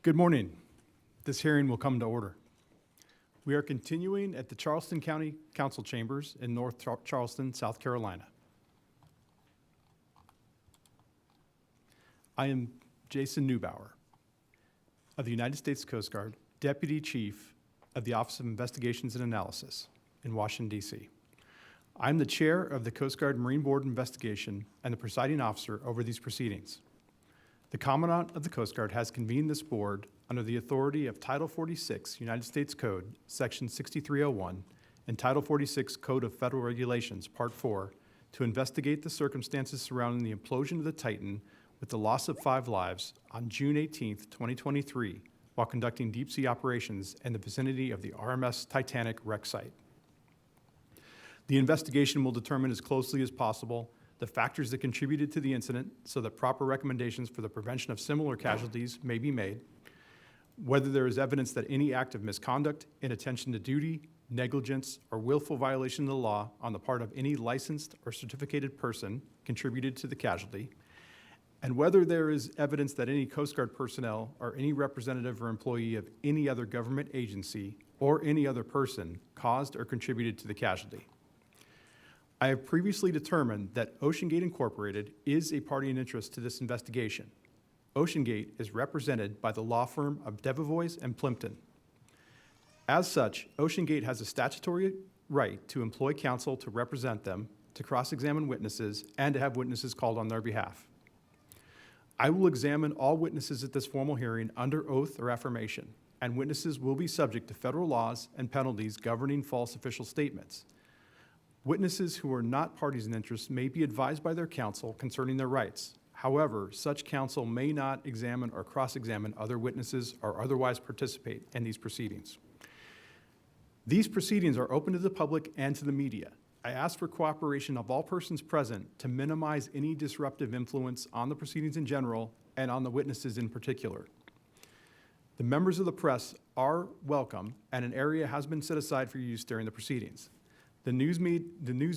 Good morning. This hearing will come to order. We are continuing at the Charleston County Council Chambers in North Charleston, South Carolina. I am Jason Neubauer of the United States Coast Guard, Deputy Chief of the Office of Investigations and Analysis in Washington, D.C. I'm the chair of the Coast Guard Marine Board Investigation and the presiding officer over these proceedings. The Commandant of the Coast Guard has convened this board under the authority of Title 46 United States Code, Section 6301, and Title 46 Code of Federal Regulations, Part 4, to investigate the circumstances surrounding the implosion of the Titan with the loss of 5 lives on June 18, 2023, while conducting deep-sea operations in the vicinity of the RMS Titanic wreck site. The investigation will determine as closely as possible the factors that contributed to the incident so that proper recommendations for the prevention of similar casualties may be made, whether there is evidence that any act of misconduct, inattention to duty, negligence, or willful violation of the law on the part of any licensed or certificated person contributed to the casualty, and whether there is evidence that any Coast Guard personnel or any representative or employee of any other government agency or any other person caused or contributed to the casualty. I have previously determined that OceanGate Incorporated is a party in interest to this investigation. OceanGate is represented by the law firm of Debevoise and Plimpton. As such, OceanGate has a statutory right to employ counsel to represent them, to cross-examine witnesses, and to have witnesses called on their behalf. I will examine all witnesses at this formal hearing under oath or affirmation, and witnesses will be subject to federal laws and penalties governing false official statements. Witnesses who are not parties in interest may be advised by their counsel concerning their rights. However, such counsel may not examine or cross-examine other witnesses or otherwise participate in these proceedings. These proceedings are open to the public and to the media. I ask for cooperation of all persons present to minimize any disruptive influence on the proceedings in general and on the witnesses in particular. The members of the press are welcome, and an area has been set aside for use during the proceedings. The news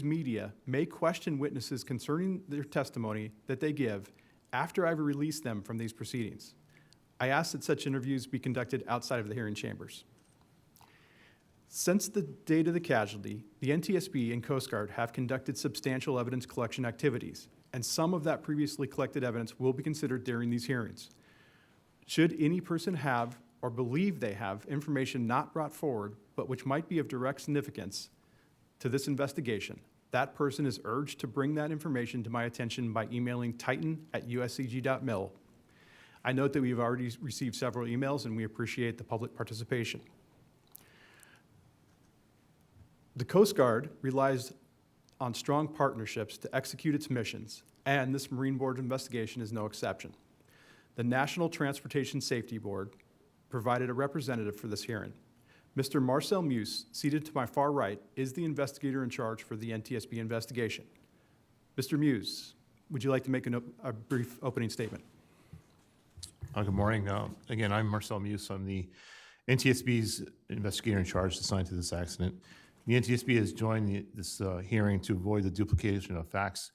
media may question witnesses concerning their testimony that they give after I've released them from these proceedings. I ask that such interviews be conducted outside of the hearing chambers. Since the date of the casualty, the NTSB and Coast Guard have conducted substantial evidence collection activities, and some of that previously collected evidence will be considered during these hearings. Should any person have or believe they have information not brought forward, but which might be of direct significance to this investigation, that person is urged to bring that information to my attention by emailing titan@uscg.mil. I note that we've already received several emails and we appreciate the public participation. The Coast Guard relies on strong partnerships to execute its missions, and this Marine Board investigation is no exception. The National Transportation Safety Board provided a representative for this hearing. Mr. Marcel Muse, seated to my far right, is the investigator in charge for the NTSB investigation. Mr. Muse, would you like to make a brief opening statement? Good morning. Again, I'm Marcel Muse. I'm the NTSB's investigator in charge assigned to this accident. The NTSB has joined this hearing to avoid the duplication of facts,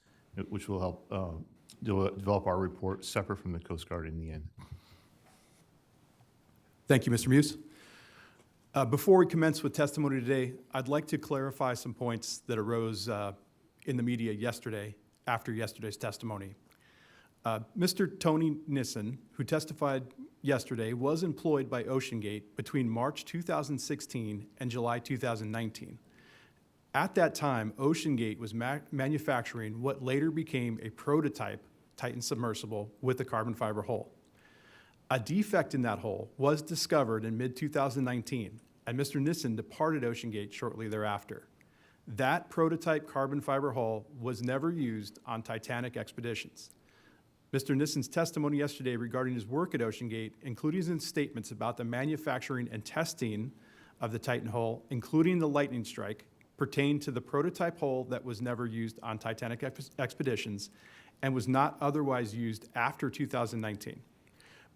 which will help develop our report separate from the Coast Guard in the end. Thank you, Mr. Muse. Before we commence with testimony today, I'd like to clarify some points that arose in the media yesterday after yesterday's testimony. Mr. Tony Nissen, who testified yesterday, was employed by OceanGate between March 2016 and July 2019. At that time, OceanGate was manufacturing what later became a prototype Titan submersible with a carbon fiber hull. A defect in that hull was discovered in mid-2019, and Mr. Nissen departed OceanGate shortly thereafter. That prototype carbon fiber hull was never used on Titanic expeditions. Mr. Nissen's testimony yesterday regarding his work at OceanGate, including his statements about the manufacturing and testing of the Titan hull, including the lightning strike, pertained to the prototype hull that was never used on Titanic expeditions and was not otherwise used after 2019.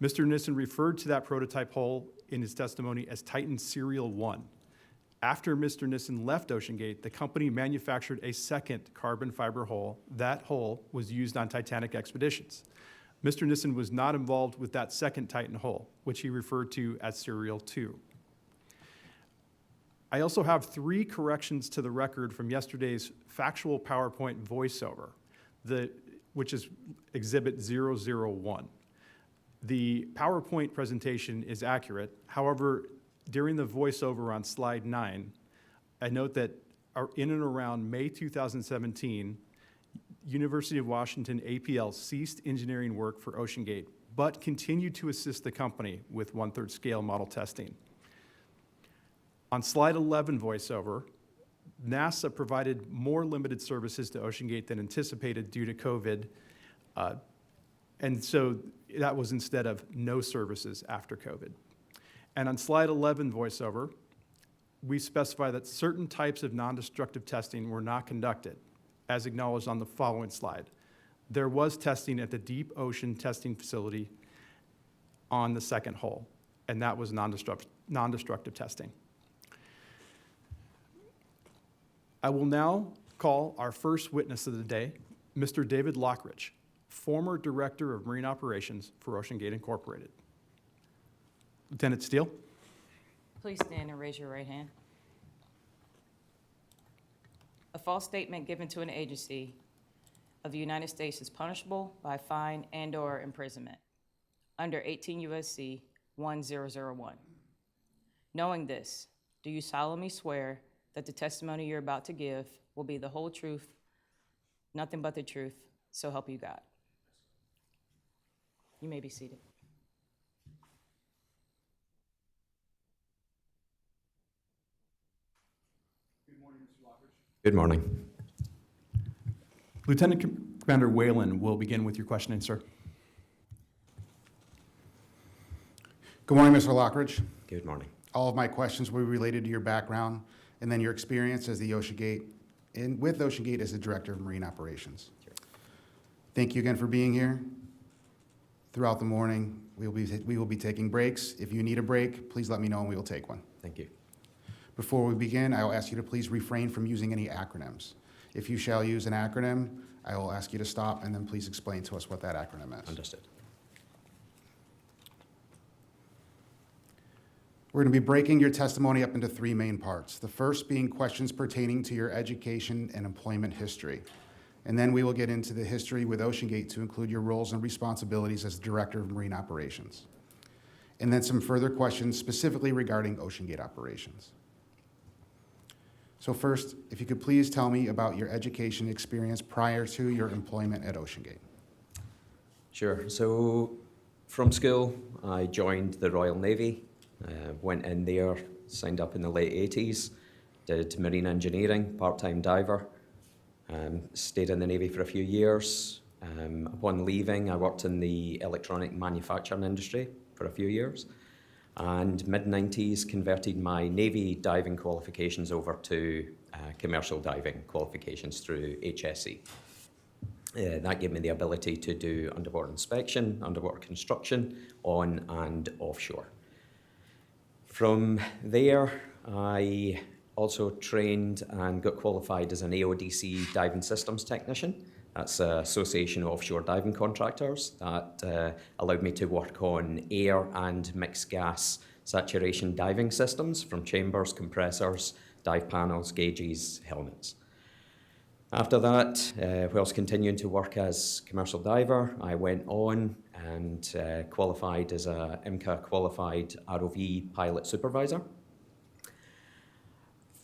Mr. Nissen referred to that prototype hull in his testimony as Titan Serial 1. After Mr. Nissen left OceanGate, the company manufactured a second carbon fiber hull. That hull was used on Titanic expeditions. Mr. Nissen was not involved with that second Titan hole, which he referred to as Serial 2. I also have 3 corrections to the record from yesterday's factual PowerPoint voiceover, which is Exhibit 001. The PowerPoint presentation is accurate. However, during the voiceover on slide 9, I note that in and around May 2017, University of Washington APL ceased engineering work for OceanGate, but continued to assist the company with 1/3 scale model testing. On slide 11 voiceover, NASA provided more limited services to OceanGate than anticipated due to COVID, and so that was instead of no services after COVID. And on slide 11 voiceover, we specify that certain types of non-destructive testing were not conducted, as acknowledged on the following slide. There was testing at the Deep Ocean Testing Facility on the second hole, and that was non-destructive testing. I will now call our first witness of the day, Mr. David Lockridge, former Director of Marine Operations for OceanGate Incorporated. Lieutenant Steele. Please stand and raise your right hand. A false statement given to an agency of the United States is punishable by fine and/or imprisonment under 18 U.S.C. 1001. Knowing this, do you solemnly swear that the testimony you're about to give will be the whole truth, nothing but the truth, so help you God? You may be seated. Good morning. Lieutenant Commander Whalen will begin with your questioning, sir. Good morning, Mr. Lockridge. Good morning. All of my questions will be related to your background and then your experience as the OceanGate and with OceanGate as the Director of Marine Operations. Sure. Thank you again for being here. Throughout the morning, we will be taking breaks. If you need a break, please let me know and we will take one. Thank you. Before we begin, I will ask you to please refrain from using any acronyms. If you shall use an acronym, I will ask you to stop and then please explain to us what that acronym is. Understood. We're going to be breaking your testimony up into 3 main parts. The first being questions pertaining to your education and employment history. And then we will get into the history with OceanGate to include your roles and responsibilities as the Director of Marine Operations. And then some further questions specifically regarding OceanGate operations. So first, if you could please tell me about your education experience prior to your employment at OceanGate. Sure. So from school, I joined the Royal Navy, went in there, signed up in the late 80s, did marine engineering, part-time diver, stayed in the Navy for a few years. Upon leaving, I worked in the electronic manufacturing industry for a few years. And mid-90s, converted my Navy diving qualifications over to commercial diving qualifications through HSE. That gave me the ability to do underwater inspection, underwater construction, on and offshore. From there, I also trained and got qualified as an AODC diving systems technician. That's Association of Offshore Diving Contractors. That allowed me to work on air and mixed gas saturation diving systems from chambers, compressors, dive panels, gauges, helmets. After that, whilst continuing to work as commercial diver, I went on and qualified as a IMCA qualified ROV pilot supervisor.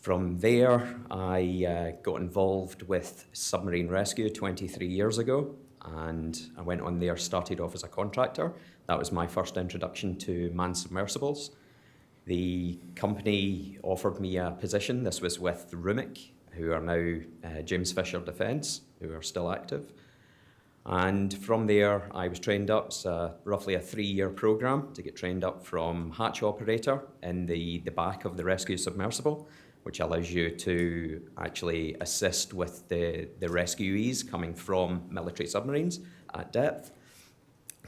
From there, I got involved with submarine rescue 23 years ago, and I went on there, started off as a contractor. That was my first introduction to manned submersibles. The company offered me a position. This was with RUMIC, who are now James Fisher Defence, who are still active. And from there, I was trained up. It's roughly a 3-year program to get trained up from hatch operator in the back of the rescue submersible, which allows you to actually assist with the rescuees coming from military submarines at depth,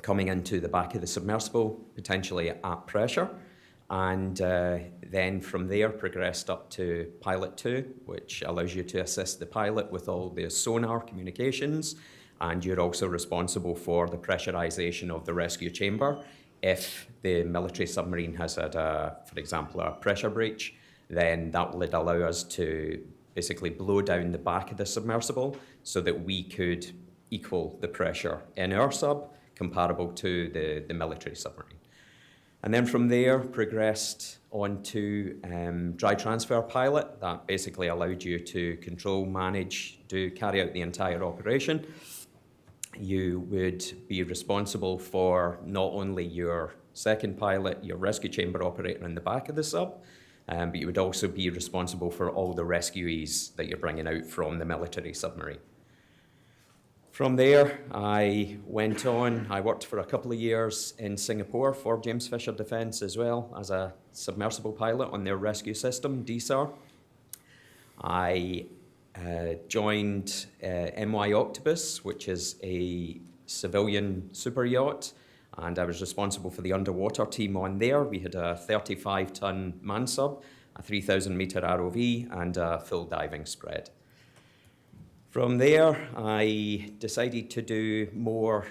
coming into the back of the submersible, potentially at pressure, and then from there progressed up to Pilot 2, which allows you to assist the pilot with all the sonar communications and you're also responsible for the pressurization of the rescue chamber. If the military submarine has had, for example, a pressure breach, then that would allow us to basically blow down the back of the submersible so that we could equal the pressure in our sub comparable to the military submarine. And then from there, progressed on to dry transfer pilot. That basically allowed you to control, manage, carry out the entire operation. You would be responsible for not only your second pilot, your rescue chamber operator in the back of the sub, but you would also be responsible for all the rescuees that you're bringing out from the military submarine. From there, I went on. I worked for a couple of years in Singapore for James Fisher Defence as well as a submersible pilot on their rescue system, DSAR. I joined MY Octopus, which is a civilian super yacht, and I was responsible for the underwater team on there. We had a 35-ton man sub, a 3,000-metre ROV, and a full diving spread. From there, I decided to do more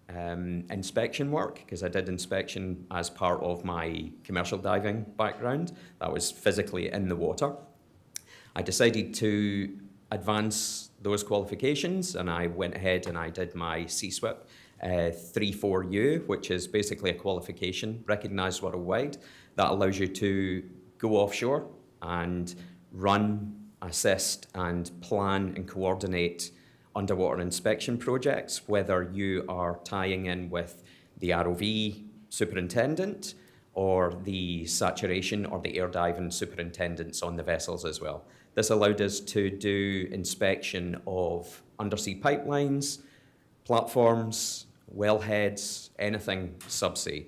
inspection work, because I did inspection as part of my commercial diving background. That was physically in the water. I decided to advance those qualifications, and I went ahead and I did my CSWIP 34U, which is basically a qualification recognized worldwide that allows you to go offshore and run, assist, and plan and coordinate underwater inspection projects, whether you are tying in with the ROV superintendent or the saturation or the air diving superintendents on the vessels as well. This allowed us to do inspection of undersea pipelines, platforms, wellheads, anything subsea.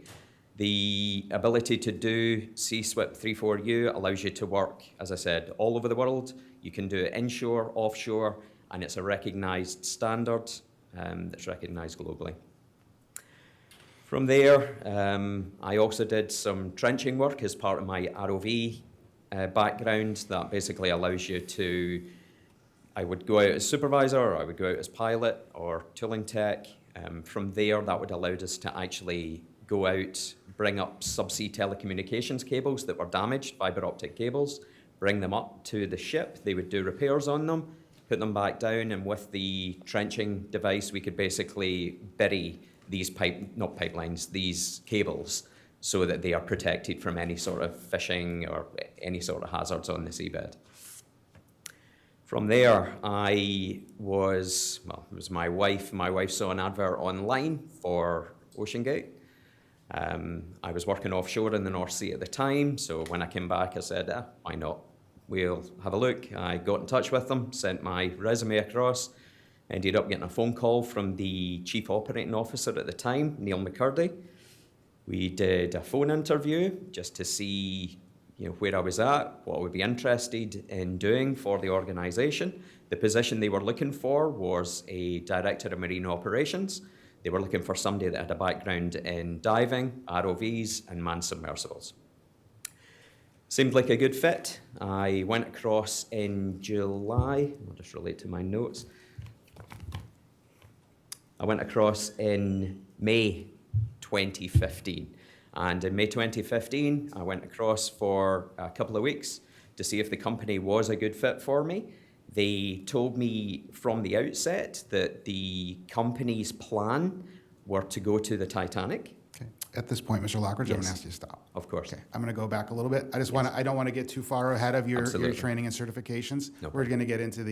The ability to do CSWIP 34U allows you to work, as I said, all over the world. You can do it inshore, offshore, and it's a recognized standard that's recognized globally. From there, I also did some trenching work as part of my ROV background that basically allows you to, I would go out as supervisor, or I would go out as pilot or tooling tech. From there, that would allow us to actually go out, bring up subsea telecommunications cables that were damaged, fiber optic cables, bring them up to the ship. They would do repairs on them, put them back down, and with the trenching device, we could basically bury these these cables so that they are protected from any sort of fishing or any sort of hazards on the seabed. From there, it was my wife. My wife saw an advert online for OceanGate. I was working offshore in the North Sea at the time, so when I came back, I said, why not? We'll have a look. I got in touch with them, sent my resume across, ended up getting a phone call from the Chief Operating Officer at the time, Neil McCurdy. We did a phone interview just to see where I was at, what I would be interested in doing for the organisation. The position they were looking for was a Director of Marine Operations. They were looking for somebody that had a background in diving, ROVs, and manned submersibles. Seemed like a good fit. I went across in July. I'll just relate to my notes. I went across in May 2015. And in May 2015, I went across for a couple of weeks to see if the company was a good fit for me. They told me from the outset that the company's plan were to go to the Titanic. Okay. At this point, Mr. Lockridge, I'm going to Yes. ask you to stop. Of course. Okay. I'm going to go back a little bit. I don't want to get too far ahead of your Absolutely. training and certifications. No We're going to get into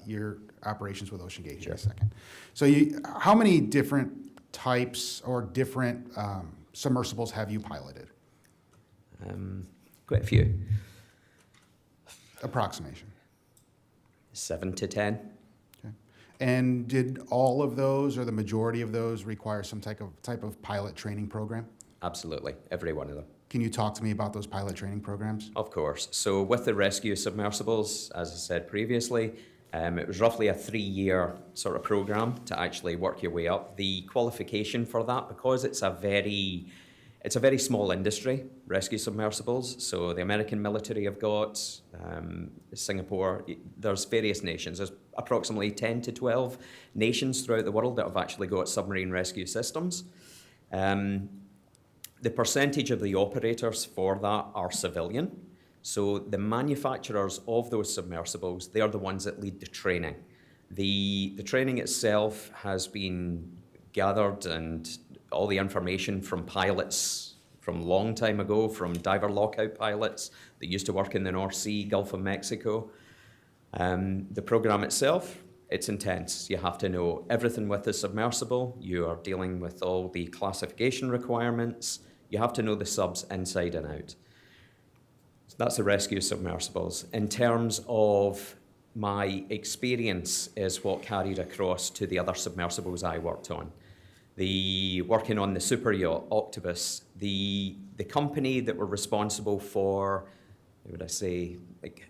your operations with OceanGate here in Sure. a second. So how many different types or different submersibles have you piloted? Quite a few. Approximation. 7 to 10. Okay. And did all of those or the majority of those require some type of pilot training program? Absolutely. Every one of them. Can you talk to me about those pilot training programs? Of course. So with the rescue submersibles, as I said previously, it was roughly a 3-year sort of program to actually work your way up. The qualification for that, because it's a very It's a very small industry, rescue submersibles. So the American military have got, Singapore, there's various nations. There's approximately 10 to 12 nations throughout the world that have actually got submarine rescue systems. The percentage of the operators for that are civilian. So the manufacturers of those submersibles, they are the ones that lead the training. The training itself has been gathered and all the information from pilots from a long time ago, from diver lockout pilots that used to work in the North Sea, Gulf of Mexico. The program itself, it's intense. You have to know everything with the submersible. You are dealing with all the classification requirements. You have to know the subs inside and out. So that's the rescue submersibles. In terms of my experience is what carried across to the other submersibles I worked on. Working on the super yacht Octopus, the company that were responsible for, what would I say, like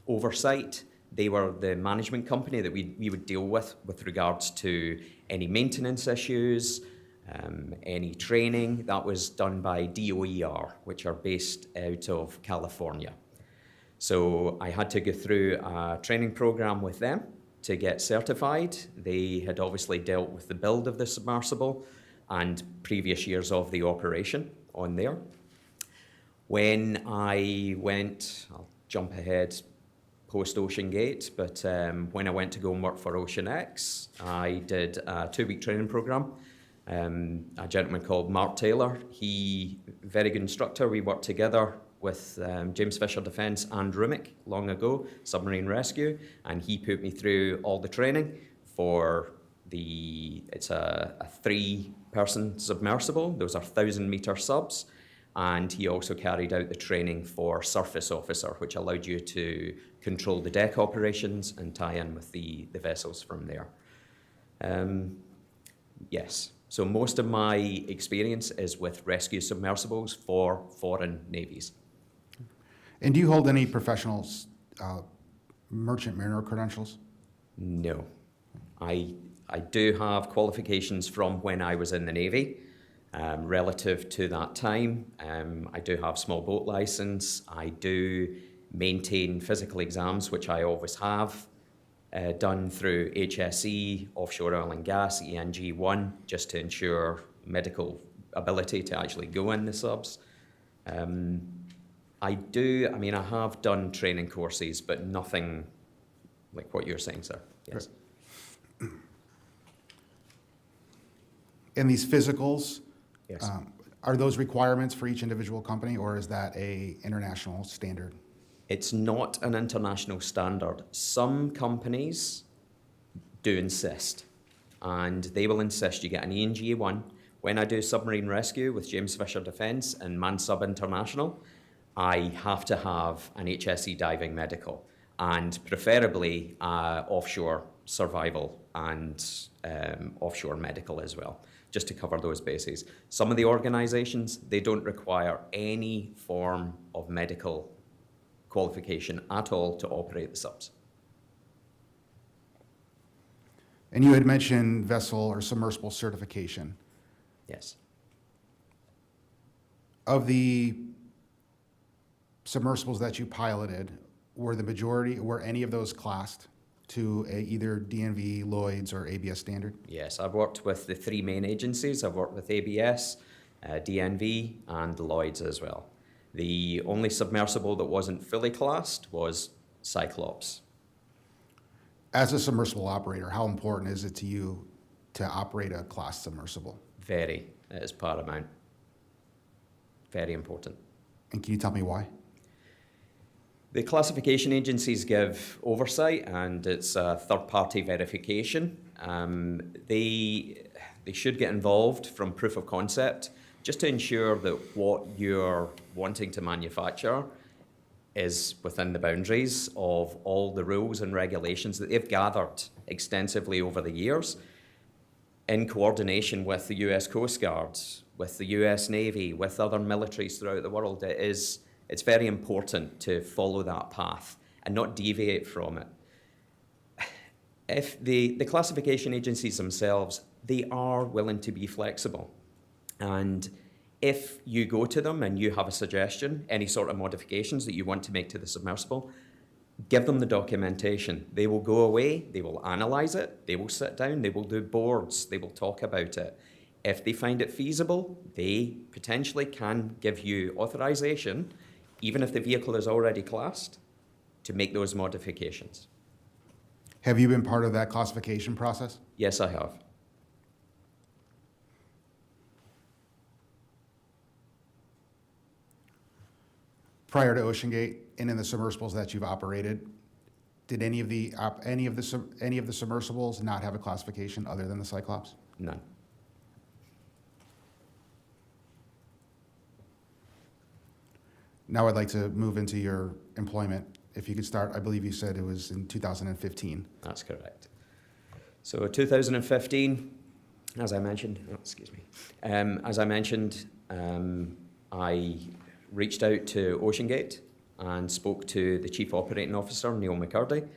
oversight, they were the management company that we would deal with regards to any maintenance issues, any training. That was done by DOER, which are based out of California. So I had to go through a training program with them to get certified. They had obviously dealt with the build of the submersible and previous years of the operation on there. When I went, I'll jump ahead post OceanGate, but when I went to go and work for OceanX, I did a 2-week training program. A gentleman called Mark Taylor, very good instructor. We worked together with James Fisher Defence and Rumic long ago, submarine rescue, and he put me through all the training for it's a 3-person submersible. Those are 1,000-meter subs, and he also carried out the training for surface officer, which allowed you to control the deck operations and tie in with the vessels from there. Yes. So most of my experience is with rescue submersibles for foreign navies. And do you hold any professional merchant mariner credentials? No. I do have qualifications from when I was in the Navy. Relative to that time, I do have small boat license. I do maintain physical exams, which I always have. Done through HSE, offshore oil and gas, ENG1, just to ensure medical ability to actually go in the subs. I have done training courses, but nothing like what you're saying, sir. Yes. And these physicals, Yes. are those requirements for each individual company, or is that an international standard? It's not an international standard. Some companies do insist, and they will insist you get an ENG1. When I do submarine rescue with James Fisher Defence and Mansub International, I have to have an HSE diving medical, and preferably offshore survival and offshore medical as well, just to cover those bases. Some of the organisations, they don't require any form of medical qualification at all to operate the subs. And you had mentioned vessel or submersible certification. Yes. Of the submersibles that you piloted, were any of those classed to either DNV, Lloyd's, or ABS standard? Yes, I've worked with the 3 main agencies. I've worked with ABS, DNV, and Lloyd's as well. The only submersible that wasn't fully classed was Cyclops. As a submersible operator, how important is it to you to operate a class submersible? Very. It is paramount. Very important. And can you tell me why? The classification agencies give oversight, and it's a third-party verification. They should get involved from proof of concept, just to ensure that what you're wanting to manufacture is within the boundaries of all the rules and regulations that they've gathered extensively over the years in coordination with the US Coast Guard, with the US Navy, with other militaries throughout the world. It's very important to follow that path and not deviate from it. If the classification agencies themselves, they are willing to be flexible. And If you go to them and you have a suggestion, any sort of modifications that you want to make to the submersible, give them the documentation. They will go away, they will analyze it, they will sit down, they will do boards, they will talk about it. If they find it feasible, they potentially can give you authorization, even if the vehicle is already classed, to make those modifications. Have you been part of that classification process? Yes, I have. Prior to OceanGate and in the submersibles that you've operated, did any of the submersibles not have a classification other than the Cyclops? None. Now I'd like to move into your employment. If you could start, I believe you said it was in 2015. That's correct. So 2015, as I mentioned, I reached out to OceanGate and spoke to the Chief Operating Officer, Neil McCurdy.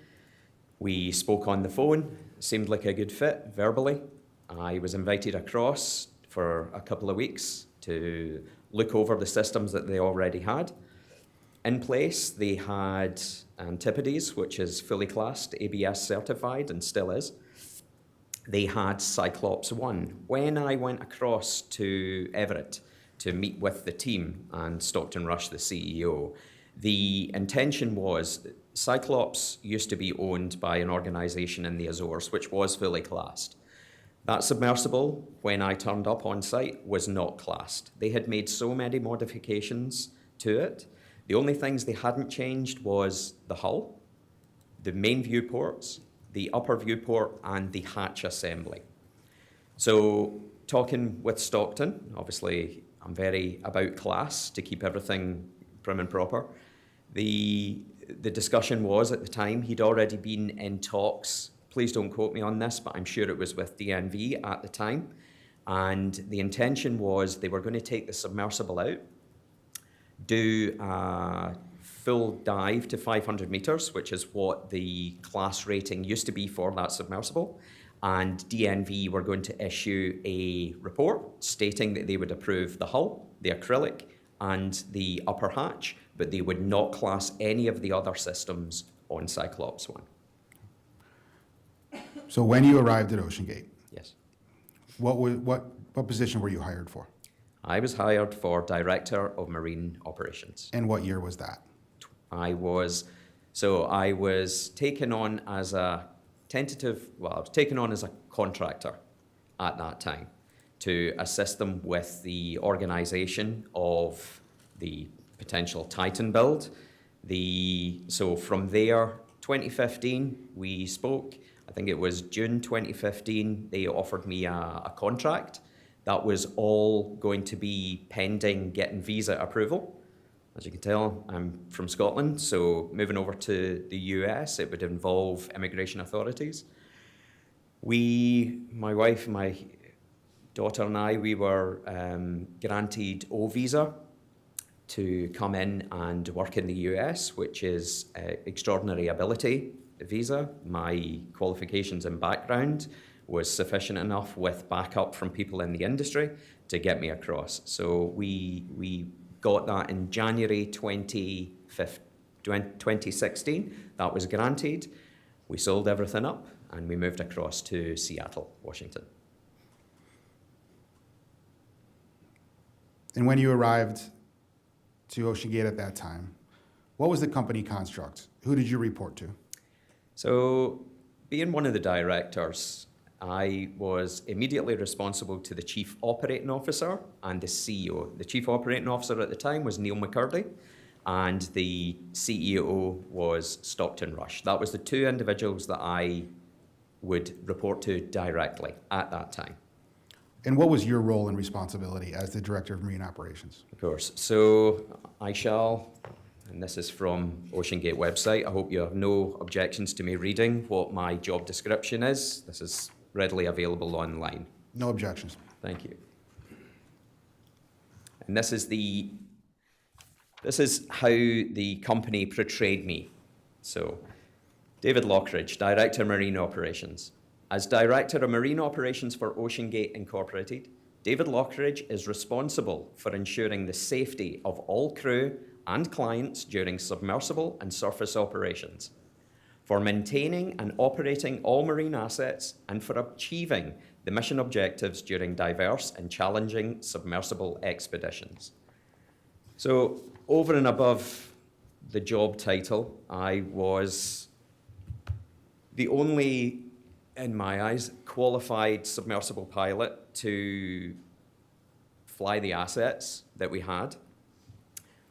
We spoke on the phone, seemed like a good fit verbally. I was invited across for a couple of weeks to look over the systems that they already had. In place, they had Antipodes, which is fully classed, ABS certified, and still is. They had Cyclops 1. When I went across to Everett to meet with the team and Stockton Rush, the CEO, the intention was Cyclops used to be owned by an organization in the Azores, which was fully classed. That submersible, when I turned up on site, was not classed. They had made so many modifications to it. The only things they hadn't changed was the hull, the main viewports, the upper viewport, and the hatch assembly. So talking with Stockton, obviously I'm very about class to keep everything prim and proper. The discussion was at the time, he'd already been in talks, please don't quote me on this, but I'm sure it was with DNV at the time. And the intention was they were going to take the submersible out, do a full dive to 500 meters, which is what the class rating used to be for that submersible. And DNV were going to issue a report stating that they would approve the hull, the acrylic, and the upper hatch, but they would not class any of the other systems on Cyclops 1. So when you arrived at OceanGate, Yes. what position were you hired for? I was hired for Director of Marine Operations. And what year was that? I was taken on as a contractor at that time to assist them with the organization of the potential Titan build. So from there, 2015, we spoke. I think it was June 2015, they offered me a contract. That was all going to be pending getting visa approval. As you can tell, I'm from Scotland, so moving over to the US, it would involve immigration authorities. My wife, my daughter and I, we were granted O visa to come in and work in the US, which is extraordinary ability visa. My qualifications and background was sufficient enough with backup from people in the industry to get me across. So we got that in January 2016. That was granted. We sold everything up and we moved across to Seattle, Washington. And when you arrived to OceanGate at that time, what was the company construct? Who did you report to? So being one of the directors, I was immediately responsible to the Chief Operating Officer and the CEO. The Chief Operating Officer at the time was Neil McCurdy, and the CEO was Stockton Rush. That was the two individuals that I would report to directly at that time. And what was your role and responsibility as the Director of Marine Operations? Of course. So I shall, and this is from OceanGate website, I hope you have no objections to me reading what my job description is. This is readily available online. No objections. Thank you. And this is how the company portrayed me. So, David Lockridge, Director of Marine Operations. As Director of Marine Operations for OceanGate Incorporated, David Lockridge is responsible for ensuring the safety of all crew and clients during submersible and surface operations, for maintaining and operating all marine assets, and for achieving the mission objectives during diverse and challenging submersible expeditions. So, over and above the job title, I was the only, in my eyes, qualified submersible pilot to fly the assets that we had.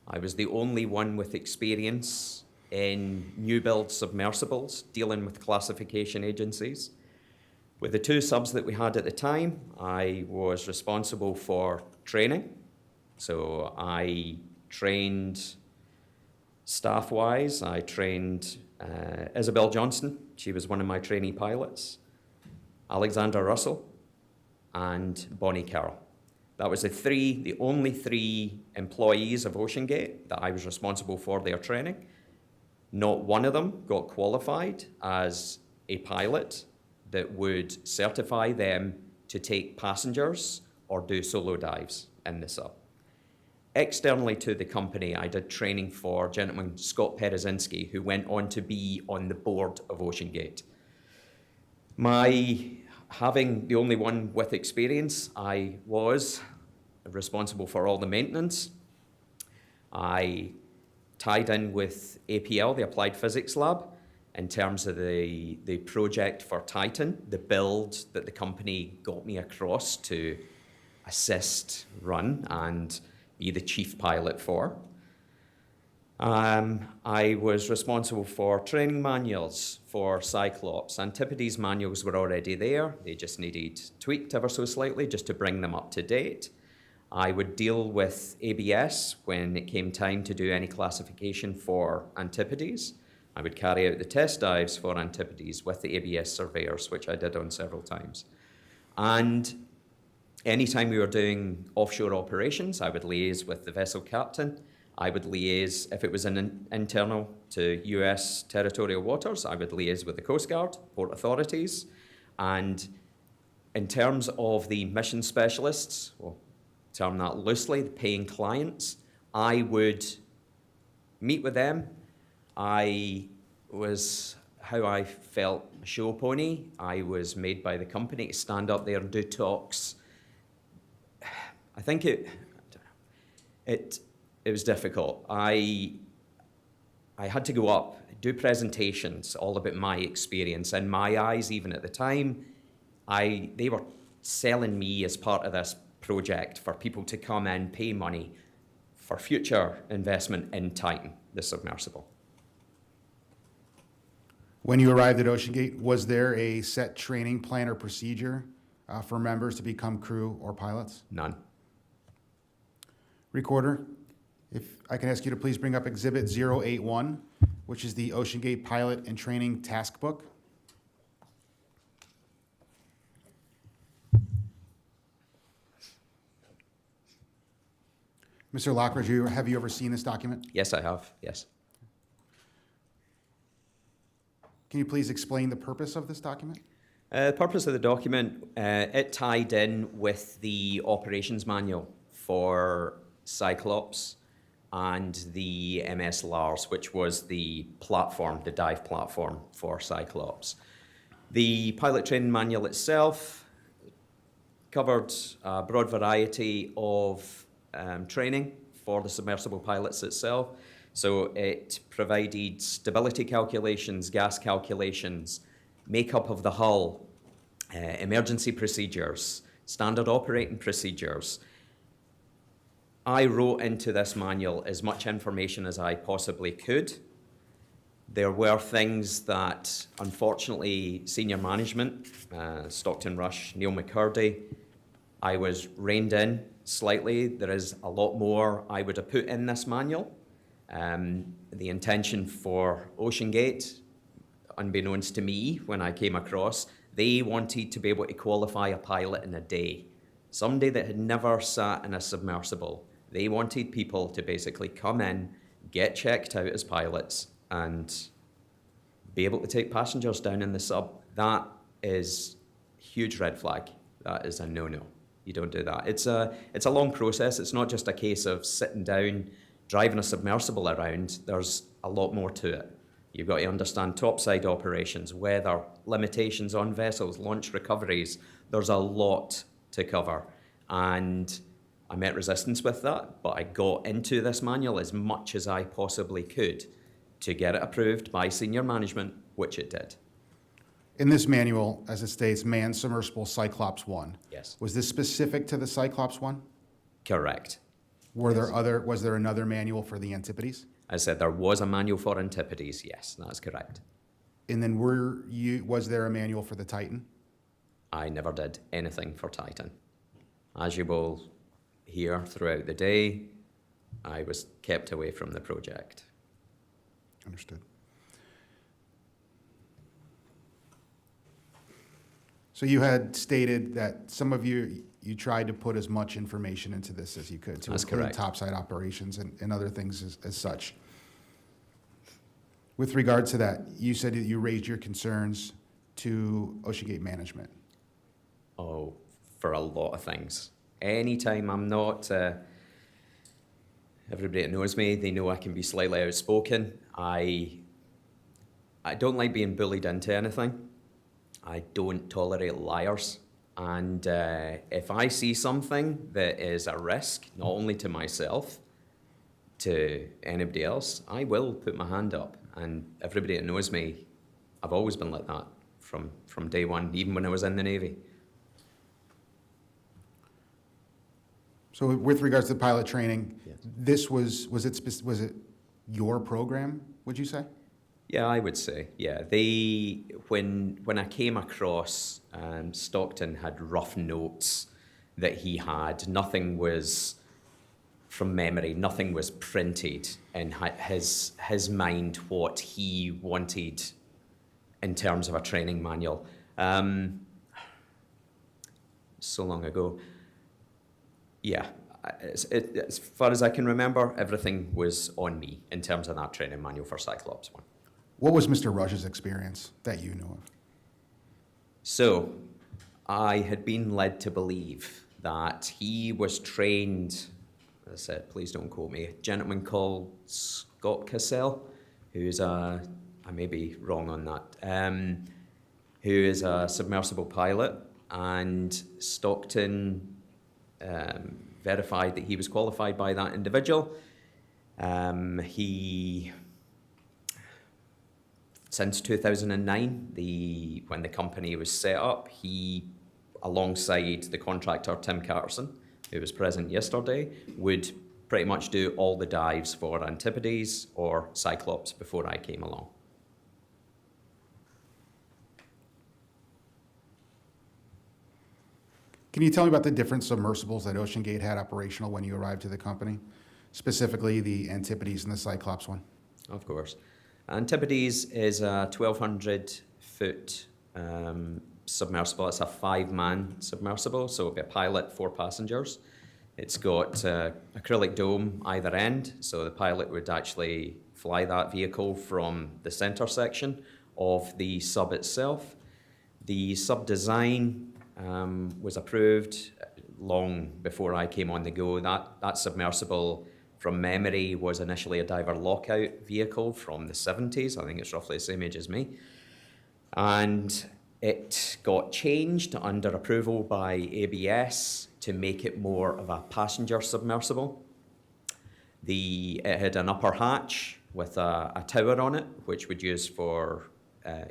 I was the only one with experience in new build submersibles, dealing with classification agencies. With the two subs that we had at the time, I was responsible for training. So I trained staff-wise, I trained Isabel Johnston. She was one of my trainee pilots. Alexander Russell and Bonnie Carroll. That was the only three employees of OceanGate that I was responsible for their training. Not one of them got qualified as a pilot that would certify them to take passengers or do solo dives in the sub. Externally to the company, I did training for gentleman Scott Perezinski, who went on to be on the board of OceanGate. Having the only one with experience, I was responsible for all the maintenance. I tied in with APL, the Applied Physics Lab, in terms of the project for Titan, the build that the company got me across to assist, run, and be the chief pilot for. I was responsible for training manuals for Cyclops. Antipodes manuals were already there. They just needed tweaked ever so slightly just to bring them up to date. I would deal with ABS when it came time to do any classification for Antipodes. I would carry out the test dives for Antipodes with the ABS surveyors, which I did on several times. And anytime we were doing offshore operations, I would liaise with the vessel captain. I would liaise, if it was an internal to US territorial waters, I would liaise with the Coast Guard, port authorities. And in terms of the mission specialists, we'll term that loosely, the paying clients, I would meet with them. I was, how I felt, a show pony. I was made by the company to stand up there and do talks. I think it was difficult. I had to go up, do presentations all about my experience. In my eyes, even at the time, they were selling me as part of this project for people to come in, pay money for future investment in Titan, the submersible. When you arrived at OceanGate, was there a set training plan or procedure for members to become crew or pilots? None. Recorder, if I can ask you to please bring up Exhibit 081, which is the OceanGate Pilot and Training Task Book. Mr. Lockridge, have you ever seen this document? Yes, I have, yes. Can you please explain the purpose of this document? The purpose of the document, it tied in with the operations manual for Cyclops and the MS Lars, which was the platform, the dive platform for Cyclops. The pilot training manual itself covered a broad variety of training for the submersible pilots itself. So it provided stability calculations, gas calculations, makeup of the hull, emergency procedures, standard operating procedures. I wrote into this manual as much information as I possibly could. There were things that, unfortunately, senior management, Stockton Rush, Neil McCurdy, I was reined in slightly. There is a lot more I would have put in this manual. The intention for OceanGate, unbeknownst to me when I came across, they wanted to be able to qualify a pilot in a day. Somebody that had never sat in a submersible. They wanted people to basically come in, get checked out as pilots, and be able to take passengers down in the sub. That is a huge red flag. That is a no-no. You don't do that. It's a long process. It's not just a case of sitting down, driving a submersible around. There's a lot more to it. You've got to understand topside operations, weather, limitations on vessels, launch recoveries. There's a lot to cover. And I met resistance with that, but I got into this manual as much as I possibly could to get it approved by senior management, which it did. In this manual, as it states, manned submersible Cyclops 1. Yes. Was this specific to the Cyclops 1? Correct. Was there another manual for the Antipodes? I said there was a manual for Antipodes. Yes, that's correct. And then was there a manual for the Titan? I never did anything for Titan. As you will hear throughout the day, I was kept away from the project. Understood. So you had stated that some of you tried to put as much information into this as you could to That's include correct. topside operations and other things as such. With regard to that, you said that you raised your concerns to OceanGate management. Oh, for a lot of things. Anytime I'm not, everybody that knows me, they know I can be slightly outspoken. I don't like being bullied into anything. I don't tolerate liars. And if I see something that is a risk, not only to myself, to anybody else, I will put my hand up. And everybody that knows me, I've always been like that from day one, even when I was in the Navy. So with regards to pilot training, Yes. this was it your program, would you say? Yeah, I would say, yeah. When I came across, Stockton had rough notes that he had. Nothing was from memory. Nothing was printed in his mind what he wanted in terms of a training manual. So long ago. Yeah, as far as I can remember, everything was on me in terms of that training manual for Cyclops 1. What was Mr. Rush's experience that you know of? So, I had been led to believe that he was trained, as I said, please don't quote me, a gentleman called Scott Cassell, who's I may be wrong on that, who is a submersible pilot, and Stockton verified that he was qualified by that individual. Since 2009, when the company was set up, he, alongside the contractor Tim Catterson, who was present yesterday, would pretty much do all the dives for Antipodes or Cyclops before I came along. Can you tell me about the different submersibles that OceanGate had operational when you arrived to the company? Specifically the Antipodes and the Cyclops 1? Of course. Antipodes is a 1,200-foot submersible. It's a 5-man submersible, so it'll be a pilot, 4 passengers. It's got acrylic dome either end, so the pilot would actually fly that vehicle from the center section of the sub itself. The sub design was approved long before I came on the go. That submersible, from memory, was initially a diver lockout vehicle from the 70s. I think it's roughly the same age as me. And it got changed under approval by ABS to make it more of a passenger submersible. It had an upper hatch with a tower on it, which would use for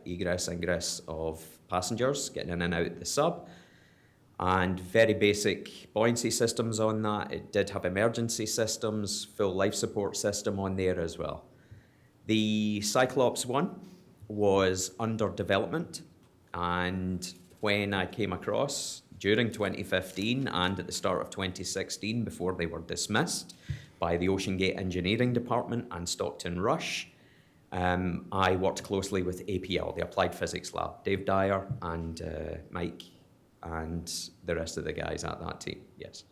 egress, ingress of passengers getting in and out the sub. And very basic buoyancy systems on that. It did have emergency systems, full life support system on there as well. The Cyclops 1 was under development, and when I came across during 2015 and at the start of 2016, before they were dismissed by the OceanGate Engineering Department and Stockton Rush, I worked closely with APL, the Applied Physics Lab, Dave Dyer and Mike and the rest of the guys at that team, yes.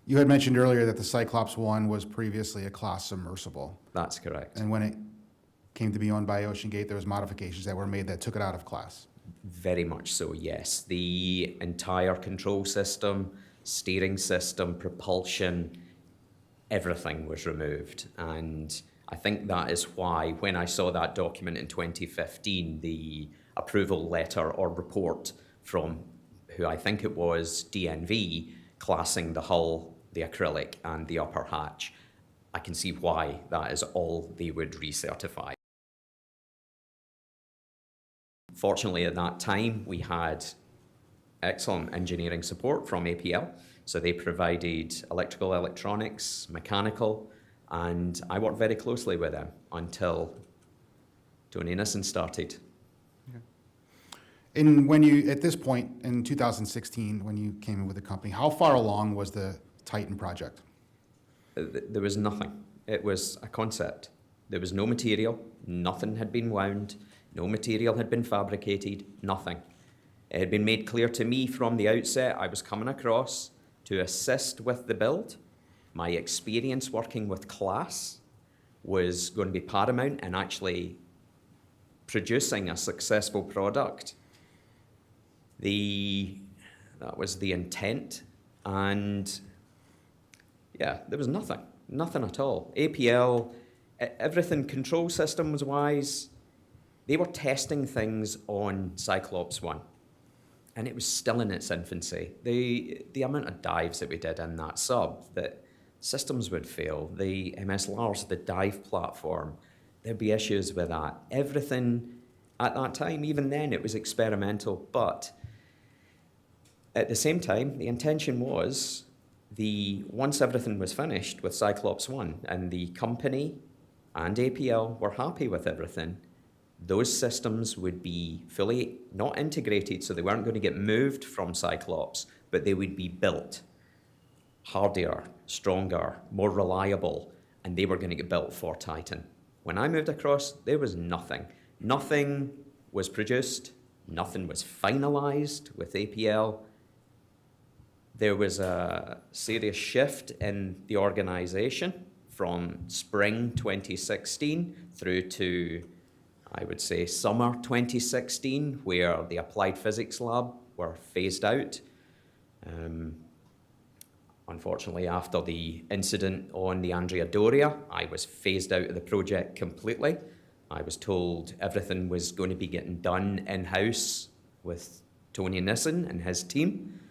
You had mentioned earlier that the Cyclops 1 was previously a class submersible. That's correct. And when it came to be owned by OceanGate, there was modifications that were made that took it out of class. Very much so, yes. The entire control system, steering system, propulsion, everything was removed. And I think that is why when I saw that document in 2015, the approval letter or report from who I think it was DNV, classing the hull, the acrylic and the upper hatch, I can see why that is all they would recertify. Fortunately, at that time, we had excellent engineering support from APL. So they provided electrical, electronics, mechanical, and I worked very closely with them until Tony Nissen started. And when you, at this point in 2016, when you came in with the company, how far along was the Titan project? There was nothing. It was a concept. There was no material, nothing had been wound, no material had been fabricated, nothing. It had been made clear to me from the outset I was coming across to assist with the build. My experience working with class was going to be paramount in actually producing a successful product. That was the intent, and yeah, there was nothing at all. APL, everything control systems wise, they were testing things on Cyclops 1, and it was still in its infancy. The amount of dives that we did in that sub, that systems would fail, the MSLRs, the dive platform, there'd be issues with that. Everything at that time, even then, it was experimental, but at the same time, the intention was once everything was finished with Cyclops 1 and the company and APL were happy with everything, those systems would be fully not integrated, so they weren't going to get moved from Cyclops, but they would be built hardier, stronger, more reliable, and they were going to get built for Titan. When I moved across, there was nothing. Nothing was produced, nothing was finalized with APL. There was a serious shift in the organization from spring 2016 through to, I would say, summer 2016, where the applied physics lab were phased out. Unfortunately, after the incident on the Andrea Doria, I was phased out of the project completely. I was told everything was going to be getting done in-house with Tony Nissen and his team,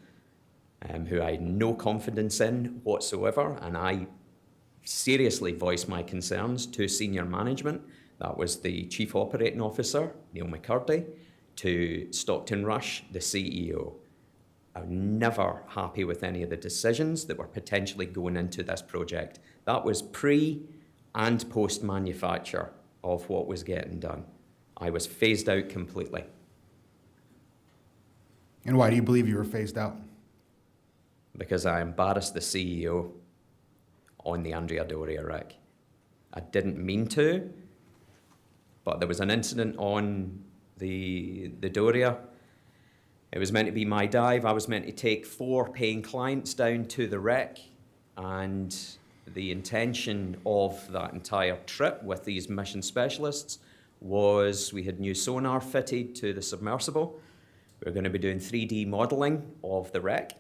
who I had no confidence in whatsoever, and I seriously voiced my concerns to senior management. That was the Chief Operating Officer, Neil McCurdy, to Stockton Rush, the CEO. I was never happy with any of the decisions that were potentially going into this project. That was pre and post manufacture of what was getting done. I was phased out completely. And why do you believe you were phased out? Because I embarrassed the CEO on the Andrea Doria wreck. I didn't mean to, but there was an incident on the Doria. It was meant to be my dive. I was meant to take 4 paying clients down to the wreck, and the intention of that entire trip with these mission specialists was we had new sonar fitted to the submersible. We were going to be doing 3D modeling of the wreck.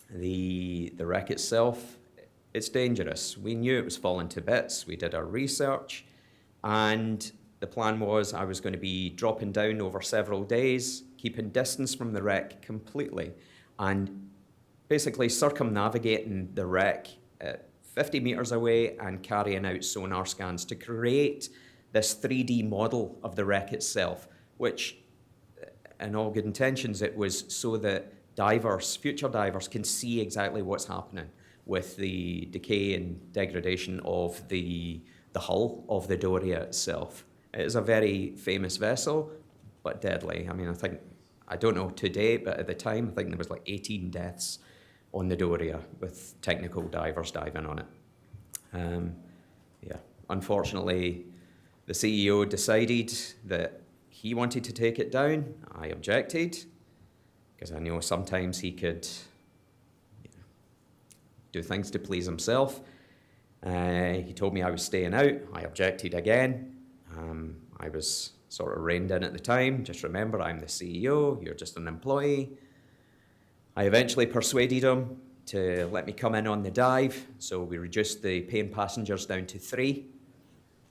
The wreck itself, it's dangerous. We knew it was falling to bits. We did our research, and the plan was I was going to be dropping down over several days, keeping distance from the wreck completely, and basically circumnavigating the wreck at 50 meters away and carrying out sonar scans to create this 3D model of the wreck itself, which, in all good intentions, it was so that divers, future divers, can see exactly what's happening with the decay and degradation of the hull of the Doria itself. It is a very famous vessel, but deadly. I mean, I don't know today, but at the time, I think there was like 18 deaths on the Doria with technical divers diving on it. Yeah, unfortunately, the CEO decided that he wanted to take it down. I objected, because I know sometimes he could do things to please himself. He told me I was staying out. I objected again. I was sort of reined in at the time. Just remember, I'm the CEO, you're just an employee. I eventually persuaded him to let me come in on the dive, so we reduced the paying passengers down to 3,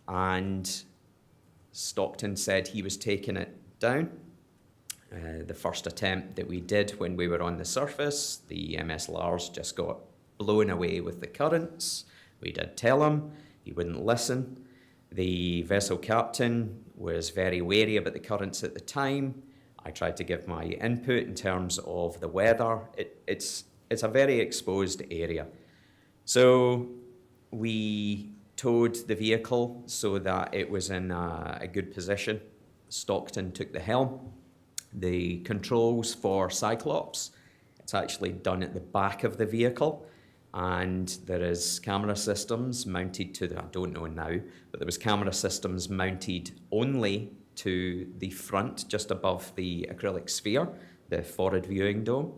and Stockton said he was taking it down. The first attempt that we did when we were on the surface, the MS Lars just got blown away with the currents. We did tell him, he wouldn't listen. The vessel captain was very wary about the currents at the time. I tried to give my input in terms of the weather. It's a very exposed area. So we towed the vehicle so that it was in a good position. Stockton took the helm. The controls for Cyclops, it's actually done at the back of the vehicle, and there is camera systems mounted to the, I don't know now, but there was camera systems mounted only to the front, just above the acrylic sphere, the forward viewing dome.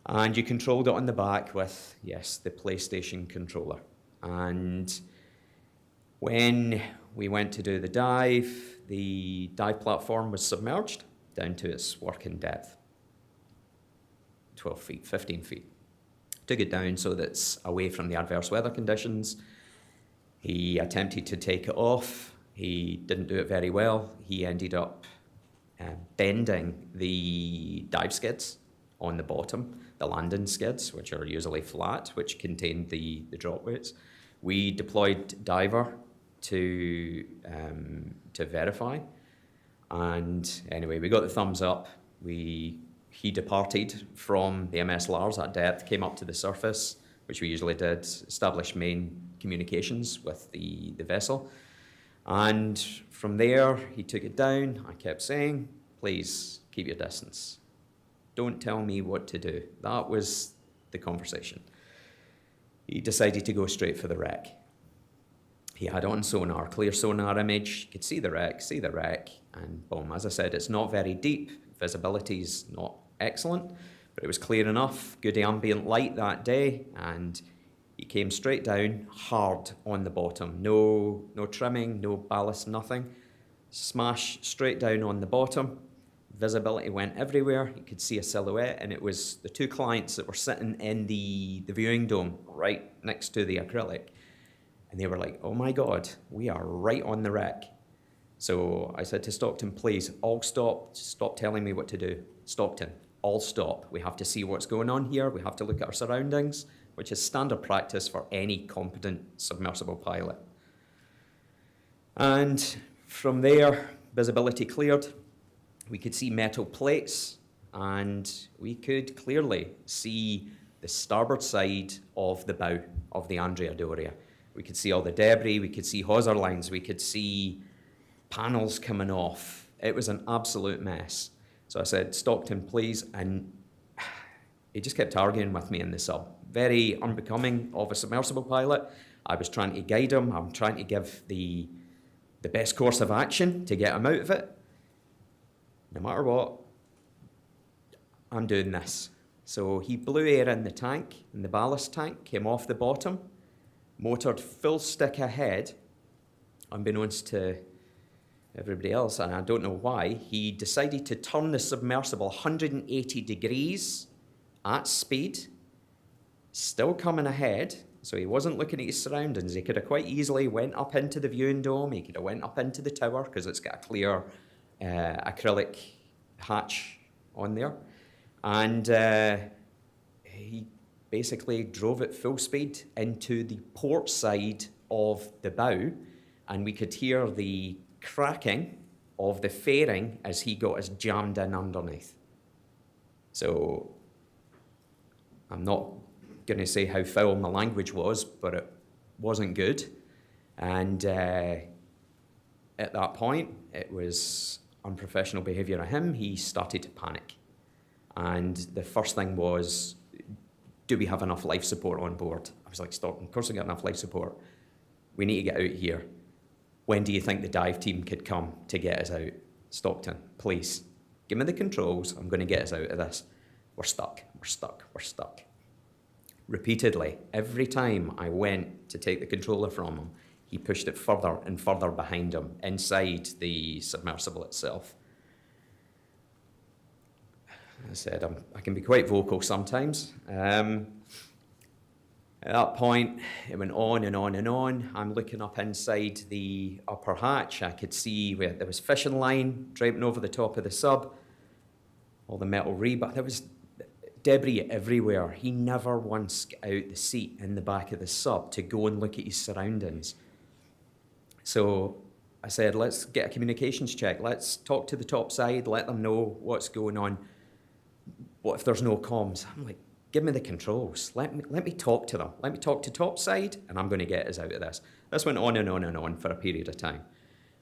And you controlled it on the back with, yes, the PlayStation controller. And when we went to do the dive platform was submerged down to its working depth, 12 feet, 15 feet. Took it down so that it's away from the adverse weather conditions. He attempted to take it off. He didn't do it very well. He ended up bending the dive skids on the bottom, the landing skids, which are usually flat, which contained the drop weights. We deployed diver to verify. And anyway, we got the thumbs up. He departed from the MS Lars at depth, came up to the surface, which we usually did, established main communications with the vessel. And from there, he took it down. I kept saying, please keep your distance. Don't tell me what to do. That was the conversation. He decided to go straight for the wreck. He had on sonar, clear sonar image, you could see the wreck, and boom. As I said, it's not very deep, visibility's not excellent, but it was clear enough, good ambient light that day, and he came straight down, hard on the bottom. No trimming, no ballast, nothing. Smash straight down on the bottom. Visibility went everywhere. You could see a silhouette, and it was the 2 clients that were sitting in the viewing dome right next to the acrylic. And they were like, oh my God, we are right on the wreck. So I said to Stockton, please, all stop telling me what to do. Stockton, all stop. We have to see what's going on here. We have to look at our surroundings, which is standard practice for any competent submersible pilot. And from there, visibility cleared. We could see metal plates, and we could clearly see the starboard side of the bow of the Andrea Doria. We could see all the debris, we could see hawser lines, we could see panels coming off. It was an absolute mess. So I said, Stockton, please, and he just kept arguing with me in the sub. Very unbecoming of a submersible pilot. I was trying to guide him, I'm trying to give the best course of action to get him out of it. No matter what, I'm doing this. So he blew air in the tank, in the ballast tank, came off the bottom, motored full stick ahead, unbeknownst to everybody else, and I don't know why. He decided to turn the submersible 180 degrees at speed, still coming ahead, so he wasn't looking at his surroundings. He could have quite easily went up into the viewing dome, he could have went up into the tower, because it's got a clear acrylic hatch on there. And he basically drove at full speed into the port side of the bow, and we could hear the cracking of the fairing as he got us jammed in underneath. So I'm not going to say how foul my language was, but it wasn't good. And at that point, it was unprofessional behaviour of him. He started to panic. And the first thing was, do we have enough life support on board? I was like, Stockton, of course we got enough life support. We need to get out here. When do you think the dive team could come to get us out? Stockton, please, give me the controls. I'm going to get us out of this. We're stuck, we're stuck, we're stuck. Repeatedly, every time I went to take the controller from him, he pushed it further and further behind him, inside the submersible itself. I said, I can be quite vocal sometimes. At that point, it went on and on and on. I'm looking up inside the upper hatch. I could see where there was fishing line draping over the top of the sub, all the metal rebar. There was debris everywhere. He never once got out the seat in the back of the sub to go and look at his surroundings. So I said, let's get a communications check. Let's talk to the top side, let them know what's going on. What if there's no comms? I'm like, give me the controls. Let me talk to them. Let me talk to top side, and I'm going to get us out of this. This went on and on and on for a period of time.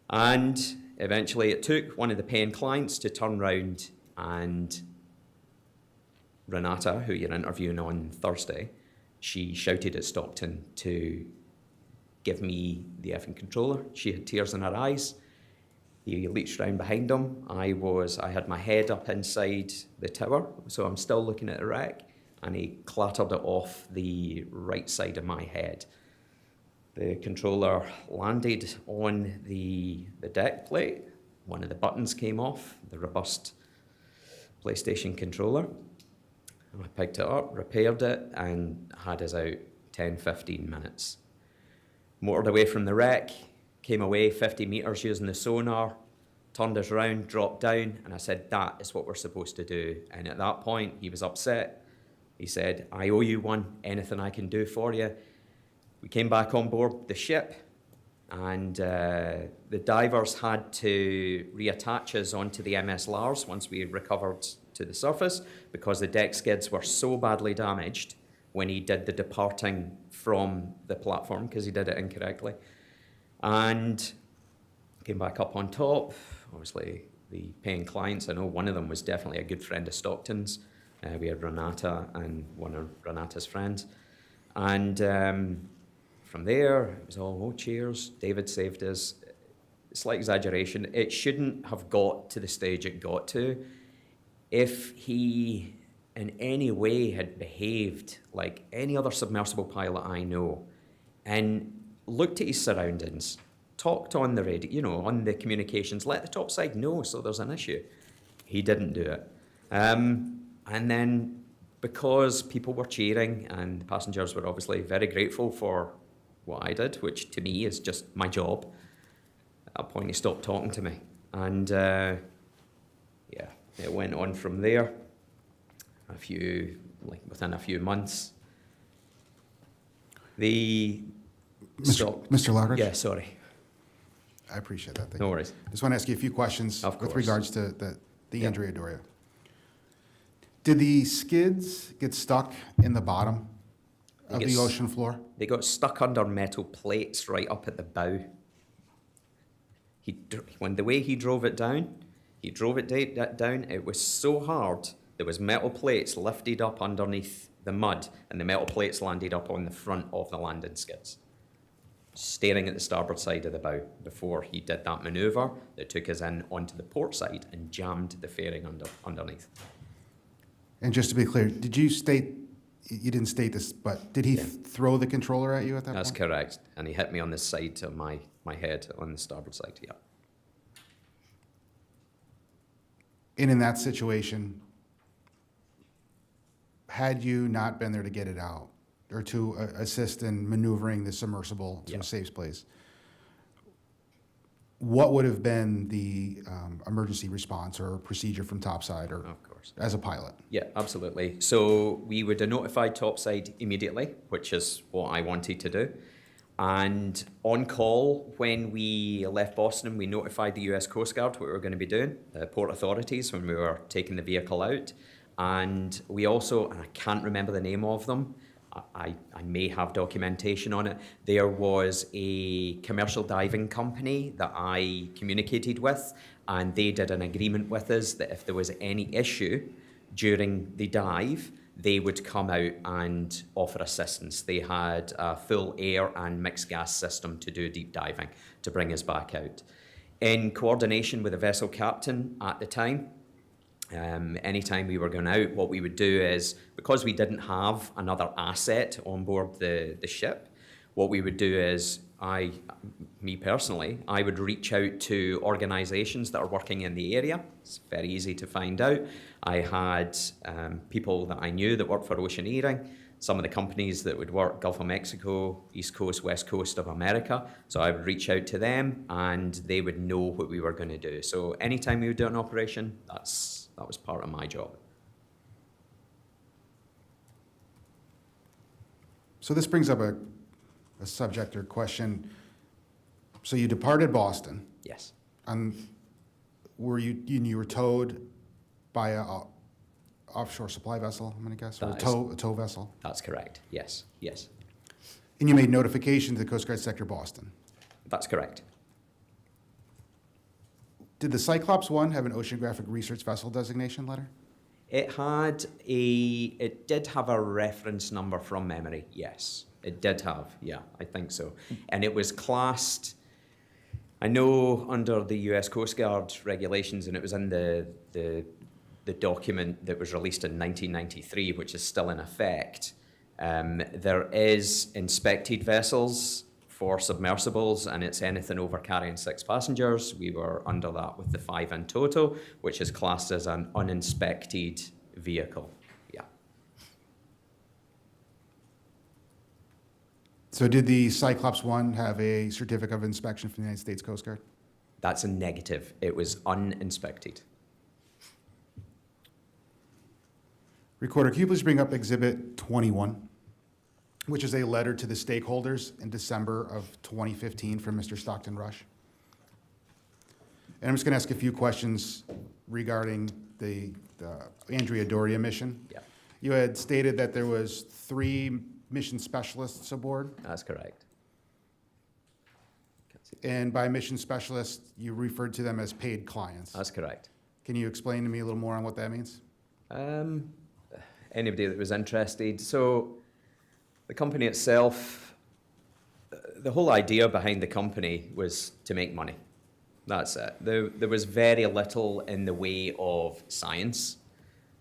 And eventually it took one of the paying clients to turn round, and Renata, who you're interviewing on Thursday, she shouted at Stockton to give me the effing controller. She had tears in her eyes. He reached round behind him. I had my head up inside the tower, so I'm still looking at the wreck, and he clattered it off the right side of my head. The controller landed on the deck plate. One of the buttons came off, the robust PlayStation controller. I picked it up, repaired it, and had us out 10, 15 minutes. Motored away from the wreck, came away 50 metres using the sonar, turned us round, dropped down, and I said, that is what we're supposed to do. And at that point, he was upset. He said, I owe you one, anything I can do for you. We came back on board the ship, and the divers had to reattach us onto the MS Lars once we recovered to the surface, because the deck skids were so badly damaged when he did the departing from the platform, because he did it incorrectly. And came back up on top. Obviously, the paying clients, I know one of them was definitely a good friend of Stockton's. We had Renata and one of Renata's friends. And from there, it was all, oh, cheers, David saved us. Slight exaggeration. It shouldn't have got to the stage it got to. If he in any way had behaved like any other submersible pilot I know and looked at his surroundings, talked on the radio, on the communications, let the top side know so there's an issue. He didn't do it. And then because people were cheering and the passengers were obviously very grateful for what I did, which to me is just my job, at that point he stopped talking to me. And yeah, it went on from there. Within a few months. Mr. Lockridge? Yeah, sorry. I appreciate that. Thank No you. worries. Just want to ask you a few questions Of with course. regards to the Yeah. Andrea Doria. Did the skids get stuck in the bottom of the ocean floor? They got stuck under metal plates right up at the bow. The way he drove it down, it was so hard, there was metal plates lifted up underneath the mud, and the metal plates landed up on the front of the landing skids, staring at the starboard side of the bow before he did that manoeuvre that took us in onto the port side and jammed the fairing underneath. And just to be clear, did you state, you didn't state this, but did he Yeah. throw the controller at you at that That's point? correct. And he hit me on the side of my head on the starboard side, yeah. And in that situation, had you not been there to get it out or to assist in maneuvering the submersible to Yeah. a safe place, what would have been the emergency response or procedure from topside or Of course. as a pilot? Yeah, absolutely. So we would have notified topside immediately, which is what I wanted to do. And on call, when we left Boston, we notified the US Coast Guard what we were going to be doing, the port authorities, when we were taking the vehicle out. And we also, and I can't remember the name of them, I may have documentation on it, there was a commercial diving company that I communicated with, and they did an agreement with us that if there was any issue during the dive, they would come out and offer assistance. They had a full air and mixed gas system to do deep diving to bring us back out. In coordination with the vessel captain at the time, anytime we were going out, what we would do is, because we didn't have another asset on board the ship, what we would do is me personally, I would reach out to organisations that are working in the area. It's very easy to find out. I had people that I knew that worked for Oceaneering, some of the companies that would work Gulf of Mexico, East Coast, West Coast of America. So I would reach out to them and they would know what we were going to do. So anytime we would do an operation, that was part of my job. So this brings up a subject or question. So you departed Boston, Yes, and you were towed by a offshore supply vessel, I'm gonna guess, or a That is- tow vessel? that's correct. Yes, yes, And you made notification to the Coast Guard Sector Boston. that's correct. Did the Cyclops 1 have an oceanographic research vessel designation letter? It did have a reference number from memory, yes. It did have, yeah, I think so. And it was classed, I know under the US Coast Guard regulations, and it was in the document that was released in 1993, which is still in effect. There is inspected vessels for submersibles, and it's anything over carrying 6 passengers. We were under that with the 5 in total, which is classed as an uninspected vehicle. Yeah. So did the Cyclops 1 have a certificate of inspection from the United States Coast Guard? That's a negative. It was uninspected. Recorder, can you please bring up Exhibit 21, which is a letter to the stakeholders in December of 2015 from Mr. Stockton Rush? And I'm just going to ask a few questions regarding the Andrea Doria mission. Yeah, You had stated that there was 3 mission specialists aboard, that's correct. and by mission specialists, you referred to them as paid clients. That's correct. Can you explain to me a little more on what that means? Anybody that was interested. So the company itself, the whole idea behind the company was to make money. That's it. There was very little in the way of science.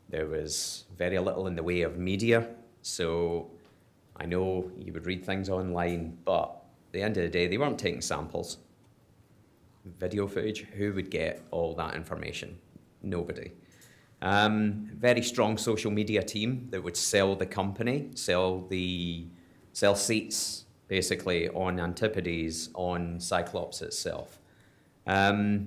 There was very little in the way of media. So I know you would read things online, but at the end of the day, they weren't taking samples. Video footage, who would get all that information? Nobody. Very strong social media team that would sell the company, sell seats basically on Antipodes, on Cyclops itself. The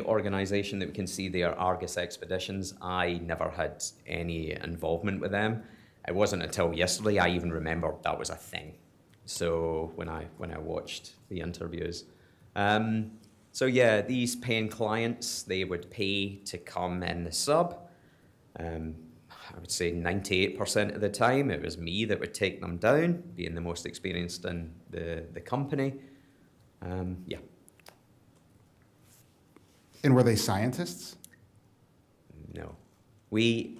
organization that we can see there, Argus Expeditions, I never had any involvement with them. It wasn't until yesterday I even remembered that was a thing. So when I watched the interviews. So yeah, these paying clients, they would pay to come in the sub. I would say 98% of the time, it was me that would take them down, being the most experienced in the company. Yeah. And were they scientists? No, they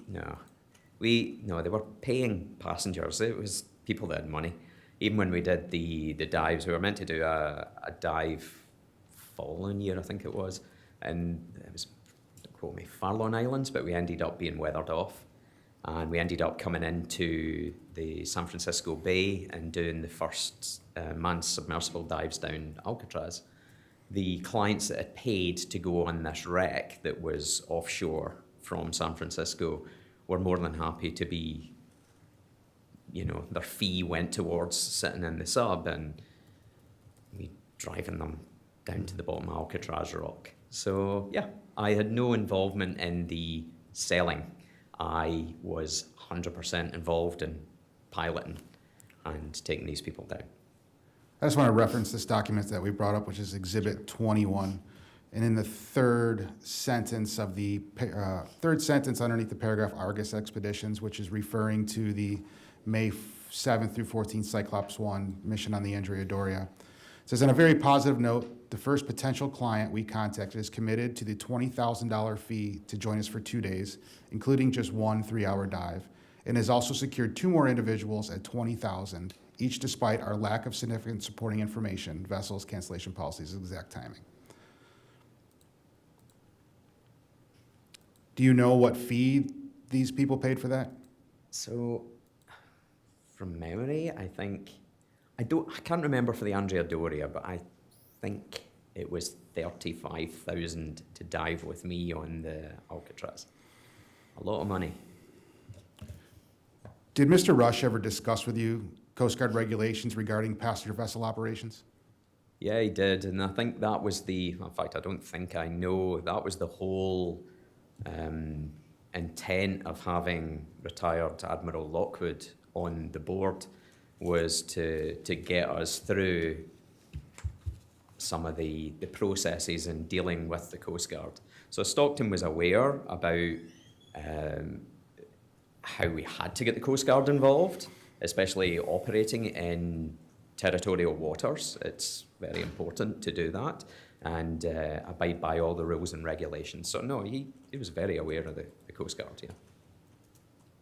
were paying passengers. It was people that had money. Even when we did the dives, we were meant to do a dive following year, I think it was, and it was, don't quote me, Farallon Islands, but we ended up being weathered off, and we ended up coming into the San Francisco Bay and doing the first manned submersible dives down Alcatraz. The clients that had paid to go on this wreck that was offshore from San Francisco were more than happy to be, their fee went towards sitting in the sub and me driving them down to the bottom of Alcatraz Rock. So yeah, I had no involvement in the selling. I was 100% involved in piloting and taking these people down. I just want to reference this document that we brought up, which is Exhibit 21. And in the third sentence underneath the paragraph Argus Expeditions, which is referring to the May 7th through 14th Cyclops 1 mission on the Andrea Doria. It says, on a very positive note, the first potential client we contacted is committed to the $20,000 fee to join us for 2 days, including just 1 3-hour dive, and has also secured 2 more individuals at $20,000, each despite our lack of significant supporting information, vessels, cancellation policies, exact timing. Do you know what fee these people paid for that? So from memory, I think I can't remember for the Andrea Doria, but I think it was 35,000 to dive with me on the Alcatraz. A lot of money. Did Mr. Rush ever discuss with you Coast Guard regulations regarding passenger vessel operations? Yeah, he did, and I think that was in fact, I don't think I know, that was the whole intent of having retired Admiral Lockwood on the board, was to get us through some of the processes in dealing with the Coast Guard. So Stockton was aware about how we had to get the Coast Guard involved, especially operating in territorial waters. It's very important to do that and abide by all the rules and regulations. So no, he was very aware of the Coast Guard, yeah.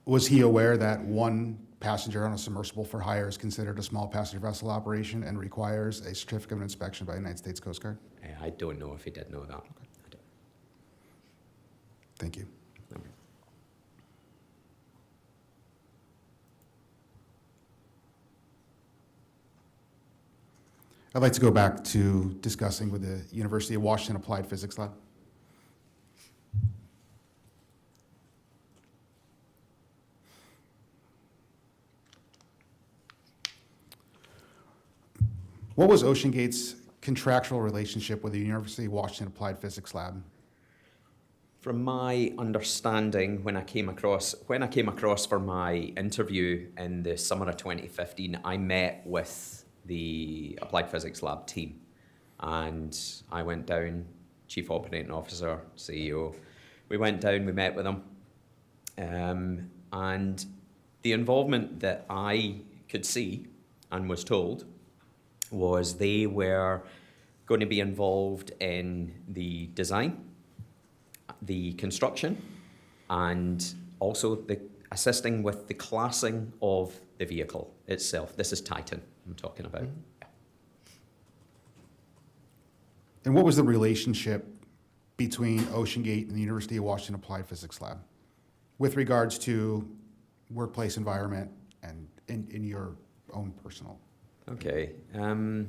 Was he aware that one passenger on a submersible for hire is considered a small passenger vessel operation and requires a certificate of inspection by the United States Coast Guard? I don't know if he did know that. I don't. Thank you. No. I'd like to go back to discussing with the University of Washington Applied Physics Lab. What was OceanGate's contractual relationship with the University of Washington Applied Physics Lab? From my understanding, when I came across for my interview in the summer of 2015, I met with the Applied Physics Lab team, and I went down, Chief Operating Officer, CEO. We went down, we met with them, and the involvement that I could see and was told was they were going to be involved in the design, the construction, and also the assisting with the classing of the vehicle itself. This is Titan I'm talking about. Yeah. And what was the relationship between OceanGate and the University of Washington Applied Physics Lab with regards to workplace environment and in your own personal? Okay. I'm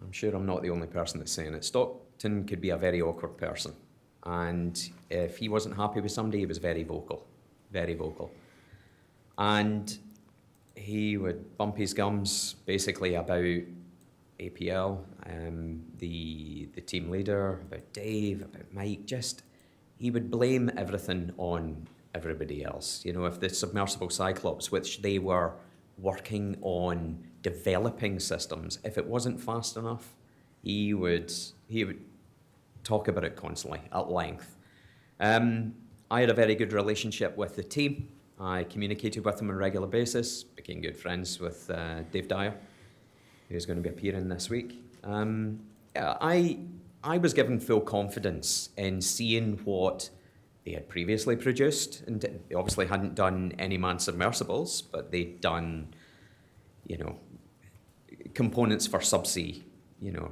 sure I'm not the only person that's saying it. Stockton could be a very awkward person. And if he wasn't happy with somebody, he was very vocal. Very vocal. And he would bump his gums basically about APL, the team leader, about Dave, about Mike. Just, he would blame everything on everybody else. You know, if the Submersible Cyclops, which they were working on developing systems, if it wasn't fast enough, he would talk about it constantly at length. I had a very good relationship with the team. I communicated with them on a regular basis, became good friends with Dave Dyer, who's going to be appearing this week. Yeah, I was given full confidence in seeing what they had previously produced, and they obviously hadn't done any manned submersibles, but they'd done, you know, components for subsea, you know,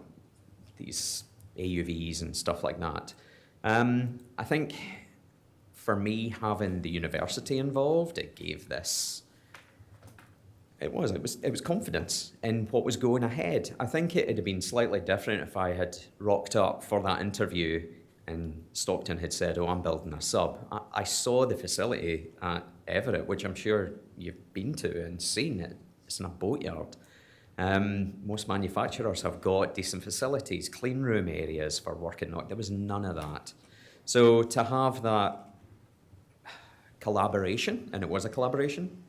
these AUVs and stuff like that. I think for me, having the university involved, it gave this. It was confidence in what was going ahead. I think it would have been slightly different if I had rocked up for that interview and Stockton had said, "Oh, I'm building a sub." I saw the facility at Everett, which I'm sure you've been to and seen it. It's in a boatyard. Most manufacturers have got decent facilities, clean room areas for working. There was none of that. So to have that collaboration, and it was a collaboration,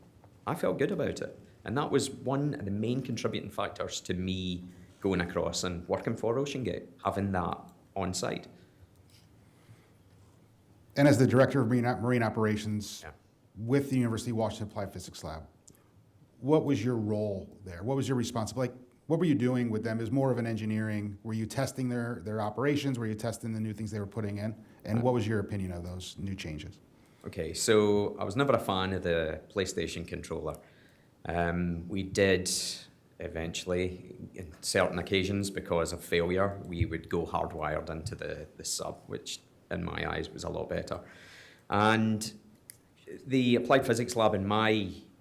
I felt good about it. And that was one of the main contributing factors to me going across and working for OceanGate, having that on site. And as the Director of Marine Operations Yeah. with the University of Washington Applied Physics Lab, what was your role there? What was your responsibility? Like, what were you doing with them? Is more of an engineering? Were you testing their operations? Were you testing the new things they were putting in? And what was your opinion of those new changes? Okay, so I was never a fan of the PlayStation controller. We did eventually, in certain occasions, because of failure, we would go hardwired into the sub, which in my eyes was a lot better. And the Applied Physics Lab, in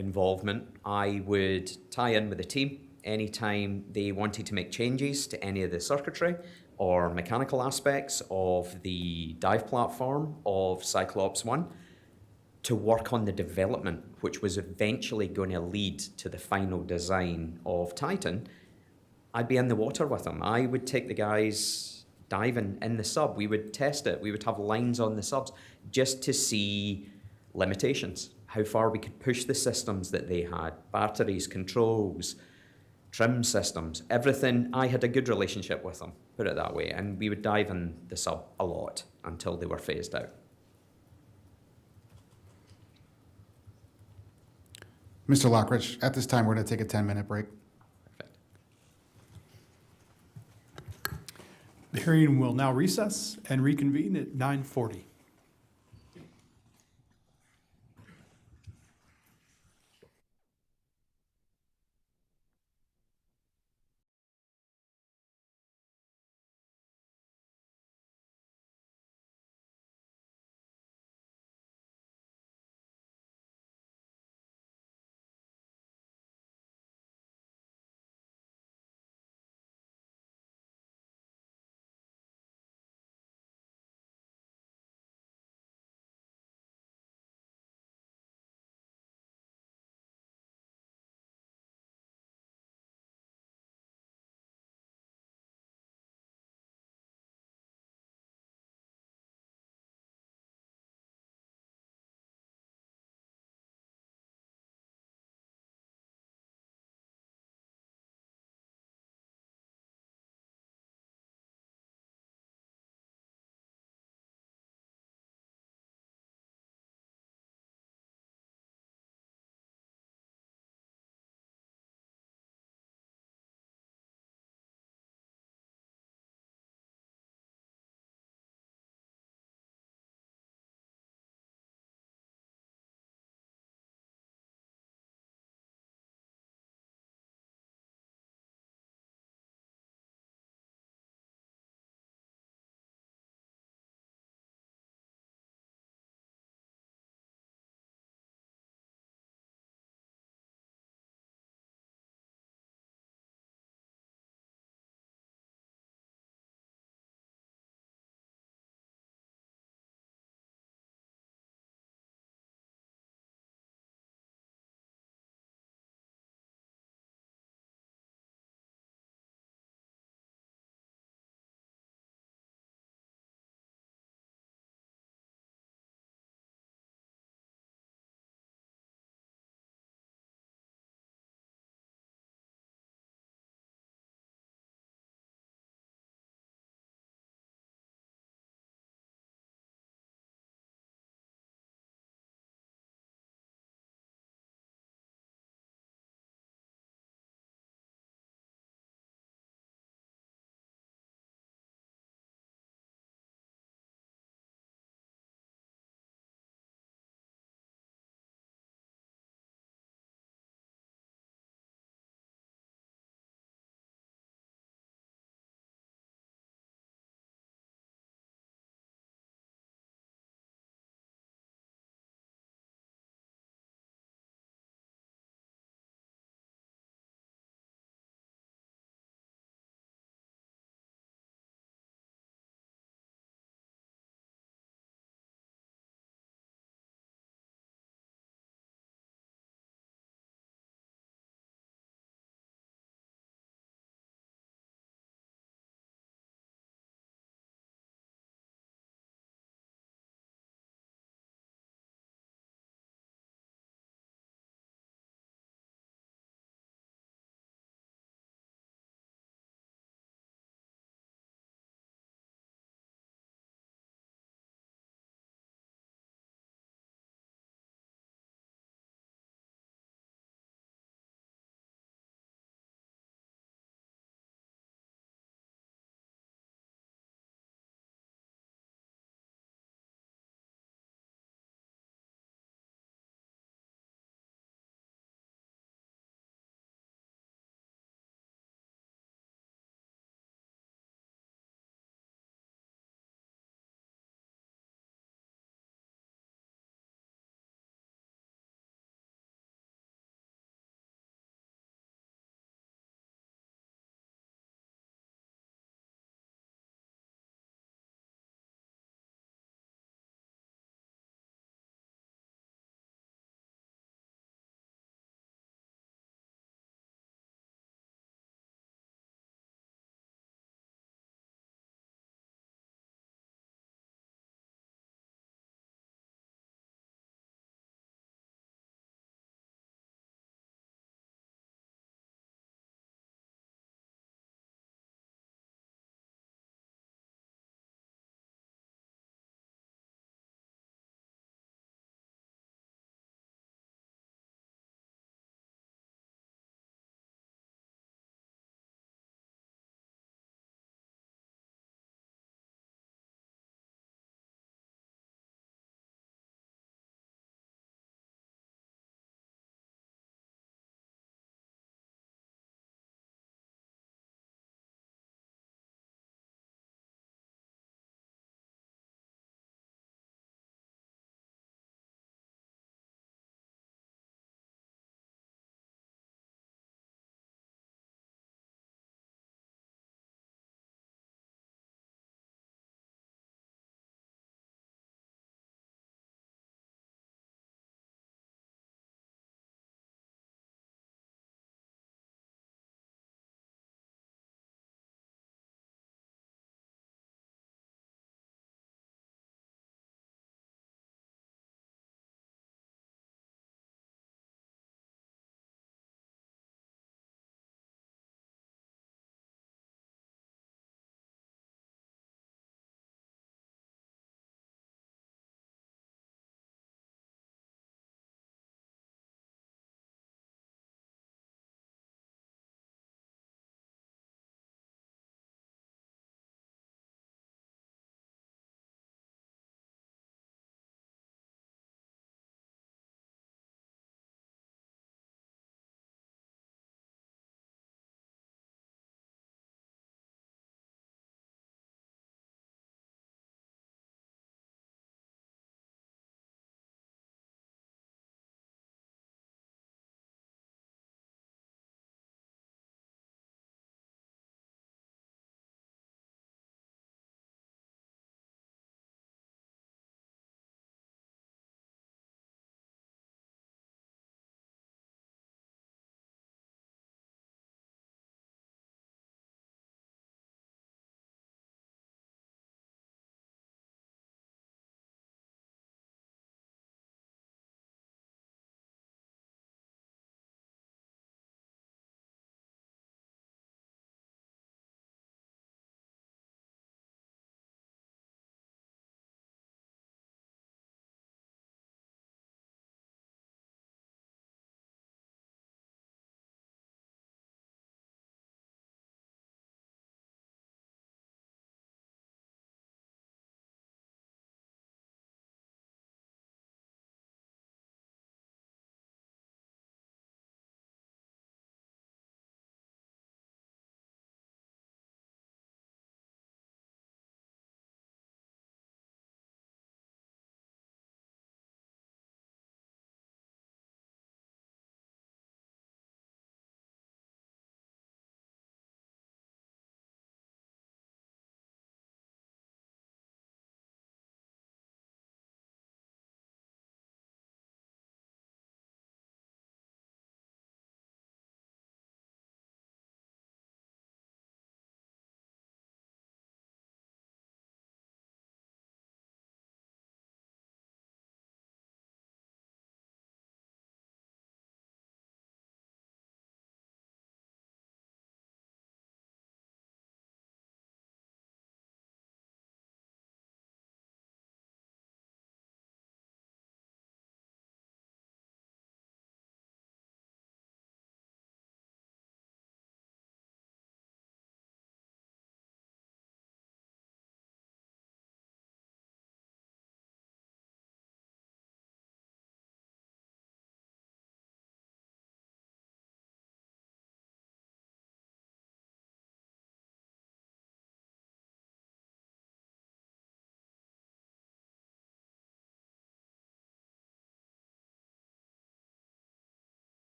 involvement. I would tie in with the team anytime they wanted to make changes to any of the circuitry or mechanical aspects of the dive platform of Cyclops 1 to work on the development, which was eventually going to lead to the final design of Titan. I'd be in the water with them. I would take the guys diving in the sub. We would test it. We would have lines on the subs just to see limitations, how far we could push the systems that they had, batteries, controls, trim systems, everything. I had a good relationship with them, put it that way, and we would dive in the sub a lot until they were phased out. Mr. Lockridge, at this time, we're going to take a 10-minute break. Perfect. The hearing will now recess and reconvene at 9:40.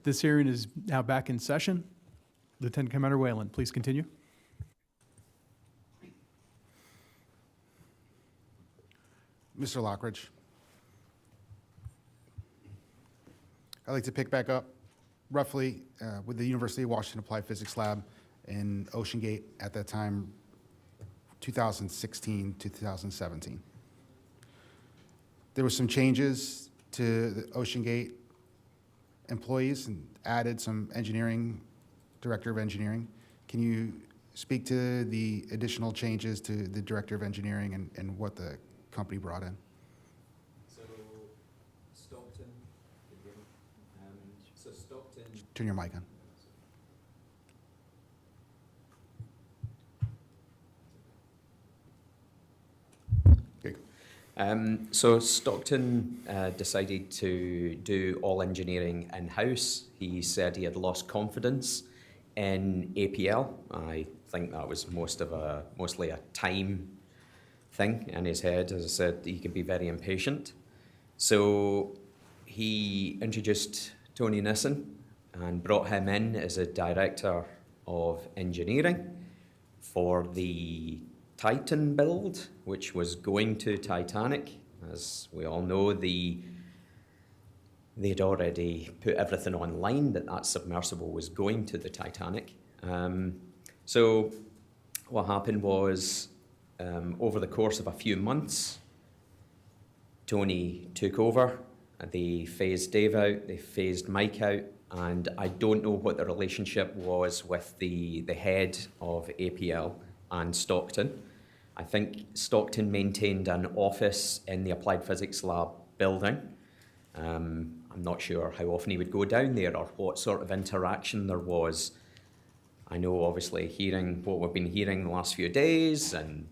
This hearing is now back in session. Lieutenant Commander Whalen, please continue. Mr. Lockridge. I'd like to pick back up roughly with the University of Washington Applied Physics Lab in OceanGate at that time, 2016 to 2017. There were some changes to the OceanGate employees and added some director of engineering. Can you speak to the additional changes to the director of engineering and what the company brought in? So Stockton, Stockton. Turn your mic on. Okay. So Stockton decided to do all engineering in-house. He said he had lost confidence in APL. I think that was mostly a time thing in his head. As I said, he can be very impatient. So he introduced Tony Nissen and brought him in as a director of engineering for the Titan build, which was going to Titanic. As we all know, they'd already put everything online that submersible was going to the Titanic. So what happened was, over the course of a few months, Tony took over. They phased Dave out, they phased Mike out, and I don't know what the relationship was with the head of APL and Stockton. I think Stockton maintained an office in the Applied Physics Lab building. I'm not sure how often he would go down there or what sort of interaction there was. I know, obviously, hearing what we've been hearing the last few days and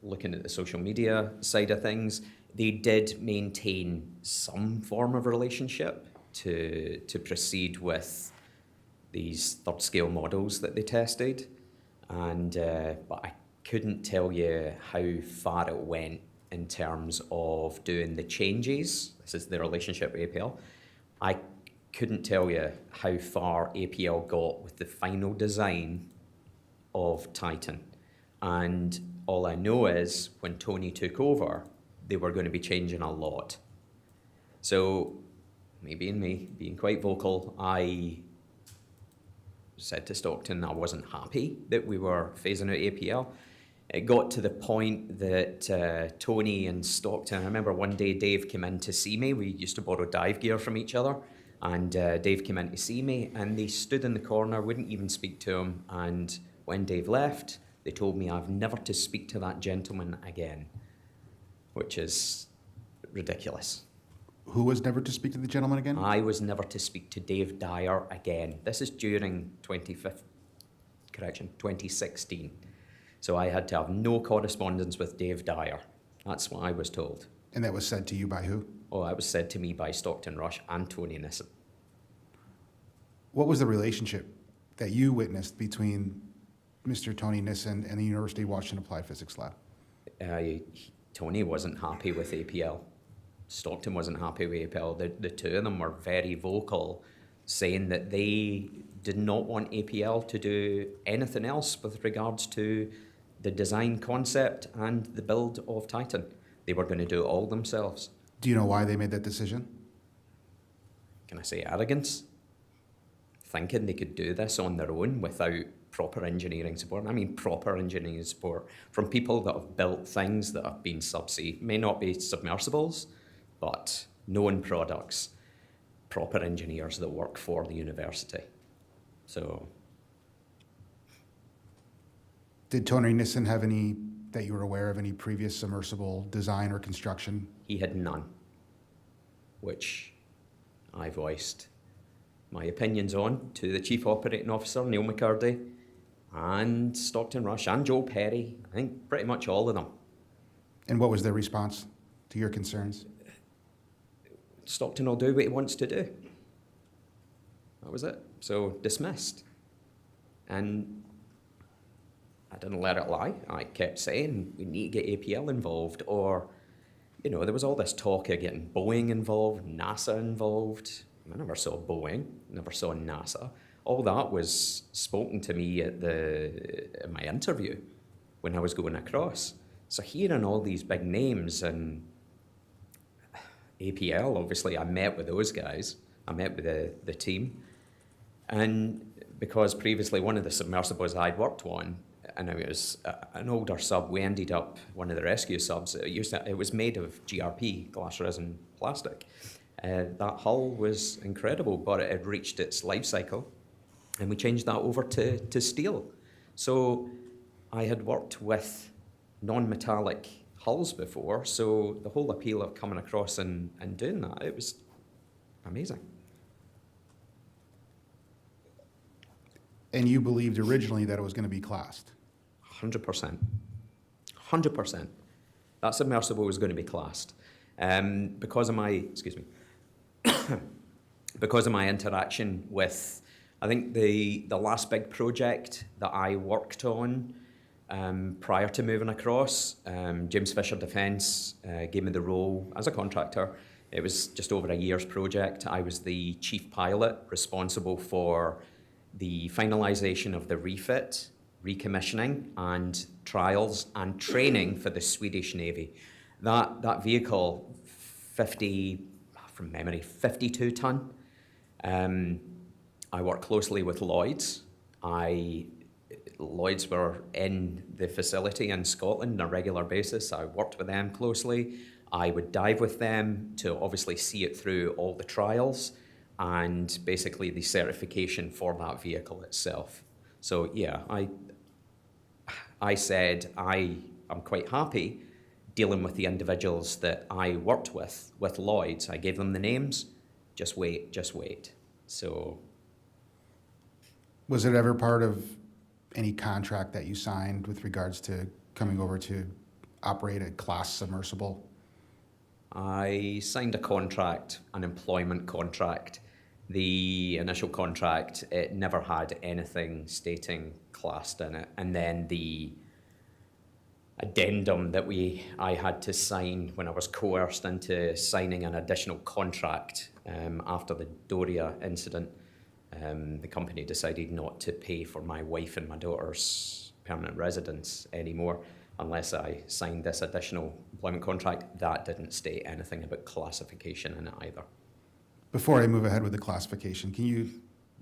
looking at the social media side of things, they did maintain some form of relationship to proceed with these third-scale models that they tested. And but I couldn't tell you how far it went in terms of doing the changes. This is the relationship with APL. I couldn't tell you how far APL got with the final design of Titan. And all I know is when Tony took over, they were going to be changing a lot. So, me being quite vocal, I said to Stockton I wasn't happy that we were phasing out APL. It got to the point that Tony and Stockton, I remember one day Dave came in to see me. We used to borrow dive gear from each other. And Dave came in to see me, and they stood in the corner, wouldn't even speak to him. And when Dave left, they told me I've never to speak to that gentleman again, which is ridiculous. Who was never to speak to the gentleman again? I was never to speak to Dave Dyer again. This is during 2016. So I had to have no correspondence with Dave Dyer. That's what I was told. And that was said to you by who? Oh, that was said to me by Stockton Rush and Tony Nissen. What was the relationship that you witnessed between Mr. Tony Nissen and the University of Washington Applied Physics Lab? Tony wasn't happy with APL. Stockton wasn't happy with APL. The two of them were very vocal, saying that they did not want APL to do anything else with regards to the design concept and the build of Titan. They were going to do it all themselves. Do you know why they made that decision? Can I say arrogance? Thinking they could do this on their own without proper engineering support. I mean proper engineering support from people that have built things that have been subsea. May not be submersibles, but known products. Proper engineers that work for the university. So. Did Tony Nissen have any, that you were aware of, any previous submersible design or construction? He had none, which I voiced my opinions on to the Chief Operating Officer, Neil McCurdy, and Stockton Rush, and Joe Perry. I think pretty much all of them. And what was their response to your concerns? Stockton will do what he wants to do. That was it. So dismissed. And I didn't let it lie. I kept saying we need to get APL involved, or you know, there was all this talk of getting Boeing involved, NASA involved. I never saw Boeing, never saw NASA. All that was spoken to me at my interview when I was going across. So hearing all these big names, and APL, obviously, I met with those guys. I met with the team. And because previously one of the submersibles I'd worked on, and it was an older sub, we ended up, one of the rescue subs, it was made of GRP, glass resin plastic. That hull was incredible, but it had reached its life cycle, and we changed that over to steel. So I had worked with non-metallic hulls before, so the whole appeal of coming across and doing that, it was amazing. And you believed originally that it was going to be classed? 100%. 100%. That submersible was going to be classed. Because of my, because of my interaction with, I think the last big project that I worked on prior to moving across, James Fisher Defence gave me the role as a contractor. It was just over a year's project. I was the chief pilot responsible for the finalisation of the refit, recommissioning, and trials and training for the Swedish Navy. That vehicle, 52 ton. I worked closely with Lloyd's. Lloyd's were in the facility in Scotland on a regular basis. I worked with them closely. I would dive with them to obviously see it through all the trials and basically the certification for that vehicle itself. So yeah, I said I'm quite happy dealing with the individuals that I worked with Lloyd's. I gave them the names, just wait. So. Was it ever part of any contract that you signed with regards to coming over to operate a class submersible? I signed a contract, an employment contract. The initial contract, it never had anything stating classed in it. And then the addendum that I had to sign when I was coerced into signing an additional contract after the Doria incident, the company decided not to pay for my wife and my daughter's permanent residence anymore unless I signed this additional employment contract. That didn't state anything about classification in it either. Before I move ahead with the classification, can you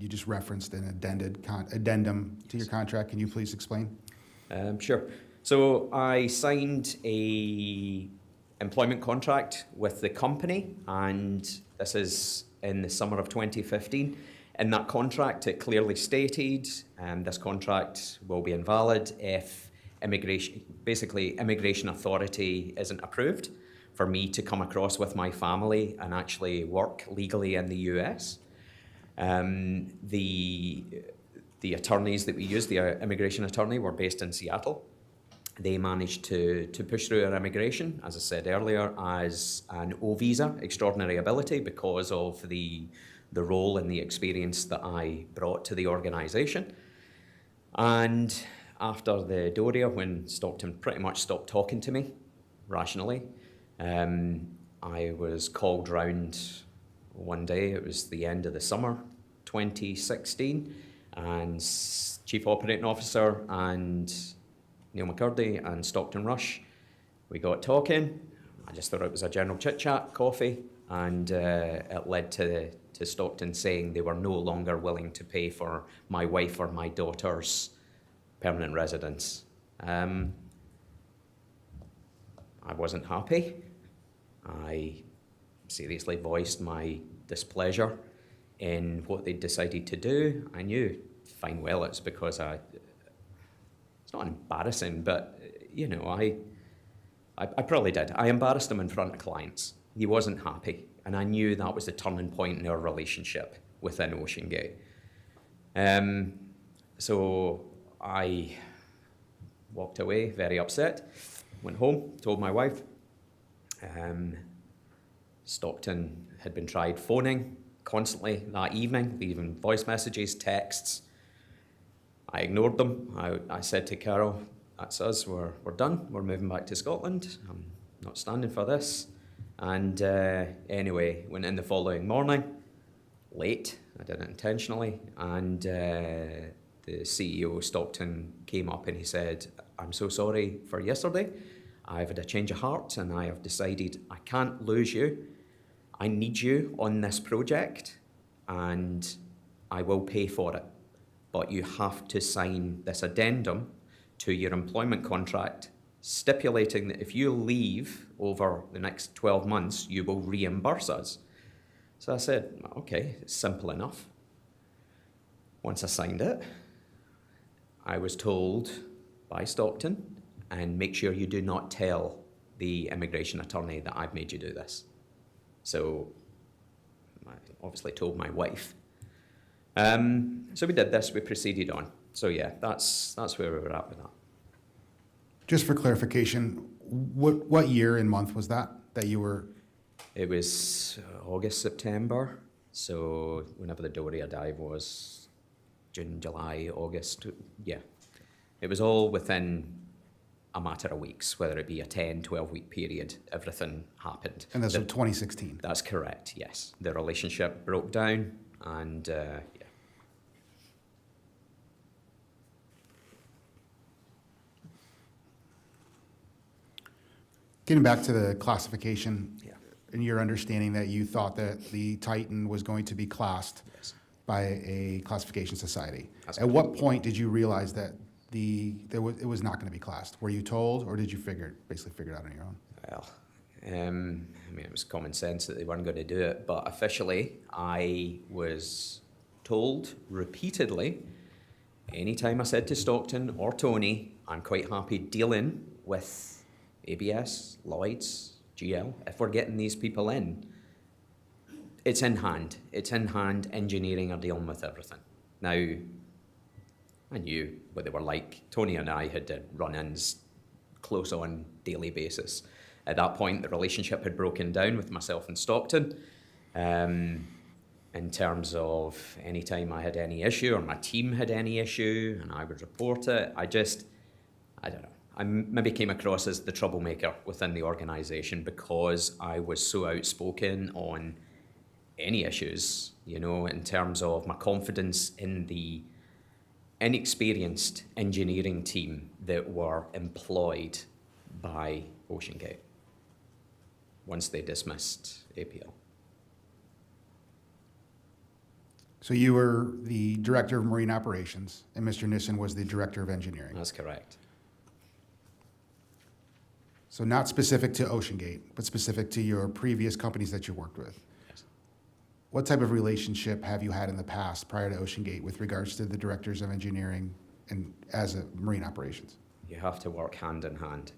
just referenced an addendum to your contract. Can you please explain? Sure. So I signed a employment contract with the company, and this is in the summer of 2015. In that contract, it clearly stated this contract will be invalid if immigration authority isn't approved for me to come across with my family and actually work legally in the US. The attorneys that we used, the immigration attorney, were based in Seattle. They managed to push through our immigration, as I said earlier, as an O visa, extraordinary ability, because of the role and the experience that I brought to the organisation. And after the Doria, when Stockton pretty much stopped talking to me rationally, I was called round one day. It was the end of the summer 2016, and Chief Operating Officer and Neil McCurdy and Stockton Rush, we got talking. I just thought it was a general chit-chat, coffee, and it led to Stockton saying they were no longer willing to pay for my wife or my daughter's permanent residence. I wasn't happy. I seriously voiced my displeasure in what they decided to do. I knew fine well it's because it's not embarrassing, but you know, I probably did. I embarrassed him in front of clients. He wasn't happy, and I knew that was the turning point in our relationship within OceanGate. So I walked away very upset, went home, told my wife. Stockton had been tried phoning constantly that evening, leaving voice messages, texts. I ignored them. I said to Carol, that's us, we're done, we're moving back to Scotland. I'm not standing for this. And anyway, went in the following morning, late, I did it intentionally, and the CEO, Stockton, came up and he said, I'm so sorry for yesterday. I've had a change of heart and I have decided I can't lose you. I need you on this project and I will pay for it. But you have to sign this addendum to your employment contract stipulating that if you leave over the next 12 months, you will reimburse us. So I said, okay, it's simple enough. Once I signed it, I was told by Stockton, and make sure you do not tell the immigration attorney that I've made you do this. So I obviously told my wife. So we did this, we proceeded on. So yeah, that's where we were at with that. Just for clarification, what year and month was that you were? It was August, September. So whenever the Doria dive was, June, July, August, yeah. It was all within a matter of weeks, whether it be a 10, 12-week period, everything happened. And this was 2016. That's correct, yes. The relationship broke down and yeah. Getting back to the classification, Yeah. and your understanding that you thought that the Titan was going to be classed Yes. by a classification society. That's At what point did you realize that it was not going to be classed? Were you told, or did you basically figure it out on your own? Well, I mean, it was common sense that they weren't going to do it, but officially, I was told repeatedly, anytime I said to Stockton or Tony, I'm quite happy dealing with ABS, Lloyds, GL, if we're getting these people in, it's in hand. It's in hand. Engineering are dealing with everything. Now, I knew what they were like. Tony and I had run-ins close on daily basis. At that point, the relationship had broken down with myself and Stockton. In terms of any time I had any issue or my team had any issue and I would report it, I don't know. I maybe came across as the troublemaker within the organisation because I was so outspoken on any issues, you know, in terms of my confidence in the inexperienced engineering team that were employed by OceanGate once they dismissed APL. So you were the director of marine operations, and Mr. Nissen was the director of engineering. That's correct. So not specific to OceanGate, but specific to your previous companies that you worked with. Yes. What type of relationship have you had in the past prior to OceanGate with regards to the directors of engineering and as a marine operations? You have to work hand in hand.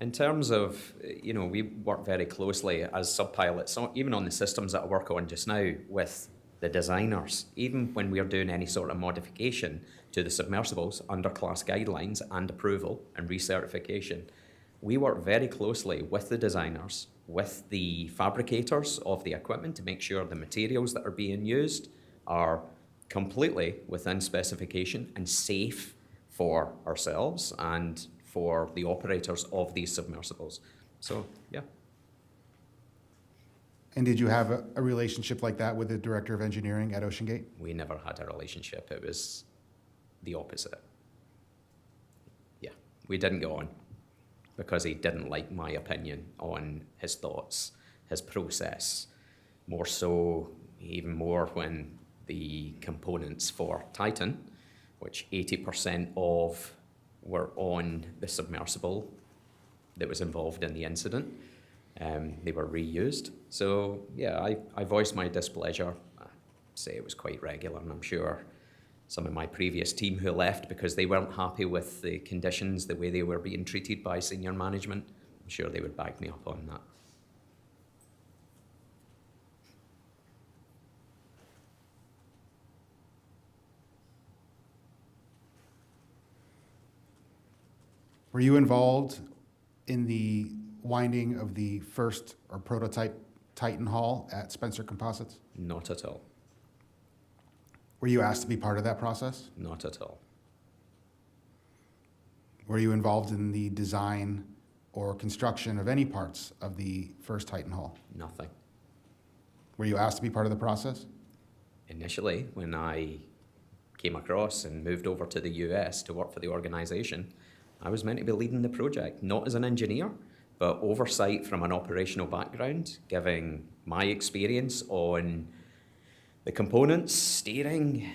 In terms of, you know, we work very closely as sub-pilots, so even on the systems that I work on just now with the designers, even when we're doing any sort of modification to the submersibles under class guidelines and approval and recertification, we work very closely with the designers, with the fabricators of the equipment to make sure the materials that are being used are completely within specification and safe for ourselves and for the operators of these submersibles. So, yeah. And did you have a relationship like that with the director of engineering at OceanGate? We never had a relationship. It was the opposite. Yeah, we didn't go on because he didn't like my opinion on his thoughts, his process. More so, even more when the components for Titan, which 80% of were on the submersible that was involved in the incident, they were reused. So yeah, I voiced my displeasure. I say it was quite regular, and I'm sure some of my previous team who left because they weren't happy with the conditions, the way they were being treated by senior management, I'm sure they would back me up on that. Were you involved in the winding of the first or prototype Titan hull at Spencer Composites? Not at all. Were you asked to be part of that process? Not at all. Were you involved in the design or construction of any parts of the first Titan hull? Nothing. Were you asked to be part of the process? Initially, when I came across and moved over to the US to work for the organization, I was meant to be leading the project, not as an engineer, but oversight from an operational background, giving my experience on the components, steering,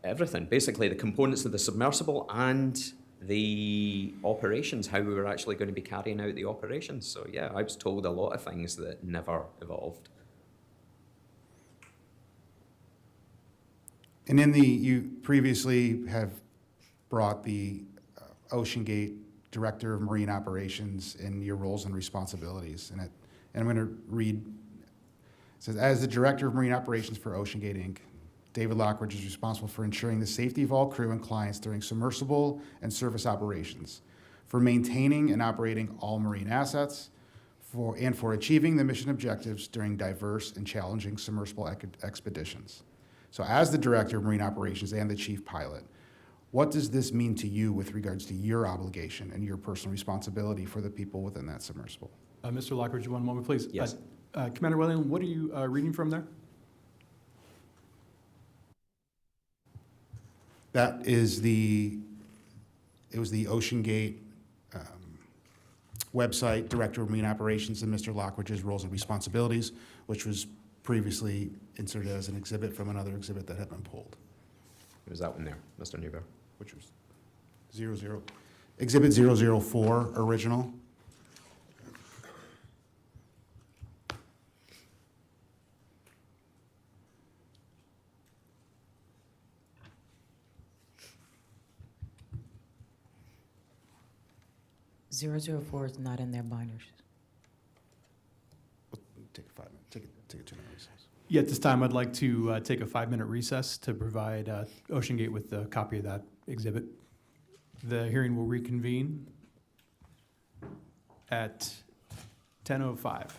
everything. Basically, the components of the submersible and the operations, how we were actually going to be carrying out the operations. So yeah, I was told a lot of things that never evolved. And you previously have brought the OceanGate Director of Marine Operations in your roles and responsibilities. And I'm going to read, it says, as the Director of Marine Operations for OceanGate, Inc., David Lockridge is responsible for ensuring the safety of all crew and clients during submersible and surface operations, for maintaining and operating all marine assets, and for achieving the mission objectives during diverse and challenging submersible expeditions. So as the Director of Marine Operations and the Chief Pilot, what does this mean to you with regards to your obligation and your personal responsibility for the people within that submersible? Mr. Lockridge, one moment, please. Yes. Commander William, what are you reading from there? That is it was the OceanGate website, Director of Marine Operations, and Mr. Lockridge's roles and responsibilities, which was previously inserted as an exhibit from another exhibit that had been pulled, It was that one there, Mr. Newbear. which was Exhibit 004, original. Zero zero four is not in their binders. Take a 5 minute, take a 2-minute recess. Yeah, at this time, I'd like to take a 5-minute recess to provide OceanGate with a copy of that exhibit. The hearing will reconvene at 10:05.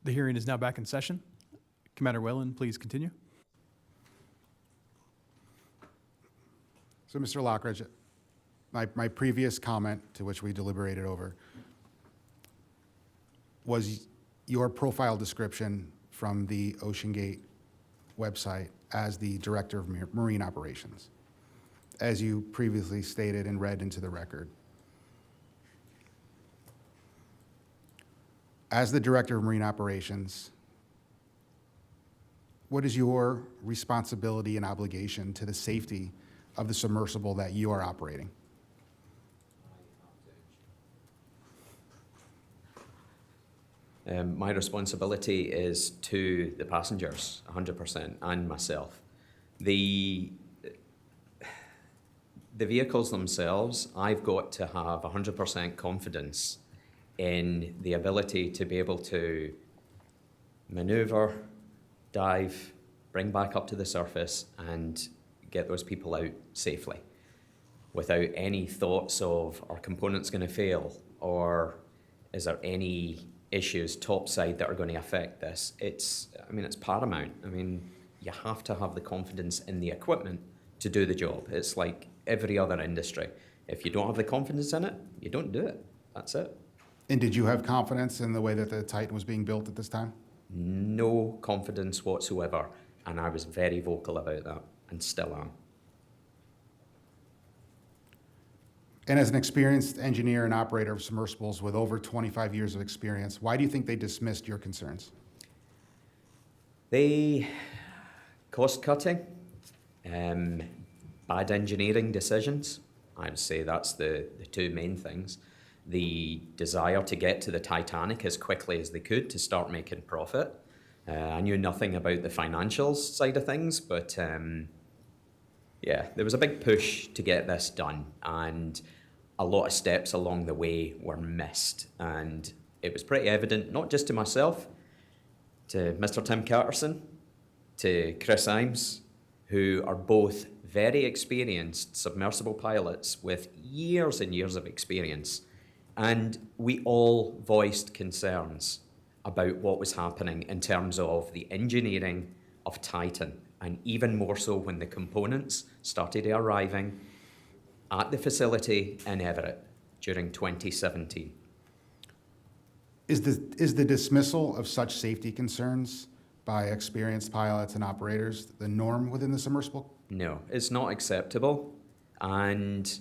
The hearing is now back in session. Commander Whalen, please continue. So, Mr. Lockridge, my previous comment, to which we deliberated over, was your profile description from the OceanGate website as the Director of Marine Operations, as you previously stated and read into the record. As the Director of Marine Operations, what is your responsibility and obligation to the safety of the submersible that you are operating? My responsibility is to the passengers, 100%, and myself. The vehicles themselves, I've got to have 100% confidence in the ability to be able to maneuver, dive, bring back up to the surface, and get those people out safely without any thoughts of, are components going to fail, or is there any issues topside that are going to affect this? It's paramount. I mean, you have to have the confidence in the equipment to do the job. It's like every other industry. If you don't have the confidence in it, you don't do it. That's it. And did you have confidence in the way that the Titan was being built at this time? No confidence whatsoever. And I was very vocal about that, and still am. And as an experienced engineer and operator of submersibles with over 25 years of experience, why do you think they dismissed your concerns? Cost cutting, bad engineering decisions. I would say that's the two main things. The desire to get to the Titanic as quickly as they could to start making profit. I knew nothing about the financials side of things, but yeah, there was a big push to get this done, and a lot of steps along the way were missed. And it was pretty evident, not just to myself, to Mr. Tim Catterson, to Chris Imes, who are both very experienced submersible pilots with years and years of experience. And we all voiced concerns about what was happening in terms of the engineering of Titan, and even more so when the components started arriving at the facility in Everett during 2017. Is the dismissal of such safety concerns by experienced pilots and operators the norm within the submersible? No, it's not acceptable, and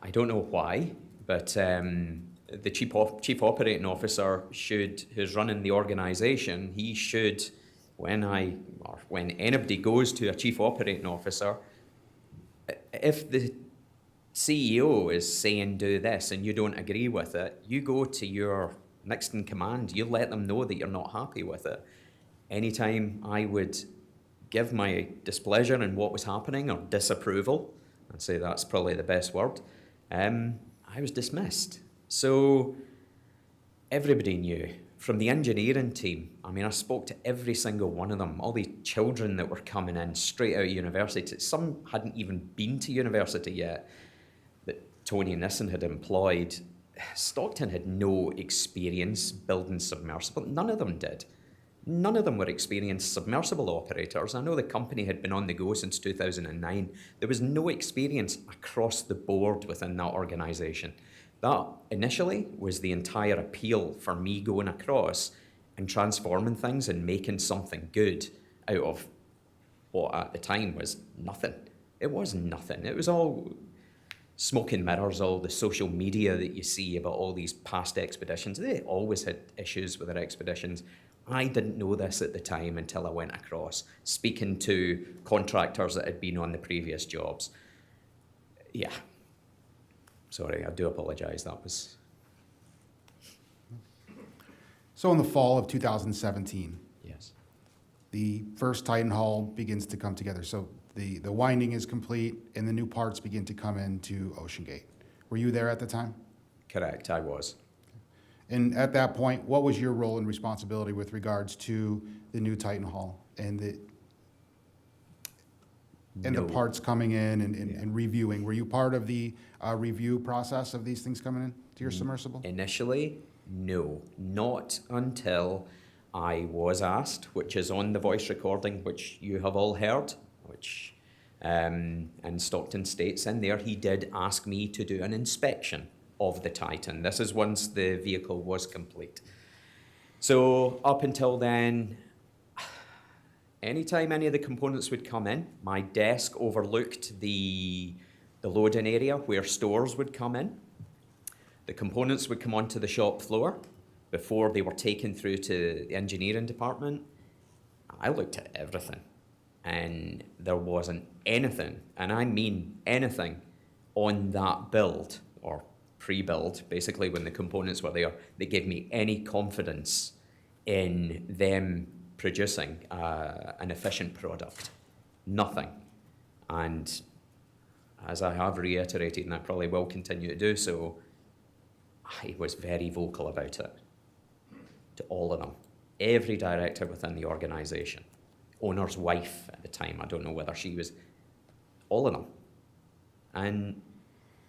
I don't know why, but the chief operating officer who's running the organization, he should, when anybody goes to a chief operating officer, if the CEO is saying do this and you don't agree with it, you go to your next in command, you let them know that you're not happy with it. Anytime I would give my displeasure in what was happening, or disapproval, I'd say that's probably the best word, I was dismissed. So everybody knew. From the engineering team, I spoke to every single one of them, all these children that were coming in straight out of university. Some hadn't even been to university yet, that Tony Nissen had employed. Stockton had no experience building submersible. None of them did. None of them were experienced submersible operators. I know the company had been on the go since 2009. There was no experience across the board within that organisation. That initially was the entire appeal for me going across and transforming things and making something good out of what at the time was nothing. It was nothing. It was all smoke and mirrors, all the social media that you see about all these past expeditions. They always had issues with their expeditions. I didn't know this at the time until I went across, speaking to contractors that had been on the previous jobs. Yeah. Sorry, I do apologise. That was... So in the fall of 2017, Yes. the first Titan hull begins to come together. So the winding is complete and the new parts begin to come into OceanGate. Were you there at the time? Correct, I was. And at that point, what was your role and responsibility with regards to the new Titan hull and the No. parts coming in and reviewing? Were you part of the review process of these things coming in to your submersible? Initially, no, not until I was asked, which is on the voice recording, which you have all heard, which and Stockton states in there, he did ask me to do an inspection of the Titan. This is once the vehicle was complete. So up until then, anytime any of the components would come in, my desk overlooked the loading area where stores would come in. The components would come onto the shop floor before they were taken through to the engineering department. I looked at everything, and there wasn't anything, and I mean anything, on that build, or pre-build, basically when the components were there, that gave me any confidence in them producing an efficient product. Nothing. And as I have reiterated, and I probably will continue to do so, I was very vocal about it to all of them. Every director within the organisation. Owner's wife at the time, I don't know whether she was, all of them. And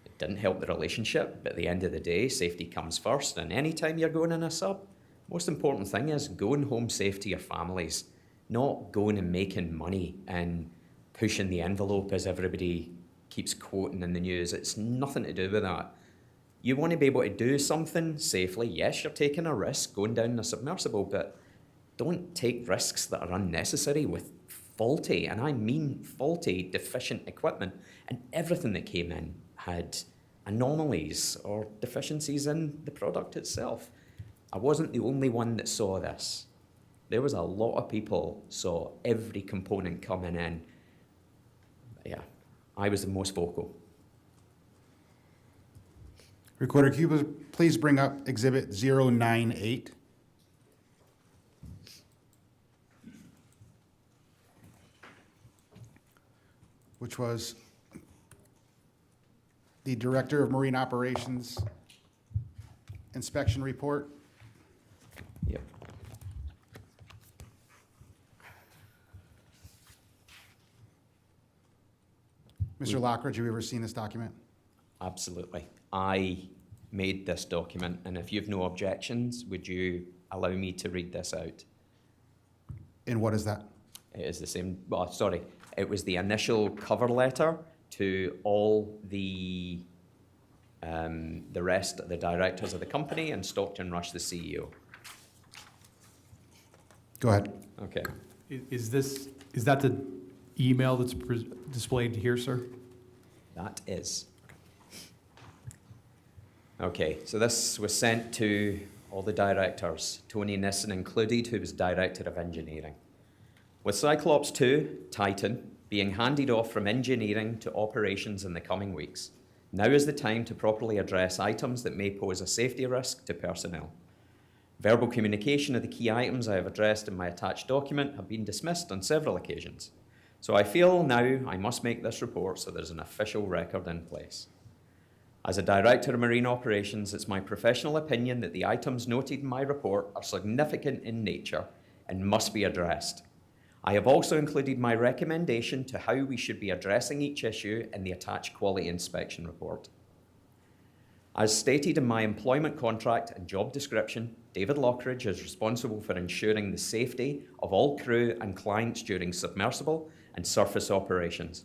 it didn't help the relationship, but at the end of the day, safety comes first. And anytime you're going in a sub, most important thing is going home safe to your families, not going and making money and pushing the envelope as everybody keeps quoting in the news. It's nothing to do with that. You want to be able to do something safely. Yes, you're taking a risk going down a submersible, but don't take risks that are unnecessary with faulty, and I mean faulty, deficient equipment. And everything that came in had anomalies or deficiencies in the product itself. I wasn't the only one that saw this. There was a lot of people saw every component coming in. Yeah, I was the most vocal. Recorder, can you please bring up Exhibit 098? Which was the Director of Marine Operations inspection report. Yep. Mr. Lockridge, have you ever seen this document? Absolutely. I made this document, and if you've no objections, would you allow me to read this out? And what is that? It is the same, well, sorry, it was the initial cover letter to all the rest of the directors of the company and Stockton Rush, the CEO. Go ahead. Okay. Is that the email that's displayed here, sir? That is. Okay, so this was sent to all the directors, Tony Nissen included, who was Director of Engineering. With Cyclops 2, Titan, being handed off from engineering to operations in the coming weeks, now is the time to properly address items that may pose a safety risk to personnel. Verbal communication of the key items I have addressed in my attached document have been dismissed on several occasions. So I feel now I must make this report so there's an official record in place. As a Director of Marine Operations, it's my professional opinion that the items noted in my report are significant in nature and must be addressed. I have also included my recommendation to how we should be addressing each issue in the attached quality inspection report. As stated in my employment contract and job description, David Lockridge is responsible for ensuring the safety of all crew and clients during submersible and surface operations.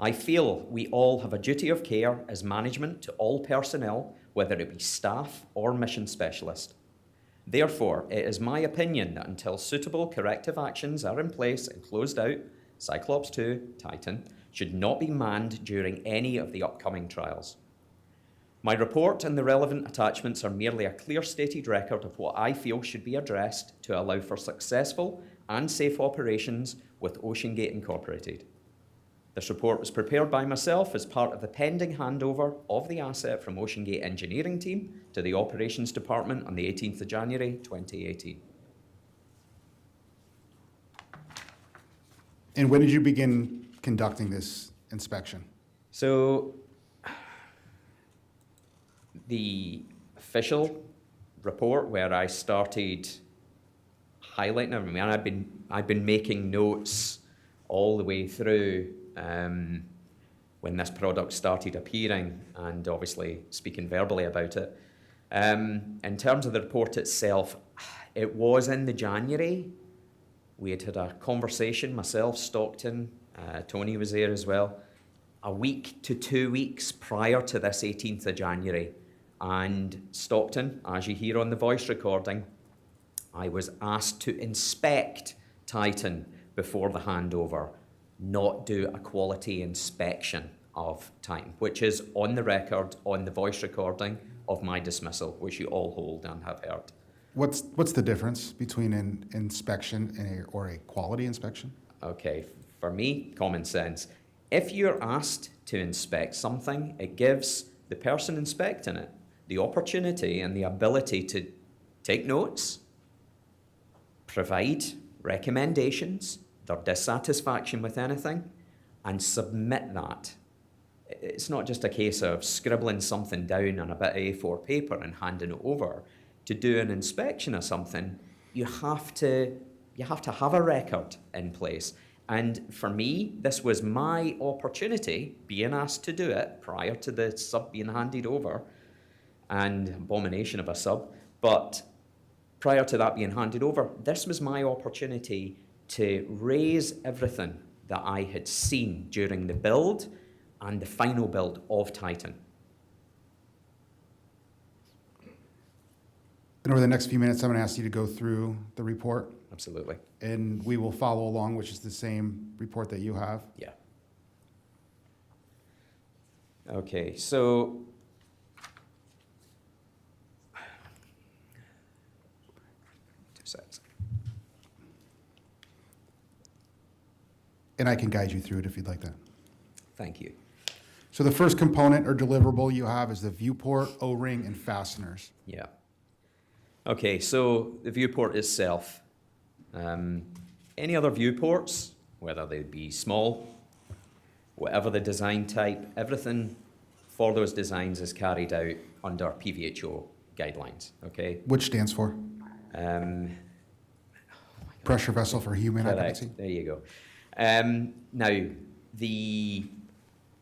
I feel we all have a duty of care as management to all personnel, whether it be staff or mission specialist. Therefore, it is my opinion that until suitable corrective actions are in place and closed out, Cyclops 2, Titan, should not be manned during any of the upcoming trials. My report and the relevant attachments are merely a clear stated record of what I feel should be addressed to allow for successful and safe operations with OceanGate Incorporated. This report was prepared by myself as part of the pending handover of the asset from OceanGate Engineering Team to the Operations Department on the 18th of January 2018. And when did you begin conducting this inspection? So the official report where I started highlighting, I mean, I've been making notes all the way through when this product started appearing and obviously speaking verbally about it. In terms of the report itself, it was in the January. We had a conversation, myself, Stockton, Tony was there as well, a week to 2 weeks prior to this 18th of January. And Stockton, as you hear on the voice recording, I was asked to inspect Titan before the handover, not do a quality inspection of Titan, which is on the record, on the voice recording of my dismissal, which you all hold and have heard. What's the difference between an inspection and or a quality inspection? Okay, for me, common sense. If you're asked to inspect something, it gives the person inspecting it the opportunity and the ability to take notes, provide recommendations, their dissatisfaction with anything, and submit that. It's not just a case of scribbling something down on a bit of A4 paper and handing it over. To do an inspection of something, you have to have a record in place. And for me, this was my opportunity, being asked to do it prior to the sub being handed over, and abomination of a sub, but prior to that being handed over, this was my opportunity to raise everything that I had seen during the build and the final build of Titan. And over the next few minutes, I'm going to ask you to go through the report, Absolutely. and we will follow along, which is the same report that you have. Yeah. Okay, so And I can guide you through it if you'd like that. thank you. So the first component or deliverable you have is the viewport, O-ring, and fasteners. Yeah. Okay, so the viewport itself. Any other viewports, whether they be small, whatever the design type, everything for those designs is carried out under PVHO guidelines, okay? Which stands for? Pressure vessel for human Correct. occupancy. There you go. Now,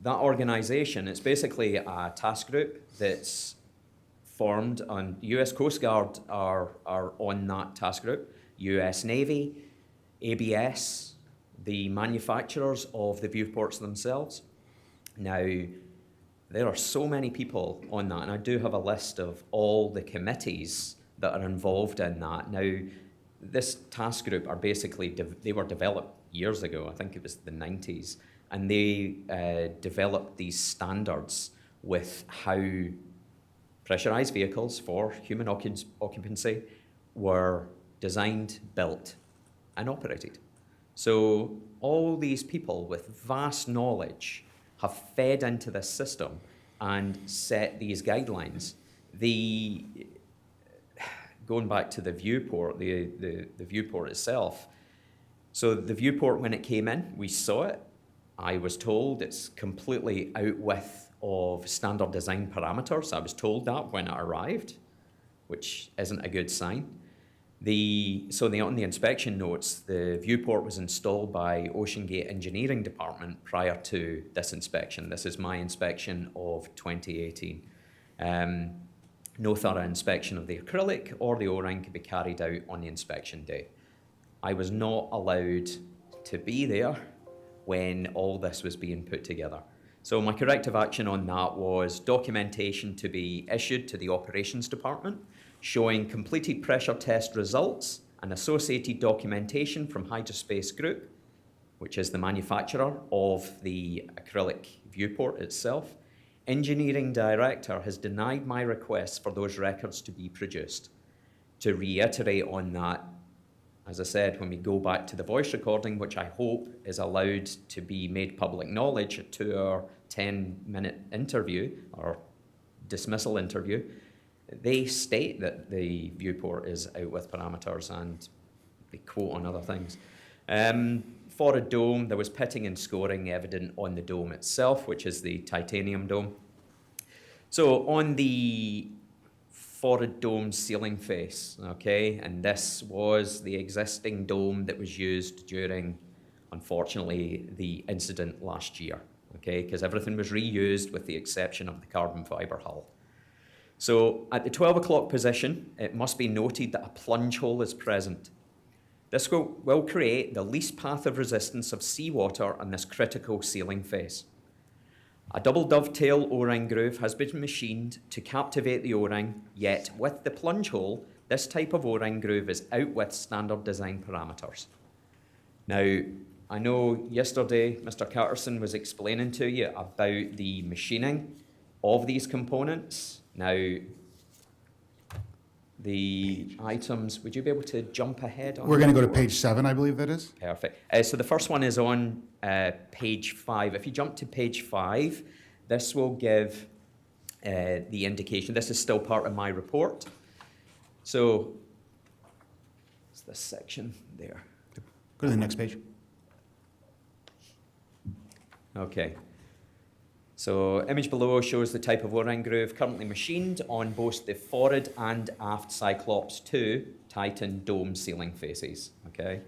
that organisation, it's basically a task group that's formed on US Coast Guard are on that task group, US Navy, ABS, the manufacturers of the viewports themselves. Now, there are so many people on that, and I do have a list of all the committees that are involved in that. Now, this task group are basically, they were developed years ago, I think it was the 90s, and they developed these standards with how pressurized vehicles for human occupancy were designed, built, and operated. So all these people with vast knowledge have fed into this system and set these guidelines. Going back to the viewport, the viewport itself. So the viewport, when it came in, we saw it. I was told it's completely out of standard design parameters. I was told that when it arrived, which isn't a good sign. On the inspection notes, the viewport was installed by OceanGate Engineering Department prior to this inspection. This is my inspection of 2018. No thorough inspection of the acrylic or the O-ring could be carried out on the inspection day. I was not allowed to be there when all this was being put together. So my corrective action on that was documentation to be issued to the operations department showing completed pressure test results and associated documentation from Hydrospace Group, which is the manufacturer of the acrylic viewport itself. Engineering director has denied my request for those records to be produced. To reiterate on that, as I said, when we go back to the voice recording, which I hope is allowed to be made public knowledge, a 2-hour, 10-minute interview or dismissal interview, they state that the viewport is out with parameters and they quote on other things. For a dome, there was pitting and scoring evident on the dome itself, which is the titanium dome. So on the forward dome ceiling face, okay, and this was the existing dome that was used during, unfortunately, the incident last year, okay, because everything was reused with the exception of the carbon fiber hull. So at the 12 o'clock position, it must be noted that a plunge hole is present. This will create the least path of resistance of seawater on this critical sealing face. A double dovetail O-ring groove has been machined to captivate the O-ring, yet with the plunge hole, this type of O-ring groove is out with standard design parameters. Now, I know yesterday Mr. Carterson was explaining to you about the machining of these components. Now, the items, would you be able to jump ahead on We're going to go to that? page 7, I believe that is. Perfect. So the first one is on page 5. If you jump to page 5, this will give the indication. This is still part of my report. So it's this section there. Go to the next page. Okay. So image below shows the type of O-ring groove currently machined on both the forward and aft Cyclops 2 Titan dome sealing faces. Okay.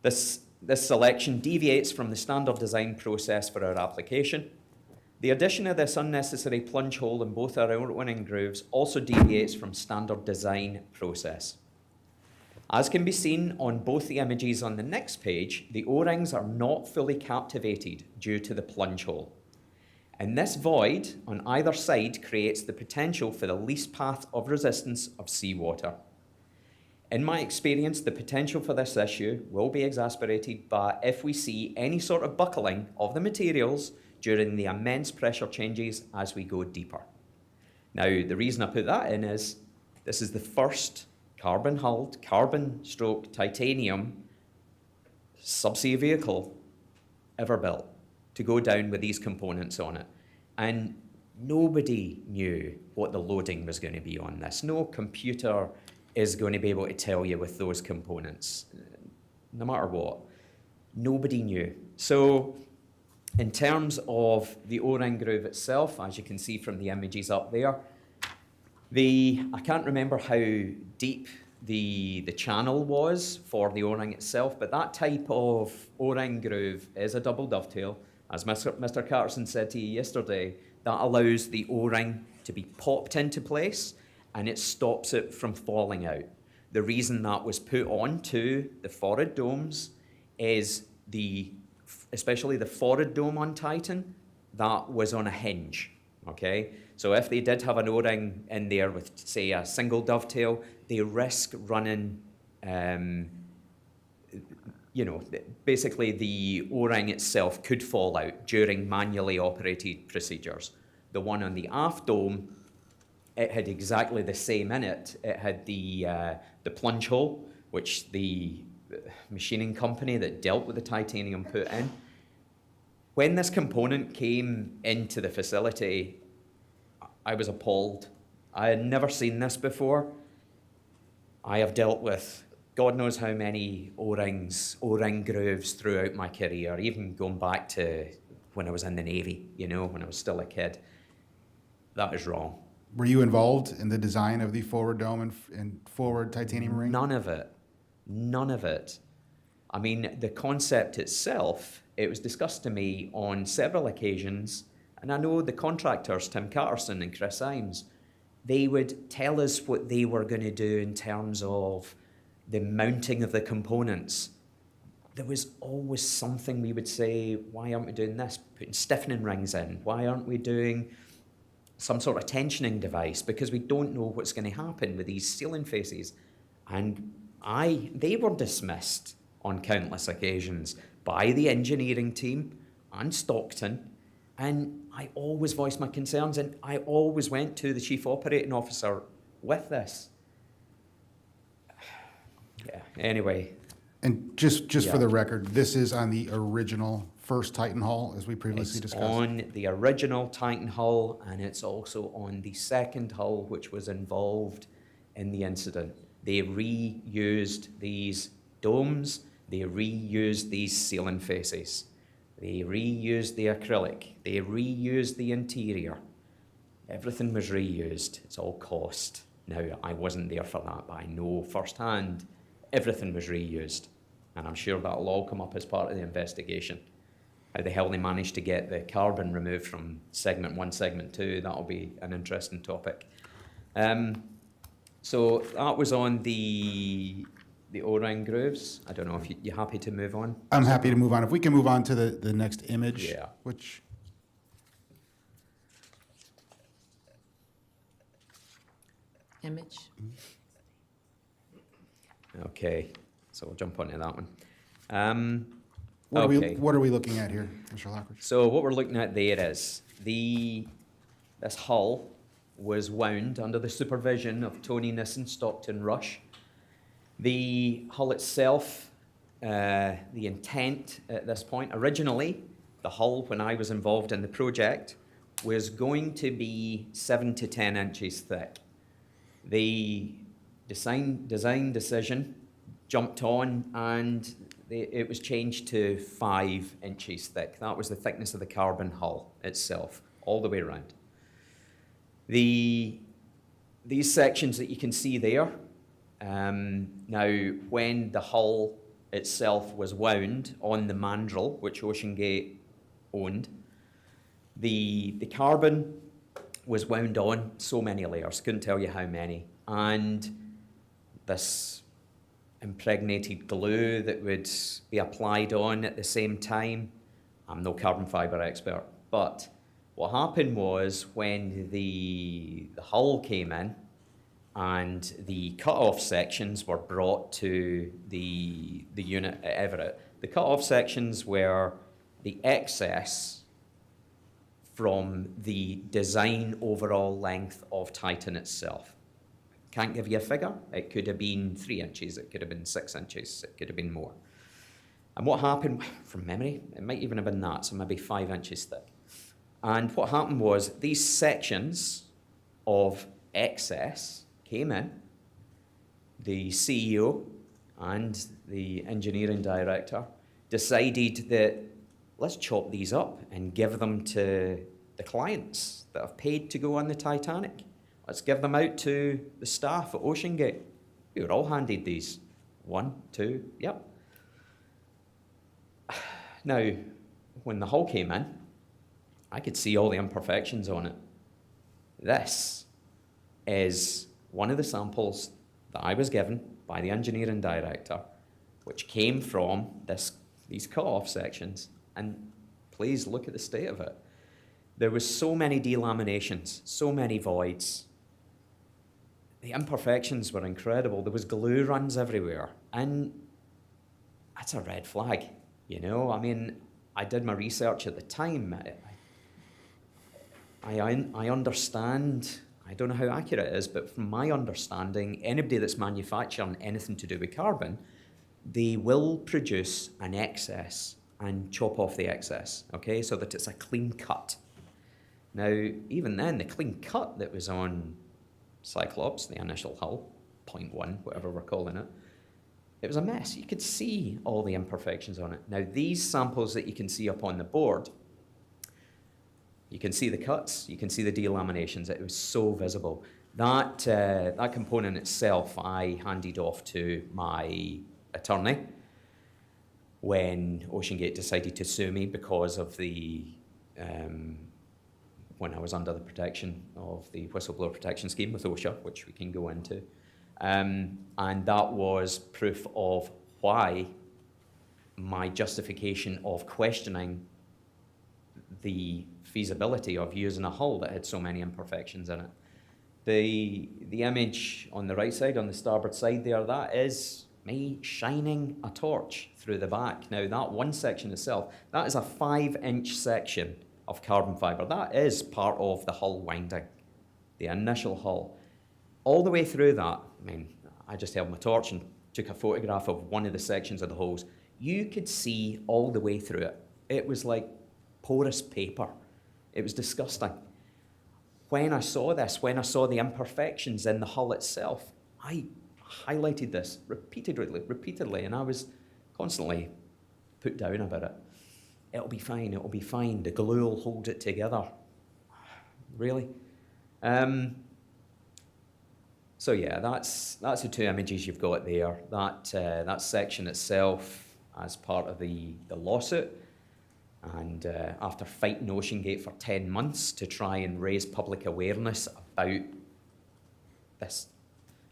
This selection deviates from the standard design process for our application. The addition of this unnecessary plunge hole in both our O-ring grooves also deviates from standard design process. As can be seen on both the images on the next page, the O-rings are not fully captivated due to the plunge hole. And this void on either side creates the potential for the least path of resistance of seawater. In my experience, the potential for this issue will be exacerbated by if we see any sort of buckling of the materials during the immense pressure changes as we go deeper. Now, the reason I put that in is this is the first carbon-hulled, carbon-stroke titanium subsea vehicle ever built to go down with these components on it. And nobody knew what the loading was going to be on this. No computer is going to be able to tell you with those components, no matter what. Nobody knew. So in terms of the O-ring groove itself, as you can see from the images up there, I can't remember how deep the channel was for the O-ring itself, but that type of O-ring groove is a double dovetail. As Mr. Carterson said to you yesterday, that allows the O-ring to be popped into place and it stops it from falling out. The reason that was put onto the forward domes is especially the forward dome on Titan, that was on a hinge, okay? So if they did have an O-ring in there with, say, a single dovetail, they risk running, basically the O-ring itself could fall out during manually operated procedures. The one on the aft dome, it had exactly the same in it. It had the plunge hole, which the machining company that dealt with the titanium put in. When this component came into the facility, I was appalled. I had never seen this before. I have dealt with God knows how many O-ring grooves throughout my career, even going back to when I was in the Navy, when I was still a kid. That is wrong. Were you involved in the design of the forward dome and forward titanium ring? None of it. None of it. I mean, the concept itself, it was discussed to me on several occasions, and I know the contractors, Tim Carterson and Chris Imes, they would tell us what they were going to do in terms of the mounting of the components. There was always something we would say, why aren't we doing this? Putting stiffening rings in. Why aren't we doing some sort of tensioning device? Because we don't know what's going to happen with these sealing faces. And they were dismissed on countless occasions by the engineering team and Stockton. And I always voiced my concerns, and I always went to the chief operating officer with this. Yeah, anyway. And just Yeah. for the record, this is on the original first Titan hull, as we previously It's discussed. on the original Titan hull, and it's also on the second hull, which was involved in the incident. They reused these domes, they reused these sealing faces, they reused the acrylic, they reused the interior. Everything was reused. It's all cost. Now, I wasn't there for that, but I know firsthand everything was reused. And I'm sure that'll all come up as part of the investigation. How the hell they managed to get the carbon removed from segment 1, segment 2, that'll be an interesting topic. So that was on the O-ring grooves. I don't know if you're happy to move on? I'm happy to move on. If we can move on to the next image. Yeah. Which, Image. Okay, so we'll jump onto that one. what Okay. what are we looking at here, Mr. Lockridge? So what we're looking at there is this hull was wound under the supervision of Tony Nissen, Stockton Rush. The hull itself, the intent at this point, originally, the hull, when I was involved in the project, was going to be 7 to 10 inches thick. The design decision jumped on and it was changed to 5 inches thick. That was the thickness of the carbon hull itself, all the way around. These sections that you can see there, now when the hull itself was wound on the mandrel, which OceanGate owned, the carbon was wound on so many layers, couldn't tell you how many, and this impregnated glue that would be applied on at the same time. I'm no carbon fibre expert, but what happened was when the hull came in and the cut-off sections were brought to the unit at Everett, the cut-off sections were the excess from the design overall length of Titan itself. Can't give you a figure. It could have been 3 inches, it could have been 6 inches, it could have been more. And what happened, from memory, it might even have been that, so maybe 5 inches thick. And what happened was these sections of excess came in, the CEO and the engineering director decided that let's chop these up and give them to the clients that have paid to go on the Titanic. Let's give them out to the staff at OceanGate. We were all handed these. 1, 2, yep. Now, when the hull came in, I could see all the imperfections on it. This is one of the samples that I was given by the engineering director, which came from these cut-off sections. And please look at the state of it. There was so many delaminations, so many voids. The imperfections were incredible. There was glue runs everywhere. And that's a red flag, you know? I mean, I did my research at the time. I understand, I don't know how accurate it is, but from my understanding, anybody that's manufacturing anything to do with carbon, they will produce an excess and chop off the excess, okay, so that it's a clean cut. Now, even then, the clean cut that was on Cyclops, the initial hull, 0.1, whatever we're calling it, it was a mess. You could see all the imperfections on it. Now, these samples that you can see up on the board, you can see the cuts, you can see the delaminations. It was so visible. That component itself, I handed off to my attorney when OceanGate decided to sue me because of when I was under the protection of the whistleblower protection scheme with OSHA, which we can go into. And that was proof of why my justification of questioning the feasibility of using a hull that had so many imperfections in it. The image on the right side, on the starboard side there, that is me shining a torch through the back. Now, that one section itself, that is a 5-inch section of carbon fibre. That is part of the hull winding, the initial hull. All the way through that, I mean, I just held my torch and took a photograph of one of the sections of the hulls. You could see all the way through it. It was like porous paper. It was disgusting. When I saw this, when I saw the imperfections in the hull itself, I highlighted this repeatedly, and I was constantly put down about it. It'll be fine, the glue will hold it together. Really? So yeah, that's the 2 images you've got there. That section itself as part of the lawsuit, and after fighting OceanGate for 10 months to try and raise public awareness about this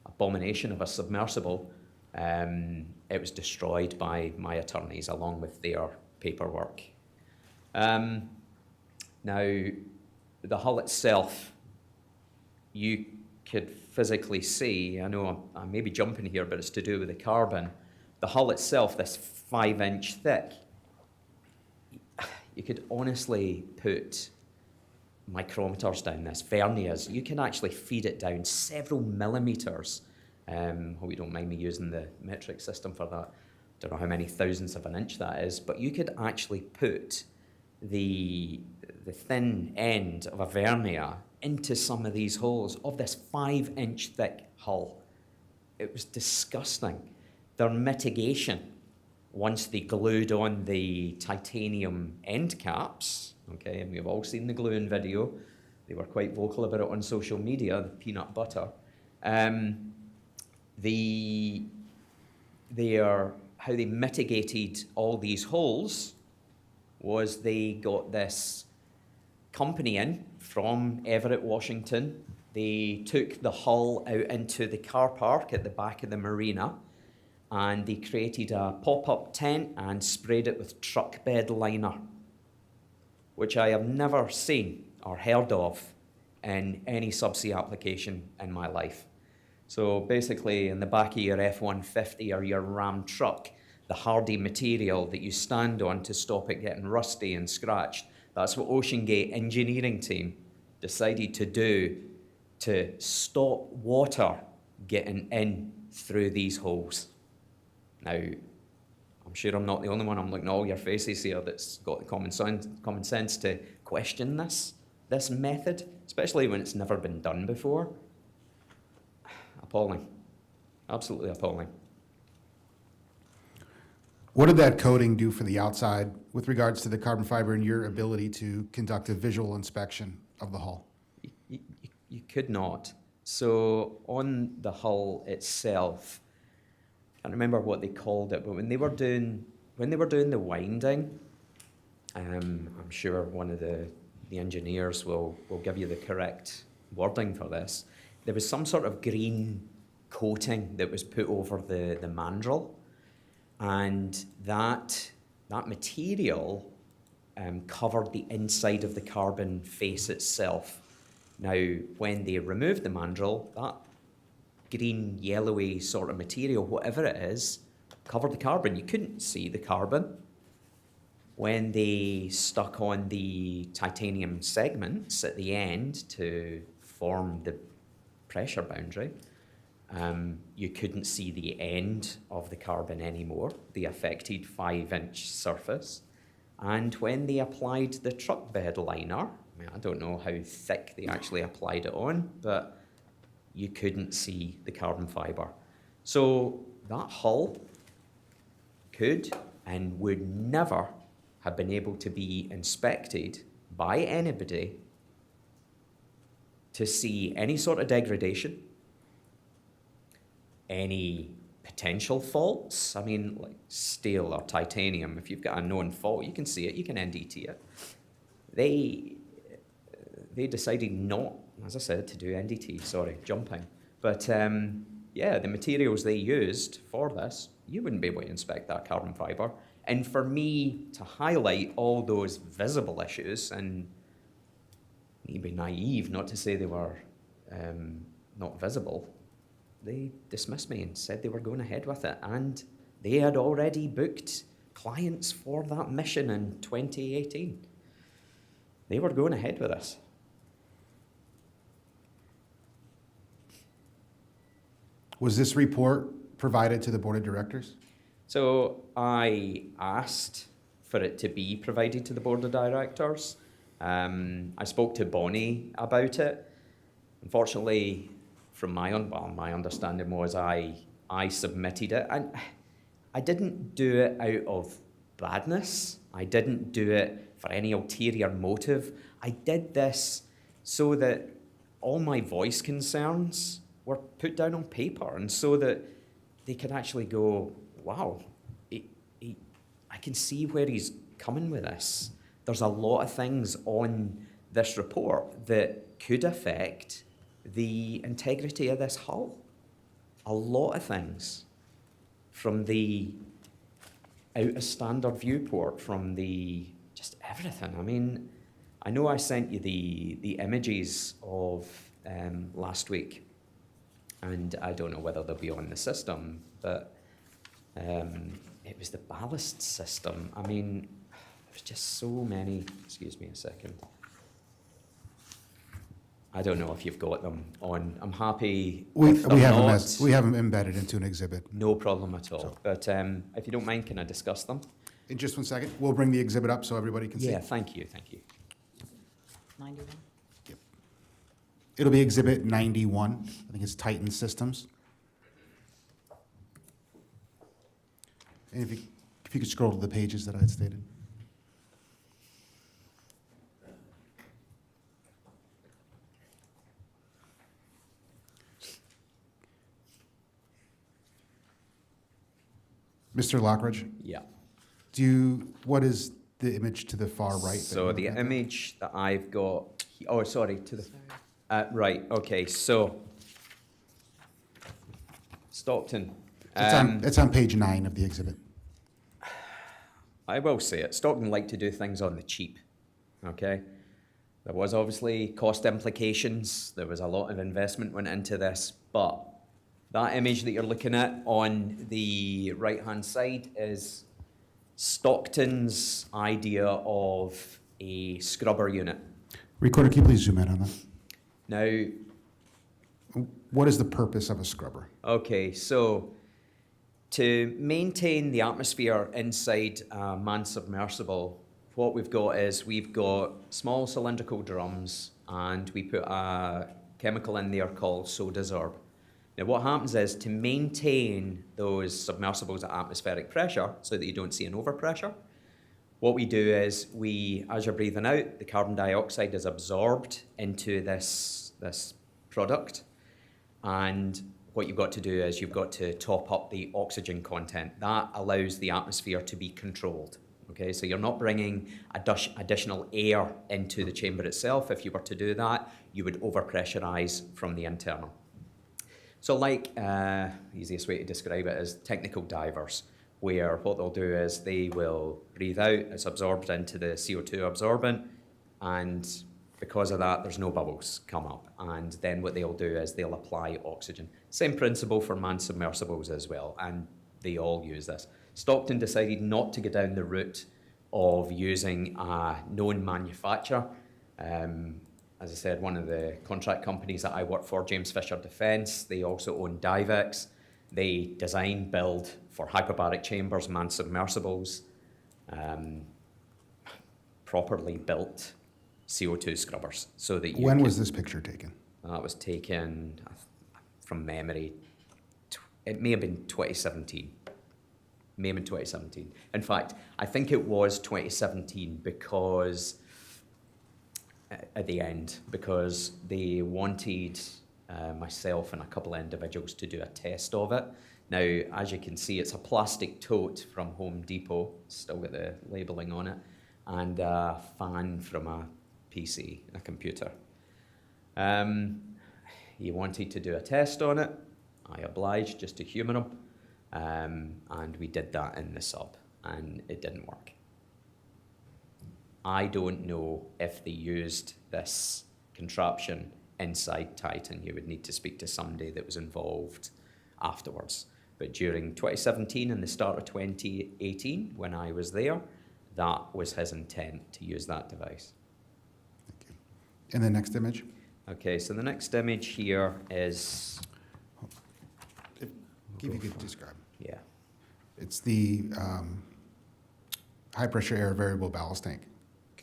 abomination of a submersible, it was destroyed by my attorneys along with their paperwork. Now, the hull itself, you could physically see, I know I may be jumping here, but it's to do with the carbon. The hull itself, this 5-inch thick, you could honestly put micrometers down this, verniers. You can actually feed it down several millimeters. Hope you don't mind me using the metric system for that. Don't know how many thousandths of an inch that is, but you could actually put the thin end of a vernier into some of these holes of this 5-inch thick hull. It was disgusting. Their mitigation, once they glued on the titanium end caps, okay, and we've all seen the gluing video, they were quite vocal about it on social media, the peanut butter. How they mitigated all these holes was they got this company in from Everett, Washington. They took the hull out into the car park at the back of the marina, and they created a pop-up tent and sprayed it with truck bed liner, which I have never seen or heard of in any subsea application in my life. So basically, in the back of your F-150 or your Ram truck, the hardy material that you stand on to stop it getting rusty and scratched, that's what OceanGate engineering team decided to do to stop water getting in through these holes. Now, I'm sure I'm not the only one. I'm looking at all your faces here that's got the common sense to question this method, especially when it's never been done before. Appalling. Absolutely appalling. What did that coating do for the outside with regards to the carbon fiber and your ability to conduct a visual inspection of the hull? You could not. So on the hull itself, I can't remember what they called it, but when they were doing the winding, I'm sure one of the engineers will give you the correct wording for this. There was some sort of green coating that was put over the mandrel, and that material covered the inside of the carbon face itself. Now, when they removed the mandrel, that green, yellowy sort of material, whatever it is, covered the carbon. You couldn't see the carbon. When they stuck on the titanium segments at the end to form the pressure boundary, you couldn't see the end of the carbon anymore, the affected 5-inch surface. And when they applied the truck bed liner, I don't know how thick they actually applied it on, but you couldn't see the carbon fiber. So that hull could and would never have been able to be inspected by anybody to see any sort of degradation, any potential faults. I mean, like steel or titanium, if you've got a known fault, you can see it, you can NDT it. They decided not, as I said, to do NDT, sorry, jumping. But yeah, the materials they used for this, you wouldn't be able to inspect that carbon fiber. And for me to highlight all those visible issues, and you'd be naive not to say they were not visible, they dismissed me and said they were going ahead with it. And they had already booked clients for that mission in 2018. They were going ahead with this. Was this report provided to the board of directors? So I asked for it to be provided to the board of directors. I spoke to Bonnie about it. Unfortunately, from my understanding was I submitted it, and I didn't do it out of badness. I didn't do it for any ulterior motive. I did this so that all my voice concerns were put down on paper, and so that they could actually go, wow, I can see where he's coming with this. There's a lot of things on this report that could affect the integrity of this hull. A lot of things, from the out of standard viewport, from the just everything. I mean, I know I sent you the images of last week, and I don't know whether they'll be on the system, but it was the ballast system. I mean, there's just so many. Excuse me a second. I don't know if you've got them on. I'm happy. We if they're have them not, we have them embedded into an exhibit. no problem at all. But if you don't mind, can I discuss them? In just 1 second, we'll bring the exhibit up so everybody can see. Yeah, thank you, thank you. 91? It'll be exhibit 91. I think it's Titan Systems. And if you could scroll to the pages that I had stated. Mr. Lockridge, Yeah. what is the image to the far right? that So you're the looking at? image that I've got, oh, sorry, to the, right, okay, so, Stockton. It's on page 9 of the exhibit. I will say it, Stockton like to do things on the cheap, okay? There was obviously cost implications, there was a lot of investment went into this, but that image that you're looking at on the right-hand side is Stockton's idea of a scrubber unit. Recorder, can you please zoom in on that? Now, What is the purpose of a scrubber? okay, so to maintain the atmosphere inside a manned submersible, what we've got is we've got small cylindrical drums and we put a chemical in there called soda sorb. Now what happens is to maintain those submersibles at atmospheric pressure so that you don't see an overpressure, what we do is as you're breathing out, the carbon dioxide is absorbed into this product, and what you've got to do is you've got to top up the oxygen content. That allows the atmosphere to be controlled. Okay, so you're not bringing additional air into the chamber itself. If you were to do that, you would overpressurize from the internal. So like, easiest way to describe it is technical divers, where what they'll do is they will breathe out, it's absorbed into the CO2 absorbent, and because of that, there's no bubbles come up. And then what they'll do is they'll apply oxygen. Same principle for manned submersibles as well, and they all use this. Stockton decided not to go down the route of using a known manufacturer. As I said, one of the contract companies that I work for, James Fisher Defence, they also own Divex. They design, build for hyperbaric chambers, manned submersibles, properly built CO2 scrubbers. So that When was this picture taken? That was taken from memory. It may have been 2017. May have been 2017. In fact, I think it was 2017 because at the end, because they wanted myself and a couple of individuals to do a test of it. Now, as you can see, it's a plastic tote from Home Depot, still got the labelling on it, and a fan from a PC, a computer. He wanted to do a test on it. I obliged just to humour him, and we did that in the sub, and it didn't work. I don't know if they used this contraption inside Titan. You would need to speak to somebody that was involved afterwards. But during 2017 and the start of 2018, when I was there, that was his intent, to use that device. Thank you. And the next image? Okay, so the next image here is, If you could describe. yeah, It's the high-pressure air variable ballast tank.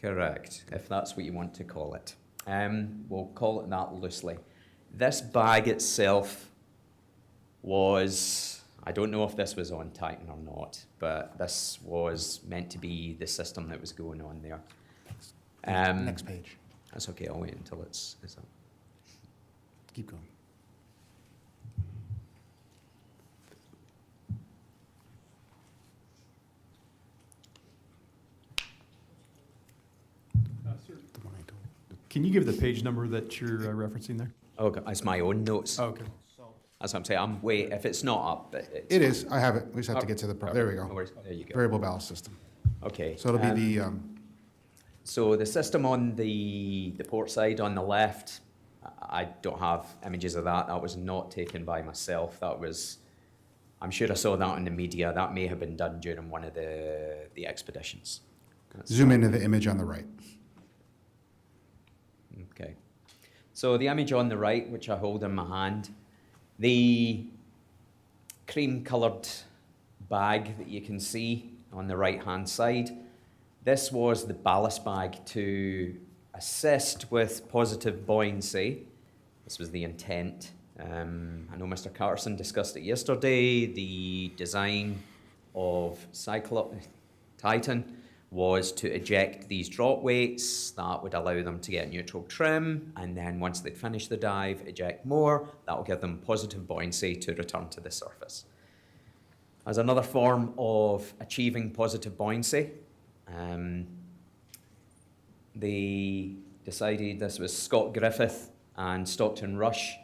correct, if that's what you want to call it. We'll call it that loosely. This bag itself was, I don't know if this was on Titan or not, but this was meant to be the system that was going on there. Next page. That's okay, I'll wait until it's up. Keep going. The one I told. Can you give the page number that you're referencing there? Okay, it's my own notes. Oh, okay. That's what I'm saying. If it's not up, It is, I have it. We just have to get to the, there we No go. worries. There you go. Variable ballast system. Okay. So it'll be the, So the system on the port side on the left, I don't have images of that. That was not taken by myself. That was, I'm sure I saw that in the media. That may have been done during one of the expeditions. zoom into the image on the right. Okay. So the image on the right, which I hold in my hand, the cream-coloured bag that you can see on the right-hand side, this was the ballast bag to assist with positive buoyancy. This was the intent. I know Mr. Carterson discussed it yesterday. The design of Titan was to eject these drop weights that would allow them to get neutral trim, and then once they'd finished the dive, eject more. That will give them positive buoyancy to return to the surface. As another form of achieving positive buoyancy, they decided, this was Scott Griffith and Stockton Rush,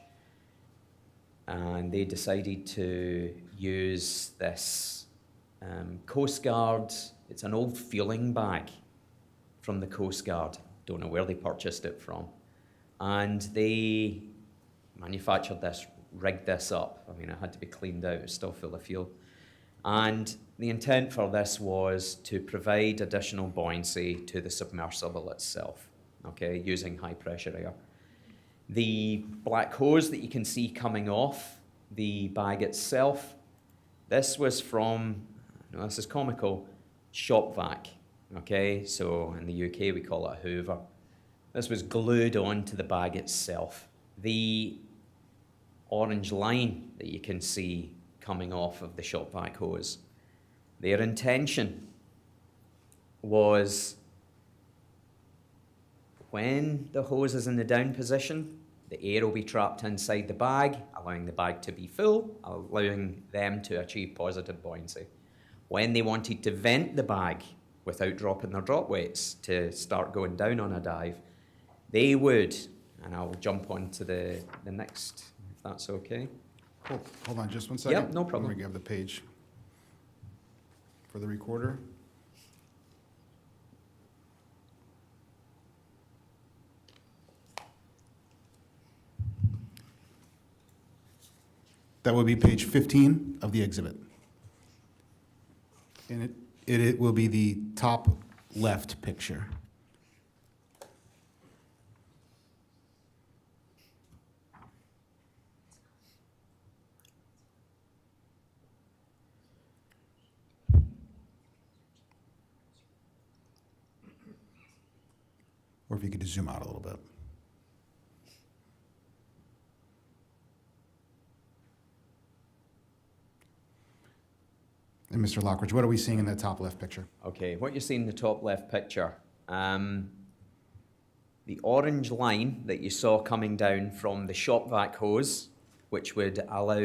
and they decided to use this Coast Guard. It's an old fueling bag from the Coast Guard. Don't know where they purchased it from. And they manufactured this, rigged this up. I mean, it had to be cleaned out. It was still full of fuel. And the intent for this was to provide additional buoyancy to the submersible itself, okay, using high pressure air. The black hose that you can see coming off the bag itself, this was from, no, this is comical, shop vac, okay? So in the UK we call it a hoover. This was glued onto the bag itself. The orange line that you can see coming off of the shop vac hose, their intention was when the hose is in the down position, the air will be trapped inside the bag, allowing the bag to be full, allowing them to achieve positive buoyancy. When they wanted to vent the bag without dropping their drop weights to start going down on a dive, they would, and I'll jump on to the next, if that's okay. Oh, hold on just one second. Yep, no problem. Let me grab the page for the recorder. That would be page 15 of the exhibit. And it will be the top left picture. Or if you could just zoom out a little bit. And Mr. Lockridge, what are we seeing in that top left picture? Okay, what you see in the top left picture, the orange line that you saw coming down from the shop vac hose, which would allow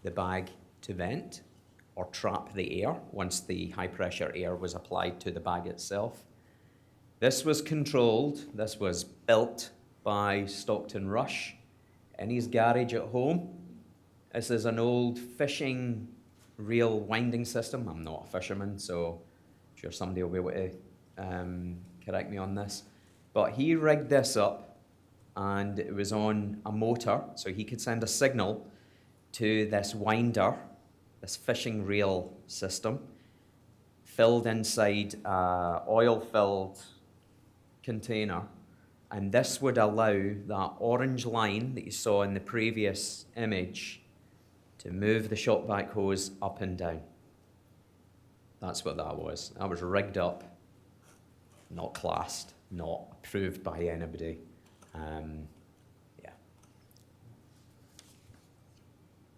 the bag to vent or trap the air once the high pressure air was applied to the bag itself. This was controlled, this was built by Stockton Rush in his garage at home. This is an old fishing reel winding system. I'm not a fisherman, so I'm sure somebody will be able to correct me on this. But he rigged this up, and it was on a motor, so he could send a signal to this winder, this fishing reel system, filled inside a oil-filled container, and this would allow that orange line that you saw in the previous image to move the shop vac hose up and down. That's what that was. That was rigged up, not classed, not approved by anybody. Yeah.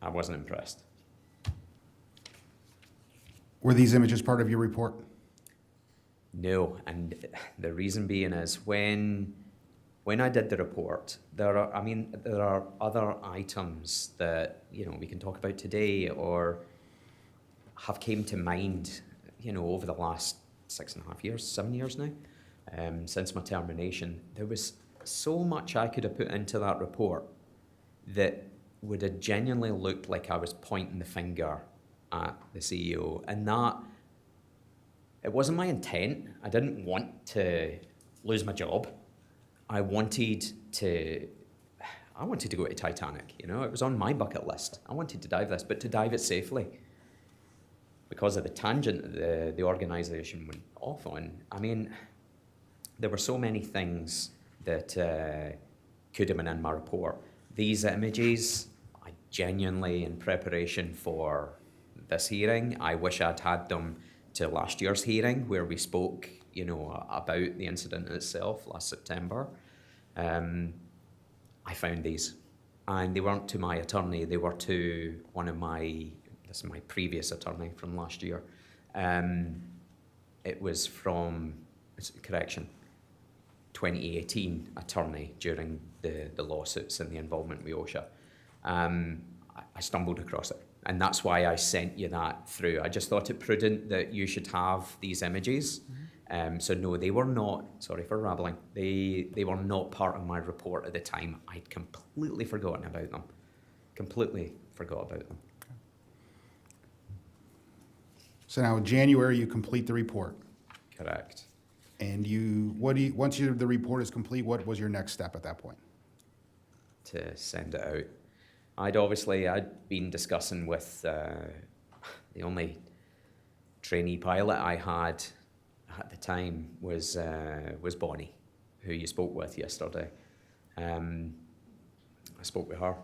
I wasn't impressed. Were these images part of your report? No, and the reason being is when I did the report, there are other items that, we can talk about today or have came to mind, over the last 6.5 years, 7 years now, since my termination. There was so much I could have put into that report that would have genuinely looked like I was pointing the finger at the CEO, and that it wasn't my intent. I didn't want to lose my job. I wanted to go to Titanic, you know, it was on my bucket list. I wanted to dive this, but to dive it safely. Because of the tangent that the organisation went off on, I mean, there were so many things that could have been in my report. These images, I genuinely, in preparation for this hearing, I wish I'd had them to last year's hearing where we spoke, you know, about the incident itself last September. I found these, and they weren't to my attorney, they were to one of this is my previous attorney from last year. It was from, 2018 attorney during the lawsuits and the involvement with OSHA. I stumbled across it, and that's why I sent you that through. I just thought it prudent that you should have these images. So no, they were not, sorry for rambling, they were not part of my report at the time. I'd completely forgotten about them. Completely forgot about them. So now in January, you complete the report. Correct. And once the report is complete, what was your next step at that point? To send it out. I'd been discussing with the only trainee pilot I had at the time was Bonnie, who you spoke with yesterday. I spoke with her.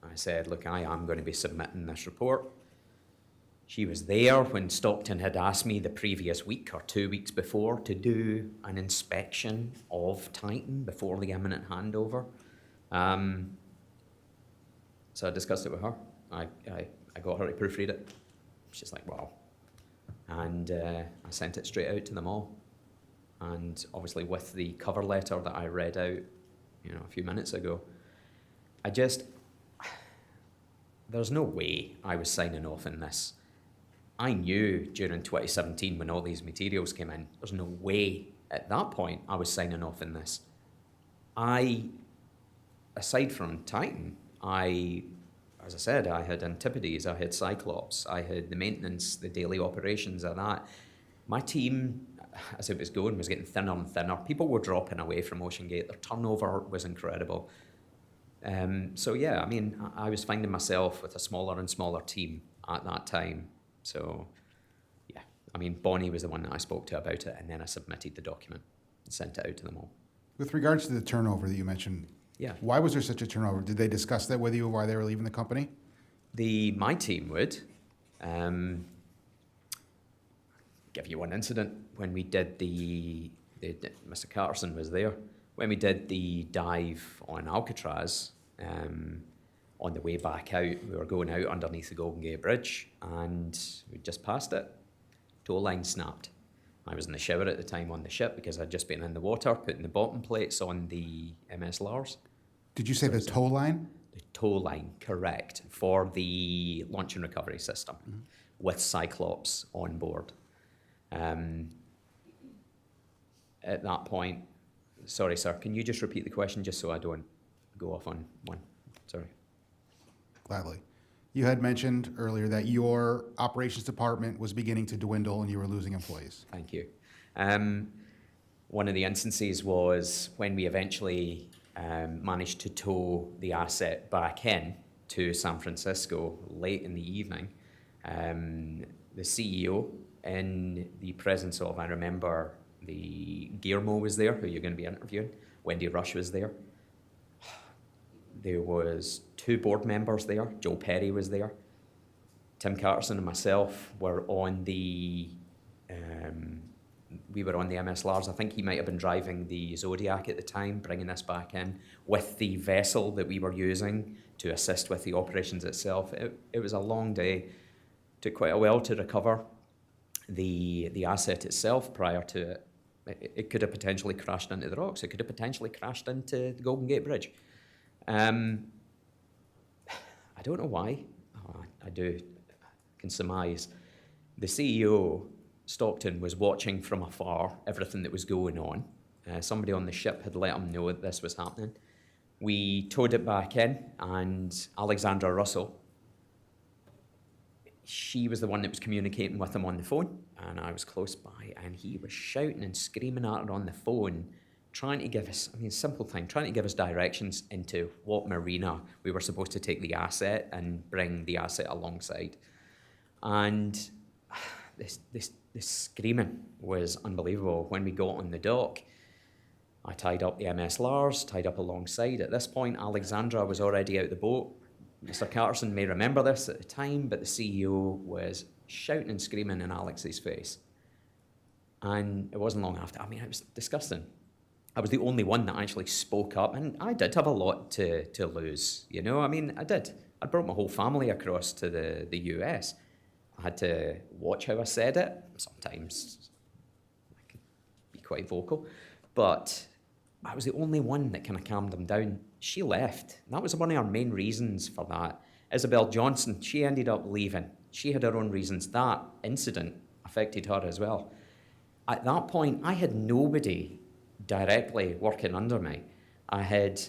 I said, look, I am going to be submitting this report. She was there when Stockton had asked me the previous week or 2 weeks before to do an inspection of Titan before the imminent handover. So I discussed it with her. I got her to proofread it. She's like, wow. And I sent it straight out to them all. And obviously with the cover letter that I read out, you know, a few minutes ago, there's no way I was signing off in this. I knew during 2017 when all these materials came in, there's no way at that point I was signing off in this. Aside from Titan, as I said, I had Antipodes, I had Cyclops, I had the maintenance, the daily operations of that. My team, as it was going, was getting thinner and thinner. People were dropping away from OceanGate. Their turnover was incredible. So yeah, I mean, I was finding myself with a smaller and smaller team at that time. So yeah, I mean, Bonnie was the one that I spoke to about it, and then I submitted the document and sent it out to them all. With regards to the turnover that you mentioned, Yeah. why was there such a turnover? Did they discuss that with you, why they were leaving the company? My team would. Give you one incident. When we did Mr. Carterson was there, when we did the dive on Alcatraz, on the way back out, we were going out underneath the Golden Gate Bridge, and we just passed it. Tow line snapped. I was in the shower at the time on the ship because I'd just been in the water, putting the bottom plates on the MS Lars. Did you say the tow line? The tow line, correct, for the launch and recovery system with Cyclops on board. At that point, sorry, sir, can you just repeat the question just so I don't go off on one? Sorry. Gladly. You had mentioned earlier that your operations department was beginning to dwindle and you were losing employees. Thank you. One of the instances was when we eventually managed to tow the asset back in to San Francisco late in the evening. The CEO, in the presence of, I remember the Guillermo was there, who you're going to be interviewing. Wendy Rush was there. There was 2 board members there. Joe Perry was there. Tim Carterson and myself were on the MS Lars. I think he might have been driving the Zodiac at the time, bringing this back in with the vessel that we were using to assist with the operations itself. It was a long day. Took quite a while to recover the asset itself prior to it. It could have potentially crashed into the rocks. It could have potentially crashed into the Golden Gate Bridge. I don't know why. I can surmise. The CEO, Stockton, was watching from afar everything that was going on. Somebody on the ship had let him know that this was happening. We towed it back in, and Alexandra Russell, she was the one that was communicating with him on the phone, and I was close by, and he was shouting and screaming at her on the phone, trying to give us, simple thing, trying to give us directions into what marina we were supposed to take the asset and bring the asset alongside. And this screaming was unbelievable. When we got on the dock, I tied up the MS Lars, tied up alongside. At this point, Alexandra was already out the boat. Mr. Carterson may remember this at the time, but the CEO was shouting and screaming in Alex's face. And it wasn't long after. It was disgusting. I was the only one that actually spoke up, and I did have a lot to lose. I did. I brought my whole family across to the US. I had to watch how I said it. Sometimes I could be quite vocal, but I was the only one that kind of calmed them down. She left. That was one of our main reasons for that. Isabel Johnson, she ended up leaving. She had her own reasons. That incident affected her as well. At that point, I had nobody directly working under me. I had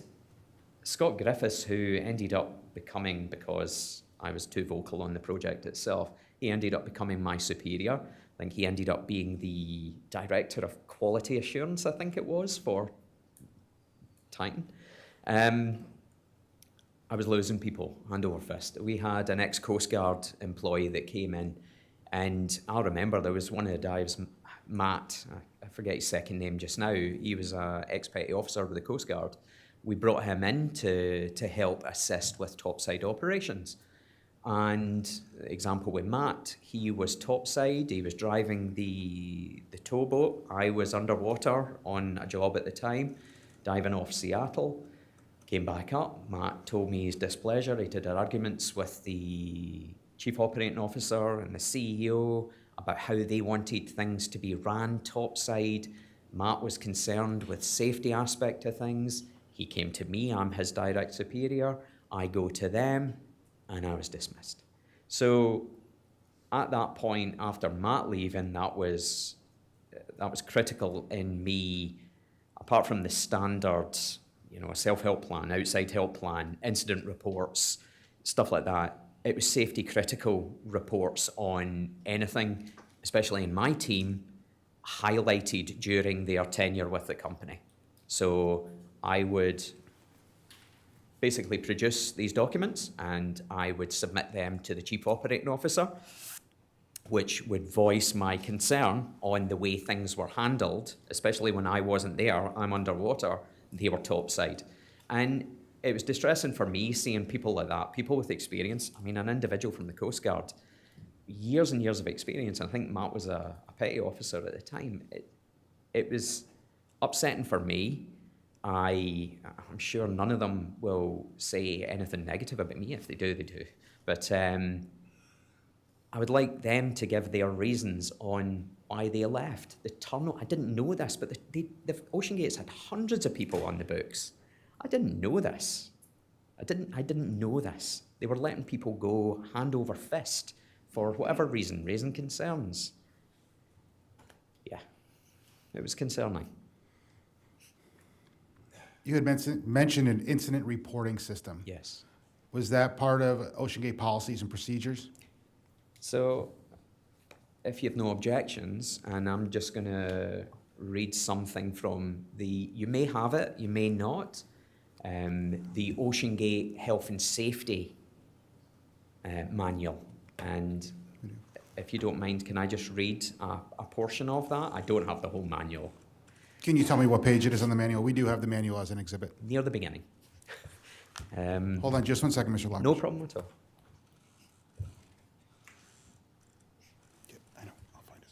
Scott Griffiths, who ended up becoming, because I was too vocal on the project itself, he ended up becoming my superior. I think he ended up being the director of quality assurance, I think it was, for Titan. I was losing people hand over fist. We had an ex-Coast Guard employee that came in, and I remember there was one of the dives, Matt, I forget his second name just now, he was an ex-petty officer with the Coast Guard. We brought him in to help assist with topside operations. And example with Matt, he was topside, he was driving the towboat. I was underwater on a job at the time, diving off Seattle. Came back up, Matt told me his displeasure. He had arguments with the chief operating officer and the CEO about how they wanted things to be ran topside. Matt was concerned with safety aspect of things. He came to me, I'm his direct superior. I go to them, and I was dismissed. So at that point, after Matt leaving, that was critical in me, apart from the standard, a self-help plan, outside help plan, incident reports, stuff like that. It was safety critical reports on anything, especially in my team, highlighted during their tenure with the company. So I would basically produce these documents, and I would submit them to the chief operating officer, which would voice my concern on the way things were handled, especially when I wasn't there, I'm underwater, they were topside. And it was distressing for me seeing people like that, people with experience. An individual from the Coast Guard, years and years of experience. I think Matt was a petty officer at the time. It was upsetting for me. I'm sure none of them will say anything negative about me. If they do, they do. But I would like them to give their reasons on why they left. The turnover, I didn't know this, but the OceanGates had hundreds of people on the books. I didn't know this. I didn't know this. They were letting people go hand over fist for whatever reason, raising concerns. Yeah, it was concerning. You had mentioned an incident reporting system. Yes. Was that part of OceanGate policies and procedures? So, if you have no objections, and I'm just going to read something from you may have it, you may not, the OceanGate Health and Safety manual. And if you don't mind, can I just read a portion of that? I don't have the whole manual. Can you tell me what page it is on the manual? We do have the manual as an exhibit. Near the beginning. Hold on just one second, Mr. Lockridge. No problem at all. I know, I'll find it.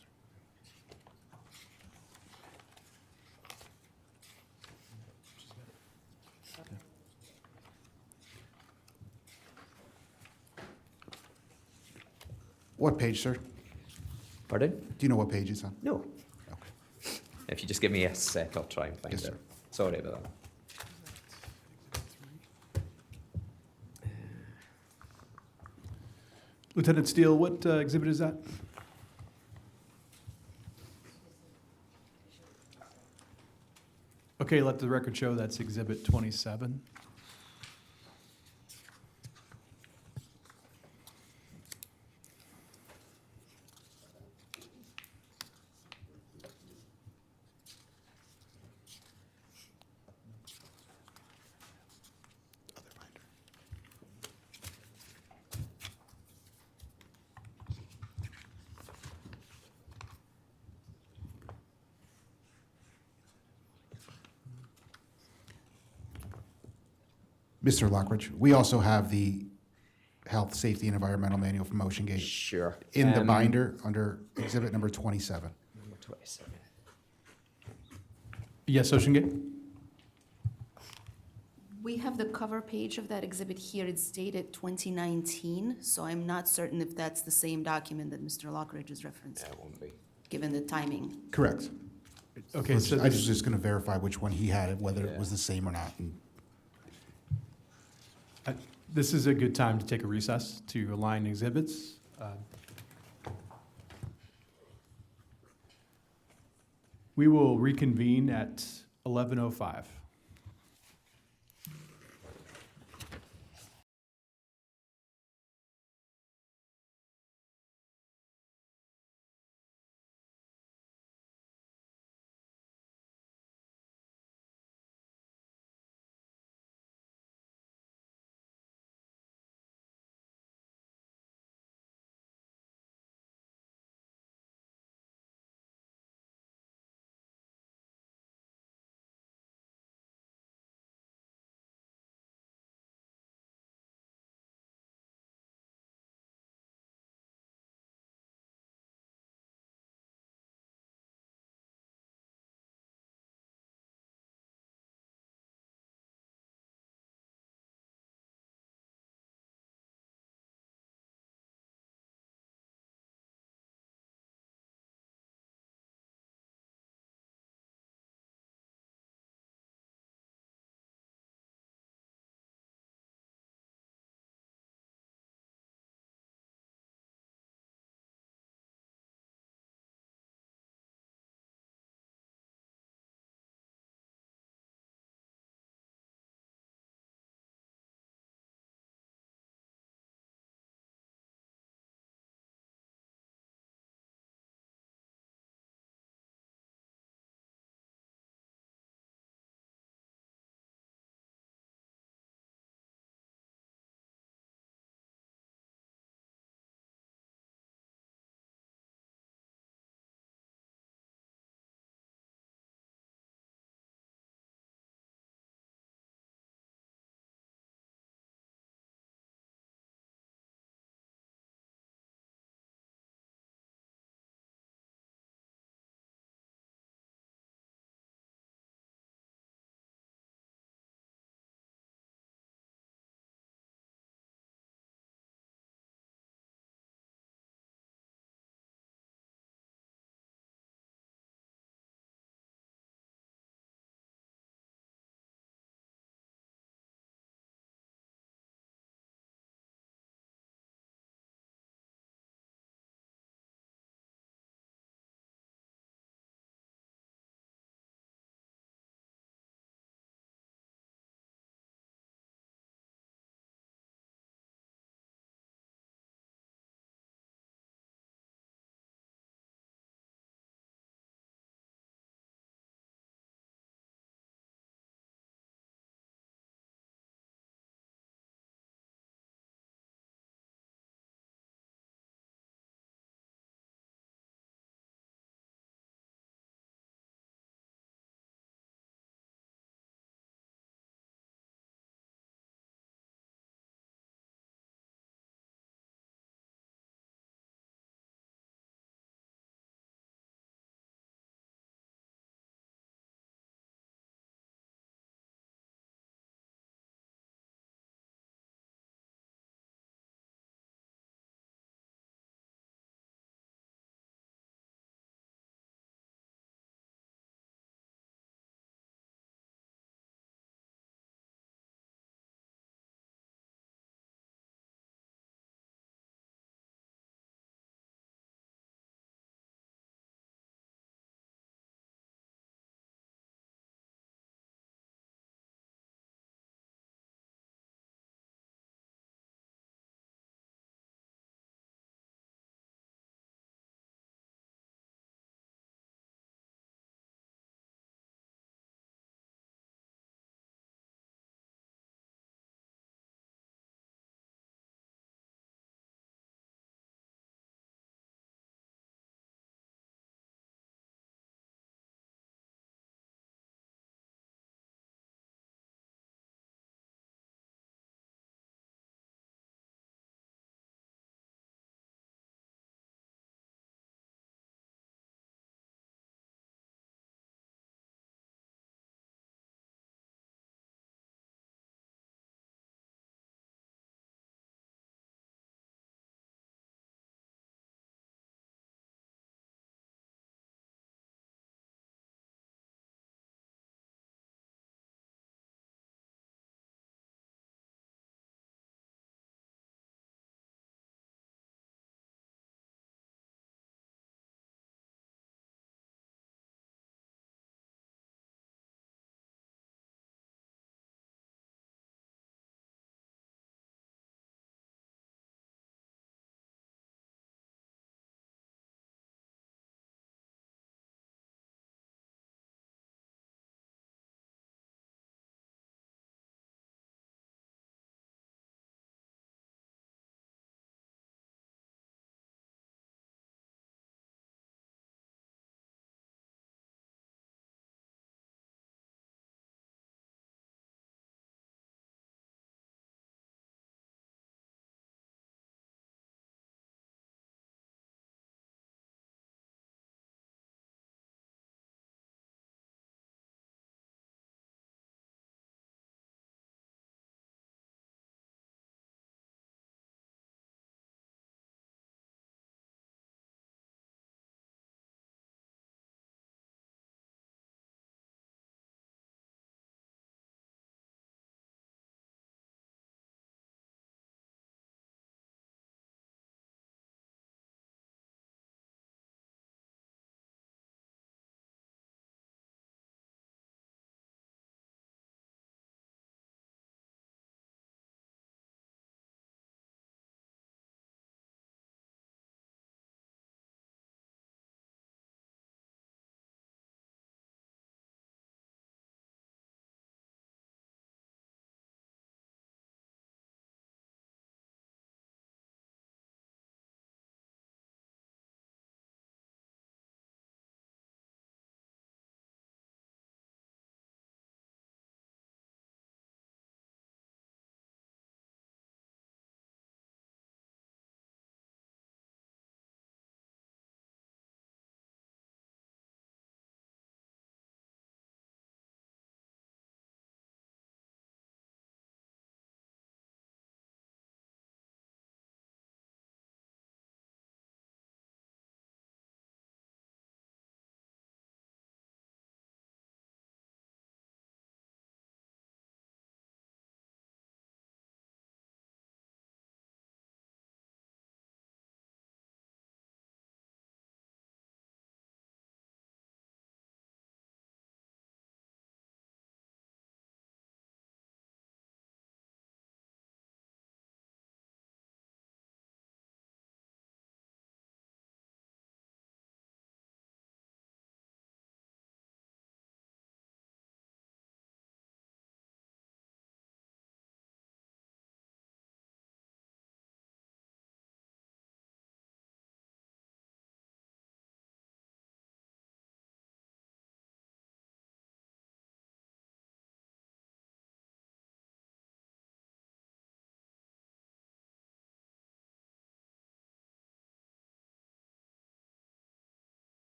What page, sir? Pardon? Do you know what page it's on? No. Okay. If you just give me a sec, I'll try and find Yes, it. sir. Sorry about that. Lieutenant Steele, what exhibit is that? Okay, let the record show that's Exhibit 27. Mr. Lockridge, we also have the Health, Safety, and Environmental Manual from OceanGate Sure. in the binder under exhibit number 27. Number 27. Yes, OceanGate? We have the cover page of that exhibit here. It's dated 2019, so I'm not certain if that's the same document that Mr. Lockridge is referencing, Yeah, it won't be. given the timing. Correct. Okay, so I was this, just going to verify which one he had, whether it was the same or not. And this is a good time to take a recess to align exhibits. We will reconvene at 11:05.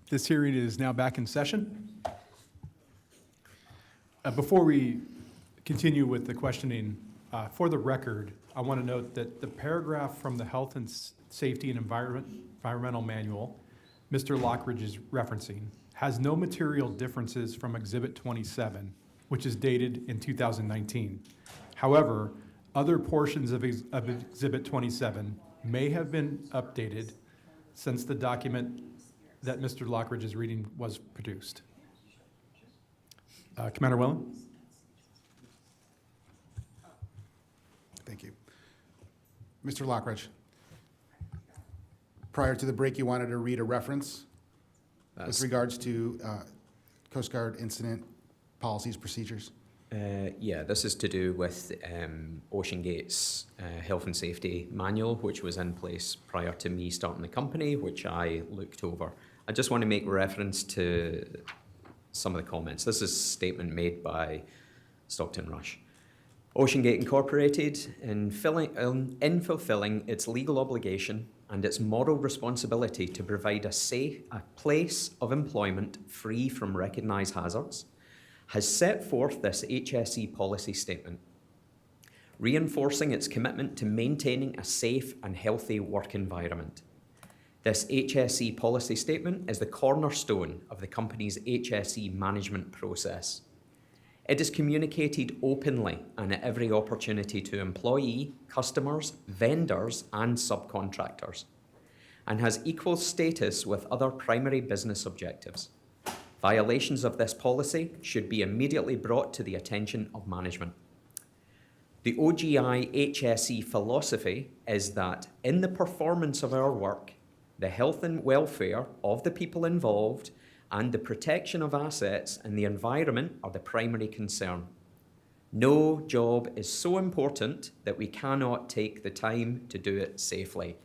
This hearing is now back in session. Before we continue with the questioning, for the record, I want to note that the paragraph from the Health and Safety and Environmental Manual Mr. Lockridge is referencing has no material differences from Exhibit 27, which is dated in 2019. However, other portions of Exhibit 27 may have been updated since the document that Mr. Lockridge is reading was produced. Commander Whelan? Thank you. Mr. Lockridge, prior to the break, you wanted to read a reference with regards to Coast Guard incident policies, procedures? Yeah, this is to do with OceanGate's health and safety manual, which was in place prior to me starting the company, which I looked over. I just want to make reference to some of the comments. This is a statement made by Stockton Rush. OceanGate Incorporated, in fulfilling its legal obligation and its moral responsibility to provide a place of employment free from recognised hazards, has set forth this HSE policy statement, reinforcing its commitment to maintaining a safe and healthy work environment. This HSE policy statement is the cornerstone of the company's HSE management process. It is communicated openly and at every opportunity to employee, customers, vendors, and subcontractors, and has equal status with other primary business objectives. Violations of this policy should be immediately brought to the attention of management. The OGI HSE philosophy is that in the performance of our work, the health and welfare of the people involved and the protection of assets and the environment are the primary concern. No job is so important that we cannot take the time to do it safely.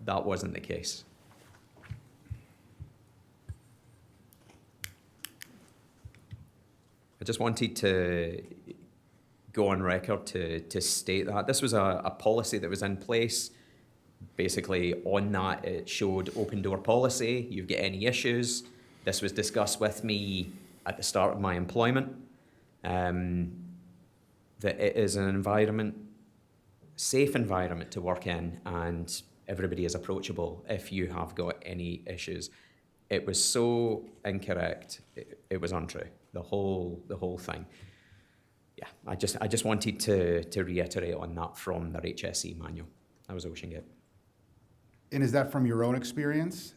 That wasn't the case. I just wanted to go on record to state that this was a policy that was in place. Basically, on that, it showed open door policy. You get any issues. This was discussed with me at the start of my employment. That it is an environment, safe environment to work in, and everybody is approachable if you have got any issues. It was so incorrect. It was untrue. The whole thing. Yeah, I just wanted to reiterate on that from their HSE manual. That was OceanGate. And is that from your own experience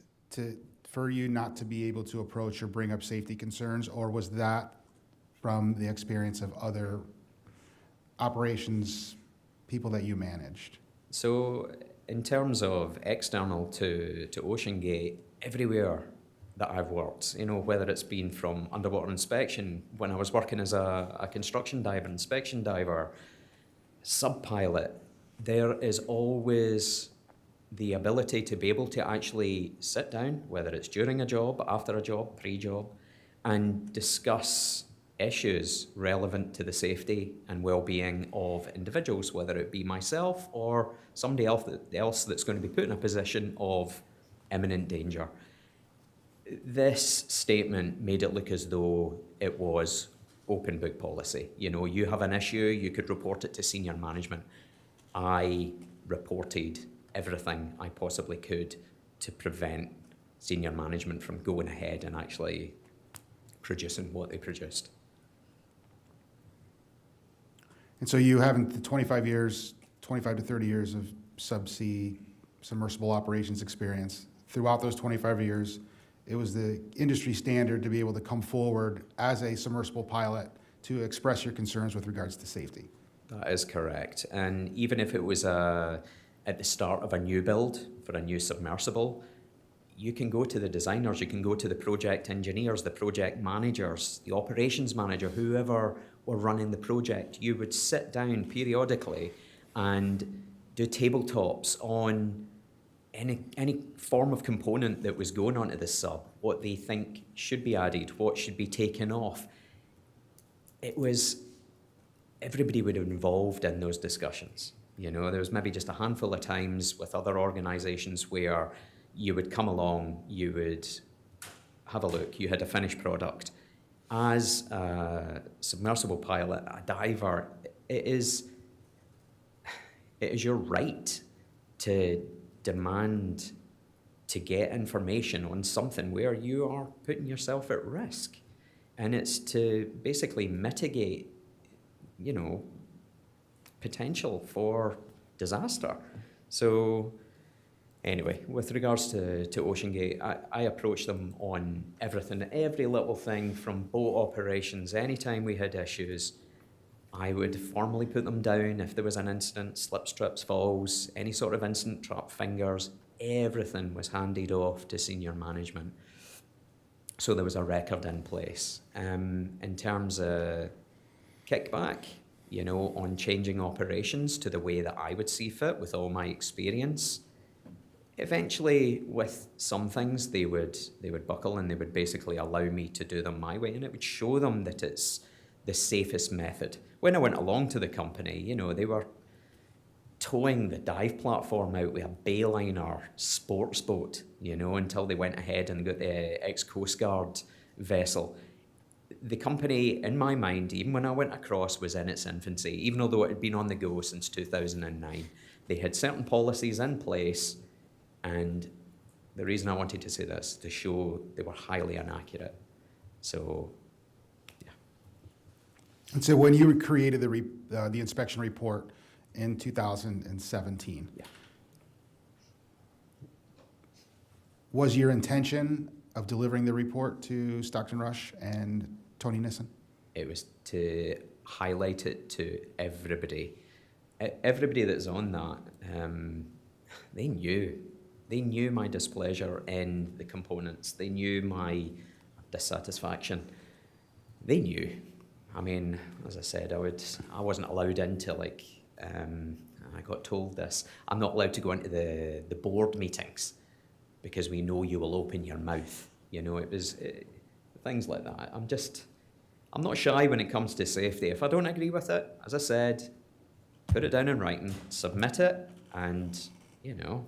for you not to be able to approach or bring up safety concerns, or was that from the experience of other operations, people that you managed? So in terms of external to OceanGate, everywhere that I've worked, whether it's been from underwater inspection, when I was working as a construction diver, inspection diver, sub-pilot, there is always the ability to be able to actually sit down, whether it's during a job, after a job, pre-job, and discuss issues relevant to the safety and well-being of individuals, whether it be myself or somebody else that's going to be put in a position of imminent danger. This statement made it look as though it was open book policy. You have an issue, you could report it to senior management. I reported everything I possibly could to prevent senior management from going ahead and actually producing what they produced. And so you haven't the 25 to 30 years of subsea submersible operations experience. Throughout those 25 years, it was the industry standard to be able to come forward as a submersible pilot to express your concerns with regards to safety. That is correct. And even if it was a at the start of a new build for a new submersible, you can go to the designers, you can go to the project engineers, the project managers, the operations manager, whoever were running the project. You would sit down periodically and do tabletops on any form of component that was going onto the sub, what they think should be added, what should be taken off. It was, everybody would have been involved in those discussions. You know, there was maybe just a handful of times with other organizations where you would come along, you would have a look, you had a finished product. As a submersible pilot, a diver, it is your right to demand to get information on something where you are putting yourself at risk. And it's to basically mitigate, you know, potential for disaster. So anyway, with regards to OceanGate, I approached them on everything, every little thing from boat operations. Anytime we had issues, I would formally put them down. If there was an incident, slips, trips, falls, any sort of incident, trap fingers, everything was handed off to senior management. So there was a record in place. In terms of kickback, you know, on changing operations to the way that I would see fit with all my experience, eventually with some things they would buckle and they would basically allow me to do them my way, and it would show them that it's the safest method. When I went along to the company, you know, they were towing the dive platform out with a Bayliner sports boat, you know, until they went ahead and got the ex-Coast Guard vessel. The company, in my mind, even when I went across, was in its infancy, even though it had been on the go since 2009. They had certain policies in place, and the reason I wanted to say this, to show they were highly inaccurate. So, yeah. And so when you created the inspection report in 2017, Yeah. was your intention of delivering the report to Stockton Rush and Tony Nissen? It was to highlight it to everybody. Everybody that's on that, they knew my displeasure in the components. They knew my dissatisfaction. They knew. I mean, as I said, I wasn't allowed into, like, I got told this, I'm not allowed to go into the board meetings because we know you will open your mouth. You know, it was things like that. I'm not shy when it comes to safety. If I don't agree with it, as I said, put it down in writing, submit it, and, you know,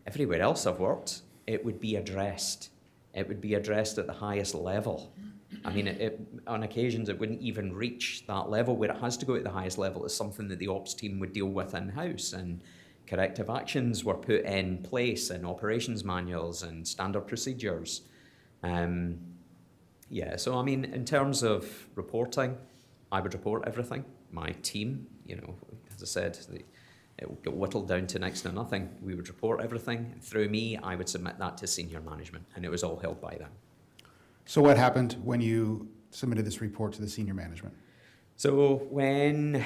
everywhere else I've worked, it would be addressed. It would be addressed at the highest level. I mean, on occasions, it wouldn't even reach that level where it has to go at the highest level. It's something that the ops team would deal with in-house, and corrective actions were put in place in operations manuals and standard procedures. Yeah, so I mean, in terms of reporting, I would report everything. My team, you know, as I said, it would get whittled down to next to nothing. We would report everything. Through me, I would submit that to senior management, and it was all held by them. So what happened when you submitted this report to the senior management? So when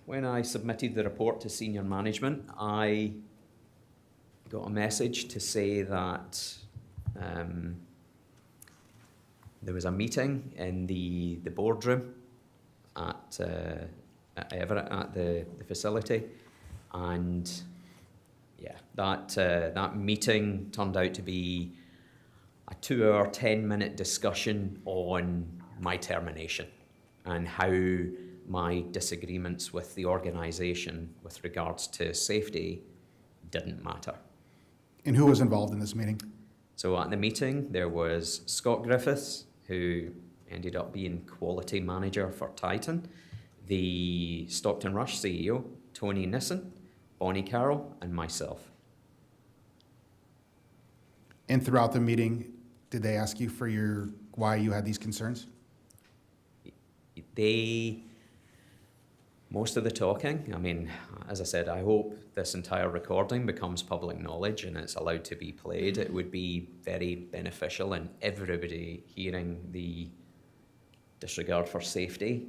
I submitted the report to senior management, I got a message to say that there was a meeting in the boardroom at Everett at the facility, and yeah, that meeting turned out to be a 2-hour, 10-minute discussion on my termination and how my disagreements with the organisation with regards to safety didn't matter. And who was involved in this meeting? So at the meeting, there was Scott Griffiths, who ended up being quality manager for Titan, the Stockton Rush CEO, Tony Nissen, Bonnie Carroll, and myself. And throughout the meeting, did they ask you for why you had these concerns? Most of the talking, I mean, as I said, I hope this entire recording becomes public knowledge and it's allowed to be played. It would be very beneficial in everybody hearing the disregard for safety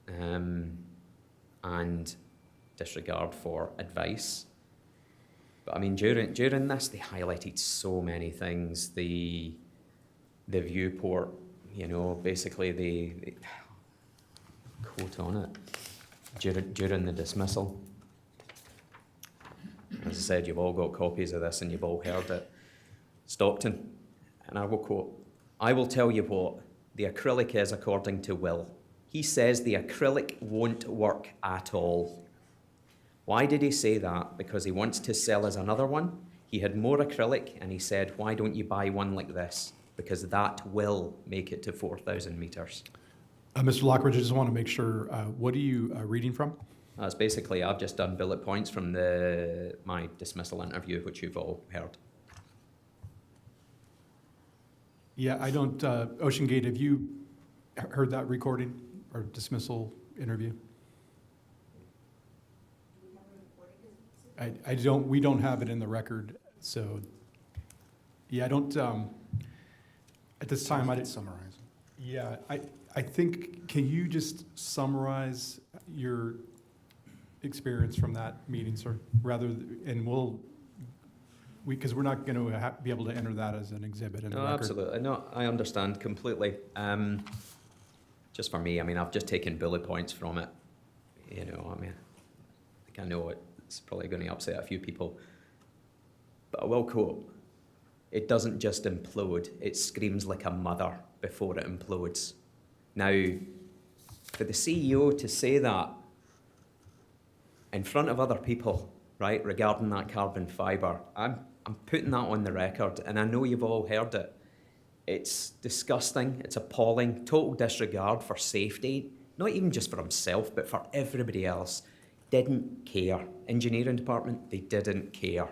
and disregard for advice. But I mean, during this, they highlighted so many things. The viewport, you know, basically the quote on it during the dismissal. As I said, you've all got copies of this and you've all heard it. Stockton, and I will quote, "I will tell you what the acrylic is according to Will. He says the acrylic won't work at all." Why did he say that? Because he wants to sell us another one. He had more acrylic and he said, why don't you buy one like this? Because that will make it to 4,000 meters. Mr. Lockridge, I just want to make sure, what are you reading from? That's basically, I've just done bullet points from my dismissal interview, which you've all heard. Yeah, I don't, OceanGate, have you heard that recording or dismissal interview? I don't, we don't have it in the record, so, yeah, I don't, at this time, I didn't. Summarize. Yeah, I think, can you just summarize your experience from that meeting, sir? And because we're not going to be able to enter that as an exhibit in the No, record. absolutely. No, I understand completely. Just for me, I mean, I've just taken bullet points from it. You know, I mean, I know it's probably going to upset a few people, but I will quote, "It doesn't just implode, it screams like a mother before it implodes." Now, for the CEO to say that in front of other people, right, regarding that carbon fibre, I'm putting that on the record, and I know you've all heard it. It's disgusting, it's appalling, total disregard for safety, not even just for himself, but for everybody else. Didn't care. Engineering department, they didn't care.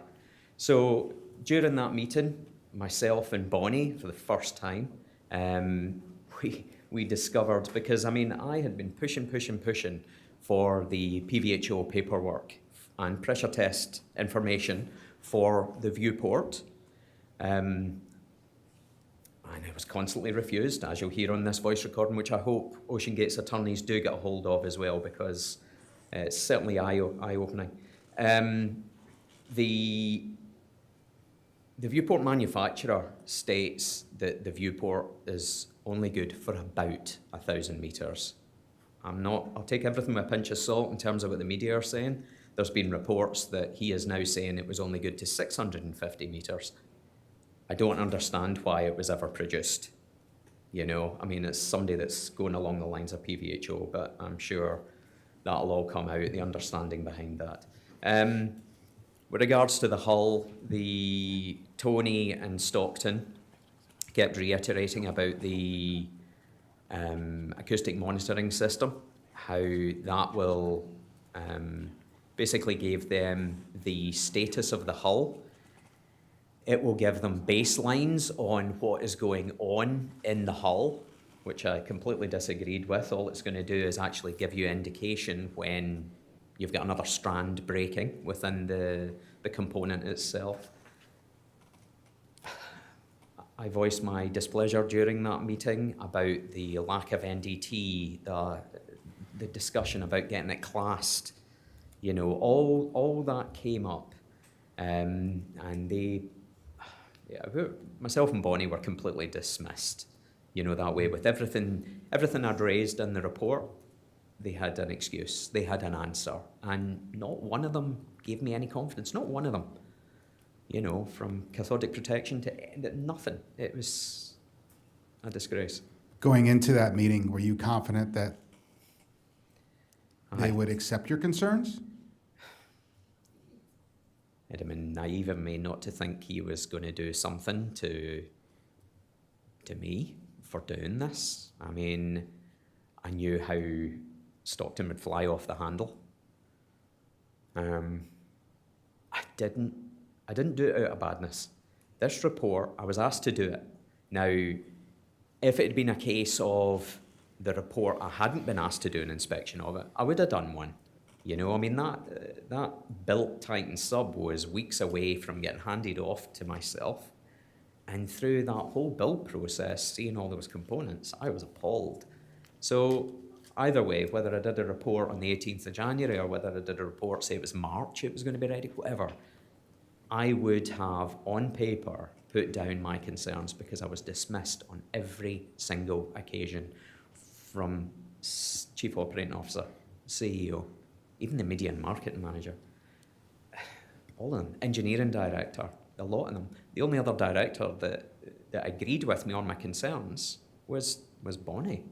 So during that meeting, myself and Bonnie, for the first time, we discovered, because I mean, I had been pushing for the PVHO paperwork and pressure test information for the viewport. And it was constantly refused, as you'll hear on this voice recording, which I hope OceanGate's attorneys do get a hold of as well, because it's certainly eye-opening. The viewport manufacturer states that the viewport is only good for about 1,000 meters. I'll take everything with a pinch of salt in terms of what the media are saying. There's been reports that he is now saying it was only good to 650 meters. I don't understand why it was ever produced. You know, I mean, it's somebody that's going along the lines of PVHO, but I'm sure that'll all come out, the understanding behind that. With regards to the hull, the Tony and Stockton kept reiterating about the acoustic monitoring system, how that will basically give them the status of the hull. It will give them baselines on what is going on in the hull, which I completely disagreed with. All it's going to do is actually give you indication when you've got another strand breaking within the component itself. I voiced my displeasure during that meeting about the lack of NDT, the discussion about getting it classed. You know, all that came up, and myself and Bonnie were completely dismissed. You know, that way, with everything I'd raised in the report, they had an excuse, they had an answer, and not one of them gave me any confidence, not one of them. You know, from cathodic protection to nothing. It was a disgrace. Going into that meeting, were you confident that they Aye. would accept your concerns? It'd have been naive of me not to think he was going to do something to me for doing this. I mean, I knew how Stockton would fly off the handle. I didn't do it out of badness. This report, I was asked to do it. Now, if it had been a case of the report, I hadn't been asked to do an inspection of it, I would have done one. You know, I mean, that built Titan sub was weeks away from getting handed off to myself. And through that whole build process, seeing all those components, I was appalled. So either way, whether I did a report on the 18th of January or whether I did a report, say it was March, it was going to be ready, whatever, I would have, on paper, put down my concerns because I was dismissed on every single occasion from Chief Operating Officer, CEO, even the media and marketing manager. All of them, engineering director, a lot of them. The only other director that agreed with me on my concerns was Bonnie.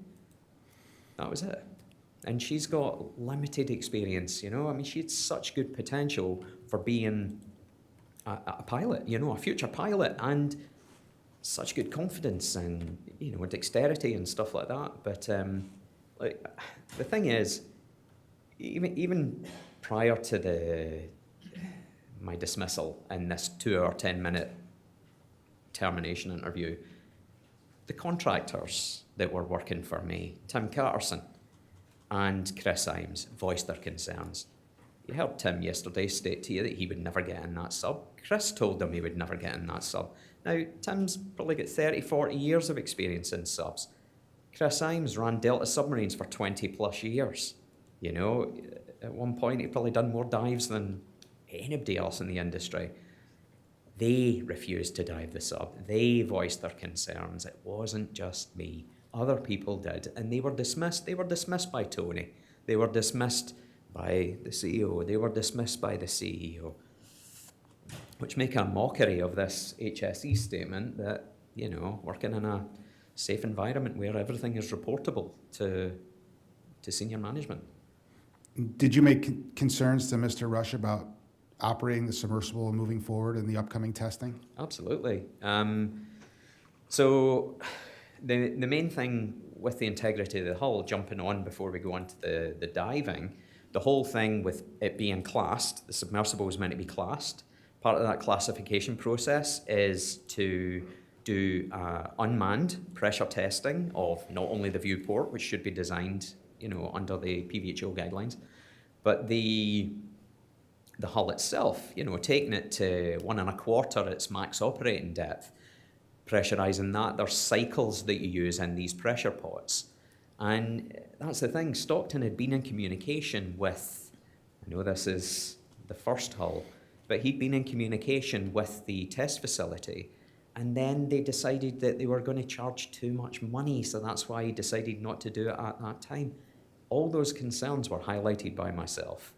That was it. And she's got limited experience, you know. I mean, she had such good potential for being a pilot, you know, a future pilot, and such good confidence and, you know, dexterity and stuff like that. But like, the thing is, even prior to my dismissal in this 2-hour, 10-minute termination interview, the contractors that were working for me, Tim Carterson and Chris Imes, voiced their concerns. You heard Tim yesterday state to you that he would never get in that sub. Chris told him he would never get in that sub. Now, Tim's probably got 30, 40 years of experience in subs. Chris Imes ran Delta submarines for 20 plus years. You know, at one point he'd probably done more dives than anybody else in the industry. They refused to dive the sub. They voiced their concerns. It wasn't just me. Other people did, and they were dismissed. They were dismissed by Tony. They were dismissed by the CEO. They were dismissed by the CEO, which make a mockery of this HSE statement that, you know, working in a safe environment where everything is reportable to senior management. Did you make concerns to Mr. Rush about operating the submersible and moving forward in the upcoming testing? Absolutely. So the main thing with the integrity of the hull, jumping on before we go on to the diving, the whole thing with it being classed, the submersible was meant to be classed. Part of that classification process is to do unmanned pressure testing of not only the viewport, which should be designed, you know, under the PVHO guidelines, but the hull itself, you know, taking it to 1 1/4 its max operating depth, pressurizing that. There's cycles that you use in these pressure pots. And that's the thing, Stockton had been in communication with, I know this is the first hull, but he'd been in communication with the test facility, and then they decided that they were going to charge too much money, so that's why he decided not to do it at that time. All those concerns were highlighted by myself.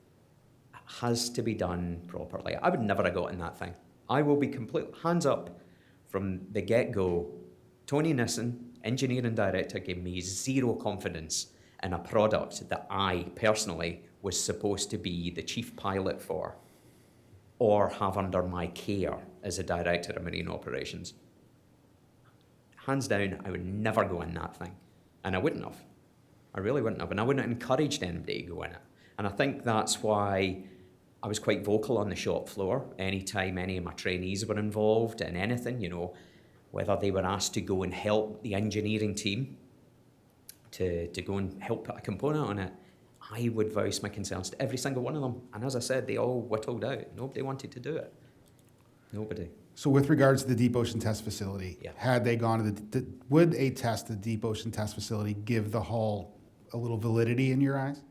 It has to be done properly. I would never have gotten that thing. I will be completely hands up from the get-go. Tony Nissen, engineering director, gave me zero confidence in a product that I personally was supposed to be the chief pilot for or have under my care as a director of marine operations. Hands down, I would never go in that thing. And I wouldn't have. I really wouldn't have. And I wouldn't have encouraged anybody to go in it. And I think that's why I was quite vocal on the shop floor. Anytime any of my trainees were involved in anything, you know, whether they were asked to go and help the engineering team to go and help put a component on it, I would voice my concerns to every single one of them. And as I said, they all whittled out. Nobody wanted to do it. Nobody. So with regards to the Deep Ocean Test Facility, Yeah. had they gone to would a test at the Deep Ocean Test Facility give the hull a little validity in your eyes?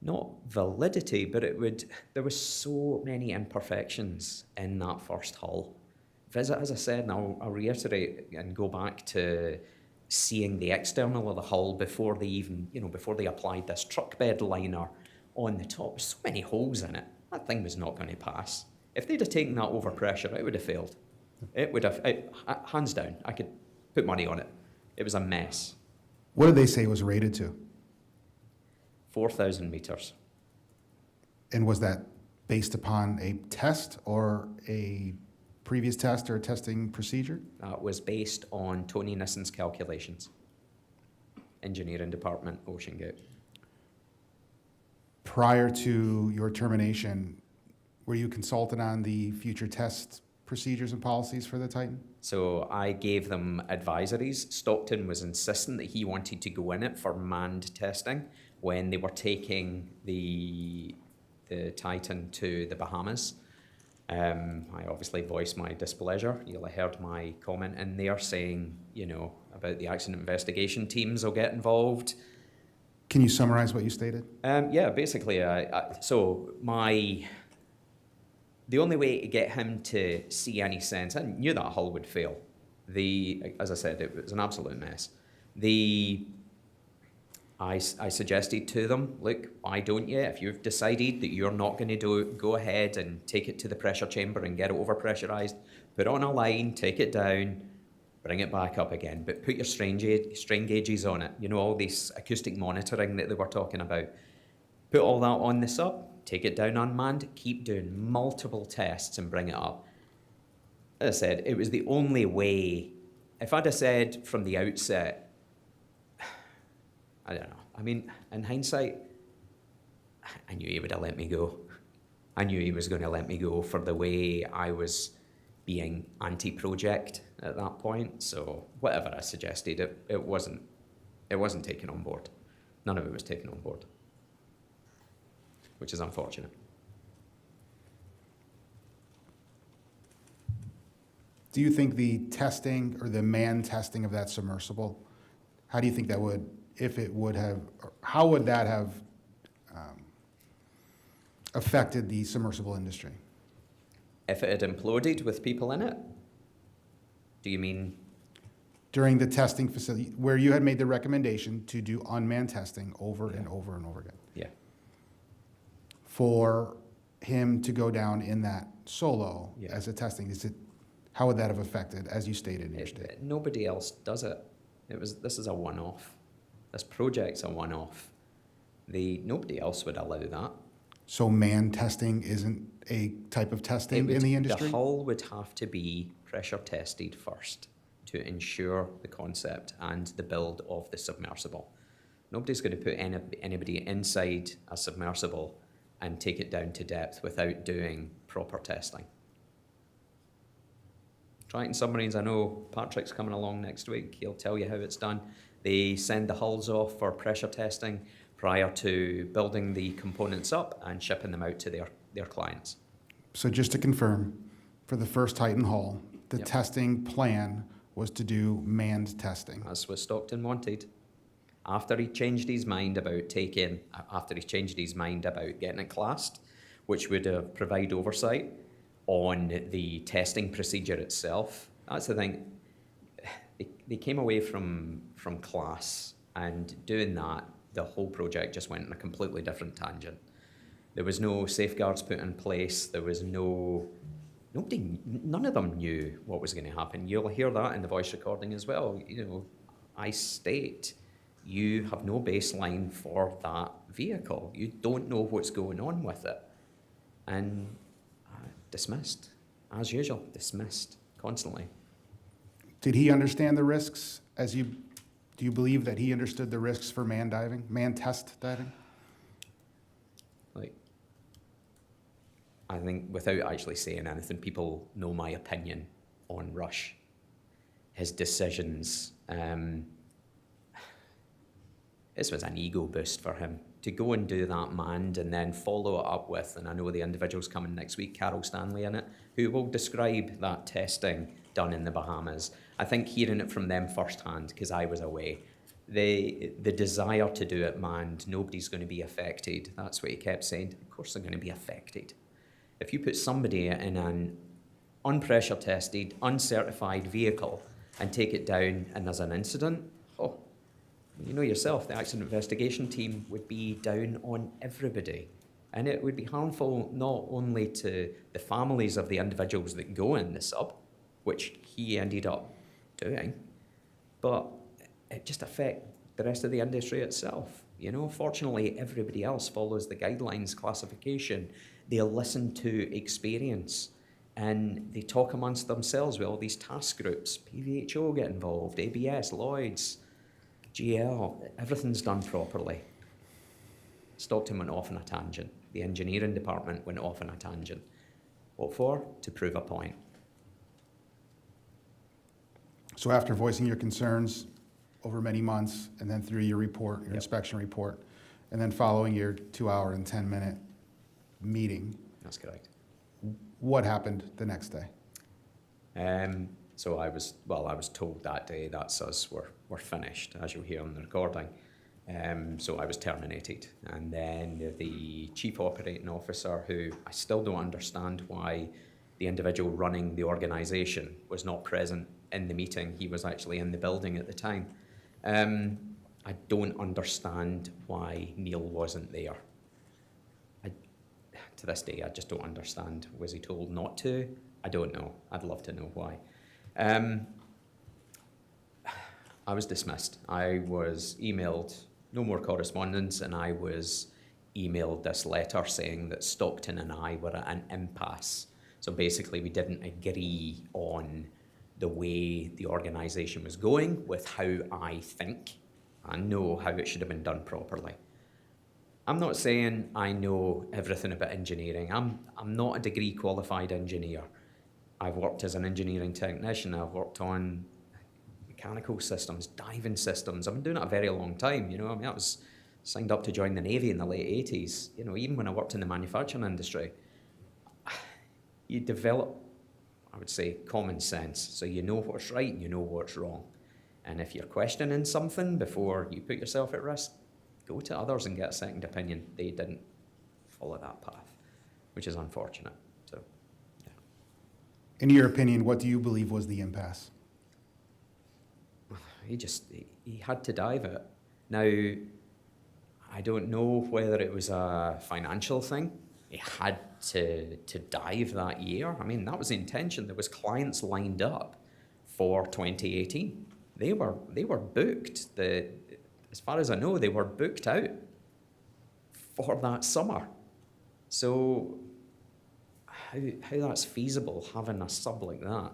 Not validity, but it would. There was so many imperfections in that first hull. As I said, and I'll reiterate and go back to seeing the external of the hull before they even, you know, before they applied this truck bed liner on the top. So many holes in it. That thing was not going to pass. If they'd have taken that over pressure, it would have failed. It would have, hands down. I could put money on it. It was a mess. What did they say it was rated to? 4,000 meters. And was that based upon a test or a previous test or a testing procedure? That was based on Tony Nissen's calculations. Engineering Department, OceanGate. Prior to your termination, were you consulted on the future test procedures and policies for the Titan? So I gave them advisories. Stockton was insistent that he wanted to go in it for manned testing when they were taking the Titan to the Bahamas. I obviously voiced my displeasure. You'll have heard my comment in there saying, you know, about the accident investigation teams will get involved. Can you summarize what you stated? Yeah, basically, so my The only way to get him to see any sense, I knew that hull would fail. As I said, it was an absolute mess. I suggested to them, look, why don't you, if you've decided that you're not going to go ahead and take it to the pressure chamber and get it overpressurized, put it on a line, take it down, bring it back up again, but put your strain gauges on it. You know, all this acoustic monitoring that they were talking about. Put all that on the sub, take it down unmanned, keep doing multiple tests and bring it up. As I said, it was the only way. If I'd have said from the outset, I don't know. I mean, in hindsight, I knew he would have let me go. I knew he was going to let me go for the way I was being anti-project at that point. So whatever I suggested, it wasn't taken on board. None of it was taken on board, which is unfortunate. Do you think the testing or the manned testing of that submersible, how do you think that would, if it would have, or how would that have affected the submersible industry? If it had imploded with people in it, do you mean? During the testing facility, where you had made the recommendation to do unmanned testing over and over and over again, Yeah. for him to go down in that solo Yeah. as a testing, how would that have affected, as you stated in your statement? Nobody else does it. This is a one-off. This project's a one-off. Nobody else would allow that. So manned testing isn't a type of testing in the industry? The hull would have to be pressure tested first to ensure the concept and the build of the submersible. Nobody's going to put anybody inside a submersible and take it down to depth without doing proper testing. Triton submarines, I know Patrick's coming along next week. He'll tell you how it's done. They send the hulls off for pressure testing prior to building the components up and shipping them out to their clients. So just to confirm, for the first Titan hull, the Yep. testing plan was to do manned testing. As was Stockton wanted. After he changed his mind about getting it classed, which would provide oversight on the testing procedure itself. That's the thing. They came away from class, and doing that, the whole project just went in a completely different tangent. There was no safeguards put in place. There was none of them knew what was going to happen. You'll hear that in the voice recording as well. You know, I state, you have no baseline for that vehicle. You don't know what's going on with it. And dismissed, as usual, dismissed constantly. Did he understand the risks do you believe that he understood the risks for manned test diving? Like, I think without actually saying anything, people know my opinion on Rush. His decisions, this was an ego boost for him. To go and do that manned and then follow it up with, and I know the individual's coming next week, Carol Stanley in it, who will describe that testing done in the Bahamas. I think hearing it from them firsthand, because I was away, the desire to do it manned, nobody's going to be affected. That's what he kept saying. Of course they're going to be affected. If you put somebody in an unpressure tested, uncertified vehicle and take it down and there's an incident, you know yourself, the accident investigation team would be down on everybody. And it would be harmful not only to the families of the individuals that go in the sub, which he ended up doing, but it just affect the rest of the industry itself. You know, fortunately, everybody else follows the guidelines classification. They listen to experience and they talk amongst themselves with all these task groups. PVHO get involved, ABS, Lloyds, GL, everything's done properly. Stockton went off on a tangent. The engineering department went off on a tangent. What for? To prove a point. So after voicing your concerns over many months, and then through your report, your inspection report, and then following your 2-hour and 10-minute meeting, That's correct. what happened the next day? So I was told that day that's us, we're finished, as you'll hear on the recording. So I was terminated. And then the chief operating officer, who I still don't understand why the individual running the organisation was not present in the meeting. He was actually in the building at the time. I don't understand why Neil wasn't there. To this day, I just don't understand. Was he told not to? I don't know. I'd love to know why. I was dismissed. I was emailed, no more correspondence, and I was emailed this letter saying that Stockton and I were at an impasse. So basically, we didn't agree on the way the organisation was going with how I think and know how it should have been done properly. I'm not saying I know everything about engineering. I'm not a degree qualified engineer. I've worked as an engineering technician. I've worked on mechanical systems, diving systems. I've been doing it a very long time. You know, I mean, I was signed up to join the Navy in the late 80s. You know, even when I worked in the manufacturing industry, you develop, I would say, common sense. So you know what's right and you know what's wrong. And if you're questioning something before you put yourself at risk, go to others and get a second opinion. They didn't follow that path, which is unfortunate. So, yeah. In your opinion, what do you believe was the impasse? He had to dive it. Now, I don't know whether it was a financial thing. He had to dive that year. I mean, that was the intention. There was clients lined up for 2018. They were booked. As far as I know, they were booked out for that summer. So how that's feasible, having a sub like that,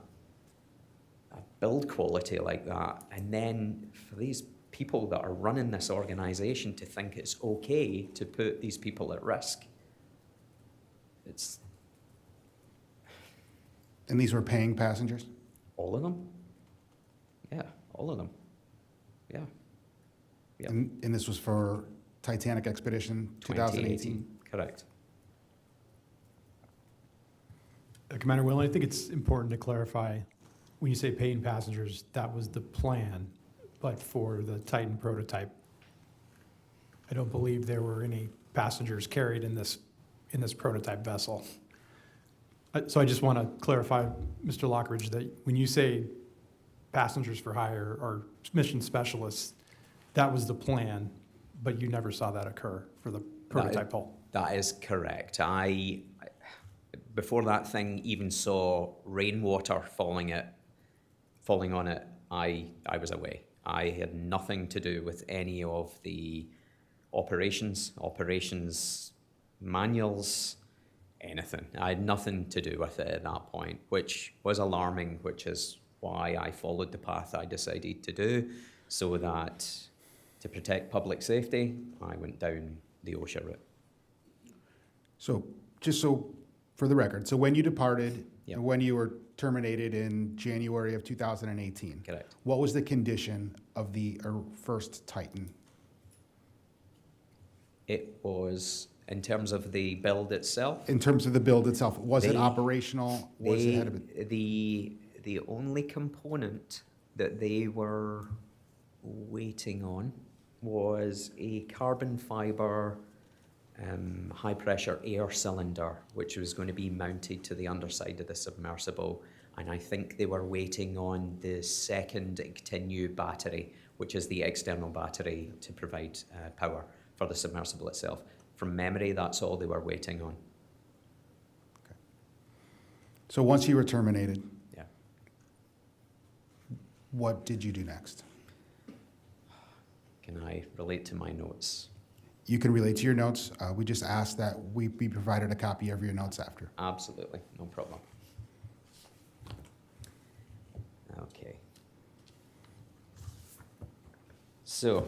a build quality like that, and then for these people that are running this organisation to think it's okay to put these people at risk. It's... And these were paying passengers? All of them? Yeah, all of them. Yeah. Yeah. And this was for Titanic Expedition 2018? Correct. Commander Whelan, I think it's important to clarify, when you say paying passengers, that was the plan, but for the Titan prototype, I don't believe there were any passengers carried in this prototype vessel. So I just want to clarify, Mr. Lockridge, that when you say passengers for hire or mission specialists, that was the plan, but you never saw that occur for the prototype hull. That is correct. Before that thing even saw rainwater falling on it, I was away. I had nothing to do with any of the operations manuals, anything. I had nothing to do with it at that point, which was alarming, which is why I followed the path I decided to do, so that to protect public safety, I went down the OSHA route. So, just so for the record, so when you departed, Yep. and when you were terminated in January of 2018, Correct. what was the condition of the first Titan? It was, in terms of the build itself, In terms of the build itself, was it They- operational? Was it had a- the only component that they were waiting on was a carbon fiber high pressure air cylinder, which was going to be mounted to the underside of the submersible. And I think they were waiting on the second continue battery, which is the external battery to provide power for the submersible itself. From memory, that's all they were waiting on. So once you were terminated, Yeah. what did you do next? Can I relate to my notes? You can relate to your notes. We just asked that we be provided a copy of your notes after. Absolutely, no problem. Okay. So,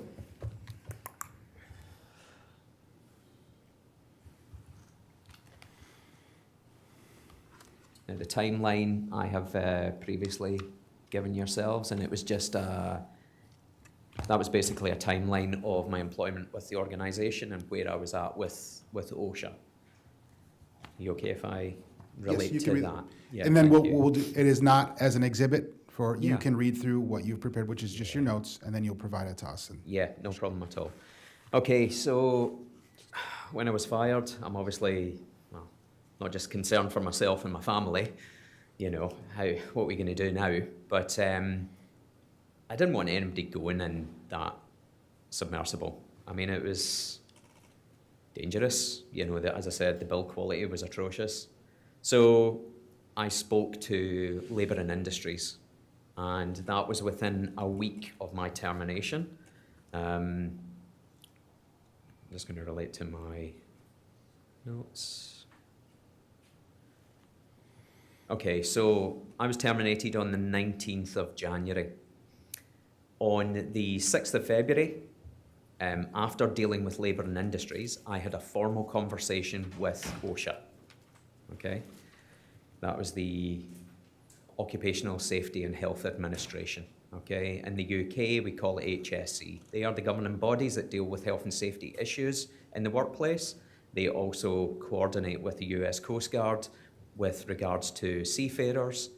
now the timeline I have previously given yourselves, and it was just that was basically a timeline of my employment with the organisation and where I was at with OSHA. You okay if I relate you to can read- that? Yeah, And then thank we'll, you. we'll do, it is not as an exhibit for, you Yeah. can read through what you've prepared, which is just your notes, and then you'll provide it to us. And Yeah, no problem at all. Okay, so when I was fired, I'm obviously, well, not just concerned for myself and my family, you know, what are we going to do now? But I didn't want anybody going in that submersible. I mean, it was dangerous. You know, as I said, the build quality was atrocious. So I spoke to Labour and Industries, and that was within a week of my termination. I'm just going to relate to my notes. Okay, so I was terminated on the 19th of January. On the 6th of February, after dealing with Labour and Industries, I had a formal conversation with OSHA. Okay, that was the Occupational Safety and Health Administration. Okay, in the UK we call it HSE. They are the governing bodies that deal with health and safety issues in the workplace. They also coordinate with the US Coast Guard with regards to seafarers.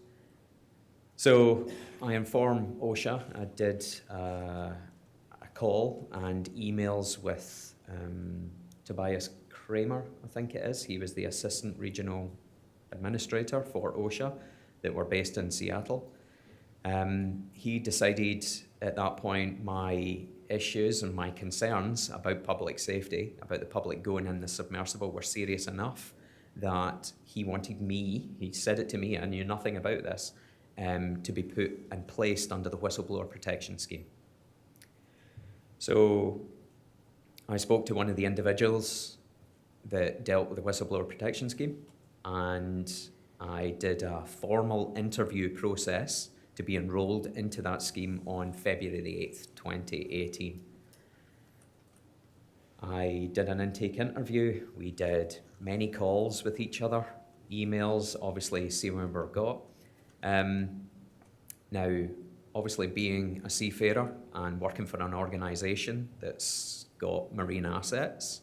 So I informed OSHA. I did a call and emails with Tobias Kramer, I think it is. He was the Assistant Regional Administrator for OSHA that were based in Seattle. He decided at that point my issues and my concerns about public safety, about the public going in the submersible, were serious enough that he wanted me, he said it to me, I knew nothing about this, to be put and placed under the whistleblower protection scheme. So I spoke to one of the individuals that dealt with the whistleblower protection scheme, and I did a formal interview process to be enrolled into that scheme on February the 8th, 2018. I did an intake interview. We did many calls with each other, emails, obviously see when we got. Now, obviously being a seafarer and working for an organisation that's got marine assets,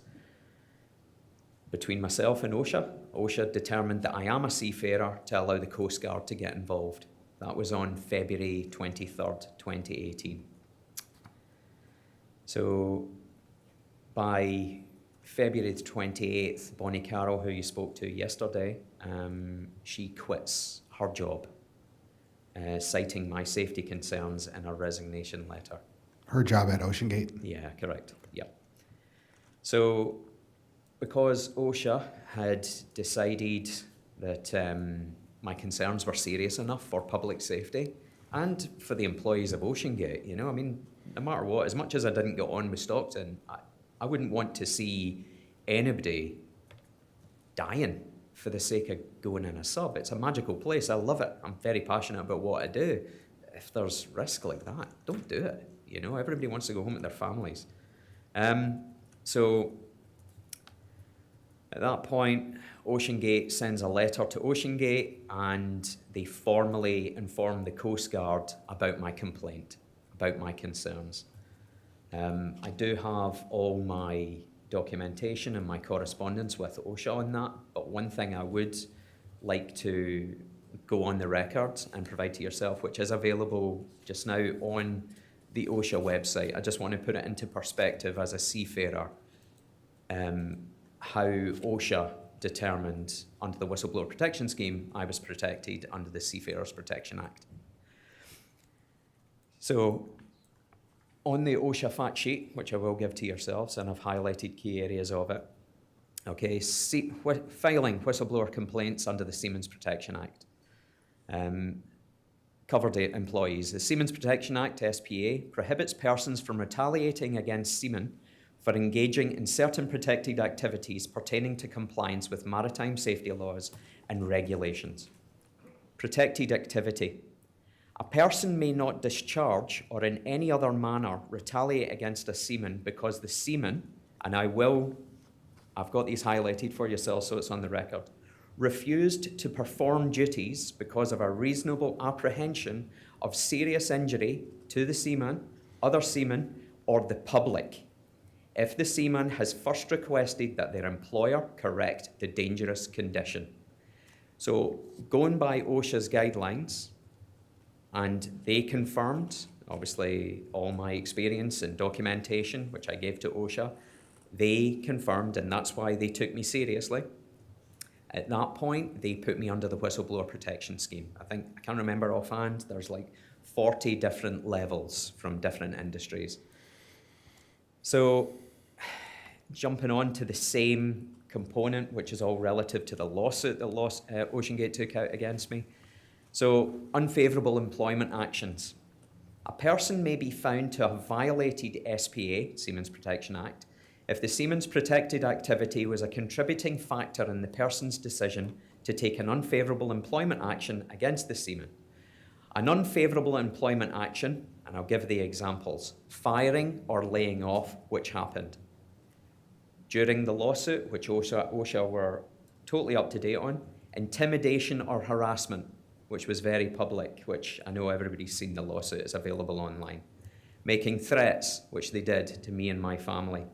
between myself and OSHA determined that I am a seafarer to allow the Coast Guard to get involved. That was on February 23rd, 2018. So by February the 28th, Bonnie Carroll, who you spoke to yesterday, she quits her job, citing my safety concerns in her resignation letter. Her job at OceanGate. Yeah, correct. Yeah. So because OSHA had decided that my concerns were serious enough for public safety and for the employees of OceanGate, you know, I mean, no matter what, as much as I didn't get on with Stockton, I wouldn't want to see anybody dying for the sake of going in a sub. It's a magical place. I love it. I'm very passionate about what I do. If there's risk like that, don't do it. You know, everybody wants to go home with their families. So at that point, OceanGate sends a letter to OceanGate and they formally inform the Coast Guard about my complaint, about my concerns. I do have all my documentation and my correspondence with OSHA on that, but one thing I would like to go on the record and provide to yourself, which is available just now on the OSHA website. I just want to put it into perspective as a seafarer, how OSHA determined under the Whistleblower Protection Scheme I was protected under the Seafarers Protection Act. So on the OSHA fact sheet, which I will give to yourselves, and I've highlighted key areas of it, okay, filing whistleblower complaints under the Seamen's Protection Act. Covered employees. The Seamen's Protection Act, SPA, prohibits persons from retaliating against seamen for engaging in certain protected activities pertaining to compliance with maritime safety laws and regulations. Protected activity. A person may not discharge or in any other manner retaliate against a seaman because the seaman, and I've got these highlighted for yourself so it's on the record, refused to perform duties because of a reasonable apprehension of serious injury to the seaman, other seamen, or the public, if the seaman has first requested that their employer correct the dangerous condition. So going by OSHA's guidelines, and they confirmed obviously all my experience and documentation, which I gave to OSHA, they confirmed, and that's why they took me seriously. At that point, they put me under the whistleblower protection scheme. I can't remember offhand, there's like 40 different levels from different industries. So, jumping on to the same component, which is all relative to the lawsuit that OceanGate took out against me. So, unfavourable employment actions. A person may be found to have violated SPA, Seamen's Protection Act, if the seaman's protected activity was a contributing factor in the person's decision to take an unfavourable employment action against the seaman. An unfavourable employment action, and I'll give the examples, firing or laying off, which happened. During the lawsuit, which OSHA were totally up to date on, intimidation or harassment, which was very public, which I know everybody's seen the lawsuit, it's available online. Making threats, which they did to me and my family.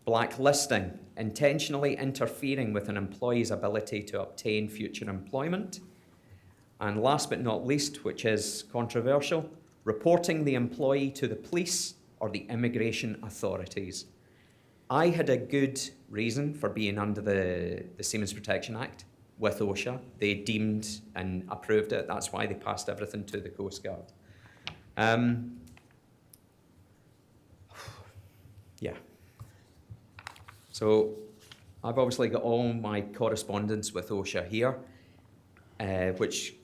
Blacklisting, intentionally interfering with an employee's ability to obtain future employment. And last but not least, which is controversial, reporting the employee to the police or the immigration authorities. I had a good reason for being under the Seamen's Protection Act with OSHA. They deemed and approved it. That's why they passed everything to the Coast Guard. Yeah. So I've obviously got all my correspondence with OSHA here, which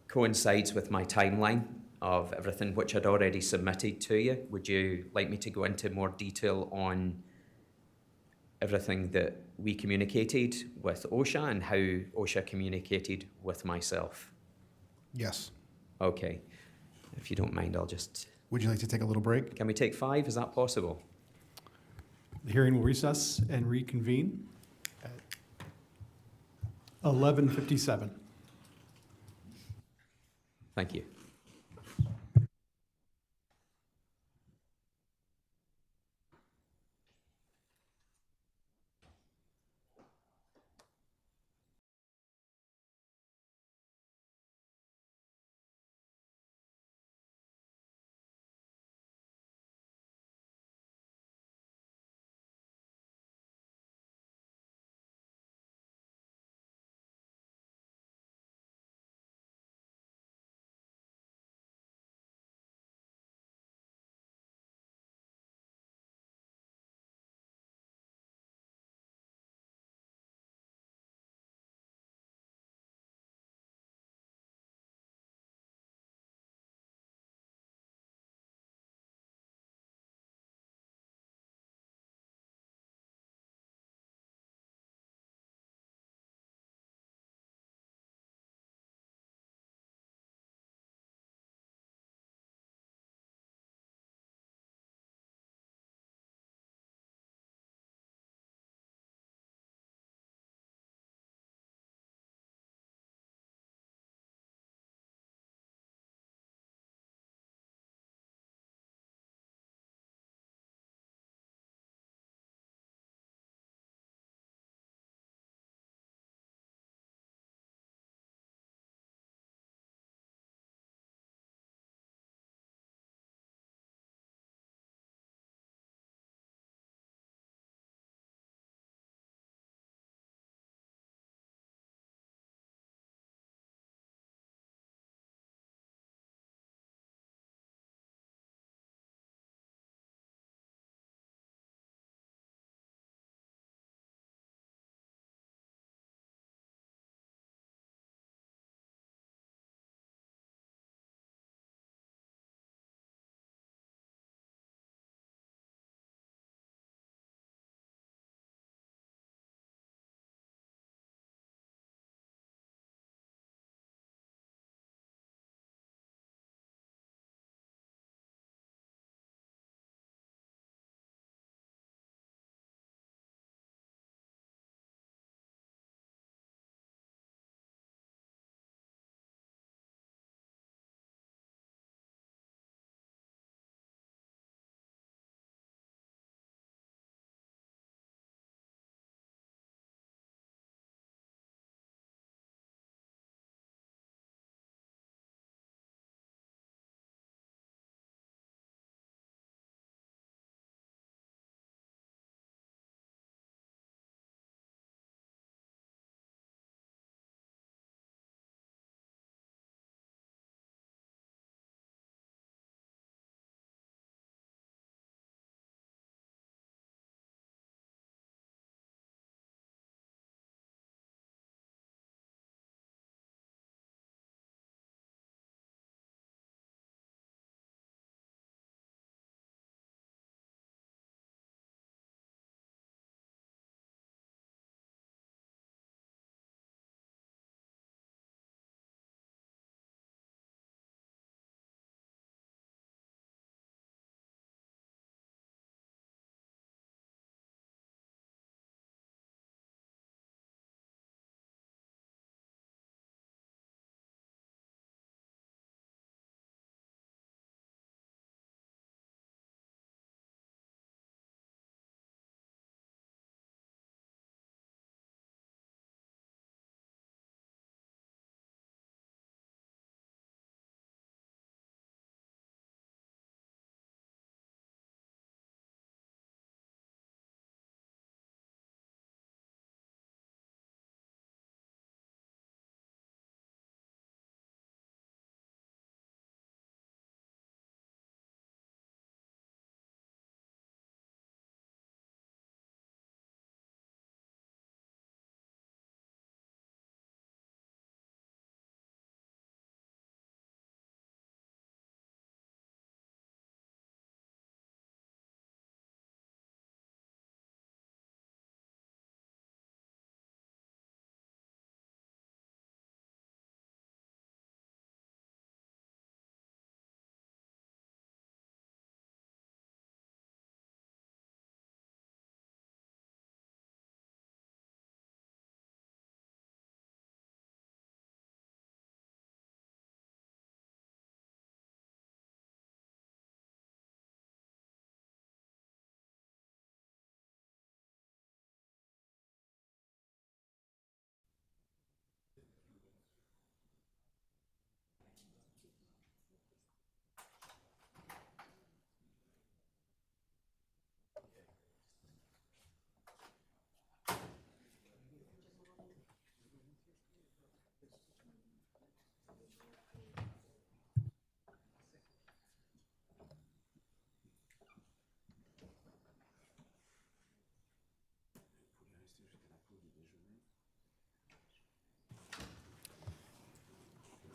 coincides with my timeline of everything which I'd already submitted to you. Would you like me to go into more detail on everything that we communicated with OSHA and how OSHA communicated with myself? Yes. Okay. If you don't mind, I'll just... Would you like to take a little break? Can we take 5? Is that possible? The hearing will recess and reconvene at 11:57. Thank you.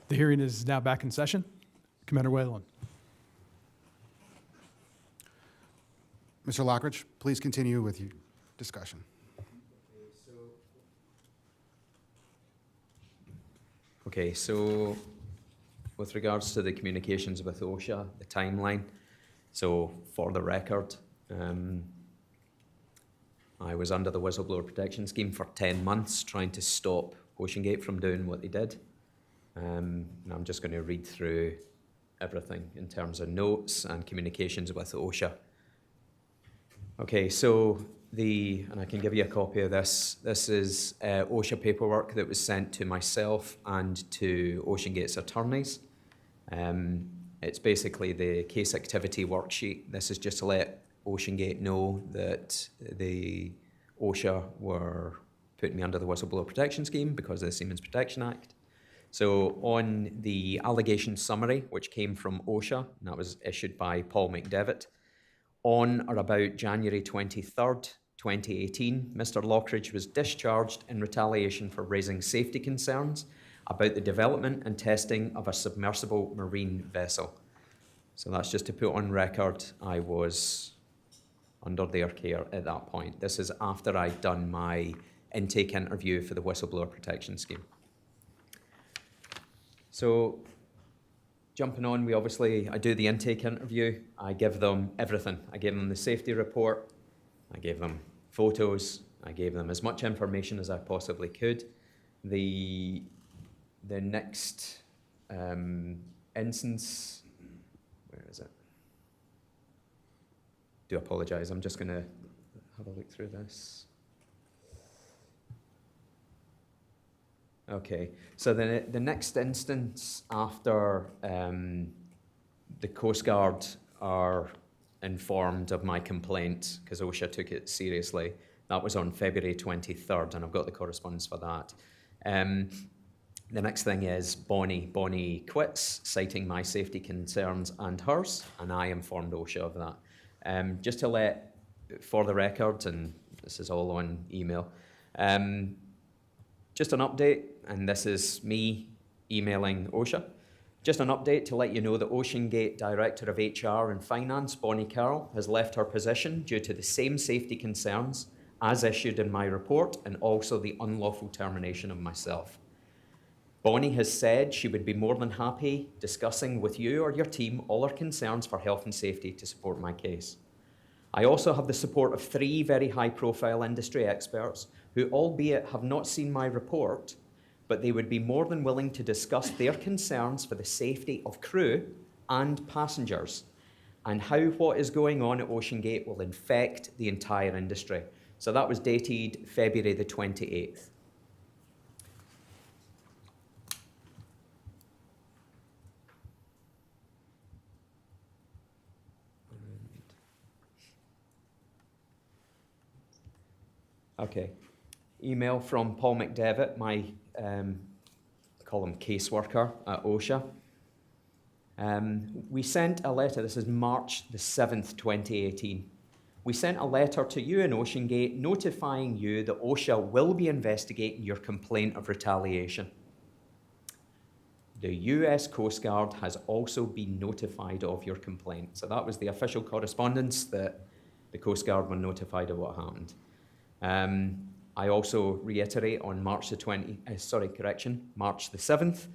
The hearing is now back in session. Commander Whalen. Mr. Lockridge, please continue with your discussion. Okay, so with regards to the communications with OSHA, the timeline, so for the record, I was under the whistleblower protection scheme for 10 months trying to stop OceanGate from doing what they did. And I'm just going to read through everything in terms of notes and communications with OSHA. Okay, so and I can give you a copy of this. This is OSHA paperwork that was sent to myself and to OceanGate's attorneys. It's basically the case activity worksheet. This is just to let OceanGate know that the OSHA were putting me under the whistleblower protection scheme because of the Seamen's Protection Act. So on the allegation summary, which came from OSHA, and that was issued by Paul McDevitt, on or about January 23rd, 2018, Mr. Lockridge was discharged in retaliation for raising safety concerns about the development and testing of a submersible marine vessel. So that's just to put on record, I was under their care at that point. This is after I'd done my intake interview for the whistleblower protection scheme. So jumping on, I do the intake interview. I give them everything. I gave them the safety report. I gave them photos. I gave them as much information as I possibly could. The next instance, where is it? Do apologize. I'm just going to have a look through this. Okay, so the next instance after the Coast Guard are informed of my complaint, because OSHA took it seriously, that was on February 23rd, and I've got the correspondence for that. The next thing is Bonnie quits, citing my safety concerns and hers, and I informed OSHA of that. Just to let, for the record, and this is all on email, just an update, and this is me emailing OSHA. Just an update to let you know that OceanGate Director of HR and Finance, Bonnie Carroll, has left her position due to the same safety concerns as issued in my report and also the unlawful termination of myself. Bonnie has said she would be more than happy discussing with you or your team all her concerns for health and safety to support my case. I also have the support of 3 very high-profile industry experts who, albeit have not seen my report, but they would be more than willing to discuss their concerns for the safety of crew and passengers and how what is going on at OceanGate will infect the entire industry. So that was dated February the 28th. Okay. Email from Paul McDevitt, my call him caseworker at OSHA. We sent a letter, this is March the 7th, 2018. We sent a letter to you in OceanGate notifying you that OSHA will be investigating your complaint of retaliation. The US Coast Guard has also been notified of your complaint. So that was the official correspondence that the Coast Guard were notified of what happened. I also reiterate on March the 7th.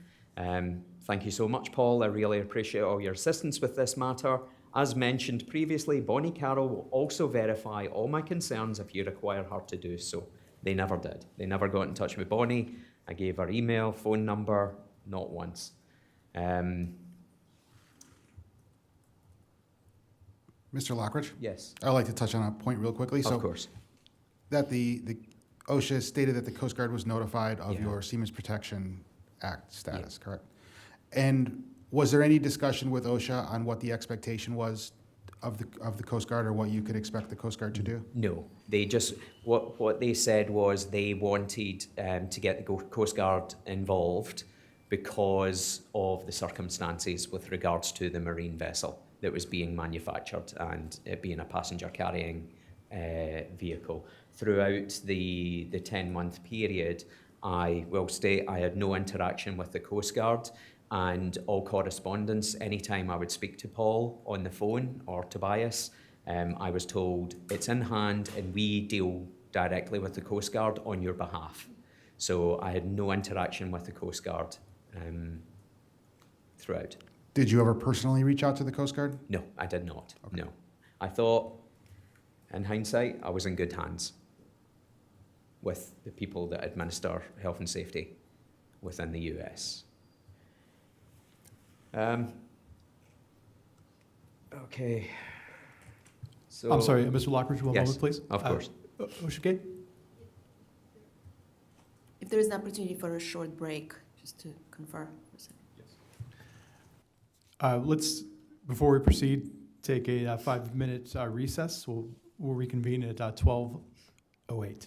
Thank you so much, Paul. I really appreciate all your assistance with this matter. As mentioned previously, Bonnie Carroll will also verify all my concerns if you require her to do so. They never did. They never got in touch with Bonnie. I gave her email, phone number, not once. Mr. Lockridge? Yes, I'd like to touch on a point real quickly. of course. That the OSHA stated that the Coast Guard was notified of Yeah. your Seamen's Protection Act status, correct? And was there any discussion with OSHA on what the expectation was of the Coast Guard or what you could expect the Coast Guard to do? No, they just, what they said was they wanted to get the Coast Guard involved because of the circumstances with regards to the marine vessel that was being manufactured and it being a passenger carrying vehicle. Throughout the 10-month period, I will state I had no interaction with the Coast Guard. and all correspondence, anytime I would speak to Paul on the phone or Tobias, I was told it's in hand and we deal directly with the Coast Guard on your behalf. So I had no interaction with the Coast Guard throughout. Did you ever personally reach out to the Coast Guard? No, I did not. No. I thought, in hindsight, I was in good hands with the people that administer health and safety within the US. Okay. So I'm sorry, Mr. Lockridge, one Yes, moment, please. of course. OceanGate? If there is an opportunity for a short break, just to confirm. for a second. Let's, before we proceed, take a 5-minute recess. We'll reconvene at 12:08.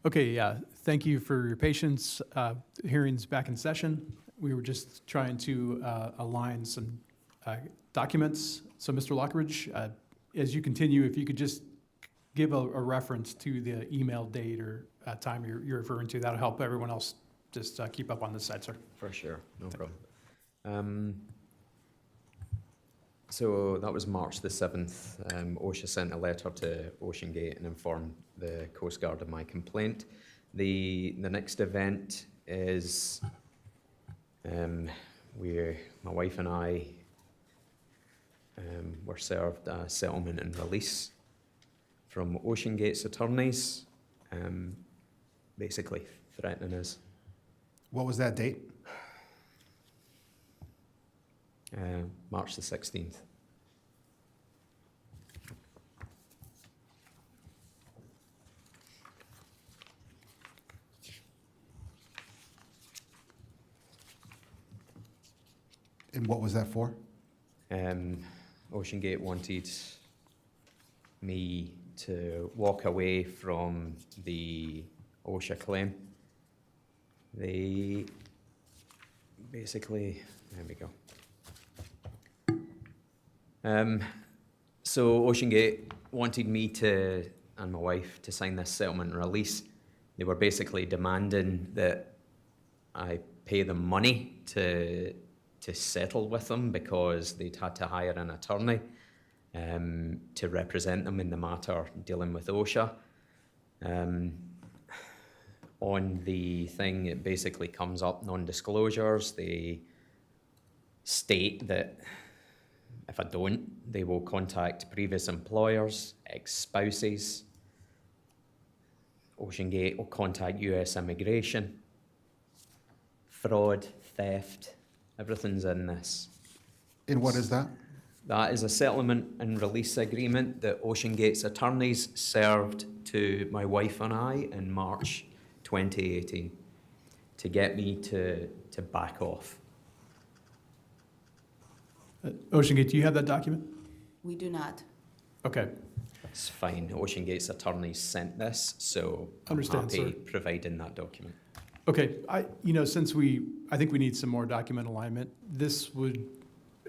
Okay, yeah, thank you for your patience. Hearing's back in session. We were just trying to align some documents. So, Mr. Lockridge, as you continue, if you could just give a reference to the email date or time you're referring to, that'll help everyone else just keep up on this side, sir. For sure, no problem. So that was March the 7th. OSHA sent a letter to OceanGate and informed the Coast Guard of my complaint. The next event is my wife and I were served a settlement and release from OceanGate's attorneys, basically threatening us. What was that date? March the 16th. And what was that for? OceanGate wanted me to walk away from the OSHA claim. They basically, there we go. So OceanGate wanted me and my wife to sign this settlement and release. They were basically demanding that I pay them money to settle with them because they'd had to hire an attorney to represent them in the matter dealing with OSHA. On the thing, it basically comes up non-disclosures. They state that if I don't, they will contact previous employers, ex-spouses. OceanGate will contact US Immigration. Fraud, theft, everything's in this. And what is that? That is a settlement and release agreement that OceanGate's attorneys served to my wife and I in March 2018 to get me to back off. OceanGate, do you have that document? We do not. Okay, It's fine. OceanGate's attorneys sent this, so I'm Understand, happy sir. providing that document. okay. Since I think we need some more document alignment, this would,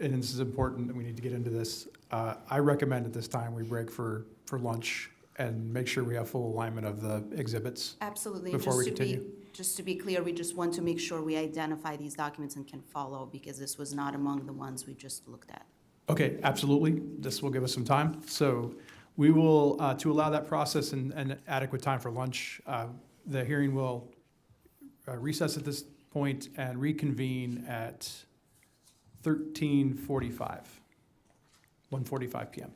and this is important, and we need to get into this. I recommend at this time we break for lunch and make sure we have full alignment of the exhibits. Absolutely. Before we continue. Just to be clear, we just want to make sure we identify these documents and can follow, because this was not among the ones we just looked at. Okay, absolutely. This will give us some time. So we will, to allow that process and adequate time for lunch, the hearing will recess at this point and reconvene at 13:45, 1:45 PM.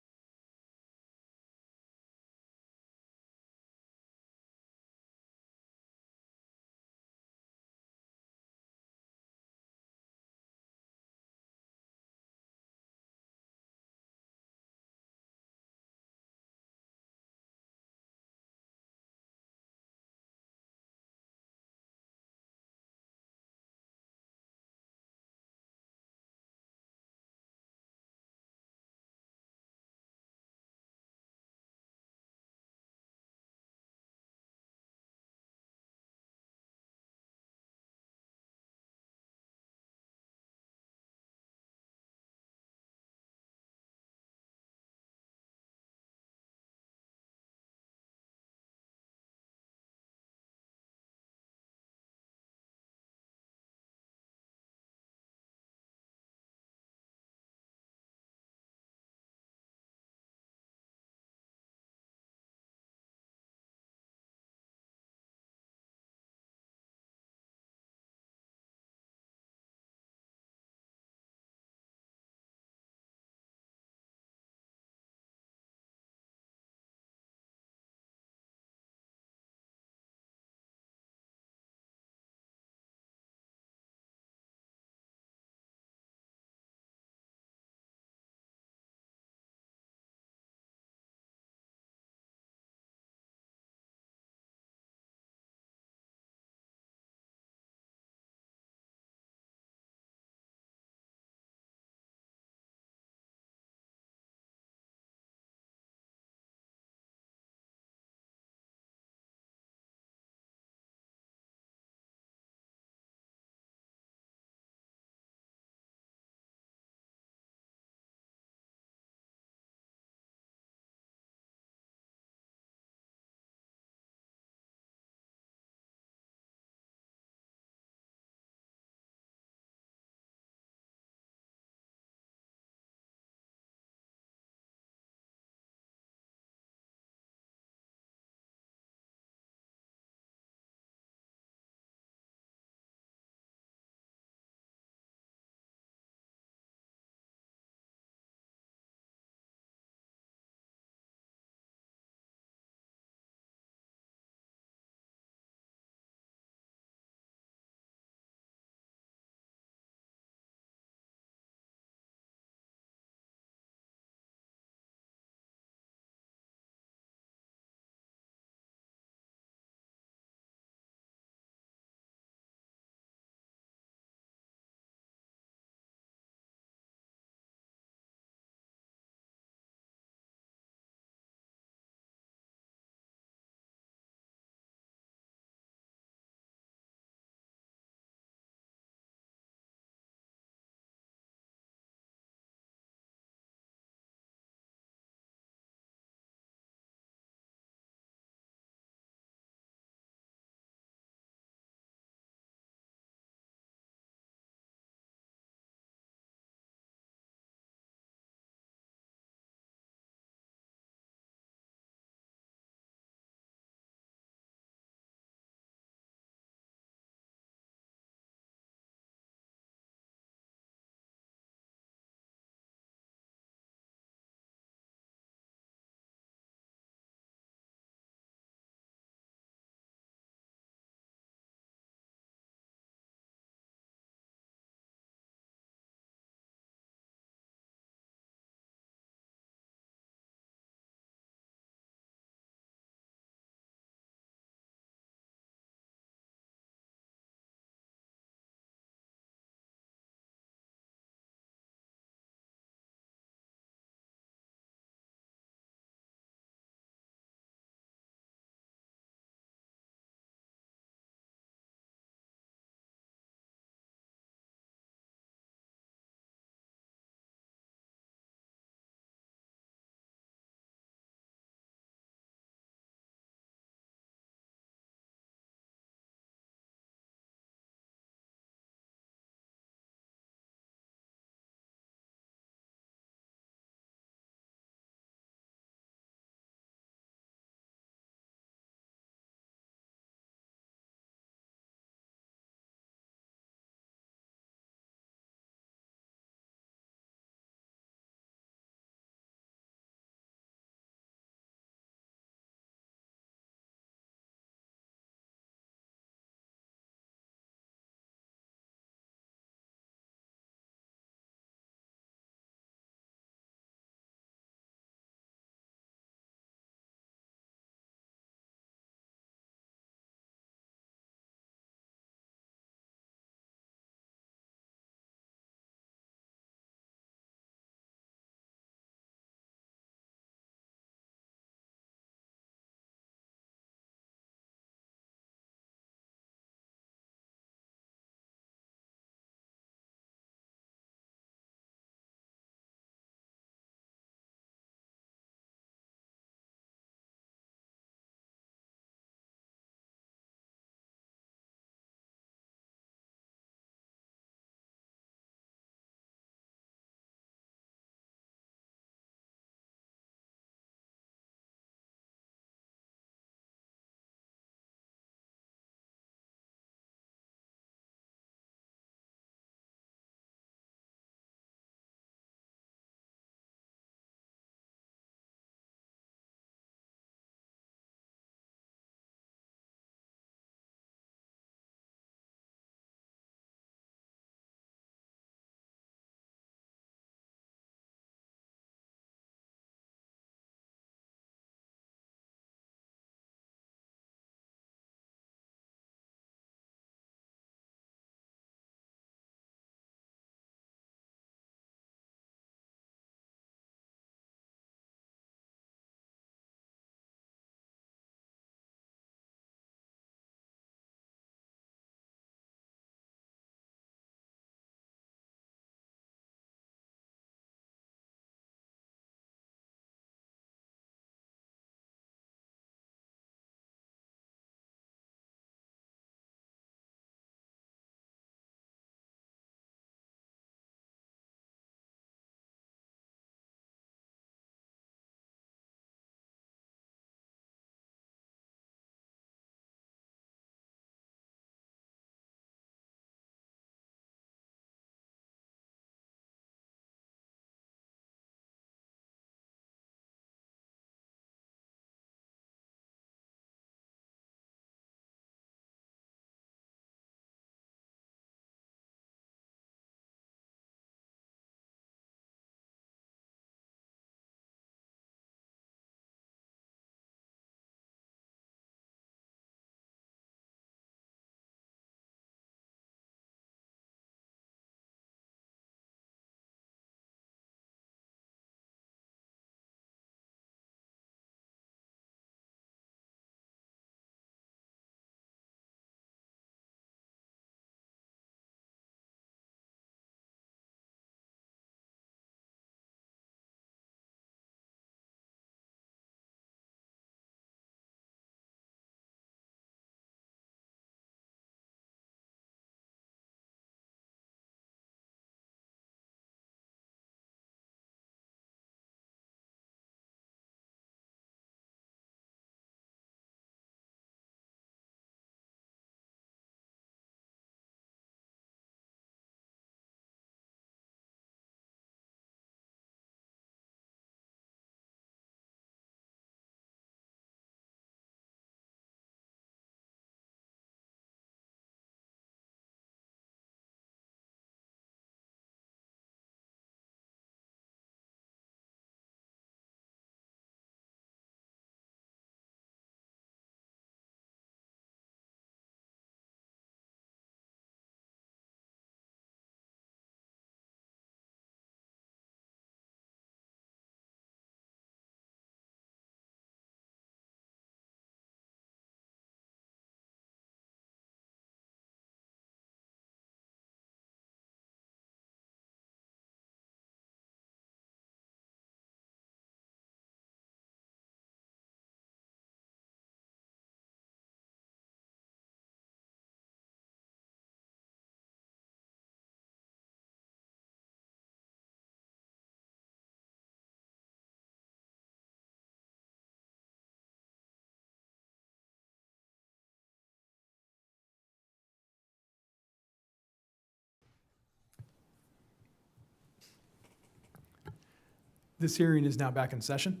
This hearing is now back in session.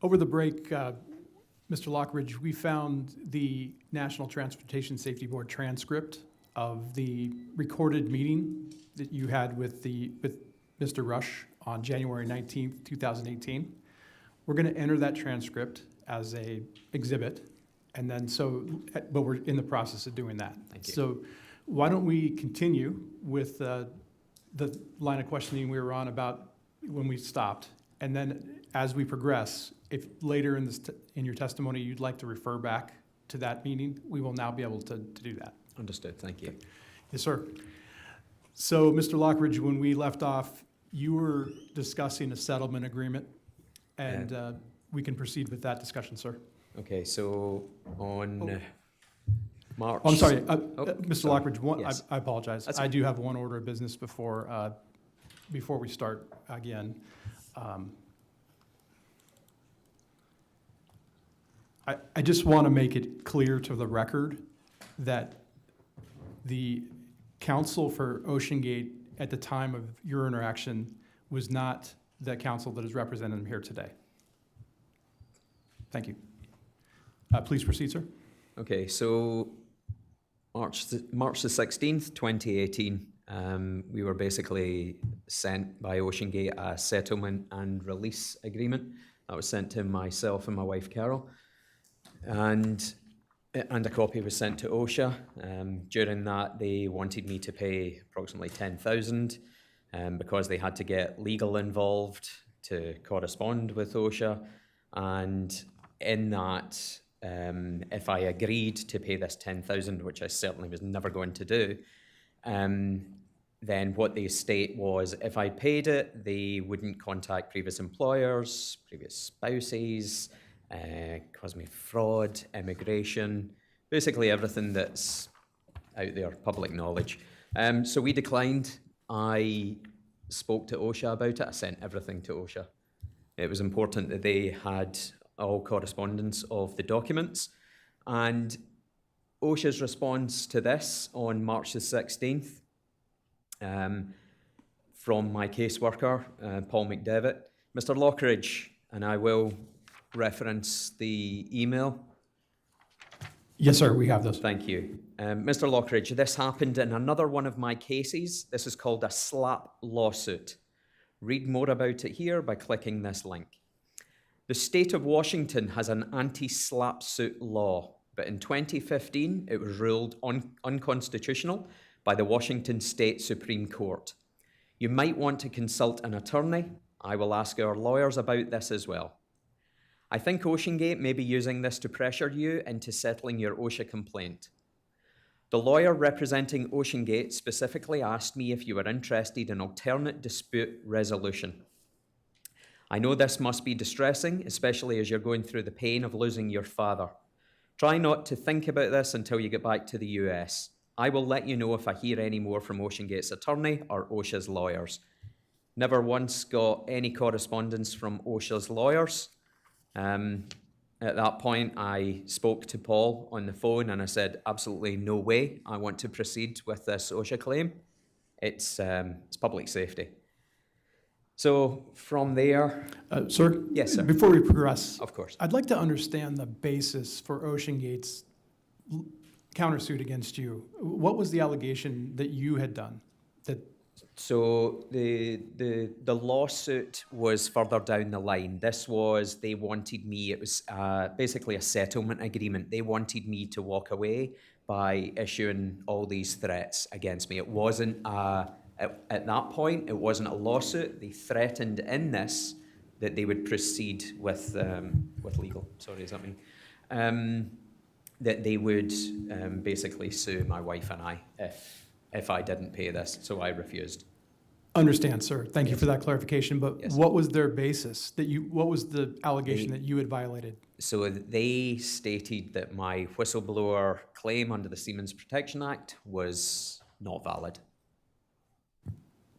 Over the break, Mr. Lockridge, we found the National Transportation Safety Board transcript of the recorded meeting that you had with Mr. Rush on January 19th, 2018. We're going to enter that transcript as a exhibit, and then but we're in the process of doing that. Thank you. So why don't we continue with the line of questioning we were on about when we stopped, and then as we progress, if later in your testimony you'd like to refer back to that meeting, we will now be able to do that. Understood, thank you. Yes, sir. So, Mr. Lockridge, when we left off, you were discussing a settlement agreement, and we can proceed with that discussion, sir. Okay, so on March... Oh, I'm sorry, Mr. sorry. Lockridge, Yes. I apologize. That's I fine. do have one order of business before we start again. I just want to make it clear to the record that the counsel for OceanGate at the time of your interaction was not the counsel that is representing them here today. Thank you. Please proceed, sir. Okay, so March the 16th, 2018, we were basically sent by OceanGate a settlement and release agreement that was sent to myself and my wife Carol, and a copy was sent to OSHA. During that, they wanted me to pay approximately $10,000 because they had to get legal involved to correspond with OSHA, and in that, if I agreed to pay this $10,000, which I certainly was never going to do, then what they state was if I paid it, they wouldn't contact previous employers, previous spouses, cause me fraud, immigration, basically everything that's out there, public knowledge. So we declined. I spoke to OSHA about it. I sent everything to OSHA. It was important that they had all correspondence of the documents. And OSHA's response to this on March the 16th from my caseworker, Paul McDevitt, Mr. Lockridge, and I will reference the email. Yes, sir, we have those. Thank you. Mr. Lockridge, this happened in another one of my cases. This is called a SLAP lawsuit. Read more about it here by clicking this link. The state of Washington has an anti-SLAP suit law, but in 2015, it was ruled unconstitutional by the Washington State Supreme Court. You might want to consult an attorney. I will ask our lawyers about this as well. I think OceanGate may be using this to pressure you into settling your OSHA complaint. The lawyer representing OceanGate specifically asked me if you were interested in alternate dispute resolution. I know this must be distressing, especially as you're going through the pain of losing your father. Try not to think about this until you get back to the US. I will let you know if I hear any more from OceanGate's attorney or OSHA's lawyers. Never once got any correspondence from OSHA's lawyers. At that point, I spoke to Paul on the phone and I said, absolutely no way I want to proceed with this OSHA claim. It's public safety. So from there... Sir? Yes, sir. Before we progress, Of course. I'd like to understand the basis for OceanGate's countersuit against you. What was the allegation that you had done? So the lawsuit was further down the line. This was, they wanted me, it was basically a settlement agreement. They wanted me to walk away by issuing all these threats against me. It wasn't, at that point, it wasn't a lawsuit. They threatened in this that they would proceed with legal, sorry, is that me? That they would basically sue my wife and I if I didn't pay this, so I refused. Understand, sir. Thank you for that clarification, but Yes. what was their basis what was the allegation that you had violated? So they stated that my whistleblower claim under the Seamen's Protection Act was not valid.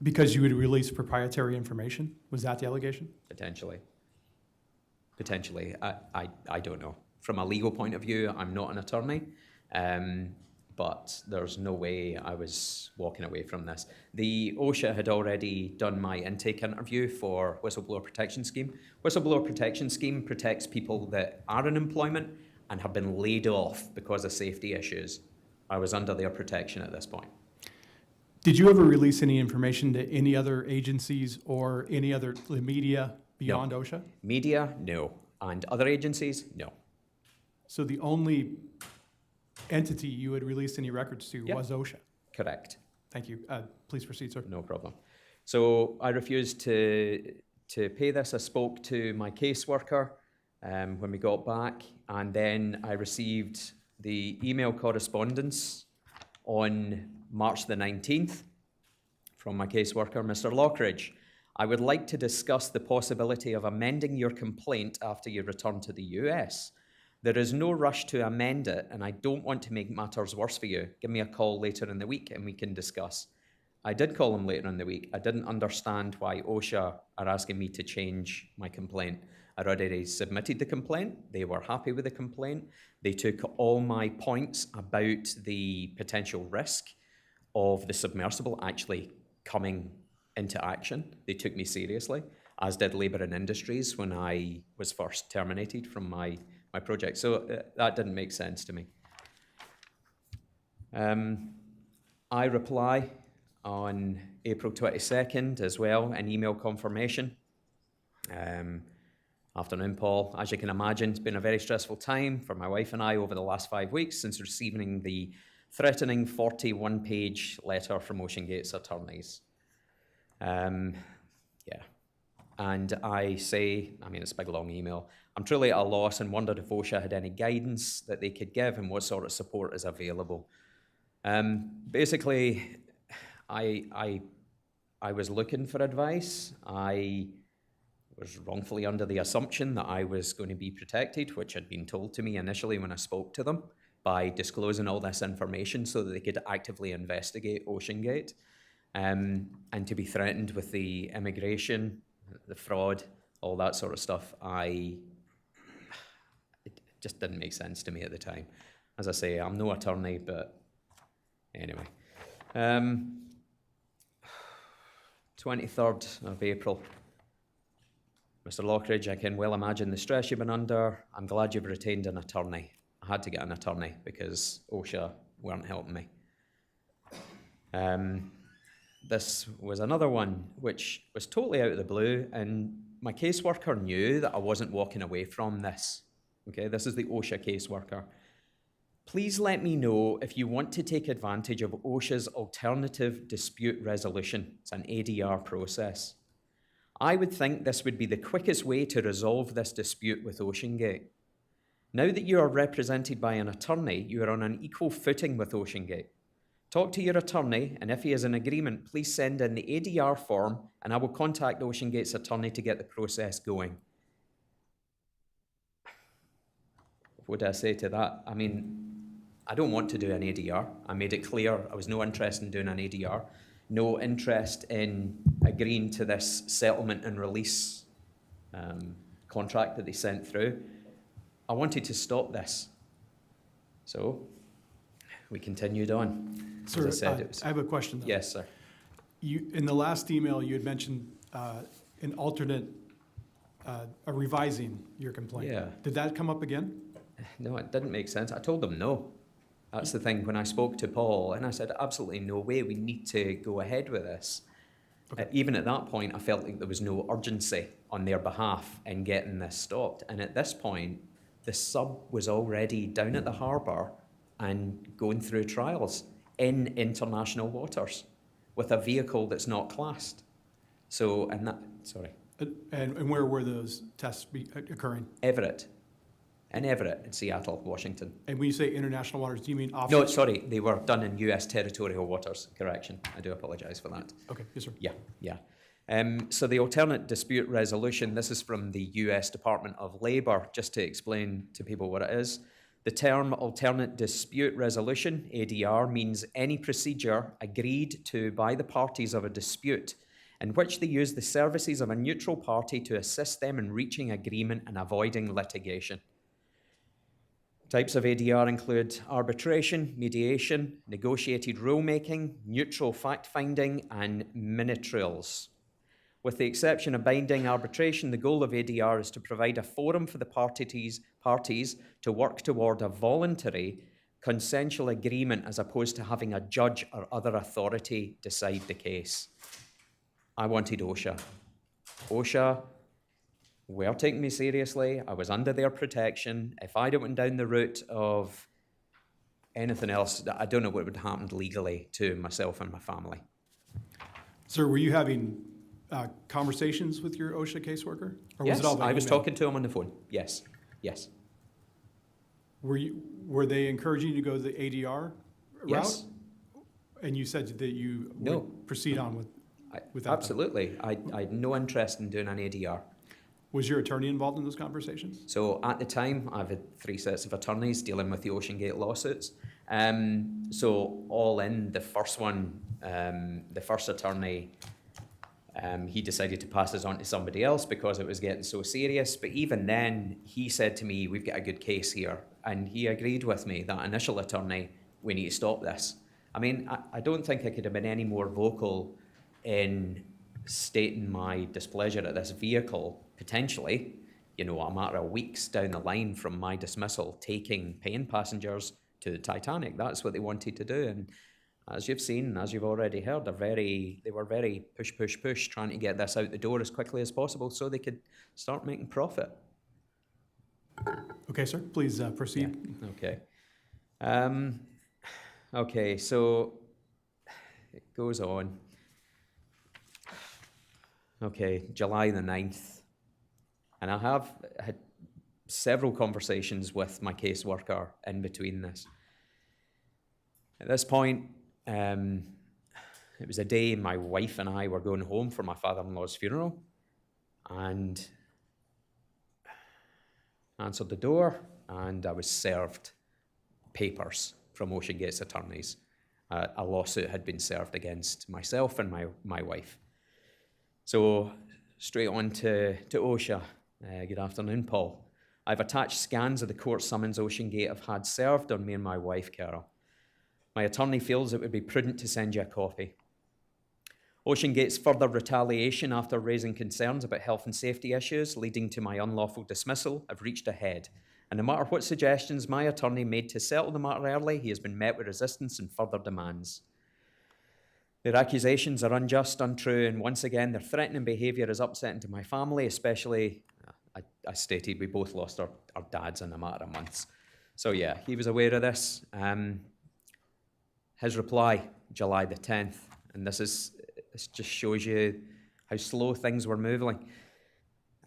Because you had released proprietary information? Was that the allegation? Potentially. I don't know. From a legal point of view, I'm not an attorney. but there's no way I was walking away from this. The OSHA had already done my intake interview for Whistleblower Protection Scheme. Whistleblower Protection Scheme protects people that are in employment and have been laid off because of safety issues. I was under their protection at this point. Did you ever release any information to any other agencies or any other media beyond OSHA? Media, no. And other agencies, no. So the only entity you had released any records to Yep. was OSHA? Correct. Thank you. Please proceed, sir. No problem. So I refused to pay this. I spoke to my caseworker when we got back, and then I received the email correspondence on March the 19th from my caseworker, Mr. Lockridge. I would like to discuss the possibility of amending your complaint after you return to the US. There is no rush to amend it, and I don't want to make matters worse for you. Give me a call later in the week and we can discuss. I did call him later in the week. I didn't understand why OSHA are asking me to change my complaint. I'd already submitted the complaint. They were happy with the complaint. They took all my points about the potential risk of the submersible actually coming into action. They took me seriously, as did Labour and Industries when I was first terminated from my project. So that didn't make sense to me. I reply on April 22nd as well, an email confirmation. Afternoon, Paul. As you can imagine, it's been a very stressful time for my wife and I over the last 5 weeks since receiving the threatening 41-page letter from OceanGate's attorneys. Yeah. And I say, I mean, it's a big long email, I'm truly at a loss and wondered if OSHA had any guidance that they could give and what sort of support is available. Basically, I was looking for advice. I was wrongfully under the assumption that I was going to be protected, which had been told to me initially when I spoke to them, by disclosing all this information so that they could actively investigate OceanGate, and to be threatened with the immigration, the fraud, all that sort of stuff. It just didn't make sense to me at the time. As I say, I'm no attorney, but anyway. 23rd of April. Mr. Lockridge, I can well imagine the stress you've been under. I'm glad you've retained an attorney. I had to get an attorney because OSHA weren't helping me. This was another one which was totally out of the blue, and my caseworker knew that I wasn't walking away from this. Okay, this is the OSHA caseworker. Please let me know if you want to take advantage of OSHA's alternative dispute resolution. It's an ADR process. I would think this would be the quickest way to resolve this dispute with OceanGate. Now that you are represented by an attorney, you are on an equal footing with OceanGate. Talk to your attorney, and if he is in agreement, please send in the ADR form, and I will contact OceanGate's attorney to get the process going. What do I say to that? I mean, I don't want to do an ADR. I made it clear I was no interest in doing an ADR, no interest in agreeing to this settlement and release contract that they sent through. I wanted to stop this. So we continued on. Sir, As I said, it was, I have a question, though. yes, sir. In the last email, you had mentioned an alternate, revising your complaint. Yeah. Did that come up again? No, it didn't make sense. I told them no. That's the thing. When I spoke to Paul, and I said, absolutely no way, we need to go ahead with this. Okay. Even at that point, I felt like there was no urgency on their behalf in getting this stopped. And at this point, the sub was already down at the harbour and going through trials in international waters with a vehicle that's not classed. So, and that, sorry. And where were those tests occurring? Everett. In Everett, in Seattle, Washington. And when you say international waters, do you mean offshore? No, sorry, they were done in US territorial waters. Correction. I do apologise for that. Okay, yes, sir. Yeah. So the alternate dispute resolution, this is from the US Department of Labour, just to explain to people what it is. The term alternate dispute resolution, ADR, means any procedure agreed to by the parties of a dispute in which they use the services of a neutral party to assist them in reaching agreement and avoiding litigation. Types of ADR include arbitration, mediation, negotiated rulemaking, neutral fact-finding, and mini-trials. With the exception of binding arbitration, the goal of ADR is to provide a forum for the parties to work toward a voluntary, consensual agreement as opposed to having a judge or other authority decide the case. I wanted OSHA. OSHA were taking me seriously. I was under their protection. If I'd went down the route of anything else, I don't know what would have happened legally to myself and my family. Sir, were you having conversations with your OSHA caseworker? Or Yes, was it all by I was email? talking to him on the phone. Yes, yes. Were they encouraging you to go the ADR route? Yes. And you said that you No. would proceed on without that? Absolutely. I had no interest in doing an ADR. Was your attorney involved in those conversations? So at the time, I've had 3 sets of attorneys dealing with the OceanGate lawsuits. So all in, the first one, the first attorney, he decided to pass this on to somebody else because it was getting so serious. But even then, he said to me, we've got a good case here. And he agreed with me, that initial attorney, we need to stop this. I mean, I don't think I could have been any more vocal in stating my displeasure at this vehicle, potentially, you know, a matter of weeks down the line from my dismissal, paying passengers to the Titanic. That's what they wanted to do. And as you've seen, as you've already heard, they were very push, trying to get this out the door as quickly as possible so they could start making profit. Okay, sir, please proceed. Okay. Okay, so it goes on. Okay, July the 9th. And I have had several conversations with my caseworker in between this. At this point, it was a day my wife and I were going home for my father-in-law's funeral, and answered the door, and I was served papers from OceanGate's attorneys. A lawsuit had been served against myself and my wife. So straight on to OSHA. Good afternoon, Paul. I've attached scans of the court summons OceanGate have had served on me and my wife, Carol. My attorney feels it would be prudent to send you a copy. OceanGate's further retaliation after raising concerns about health and safety issues leading to my unlawful dismissal have reached a head. And no matter what suggestions my attorney made to settle the matter early, he has been met with resistance and further demands. Their accusations are unjust, untrue, and once again, their threatening behaviour is upsetting to my family, especially, I stated we both lost our dads in a matter of months. So yeah, he was aware of this. His reply, July the 10th, and this just shows you how slow things were moving.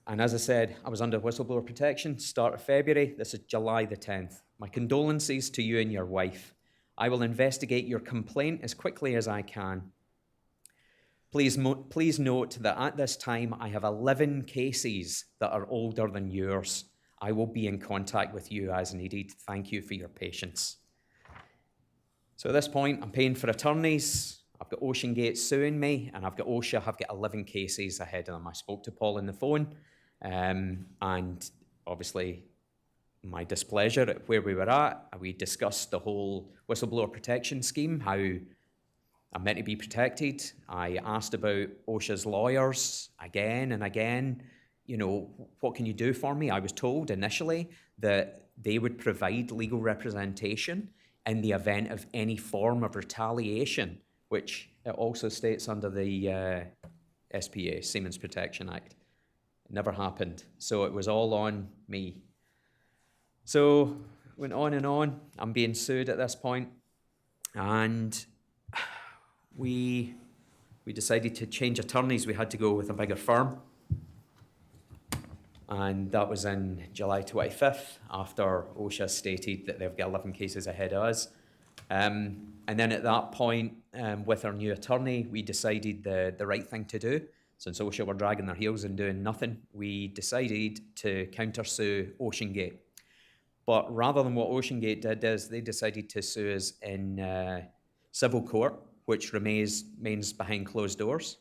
And as I said, I was under whistleblower protection, start of February. This is July the 10th. My condolences to you and your wife. I will investigate your complaint as quickly as I can. Please note that at this time, I have 11 cases that are older than yours. I will be in contact with you as needed. Thank you for your patience. So at this point, I'm paying for attorneys. I've got OceanGate suing me, and I've got OSHA. I've got 11 cases ahead of them. I spoke to Paul on the phone, and obviously my displeasure at where we were at. We discussed the whole whistleblower protection scheme, how I'm meant to be protected. I asked about OSHA's lawyers again and again. You know, what can you do for me? I was told initially that they would provide legal representation in the event of any form of retaliation, which it also states under the SPA, Seamen's Protection Act. It never happened. So it was all on me. So went on and on. I'm being sued at this point. And we decided to change attorneys. We had to go with a bigger firm. And that was in July 25th, after OSHA stated that they've got 11 cases ahead of us. And then at that point, with our new attorney, we decided the right thing to do. Since OSHA were dragging their heels and doing nothing, we decided to countersue OceanGate. But rather than what OceanGate did is they decided to sue us in civil court, which remains behind closed doors.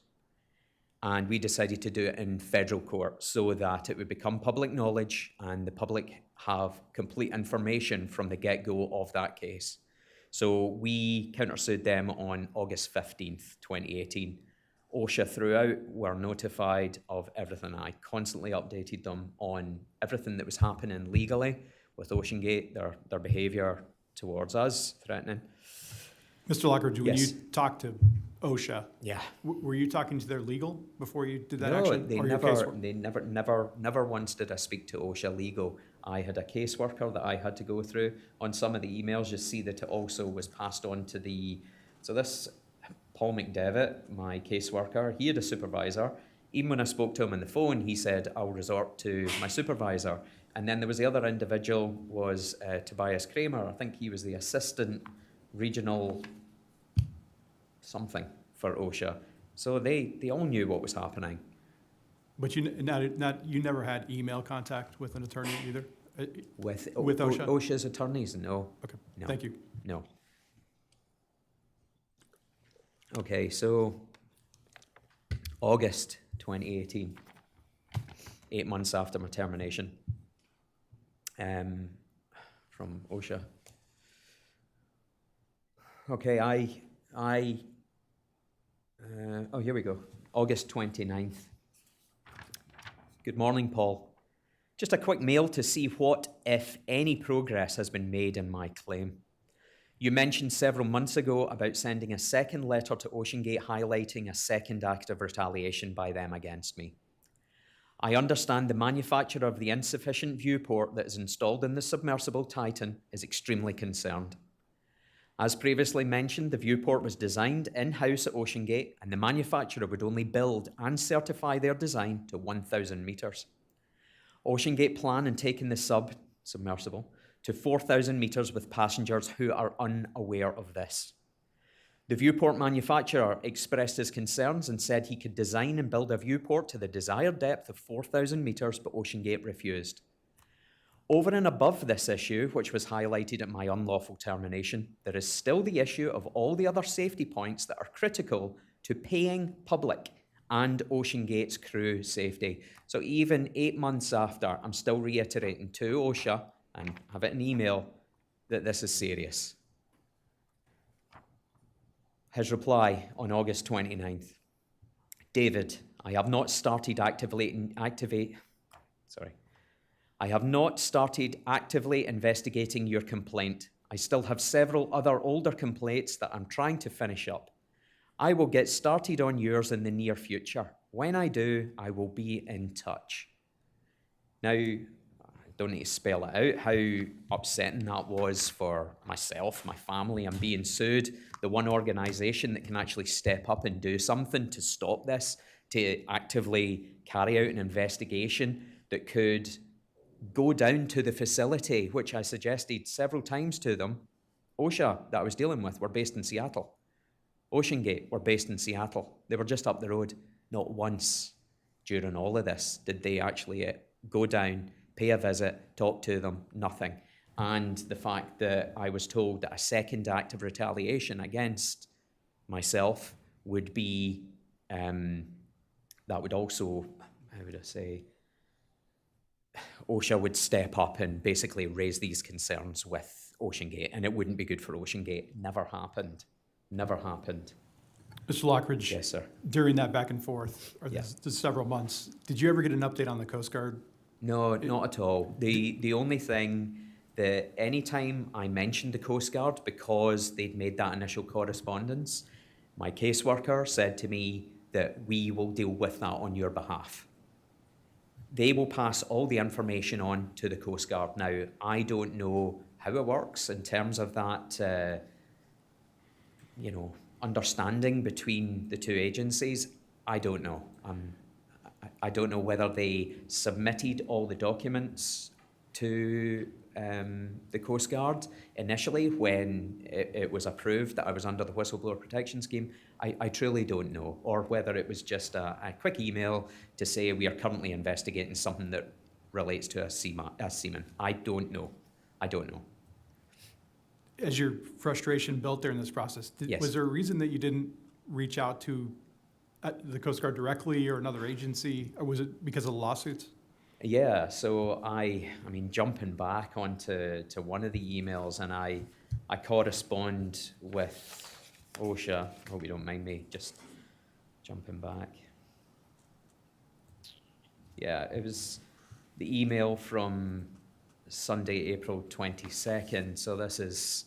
And we decided to do it in federal court so that it would become public knowledge and the public have complete information from the get-go of that case. So we countersued them on August 15th, 2018. OSHA throughout were notified of everything. I constantly updated them on everything that was happening legally with OceanGate, their behaviour towards us, threatening. Mr. Lockridge, when you Yes. talked to OSHA, Yeah. were you talking to their legal before you did that No, action? they or your never, casework? they never once did I speak to OSHA legal. I had a caseworker that I had to go through. On some of the emails, you see that it also was passed on to so this Paul McDevitt, my caseworker, he had a supervisor. Even when I spoke to him on the phone, he said, I'll resort to my supervisor. And then there was the other individual was Tobias Kramer. I think he was the assistant regional something for OSHA. So they all knew what was happening. But you never had email contact with an attorney either? With OSHA? OSHA's attorneys, no. Okay, No. thank you. No. Okay, so August 2018, 8 months after my termination from OSHA. Okay, oh, here we go. August 29th. Good morning, Paul. Just a quick mail to see what, if any, progress has been made in my claim. You mentioned several months ago about sending a second letter to OceanGate highlighting a second act of retaliation by them against me. I understand the manufacturer of the insufficient viewport that is installed in the submersible Titan is extremely concerned. As previously mentioned, the viewport was designed in-house at OceanGate, and the manufacturer would only build and certify their design to 1,000 metres. OceanGate plan on taking the submersible to 4,000 metres with passengers who are unaware of this. The viewport manufacturer expressed his concerns and said he could design and build a viewport to the desired depth of 4,000 metres, but OceanGate refused. Over and above this issue, which was highlighted at my unlawful termination, there is still the issue of all the other safety points that are critical to paying public and OceanGate's crew safety. So even 8 months after, I'm still reiterating to OSHA, and have it in email, that this is serious. His reply on August 29th. David, I have not started actively investigating your complaint. I still have several other older complaints that I'm trying to finish up. I will get started on yours in the near future. When I do, I will be in touch. Now, I don't need to spell it out how upsetting that was for myself, my family. I'm being sued. The one organisation that can actually step up and do something to stop this, to actively carry out an investigation that could go down to the facility, which I suggested several times to them. OSHA that I was dealing with were based in Seattle. OceanGate were based in Seattle. They were just up the road. Not once during all of this did they actually go down, pay a visit, talk to them, nothing. And the fact that I was told that a second act of retaliation against myself would be, that would also, how would I say, OSHA would step up and basically raise these concerns with OceanGate, and it wouldn't be good for OceanGate. Never happened. Never happened. Mr. Lockridge? Yes, sir. During that back and forth, or Yeah. the several months, did you ever get an update on the Coast Guard? No, not at all. The only thing that anytime I mentioned the Coast Guard, because they'd made that initial correspondence, my caseworker said to me that we will deal with that on your behalf. They will pass all the information on to the Coast Guard. Now, I don't know how it works in terms of that, understanding between the two agencies. I don't know. I don't know whether they submitted all the documents to the Coast Guard initially when it was approved that I was under the whistleblower protection scheme. I truly don't know. Or whether it was just a quick email to say we are currently investigating something that relates to a seaman. I don't know. I don't know. As your frustration built during this process, Yes. was there a reason that you didn't reach out to the Coast Guard directly or another agency? Or was it because of the lawsuits? Yeah, so I mean, jumping back onto one of the emails, and I correspond with OSHA. Hope you don't mind me just jumping back. Yeah, it was the email from Sunday, April 22nd. So this is,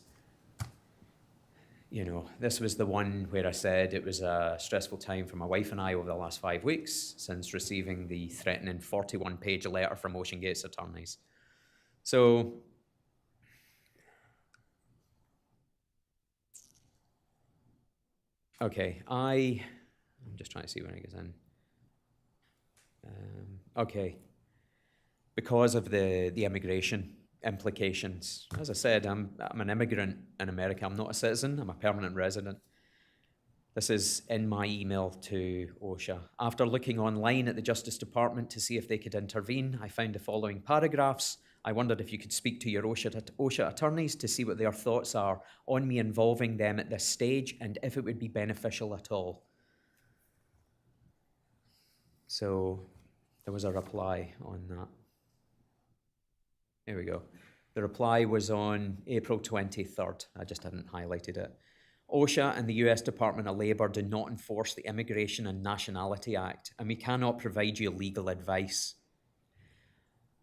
this was the one where I said it was a stressful time for my wife and I over the last 5 weeks since receiving the threatening 41-page letter from OceanGate's attorneys. So, okay, I'm just trying to see when it goes in. Okay, because of the immigration implications. As I said, I'm an immigrant in America. I'm not a citizen. I'm a permanent resident. This is in my email to OSHA. After looking online at the Justice Department to see if they could intervene, I found the following paragraphs. I wondered if you could speak to your OSHA attorneys to see what their thoughts are on me involving them at this stage and if it would be beneficial at all. So there was a reply on that. Here we go. The reply was on April 23rd. I just hadn't highlighted it. OSHA and the US Department of Labour do not enforce the Immigration and Nationality Act, and we cannot provide you legal advice.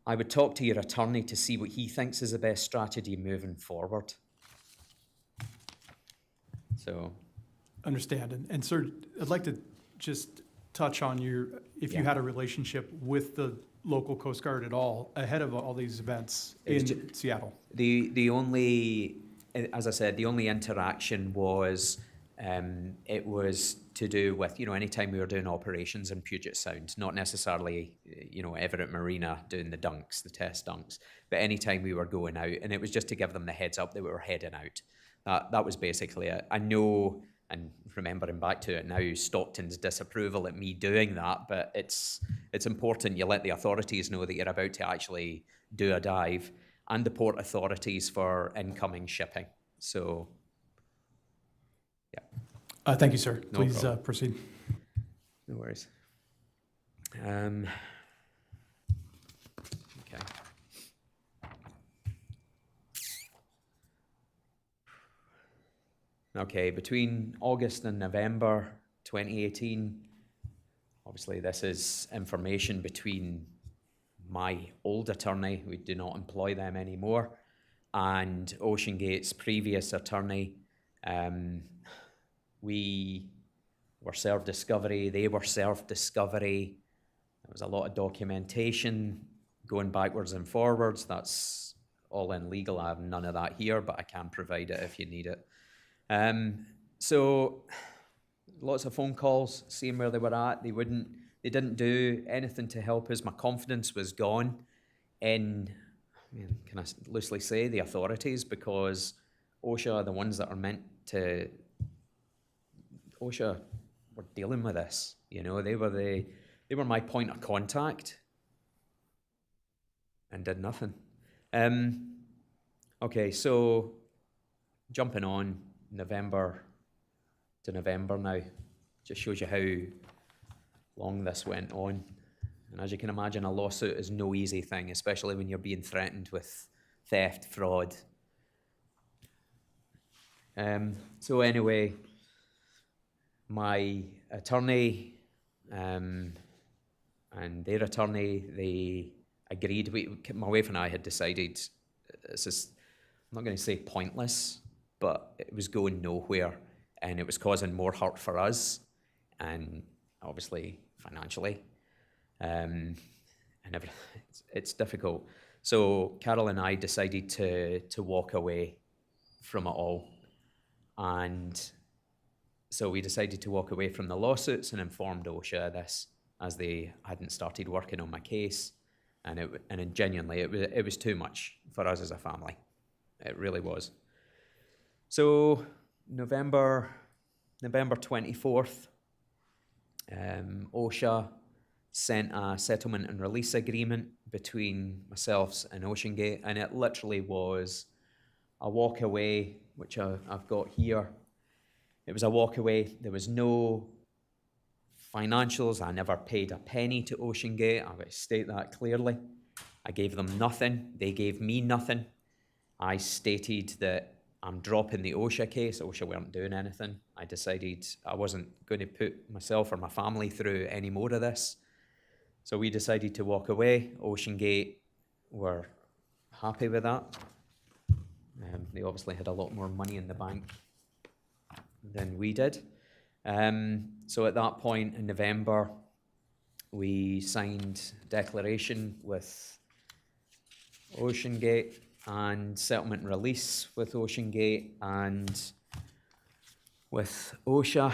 I would talk to your attorney to see what he thinks is the best strategy moving forward. So. Understand. And sir, I'd like to just touch on if you Yeah. had a relationship with the local Coast Guard at all ahead of all these events in Seattle. The only, as I said, the only interaction was, it was to do with, anytime we were doing operations in Puget Sound, not necessarily, Everett Marina doing the dunks, the test dunks, but anytime we were going out, and it was just to give them the heads up that we were heading out. That was basically it. I know, and remembering back to it now, Stockton's disapproval at me doing that, but it's important you let the authorities know that you're about to actually do a dive, and the port authorities for incoming shipping. So, yeah. Thank you, sir. No Please problem. proceed. No worries. Okay. Okay, between August and November 2018, obviously this is information between my old attorney, we do not employ them anymore, and OceanGate's previous attorney. We were served discovery, they were served discovery. There was a lot of documentation going backwards and forwards. That's all in legal. I have none of that here, but I can provide it if you need it. So lots of phone calls, seeing where they were at. They didn't do anything to help us. My confidence was gone in, can I loosely say, the authorities, because OSHA are the ones that are meant to, OSHA were dealing with this. They were my point of contact and did nothing. Okay, so jumping on November to November now, just shows you how long this went on. And as you can imagine, a lawsuit is no easy thing, especially when you're being threatened with theft, fraud. So anyway, my attorney and their attorney, they agreed. My wife and I had decided this is, I'm not going to say pointless, but it was going nowhere, and it was causing more hurt for us, and obviously financially, and it's difficult. So Carol and I decided to walk away from it all, and so we decided to walk away from the lawsuits and informed OSHA this, as they hadn't started working on my case, and genuinely it was too much for us as a family. It really was. So November 24th, OSHA sent a settlement and release agreement between myself and OceanGate, and it literally was a walk away, which I've got here. It was a walk away. There was no financials. I never paid a penny to OceanGate. I would state that clearly. I gave them nothing. They gave me nothing. I stated that I'm dropping the OSHA case. OSHA weren't doing anything. I decided I wasn't going to put myself or my family through any more of this. So we decided to walk away. OceanGate were happy with that. They obviously had a lot more money in the bank than we did. So at that point in November, we signed a declaration with OceanGate and settlement and release with OceanGate and with OSHA.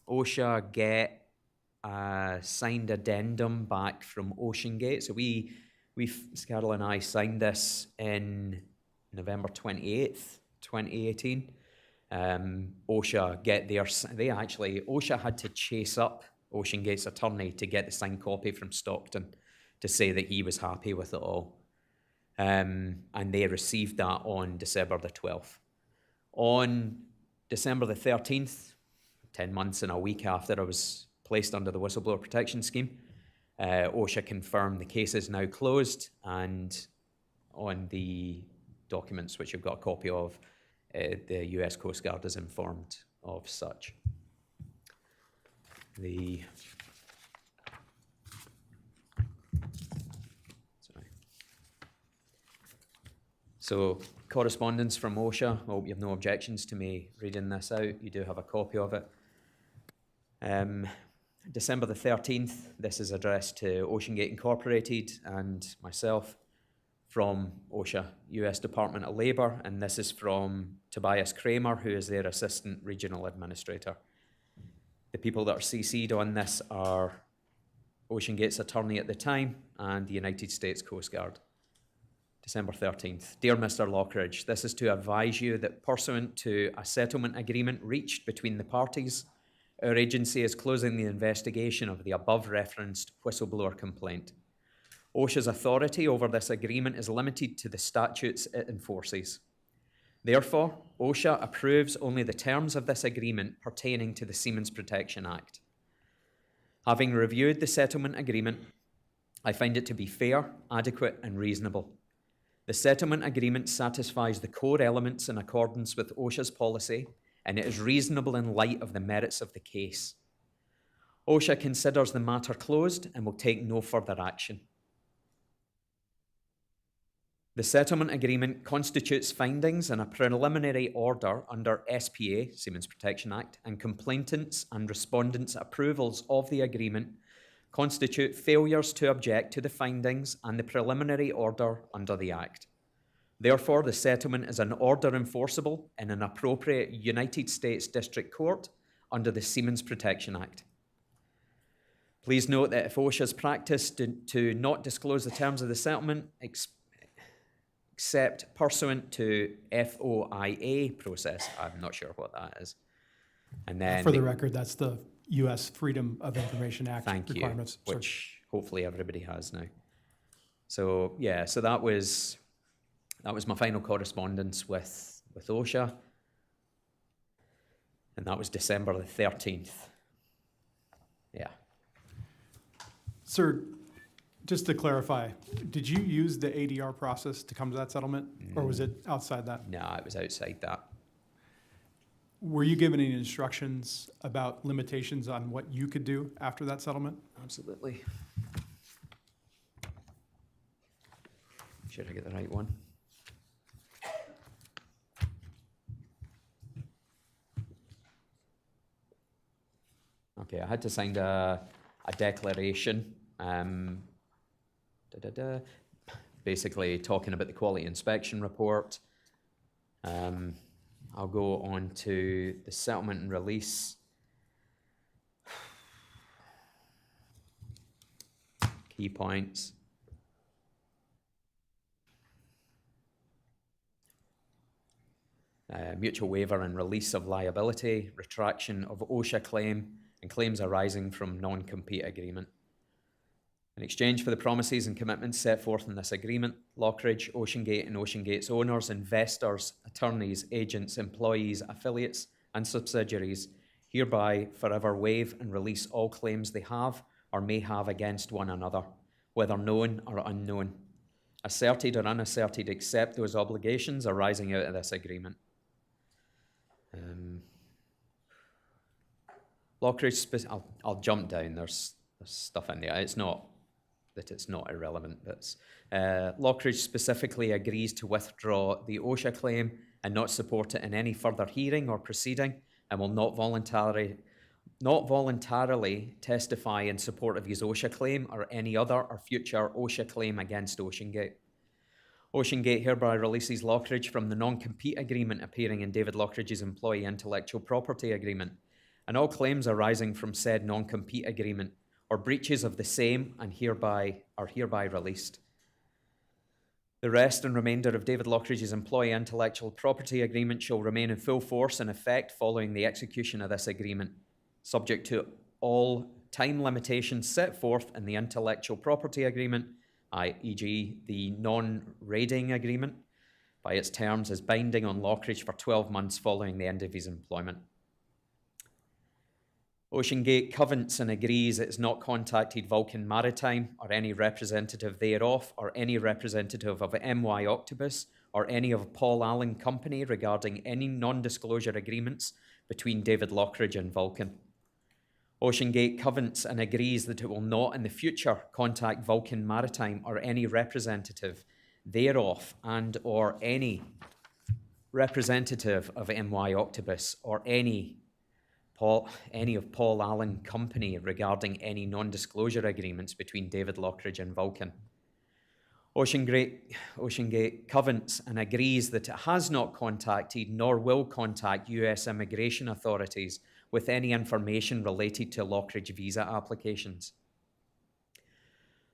OSHA get a signed addendum back from OceanGate. So Scarlett and I signed this in November 28th, 2018. OSHA get their, OSHA had to chase up OceanGate's attorney to get the signed copy from Stockton to say that he was happy with it all. And they received that on December the 12th. On December the 13th, 10 months and a week after I was placed under the whistleblower protection scheme, OSHA confirmed the case is now closed, and on the documents which you've got a copy of, the US Coast Guard is informed of such. So correspondence from OSHA. I hope you have no objections to me reading this out. You do have a copy of it. December the 13th, this is addressed to OceanGate Incorporated and myself from OSHA, US Department of Labor, and this is from Tobias Kramer, who is their Assistant Regional Administrator. The people that are CC'd on this are OceanGate's attorney at the time and the United States Coast Guard. December 13th. Dear Mr. Lockridge, this is to advise you that pursuant to a settlement agreement reached between the parties, our agency is closing the investigation of the above-referenced whistleblower complaint. OSHA's authority over this agreement is limited to the statutes it enforces. Therefore, OSHA approves only the terms of this agreement pertaining to the Seamen's Protection Act. Having reviewed the settlement agreement, I find it to be fair, adequate, and reasonable. The settlement agreement satisfies the core elements in accordance with OSHA's policy, and it is reasonable in light of the merits of the case. OSHA considers the matter closed and will take no further action. The settlement agreement constitutes findings in a preliminary order under SPA, Seamen's Protection Act, and complainants' and respondents' approvals of the agreement constitute failures to object to the findings and the preliminary order under the Act. Therefore, the settlement is an order enforceable in an appropriate United States District Court under the Seamen's Protection Act. Please note that if OSHA's practice to not disclose the terms of the settlement except pursuant to FOIA process, I'm not sure what that is. And then For the record, that's the U.S. Freedom of Information Act thank you, requirements. Sir. which hopefully everybody has now. So yeah, so that was my final correspondence with OSHA, and that was December the 13th. Yeah. Sir, just to clarify, did you use the ADR process to come to that settlement, or was it outside that? No, it was outside that. Were you given any instructions about limitations on what you could do after that settlement? Absolutely. Should I get the right one? Okay, I had to sign a declaration, basically talking about the quality inspection report. I'll go on to the settlement and release. Key points. Mutual waiver and release of liability, retraction of OSHA claim, and claims arising from non-compete agreement. In exchange for the promises and commitments set forth in this agreement, Lockridge, OceanGate, and OceanGate's owners, investors, attorneys, agents, employees, affiliates, and subsidiaries hereby forever waive and release all claims they have or may have against one another, whether known or unknown, asserted or unasserted, except those obligations arising out of this agreement. Lockridge, I'll jump down, there's stuff in there. It's not that it's not irrelevant bits. Lockridge specifically agrees to withdraw the OSHA claim and not support it in any further hearing or proceeding, and will not voluntarily testify in support of his OSHA claim or any other or future OSHA claim against OceanGate. OceanGate hereby releases Lockridge from the non-compete agreement appearing in David Lockridge's employee intellectual property agreement, and all claims arising from said non-compete agreement or breaches of the same and are hereby released. The rest and remainder of David Lockridge's employee intellectual property agreement shall remain in full force and effect following the execution of this agreement, subject to all time limitations set forth in the intellectual property agreement, e.g. the non-raiding agreement, by its terms as binding on Lockridge for 12 months following the end of his employment. OceanGate covets and agrees it has not contacted Vulcan Maritime or any representative thereof or any representative of MY Octopus or any of Paul Allen Company regarding any non-disclosure agreements between David Lockridge and Vulcan. OceanGate covets and agrees that it will not in the future contact Vulcan Maritime or any representative thereof and or any representative of MY Octopus or any of Paul Allen Company regarding any non-disclosure agreements between David Lockridge and Vulcan. OceanGate covets and agrees that it has not contacted nor will contact US immigration authorities with any information related to Lockridge visa applications.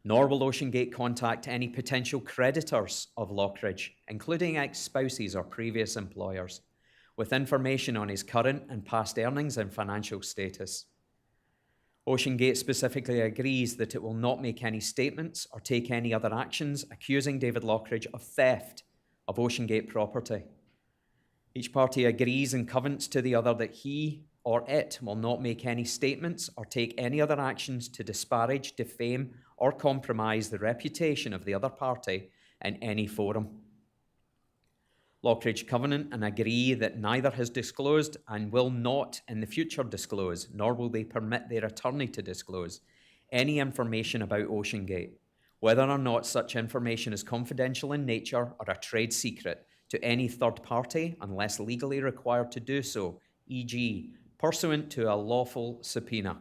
Nor will OceanGate contact any potential creditors of Lockridge, including ex-spouses or previous employers, with information on his current and past earnings and financial status. OceanGate specifically agrees that it will not make any statements or take any other actions accusing David Lockridge of theft of OceanGate property. Each party agrees and covets to the other that he or it will not make any statements or take any other actions to disparage, defame, or compromise the reputation of the other party in any forum. Lockridge covenant and agree that neither has disclosed and will not in the future disclose, nor will they permit their attorney to disclose, any information about OceanGate, whether or not such information is confidential in nature or a trade secret, to any third party unless legally required to do so, e.g., pursuant to a lawful subpoena.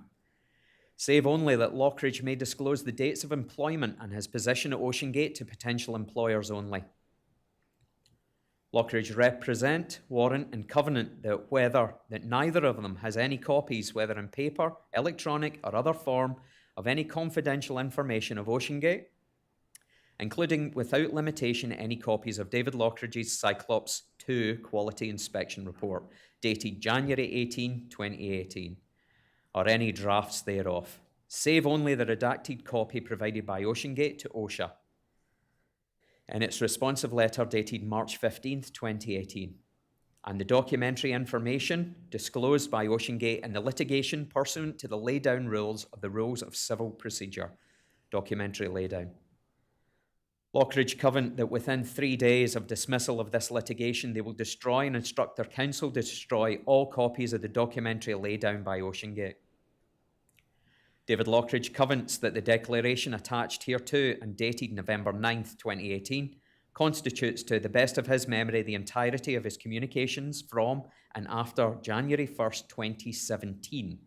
Save only that Lockridge may disclose the dates of employment and his position at OceanGate to potential employers only. Lockridge represent, warrant, and covenant that neither of them has any copies, whether in paper, electronic, or other form, of any confidential information of OceanGate, including without limitation any copies of David Lockridge's Cyclops 2 Quality Inspection Report, dated January 18, 2018, or any drafts thereof, save only the redacted copy provided by OceanGate to OSHA in its responsive letter dated March 15, 2018, and the documentary information disclosed by OceanGate in the litigation pursuant to the laydown rules of the Rules of Civil Procedure, documentary laydown. Lockridge covenant that within 3 days of dismissal of this litigation, they will destroy and instruct their counsel to destroy all copies of the documentary laydown by OceanGate. David Lockridge covenants that the declaration attached hereto and dated November 9, 2018, constitutes, to the best of his memory, the entirety of his communications from and after January 1, 2017,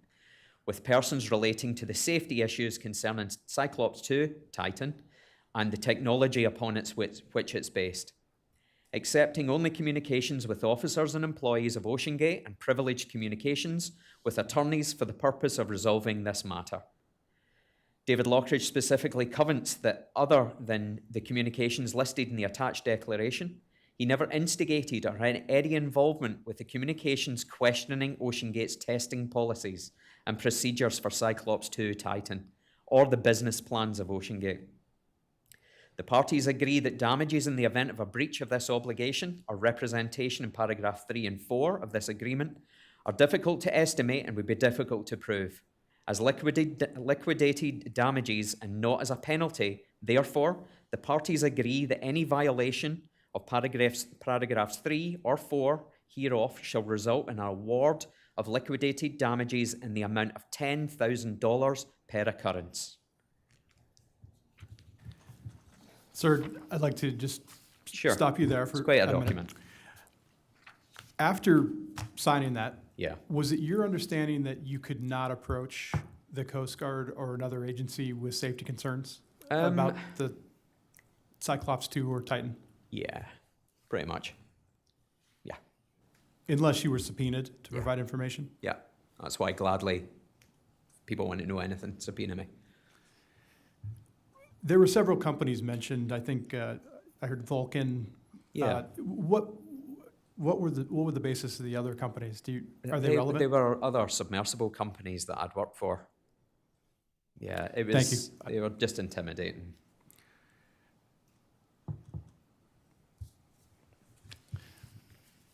with persons relating to the safety issues concerning Cyclops 2, Titan, and the technology upon which it's based, accepting only communications with officers and employees of OceanGate and privileged communications with attorneys for the purpose of resolving this matter. David Lockridge specifically covenants that other than the communications listed in the attached declaration, he never instigated or had any involvement with the communications questioning OceanGate's testing policies and procedures for Cyclops 2 Titan, or the business plans of OceanGate. The parties agree that damages in the event of a breach of this obligation or representation in paragraph 3 and 4 of this agreement are difficult to estimate and would be difficult to prove. As liquidated damages and not as a penalty, therefore, the parties agree that any violation of paragraphs 3 or 4 hereof shall result in an award of liquidated damages in the amount of $10,000 per occurrence. Sir, I'd like to just Sure. stop you there for It's quite a minute. document. After signing that, Yeah. was it your understanding that you could not approach the Coast Guard or another agency with safety concerns about the Cyclops 2 or Titan, Yeah, pretty much. Yeah, unless you were subpoenaed to provide information? yeah. That's why gladly people want to know anything, subpoena me. There were several companies mentioned. I think I heard Vulcan. Yeah. What were the basis of the other companies? Are they They relevant? were other submersible companies that I'd worked for. Yeah, it was. Thank you. They were just intimidating.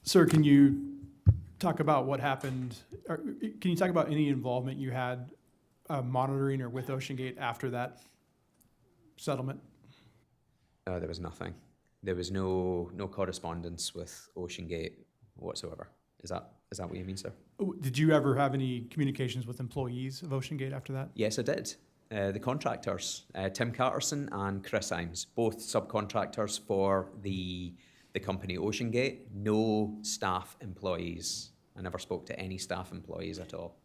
Sir, can you talk about what happened? Or can you talk about any involvement you had monitoring or with OceanGate after that settlement? There was nothing. There was no correspondence with OceanGate whatsoever. Is that what you mean, sir? Did you ever have any communications with employees of OceanGate after that? Yes, I did. The contractors, Tim Carterson and Chris Imes, both subcontractors for the company OceanGate. No staff employees. I never spoke to any staff employees at all.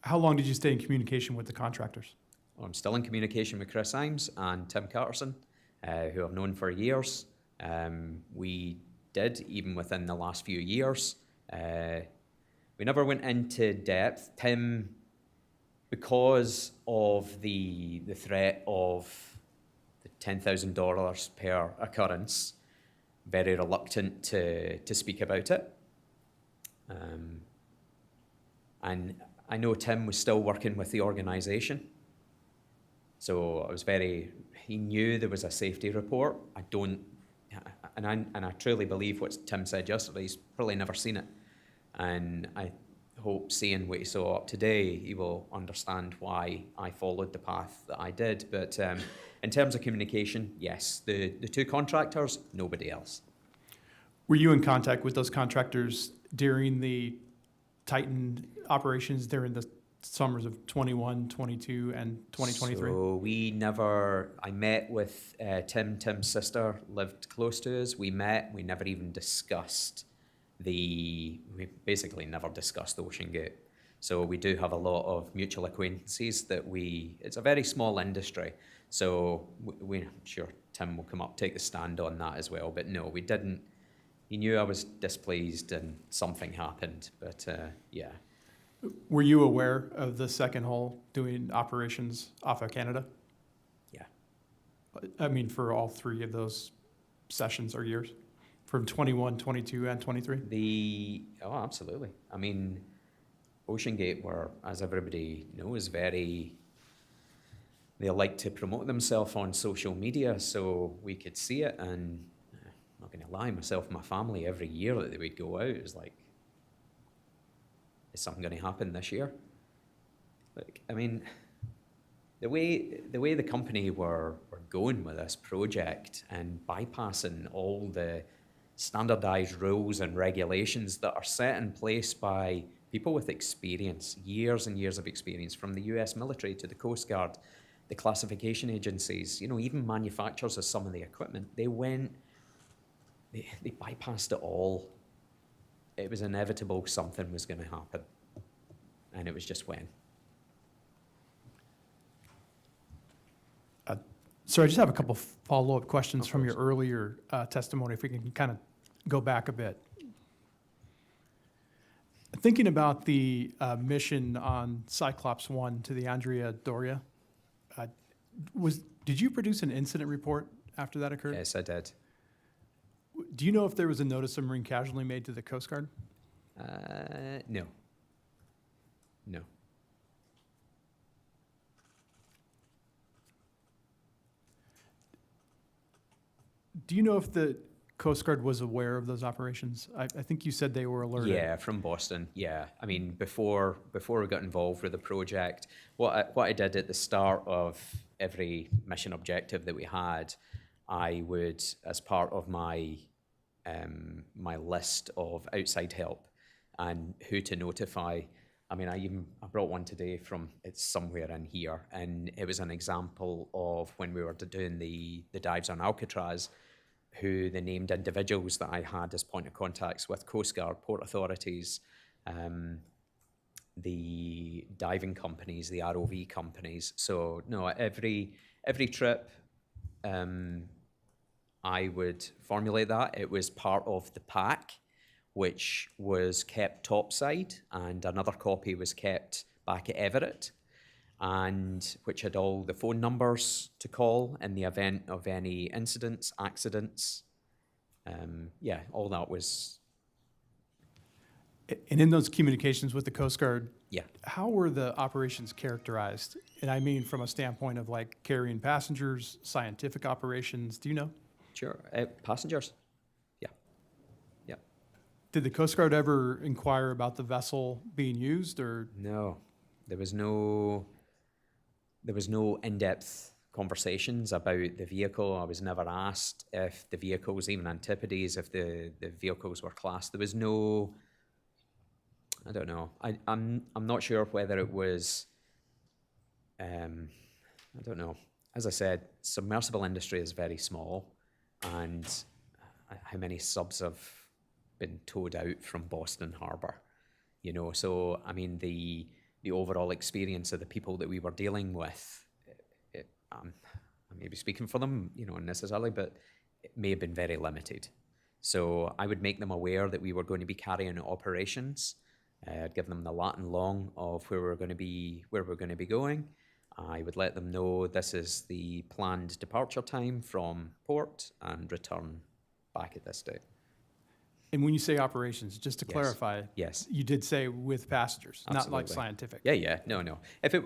How long did you stay in communication with the contractors? I'm still in communication with Chris Imes and Tim Carterson, who I've known for years. We did, even within the last few years. We never went into depth. Tim, because of the threat of the $10,000 per occurrence, very reluctant to speak about it. And I know Tim was still working with the organisation. So he knew there was a safety report. And I truly believe what Tim said yesterday, he's probably never seen it. And I hope seeing what he saw up today, he will understand why I followed the path that I did. But in terms of communication, yes, the two contractors, nobody else. Were you in contact with those contractors during the Titan operations during the summers of 21, 22, and 2023? So I met with Tim. Tim's sister lived close to us. We met, we never even discussed we basically never discussed OceanGate. So we do have a lot of mutual acquaintances it's a very small industry. So I'm sure Tim will come up, take the stand on that as well. But no, we didn't. He knew I was displeased and something happened, but yeah. Were you aware of the second hull doing operations off of Canada? Yeah. I mean, for all three of those sessions or years, from 21, 22, and 23? Oh, absolutely. I mean, OceanGate were, as everybody knows, they like to promote themselves on social media, so we could see it, and I'm not going to lie, myself and my family, every year that they would go out, it was like, is something going to happen this year? Like, I mean, the way the company were going with this project and bypassing all the standardized rules and regulations that are set in place by people with experience, years and years of experience, from the US military to the Coast Guard, the classification agencies, even manufacturers of some of the equipment, they bypassed it all. It was inevitable something was going to happen, and it was just when. So I just have a couple follow-up questions from your earlier testimony, if we can kind of go back a bit. Thinking about the mission on Cyclops 1 to the Andrea Doria, did you produce an incident report after that occurred? Yes, I did. Do you know if there was a notice of marine casualty made to the Coast Guard? No. No. Do you know if the Coast Guard was aware of those operations? I think you said they were alerted. Yeah, from Boston. Yeah, I mean, before we got involved with the project, what I did at the start of every mission objective that we had, I would, as part of my my list of outside help and who to notify. I mean, I brought one today from, it's somewhere in here, and it was an example of when we were doing the dives on Alcatraz, who the named individuals that I had as point of contacts with Coast Guard, port authorities, the diving companies, the ROV companies. So no, every trip, I would formulate that. It was part of the pack, which was kept topside, and another copy was kept back at Everett, and which had all the phone numbers to call in the event of any incidents, accidents. Yeah, all that was, And in those communications with the Coast Guard, yeah. how were the operations characterized? And I mean from a standpoint of like carrying passengers, scientific operations, do you know? Sure. Passengers? Yeah. Yeah. Did the Coast Guard ever inquire about the vessel being used, or? No, there was no in-depth conversations about the vehicle. I was never asked if the vehicles, even Antipodes, if the vehicles were classed. There was no, I don't know. I'm not sure whether it was, I don't know. As I said, submersible industry is very small, and how many subs have been towed out from Boston Harbor, you know? So, I mean, the overall experience of the people that we were dealing with, I may be speaking for them, you know, necessarily, but it may have been very limited. So I would make them aware that we were going to be carrying out operations. I'd give them the lat and long of where we're going to be going. I would let them know this is the planned departure time from port and return back at this date. And when you say operations, just to Yes. clarify, Yes. you did say with passengers, not like Absolutely. scientific. Yeah, no. If it,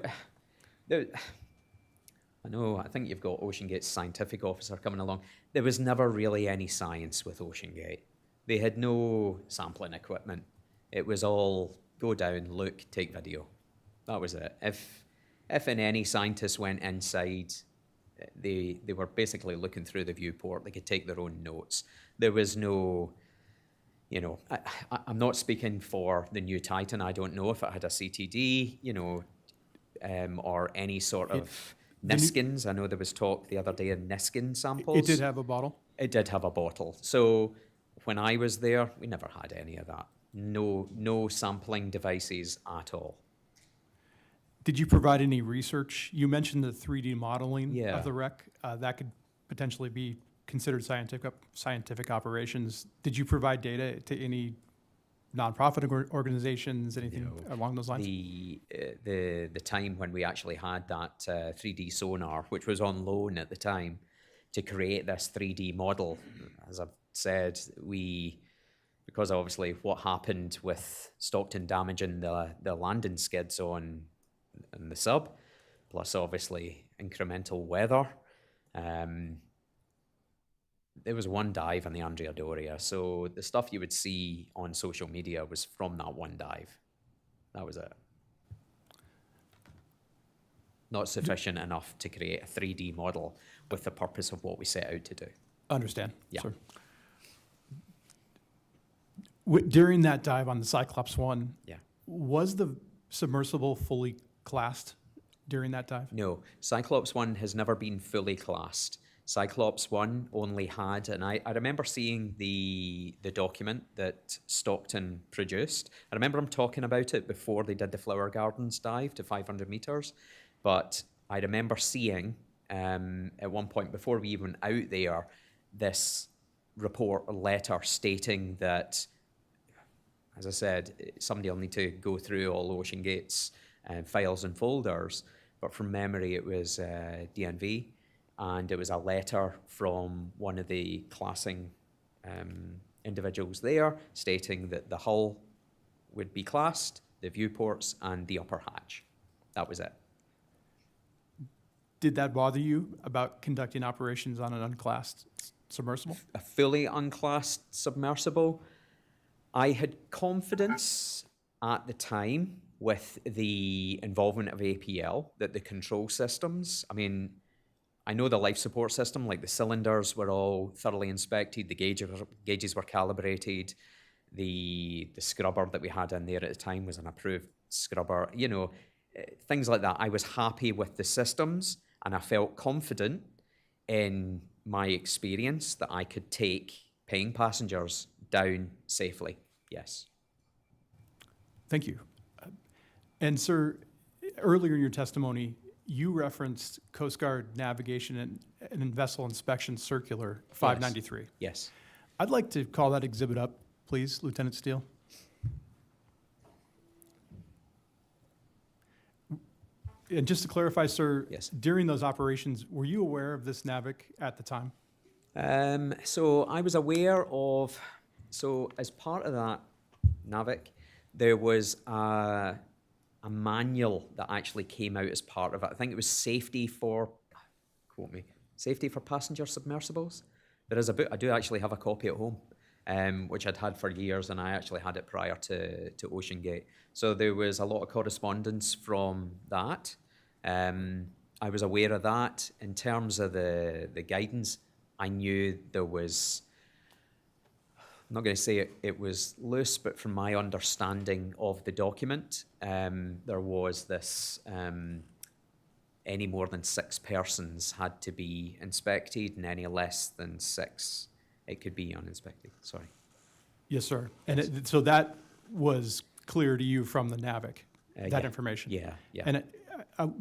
I think you've got OceanGate's scientific officer coming along. There was never really any science with OceanGate. They had no sampling equipment. It was all go down, look, take video. That was it. If any scientists went inside, they were basically looking through the viewport. They could take their own notes. There was no, you know, I'm not speaking for the new Titan. I don't know if it had a CTD, you know, or any sort of Niskins. I know there was talk the other day of Niskin samples. It did have a bottle? It did have a bottle. So when I was there, we never had any of that. No sampling devices at all. Did you provide any research? You mentioned the 3D modeling Yeah. of the wreck. That could potentially be considered scientific operations. Did you provide data to any nonprofit organizations, anything along those lines? The time when we actually had that 3D sonar, which was on loan at the time, to create this 3D model, as I've said, because obviously what happened with Stockton damaging the landing skids on the sub, plus obviously incremental weather, there was one dive on the Andrea Doria. So the stuff you would see on social media was from that one dive. That was it. Not sufficient enough to create a 3D model with the purpose of what we set out to do. Understand. Yeah. Sir. During that dive on the Cyclops 1, Yeah. was the submersible fully classed during that dive? No, Cyclops 1 has never been fully classed. Cyclops 1 only had, and I remember seeing the document that Stockton produced. I remember him talking about it before they did the Flower Gardens dive to 500 meters. But I remember seeing at one point before we even went out there, this report or letter stating that, as I said, somebody will need to go through all OceanGate's files and folders, but from memory it was DNV, and it was a letter from one of the classing individuals there stating that the hull would be classed, the viewports, and the upper hatch. That was it. Did that bother you about conducting operations on an unclassed submersible? a fully unclassed submersible. I had confidence at the time with the involvement of APL that the control systems, I mean, I know the life support system, like the cylinders were all thoroughly inspected, the gauges were calibrated, the scrubber that we had in there at the time was an approved scrubber, you know, things like that. I was happy with the systems and I felt confident in my experience that I could take paying passengers down safely. Yes. Thank you. And sir, earlier in your testimony, you referenced Coast Guard Navigation and Vessel Inspection Circular 593. Yes. I'd like to call that exhibit up, please, Lieutenant Steele. And just to clarify, sir, Yes. during those operations, were you aware of this NAVIC at the time? So I was aware of, so as part of that NAVIC, there was a manual that actually came out as part of it. I think it was safety for, quote me, safety for passenger submersibles. There is a book, I do actually have a copy at home, which I'd had for years, and I actually had it prior to OceanGate. So there was a lot of correspondence from that. I was aware of that. In terms of the guidance, I knew there was, I'm not going to say it was loose, but from my understanding of the document, there was this, any more than 6 persons had to be inspected, and any less than 6, it could be uninspected. Sorry. Yes, sir. And so that was clear to you from the NAVIC, that Yeah. information? Yeah, yeah. And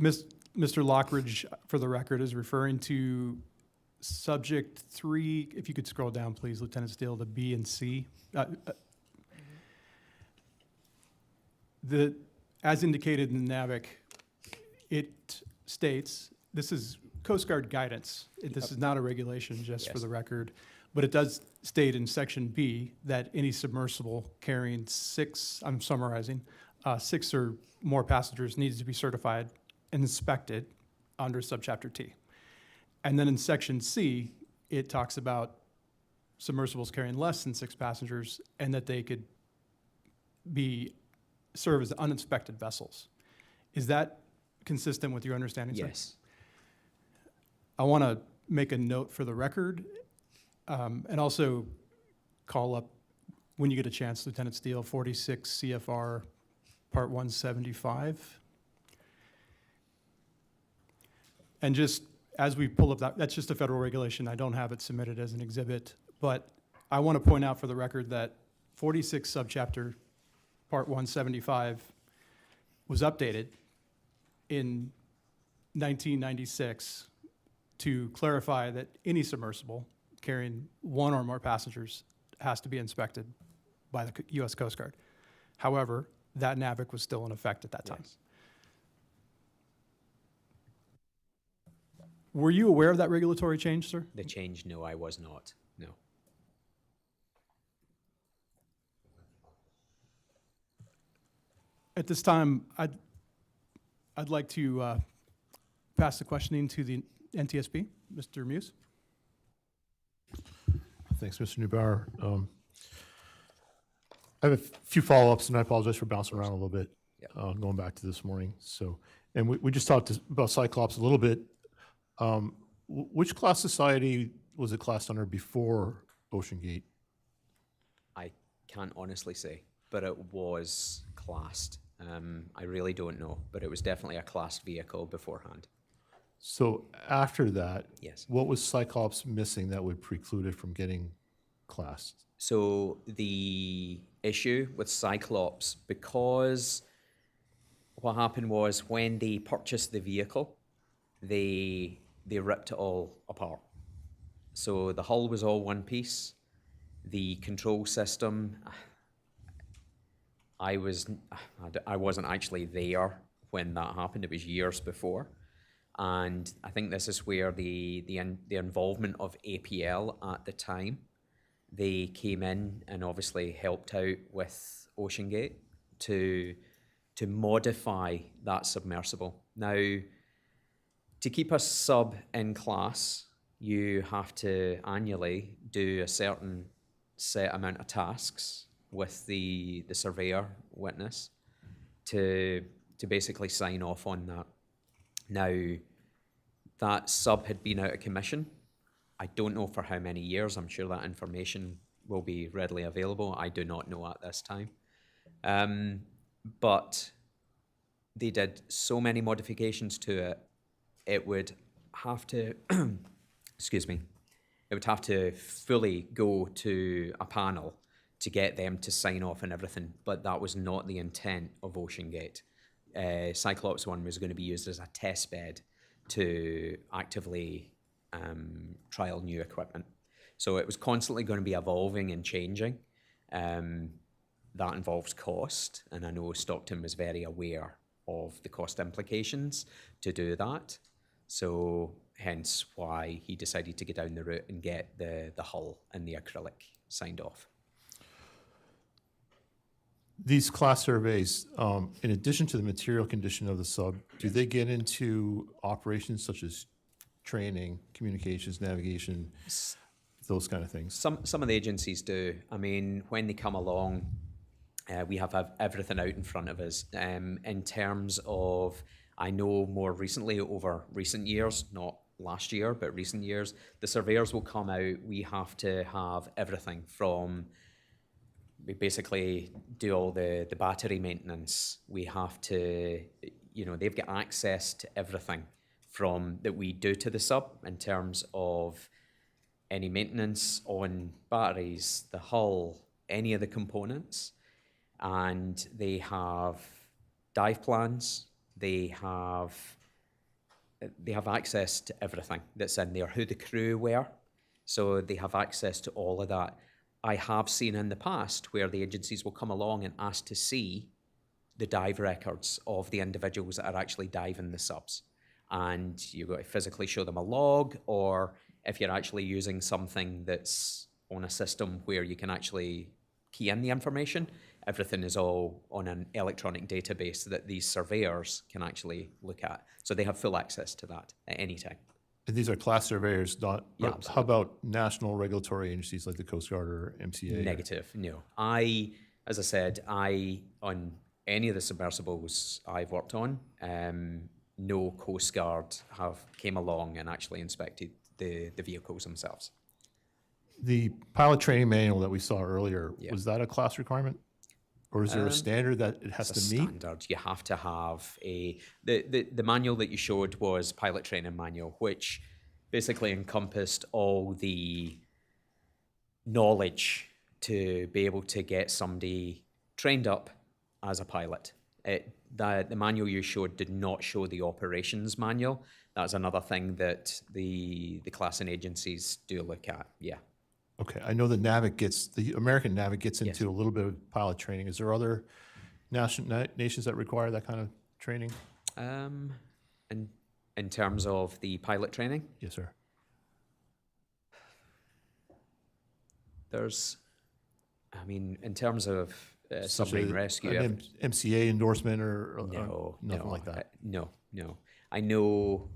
Mr. Lockridge, for the record, is referring to subject 3, if you could scroll down, please, Lieutenant Steele, to B and C. As indicated in the NAVIC, it states, this is Coast Guard guidance. This is not a regulation, just for Yes. the record. But it does state in section B that any submersible carrying 6, I'm summarizing, 6 or more passengers needs to be certified and inspected under subchapter T. And then in section C, it talks about submersibles carrying less than 6 passengers and that they could serve as uninspected vessels. Is that consistent with your understanding, sir? Yes. I want to make a note for the record, and also call up, when you get a chance, Lieutenant Steele, 46 CFR Part 175. And just as we pull up that's just a federal regulation. I don't have it submitted as an exhibit, but I want to point out for the record that 46 subchapter Part 175 was updated in 1996 to clarify that any submersible carrying 1 or more passengers has to be inspected by the U.S. Coast Guard. However, that NAVIC was still in effect at that time. Yes. Were you aware of that regulatory change, sir? The change, no, I was not. No. At this time, I'd like to pass the questioning to the NTSB. Mr. Muse? Thanks, Mr. Neubauer. I have a few follow-ups, and I apologize for bouncing around a little bit, going back to this morning. So, and we just talked about Cyclops a little bit. Which class society was it classed under before OceanGate? I can't honestly say, but it was classed. I really don't know, but it was definitely a classed vehicle beforehand. So after that, Yes. what was Cyclops missing that would preclude it from getting classed? So the issue with Cyclops, because what happened was when they purchased the vehicle, they ripped it all apart. So the hull was all one piece. The control system, I wasn't actually there when that happened. It was years before. And I think this is where the involvement of APL at the time, they came in and obviously helped out with OceanGate to modify that submersible. Now, to keep a sub in class, you have to annually do a certain set amount of tasks with the surveyor witness to basically sign off on that. Now, that sub had been out of commission. I don't know for how many years. I'm sure that information will be readily available. I do not know at this time. But they did so many modifications to it, it would have to, excuse me, it would have to fully go to a panel to get them to sign off and everything, but that was not the intent of OceanGate. Cyclops 1 was going to be used as a test bed to actively trial new equipment. So it was constantly going to be evolving and changing. That involves cost, and I know Stockton was very aware of the cost implications to do that. So hence why he decided to go down the route and get the hull and the acrylic signed off. These class surveys, in addition to the material condition of the sub, do they get into operations such as training, communications, navigation, those kind of things? Some of the agencies do. I mean, when they come along, we have everything out in front of us. In terms of, I know more recently, over recent years, not last year, but recent years, the surveyors will come out. We have to have everything from, we basically do all the battery maintenance. We have to, they've got access to everything from that we do to the sub in terms of any maintenance on batteries, the hull, any of the components. And they have dive plans. They have access to everything that's in there, who the crew were. So they have access to all of that. I have seen in the past where the agencies will come along and ask to see the dive records of the individuals that are actually diving the subs. And you've got to physically show them a log, or if you're actually using something that's on a system where you can actually key in the information, everything is all on an electronic database that these surveyors can actually look at. So they have full access to that at any time. And these are class surveyors, not, Yeah, but how about national regulatory agencies like the Coast Guard or MCA? Negative, no. As I said, on any of the submersibles I've worked on, no Coast Guard came along and actually inspected the vehicles themselves. The pilot training manual that we saw earlier, Yeah. was that a class requirement? Or is there a standard that it has It's to a meet? standard. You have to have the manual that you showed was pilot training manual, which basically encompassed all the knowledge to be able to get somebody trained up as a pilot. The manual you showed did not show the operations manual. That's another thing that the class and agencies do look at, yeah. Okay, I know the American Navic gets into a little bit of pilot training. Is there other nations that require that kind of training? In terms of the pilot training, Yes, sir. in terms of Such submarine a- rescue, an MCA endorsement or no, nothing like that? No. I know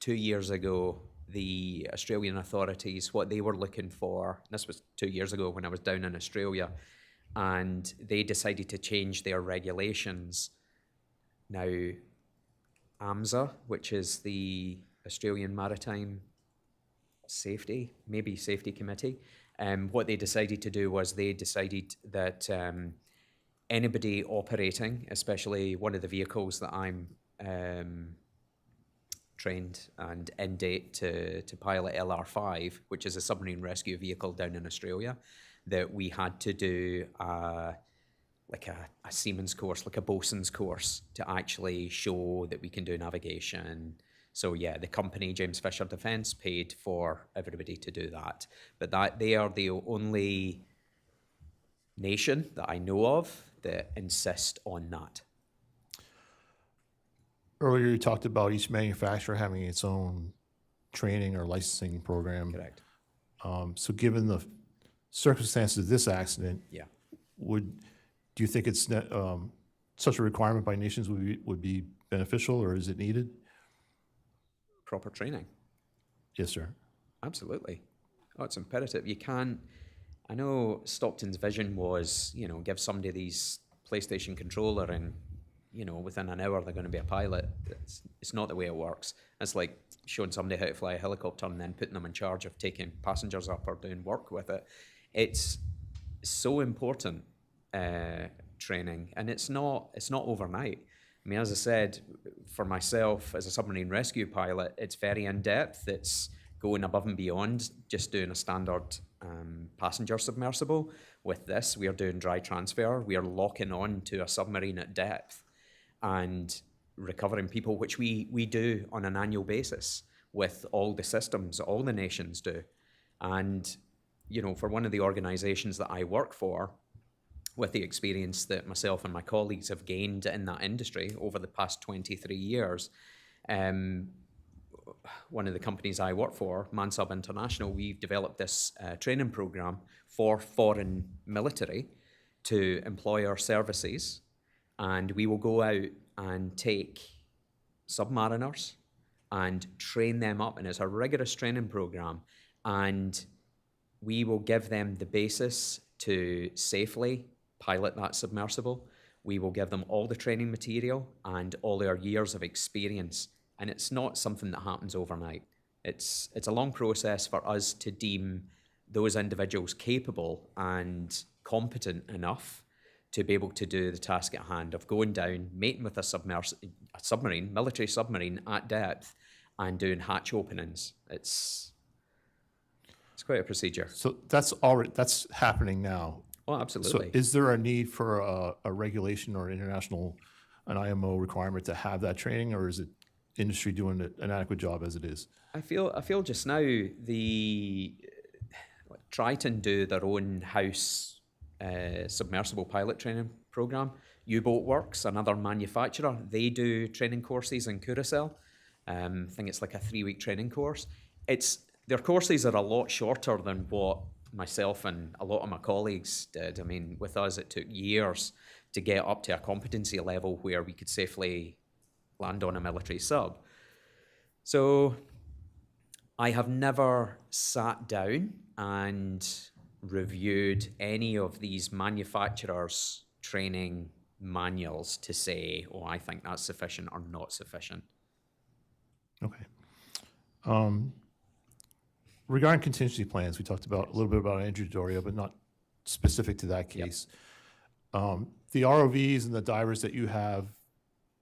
2 years ago, the Australian authorities, what they were looking for, this was 2 years ago when I was down in Australia, and they decided to change their regulations. Now, AMSA, which is the Australian Maritime Safety Committee, what they decided to do was they decided that anybody operating, especially one of the vehicles that I'm trained and in date to pilot LR5, which is a submarine rescue vehicle down in Australia, that we had to do a seaman's course, like a bosun's course, to actually show that we can do navigation. So yeah, the company, James Fisher Defence, paid for everybody to do that. But they are the only nation that I know of that insist on that. Earlier, you talked about each manufacturer having its own training or licensing program. Correct. So given the circumstances of this accident, Yeah. do you think it's such a requirement by nations would be beneficial, or is it needed? Proper training. Yes, sir. Absolutely. Oh, it's imperative. You can't. I know Stockton's vision was, give somebody these PlayStation controller and, within an hour they're going to be a pilot. It's not the way it works. It's like showing somebody how to fly a helicopter and then putting them in charge of taking passengers up or doing work with it. It's so important, training, and it's not overnight. I mean, as I said, for myself as a submarine rescue pilot, it's very in-depth. It's going above and beyond just doing a standard passenger submersible. With this, we are doing dry transfer. We are locking on to a submarine at depth and recovering people, which we do on an annual basis with all the systems, all the nations do. And, for one of the organizations that I work for, with the experience that myself and my colleagues have gained in that industry over the past 23 years, one of the companies I work for, Mansub International, we've developed this training program for foreign military to employ our services, and we will go out and take submariners and train them up, and it's a rigorous training program, and we will give them the basis to safely pilot that submersible. We will give them all the training material and all their years of experience. And it's not something that happens overnight. It's a long process for us to deem those individuals capable and competent enough to be able to do the task at hand of going down, mating with a submarine, military submarine at depth, and doing hatch openings. It's quite a procedure. So that's happening now. Oh, So absolutely. is there a need for a regulation or an IMO requirement to have that training, or is it industry doing an adequate job as it is? I feel just now Triton do their own house submersible pilot training program. U-Boat Works, another manufacturer, they do training courses in Curacao. I think it's like a 3-week training course. Their courses are a lot shorter than what myself and a lot of my colleagues did. I mean, with us, it took years to get up to a competency level where we could safely land on a military sub. So I have never sat down and reviewed any of these manufacturers' training manuals to say, oh, I think that's sufficient or not sufficient. Okay. Regarding contingency plans, we talked about a little bit about Andrea Doria, but not specific to that case. The ROVs and the divers that you have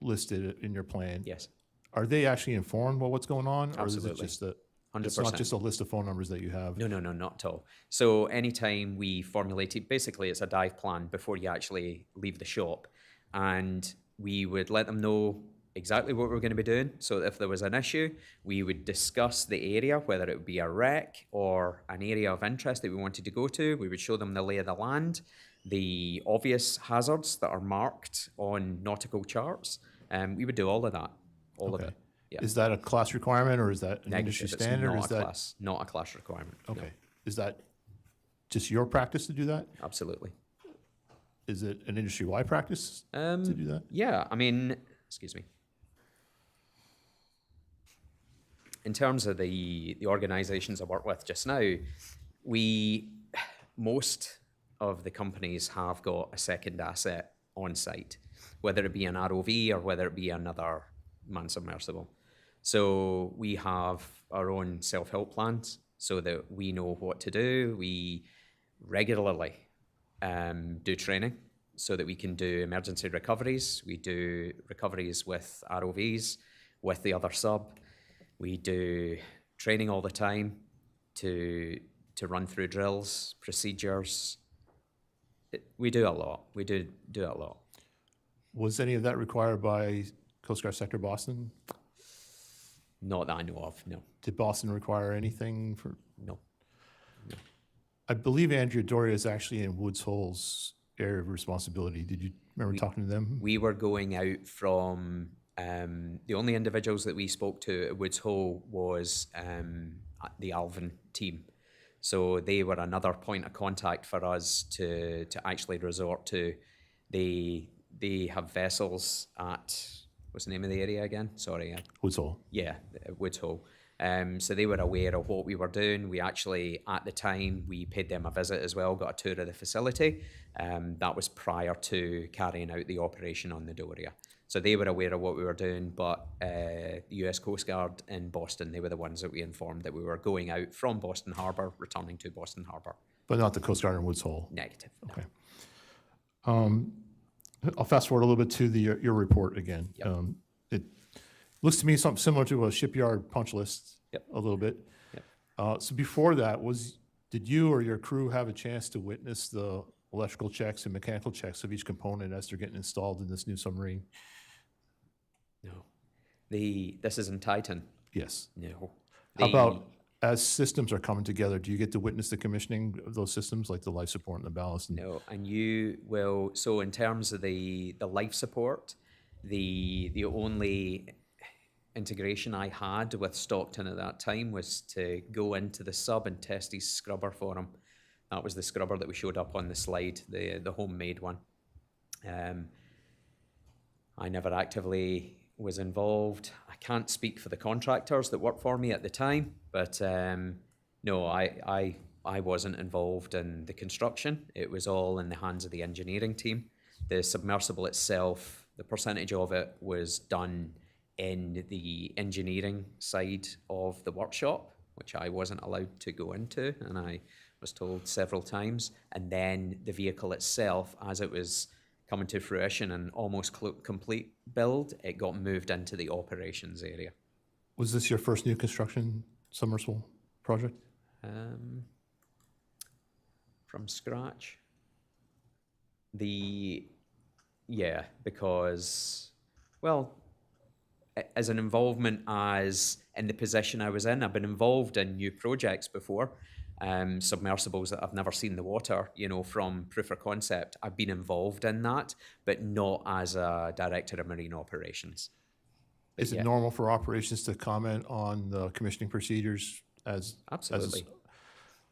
listed in your plan, Yes, are they actually informed about what's going on? Or is it Absolutely. just it's 100%. not just a list of phone numbers that you have? No, not at all. So anytime we formulate it, basically it's a dive plan before you actually leave the shop. And we would let them know exactly what we're going to be doing. So if there was an issue, we would discuss the area, whether it would be a wreck or an area of interest that we wanted to go to. We would show them the lay of the land, the obvious hazards that are marked on nautical charts. We would do all of that, all of Okay. it. Yeah. Is that a class requirement, or is that an industry Negative. It's standard? not Is a that class, not a class requirement. No, okay? Is that just your practice to do that? absolutely. Is it an industry-wide practice to do that? Yeah, I mean, excuse me. In terms of the organizations I work with just now, most of the companies have got a second asset on site, whether it be an ROV or whether it be another man submersible. So we have our own self-help plans so that we know what to do. We regularly do training so that we can do emergency recoveries. We do recoveries with ROVs, with the other sub. We do training all the time to run through drills, procedures. We do a lot. We do a lot. Was any of that required by Coast Guard Sector Boston? Not that I know of, no. Did Boston require anything for? No. I believe Andrea Doria is actually in Woods Hole's area of responsibility. Did you remember talking to them? We were going out from, the only individuals that we spoke to at Woods Hole was the Alvin team. So they were another point of contact for us to actually resort to. They have vessels at, what's the name of the area again? Sorry. Woods Hole. Yeah, Woods Hole. So they were aware of what we were doing. We actually, at the time, we paid them a visit as well, got a tour of the facility. That was prior to carrying out the operation on the Doria. So they were aware of what we were doing, but the US Coast Guard in Boston, they were the ones that we informed that we were going out from Boston Harbor, returning to Boston Harbor. But not the Coast Guard in Woods Hole? Negative. No. Okay. I'll fast forward a little bit to your report again. Yep. It looks to me something similar to a shipyard punch list. Yep. A little bit. Yep. So before that, did you or your crew have a chance to witness the electrical checks and mechanical checks of each component as they're getting installed in this new submarine? No. This is in Titan. Yes. No. How about as systems are coming together, do you get to witness the commissioning of those systems, like the life support and the ballast? No, and you will, so in terms of the life support, the only integration I had with Stockton at that time was to go into the sub and test his scrubber for him. That was the scrubber that we showed up on the slide, the homemade one. I never actively was involved. I can't speak for the contractors that worked for me at the time, but no, I wasn't involved in the construction. It was all in the hands of the engineering team. The submersible itself, the percentage of it was done in the engineering side of the workshop, which I wasn't allowed to go into, and I was told several times. And then the vehicle itself, as it was coming to fruition and almost complete build, it got moved into the operations area. Was this your first new construction submersible project? From scratch? Yeah, because, well, as an involvement as in the position I was in, I've been involved in new projects before, submersibles that I've never seen the water, from proof of concept. I've been involved in that, but not as a director of marine operations. Is it normal for operations to comment on the commissioning procedures Absolutely.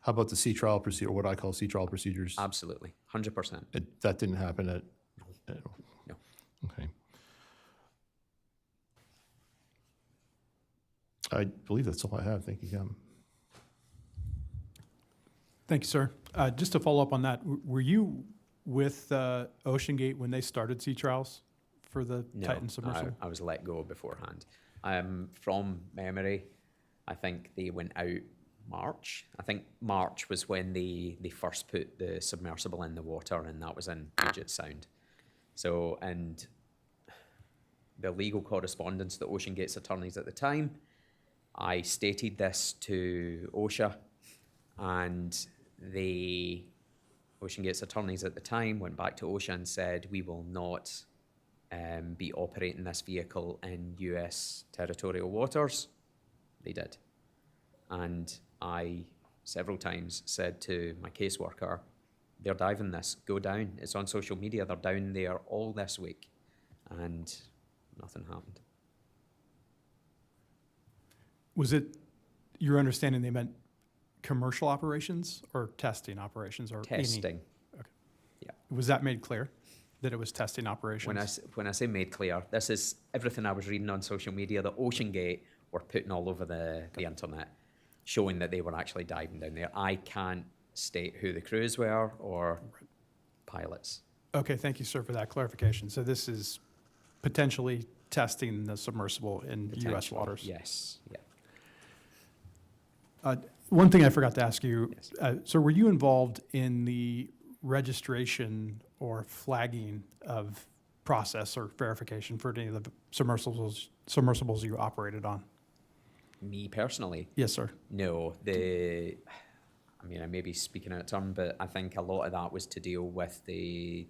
How about the sea trial procedure, or what I call sea trial procedures? Absolutely, 100%. That didn't happen at? No. Okay. I believe that's all I have. Thank you, Captain. Thank you, sir. Just to follow up on that, were you with OceanGate when they started sea trials for the No, Titan submersible? I was let go beforehand. From memory, I think they went out March. I think March was when they first put the submersible in the water, and that was in Puget Sound. So, and the legal correspondence, the OceanGate's attorneys at the time, I stated this to OSHA, and the OceanGate's attorneys at the time went back to OSHA and said, we will not be operating this vehicle in US territorial waters. They did. And I, several times, said to my caseworker, they're diving this, go down. It's on social media, they're down there all this week. And nothing happened. Was it your understanding they meant commercial operations or testing operations? Or any? Testing. Okay. Yeah. Was that made clear, that it was testing operations? When I say made clear, this is everything I was reading on social media that OceanGate were putting all over the internet, showing that they were actually diving down there. I can't state who the crews were or pilots. Okay, thank you, sir, for that clarification. So this is potentially testing the submersible in U.S. Potentially, waters? Yes, yeah. One thing I forgot to ask you, Yes. so were you involved in the registration or flagging of process or verification for any of the submersibles you operated on? Me personally, Yes, sir. no. I may be speaking out of turn, but I think a lot of that was to deal with the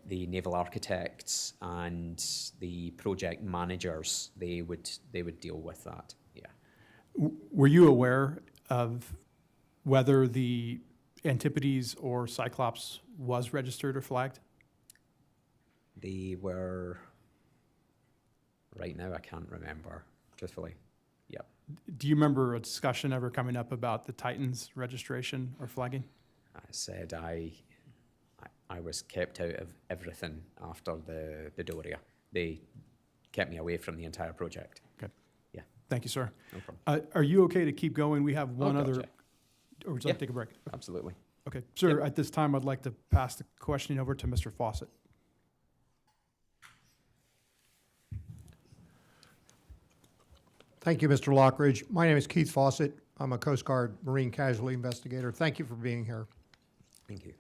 naval architects and the project managers. They would deal with that. Yeah. Were you aware of whether the Antipodes or Cyclops was registered or flagged? They were. Right now, I can't remember, truthfully. Yep. Do you remember a discussion ever coming up about the Titan's registration or flagging? I said I was kept out of everything after the Doria. They kept me away from the entire project. Okay. Yeah. Thank you, sir. No problem. Are you okay to keep going? We have one gotcha. other, or would you like Yeah. to take a break? Absolutely. Okay, sir, at this time, I'd like to pass the questioning over to Mr. Fawcett. Thank you, Mr. Lockridge. My name is Keith Fawcett. I'm a Coast Guard Marine Casualty Investigator. Thank you for being here. Thank you.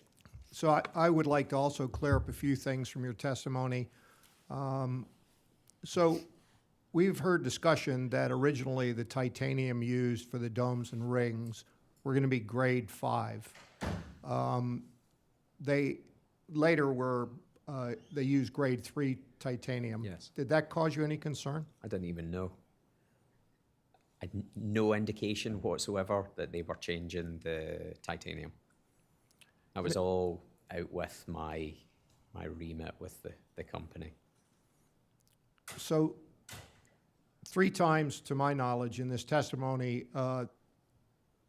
So I would like to also clear up a few things from your testimony. So we've heard discussion that originally the titanium used for the domes and rings were going to be grade 5. They later were, they used grade 3 titanium. Yes. Did that cause you any concern? I didn't even know. I had no indication whatsoever that they were changing the titanium. That was all out with my remit with the company. So 3 times, to my knowledge, in this testimony,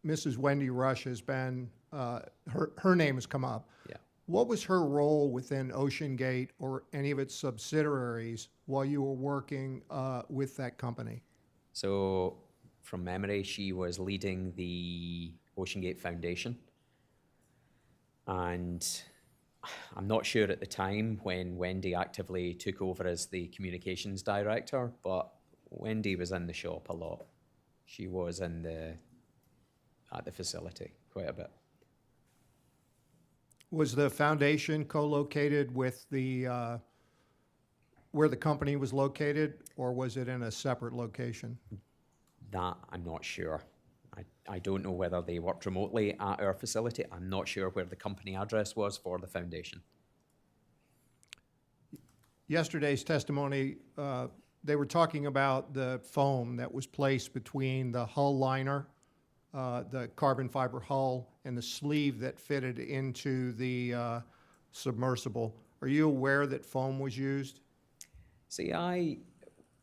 Mrs. Wendy Rush has been, her name has come up. Yeah. What was her role within OceanGate or any of its subsidiaries while you were working with that company? So, from memory, she was leading the OceanGate Foundation. And I'm not sure at the time when Wendy actively took over as the communications director, but Wendy was in the shop a lot. She was at the facility quite a bit. Was the foundation co-located with the, where the company was located, or was it in a separate location? That I'm not sure. I don't know whether they worked remotely at our facility. I'm not sure where the company address was for the foundation. Yesterday's testimony, they were talking about the foam that was placed between the hull liner, the carbon fiber hull, and the sleeve that fitted into the submersible. Are you aware that foam was used? See,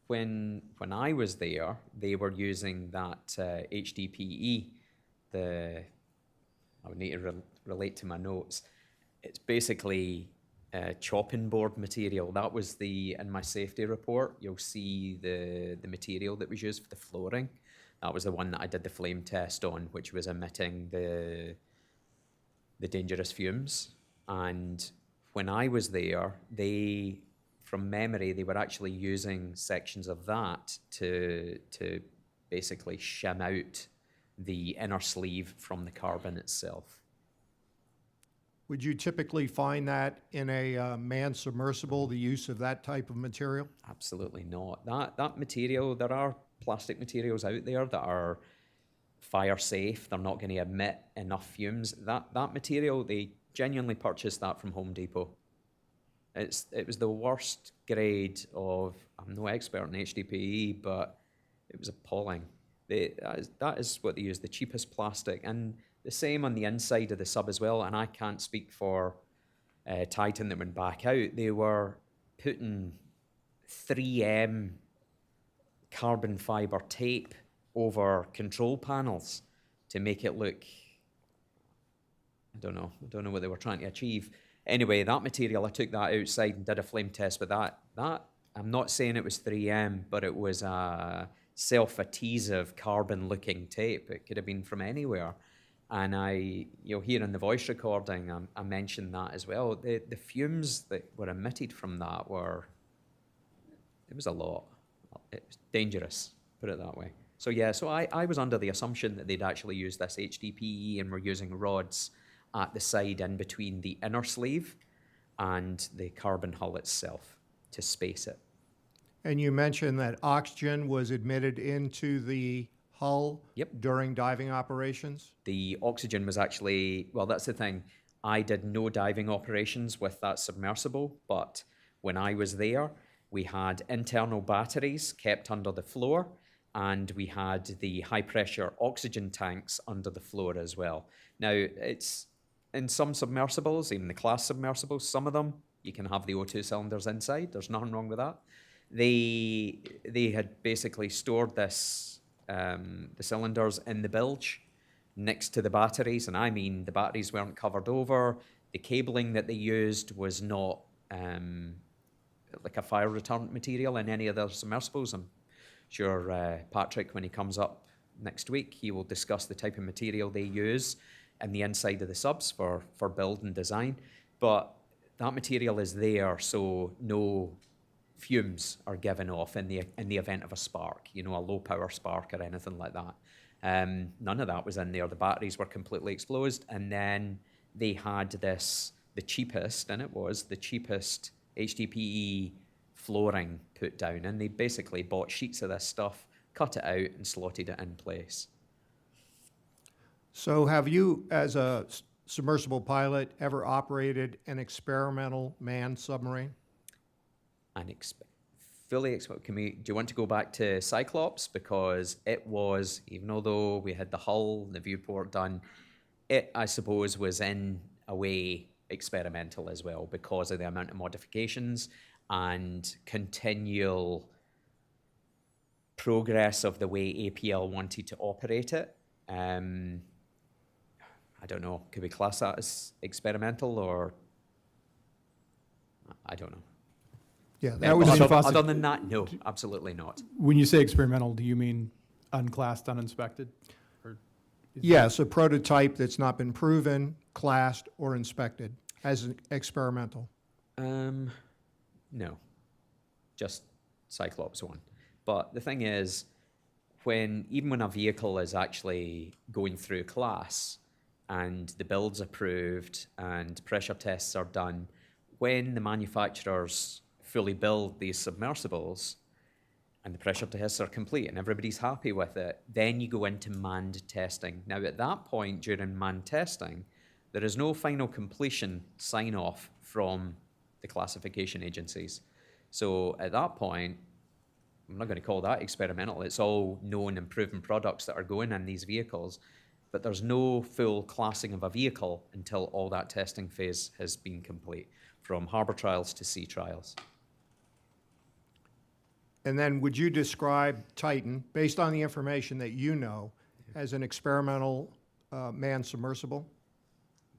when I was there, they were using that HDPE. I would need to relate to my notes. It's basically chopping board material. That was in my safety report, you'll see the material that was used for the flooring. That was the one that I did the flame test on, which was emitting the dangerous fumes. And when I was there, from memory, they were actually using sections of that to basically shim out the inner sleeve from the carbon itself. Would you typically find that in a manned submersible, the use of that type of material? Absolutely not. That material, there are plastic materials out there that are fire safe. They're not going to emit enough fumes. That material, they genuinely purchased that from Home Depot. It was the worst grade of, I'm no expert in HDPE, but it was appalling. That is what they use, the cheapest plastic. And the same on the inside of the sub as well. And I can't speak for Titan that went back out. They were putting 3M carbon fiber tape over control panels to make it look, I don't know what they were trying to achieve. Anyway, that material, I took that outside and did a flame test with that. I'm not saying it was 3M, but it was a self-adhesive carbon-looking tape. It could have been from anywhere. And you'll hear in the voice recording, I mentioned that as well. The fumes that were emitted from that it was a lot. It was dangerous, put it that way. So yeah, so I was under the assumption that they'd actually used this HDPE and were using rods at the side in between the inner sleeve and the carbon hull itself to space it. And you mentioned that oxygen was admitted into the hull during diving operations? The oxygen was actually, well, that's the thing. I did no diving operations with that submersible, but when I was there, we had internal batteries kept under the floor, and we had the high-pressure oxygen tanks under the floor as well. Now, it's in some submersibles, even the class submersibles, some of them, you can have the O2 cylinders inside. There's nothing wrong with that. They had basically stored this, the cylinders in the bilge next to the batteries, and I mean the batteries weren't covered over. The cabling that they used was not like a fire retardant material in any of their submersibles. I'm Sure, Patrick, when he comes up next week, he will discuss the type of material they use in the inside of the subs for build and design. But that material is there, so no fumes are given off in the event of a spark, a low power spark or anything like that. None of that was in there. The batteries were completely exposed, and then they had the cheapest HDPE flooring put down, and they basically bought sheets of this stuff, cut it out, and slotted it in place. So have you, as a submersible pilot, ever operated an experimental manned submarine? And do you want to go back to Cyclops? Because it was, even though we had the hull, the viewport done, it, I suppose, was in a way experimental as well because of the amount of modifications and continual progress of the way APL wanted to operate it. I don't know, could we class that as experimental, or I don't know. Yeah, that was, Other than that, no, absolutely not. When you say experimental, do you mean unclassed, uninspected? Or is yes, a prototype that's not been proven, classed, or inspected as an experimental. No, just Cyclops 1. But the thing is, even when a vehicle is actually going through class and the build's approved and pressure tests are done, when the manufacturers fully build these submersibles and the pressure tests are complete and everybody's happy with it, then you go into manned testing. Now, at that point, during manned testing, there is no final completion sign-off from the classification agencies. So at that point, I'm not going to call that experimental. It's all known and proven products that are going in these vehicles, but there's no full classing of a vehicle until all that testing phase has been complete, from harbour trials to sea trials. And then would you describe Titan, based on the information that you know, as an experimental manned submersible?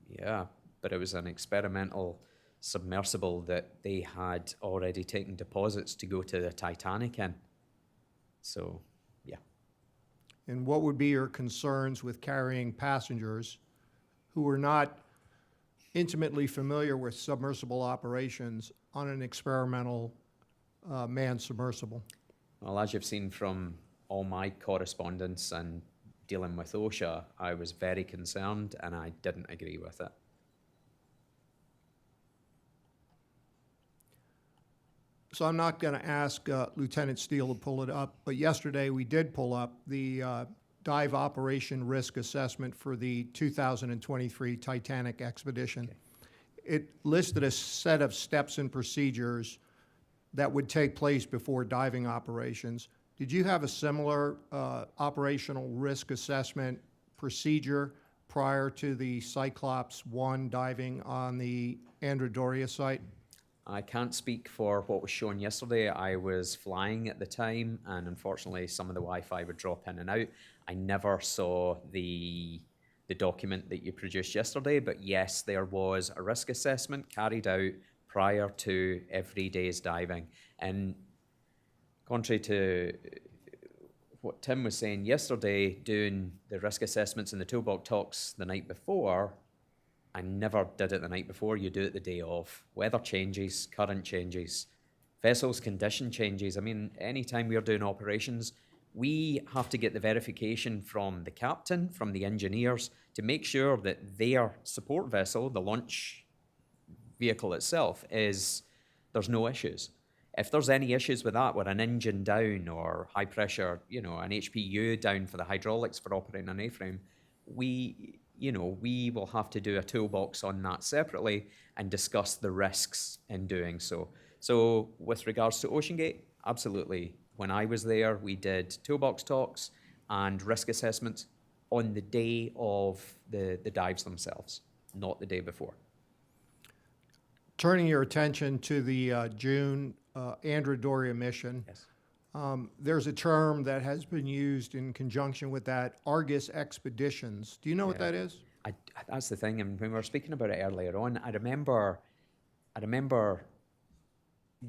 Yeah, but it was an experimental submersible that they had already taken deposits to go to the Titanic in. So, yeah. And what would be your concerns with carrying passengers who are not intimately familiar with submersible operations on an experimental manned submersible? Well, as you've seen from all my correspondence and dealing with OSHA, I was very concerned and I didn't agree with it. So I'm not going to ask Lieutenant Steele to pull it up, but yesterday we did pull up the dive operation risk assessment for the 2023 Titanic expedition. Okay. It listed a set of steps and procedures that would take place before diving operations. Did you have a similar operational risk assessment procedure prior to the Cyclops 1 diving on the Andrea Doria site? I can't speak for what was shown yesterday. I was flying at the time, and unfortunately some of the Wi-Fi would drop in and out. I never saw the document that you produced yesterday, but yes, there was a risk assessment carried out prior to every day's diving. And contrary to what Tim was saying yesterday, doing the risk assessments and the toolbox talks the night before, I never did it the night before. You do it the day of. Weather changes, current changes, vessels condition changes. I mean, anytime we're doing operations, we have to get the verification from the captain, from the engineers, to make sure that their support vessel, the launch vehicle itself, there's no issues. If there's any issues with that, with an engine down or high pressure, an HPU down for the hydraulics for operating an A-frame, we will have to do a toolbox on that separately and discuss the risks in doing so. So with regards to OceanGate, absolutely. When I was there, we did toolbox talks and risk assessments on the day of the dives themselves, not the day before. Turning your attention to the June Andrea Doria mission, Yes. there's a term that has been used in conjunction with that, Argus expeditions. Do you know what that is? That's the thing, and when we were speaking about it earlier on, I remember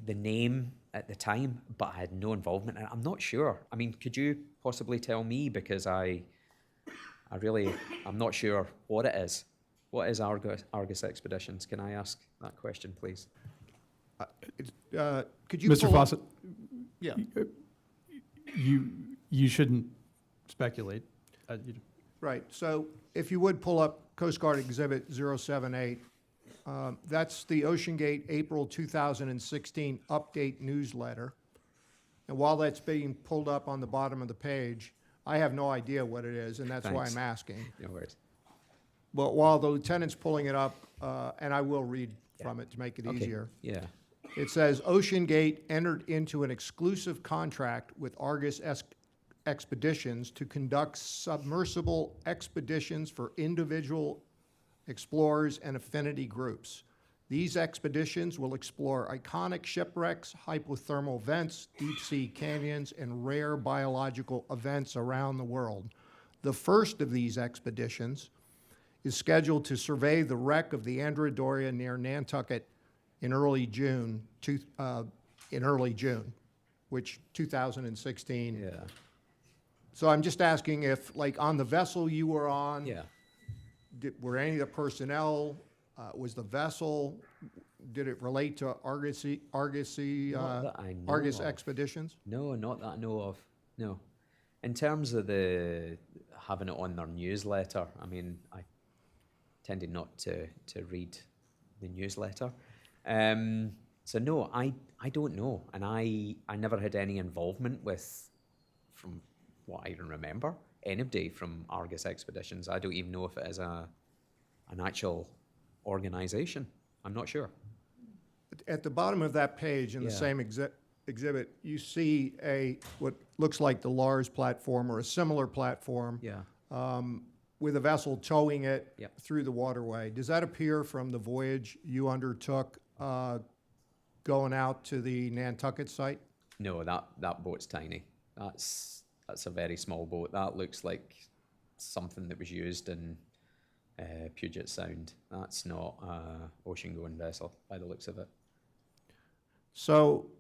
the name at the time, but I had no involvement. And I'm not sure. I mean, could you possibly tell me, because I'm not sure what it is. What is Argus Expeditions? Can I ask that question, please? Could you Mr. pull up- Fawcett, Yeah, you shouldn't speculate. right. So if you would pull up Coast Guard Exhibit 078, that's the OceanGate April 2016 update newsletter. And while that's being pulled up on the bottom of the page, I have no idea what it is, and that's why Thanks. I'm asking. No worries. But while the lieutenant's pulling it up, and I will read from it to make it Okay. easier. Yeah. It says, OceanGate entered into an exclusive contract with Argus Expeditions to conduct submersible expeditions for individual explorers and affinity groups. These expeditions will explore iconic shipwrecks, hypothermal vents, deep-sea canyons, and rare biological events around the world. The first of these expeditions is scheduled to survey the wreck of the Andrea Doria near Nantucket in early June, which 2016. Yeah. So I'm just asking if, like, on the vessel you were on, Yeah. were any of the personnel, was the vessel, did it relate to Argus Not that I know Argus of. Expeditions? No, not that I know of. No. In terms of the having it on their newsletter, I mean, I tended not to read the newsletter. So no, I don't know. And I never had any involvement with, from what I can remember, anybody from Argus Expeditions. I don't even know if it is an actual organization. I'm not sure. At the bottom of that page, in the Yeah. same exhibit, you see what looks like the Lars platform or a similar platform Yeah. with a vessel towing it Yep. through the waterway. Does that appear from the voyage you undertook going out to the Nantucket site? No, that boat's tiny. That's a very small boat. That looks like something that was used in Puget Sound. That's not an ocean-going vessel by the looks of it. So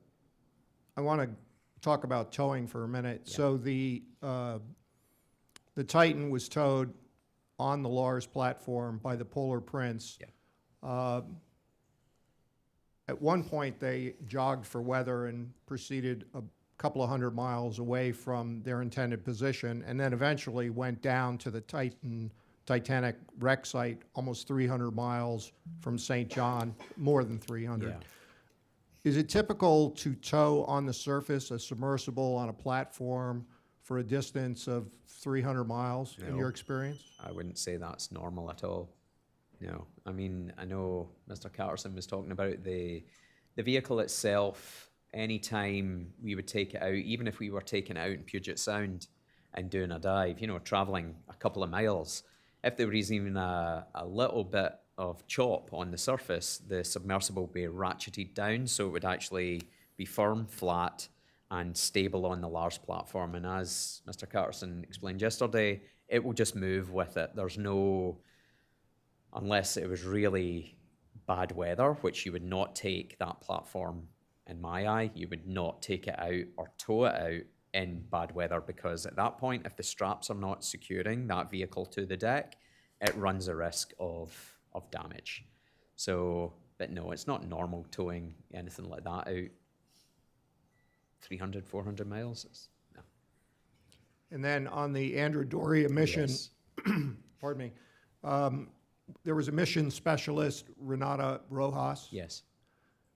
I want to talk about towing for a minute. Yeah. So the Titan was towed on the Lars platform by the Polar Prince. Yeah. At one point, they jogged for weather and proceeded a couple of 100 miles away from their intended position, and then eventually went down to the Titanic wreck site, almost 300 miles from St. John, more than 300. Yeah. Is it typical to tow on the surface a submersible on a platform for a distance of 300 miles in No. your experience? I wouldn't say that's normal at all. No. I mean, I know Mr. Catterson was talking about the vehicle itself. Anytime we would take it out, even if we were taking it out in Puget Sound and doing a dive, traveling a couple of miles, if there was even a little bit of chop on the surface, the submersible would be ratcheted down, so it would actually be firm, flat, and stable on the Lars platform. And as Mr. Catterson explained yesterday, it will just move with it. There's no, unless it was really bad weather, which you would not take that platform, in my eye, you would not take it out or tow it out in bad weather, because at that point, if the straps are not securing that vehicle to the deck, it runs a risk of damage. So, but no, it's not normal towing anything like that out 300, 400 miles. No. And then on the Andrea Doria mission, Yes. pardon me, there was a mission specialist, Renata Rojas. Yes.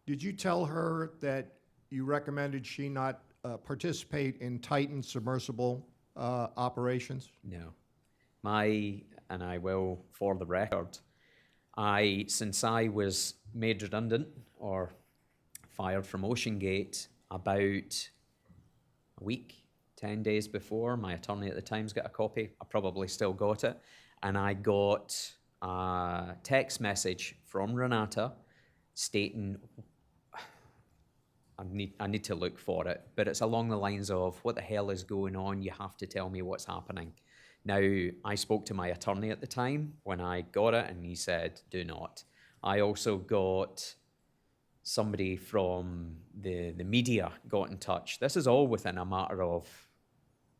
Did you tell her that you recommended she not participate in Titan submersible operations? No. And I will, for the record, since I was made redundant or fired from OceanGate about a week, 10 days before, my attorney at the time's got a copy. I probably still got it. And I got a text message from Renata stating, I need to look for it, but it's along the lines of, what the hell is going on? You have to tell me what's happening. Now, I spoke to my attorney at the time when I got it, and he said, do not. I also got somebody from the media got in touch. This is all within a matter of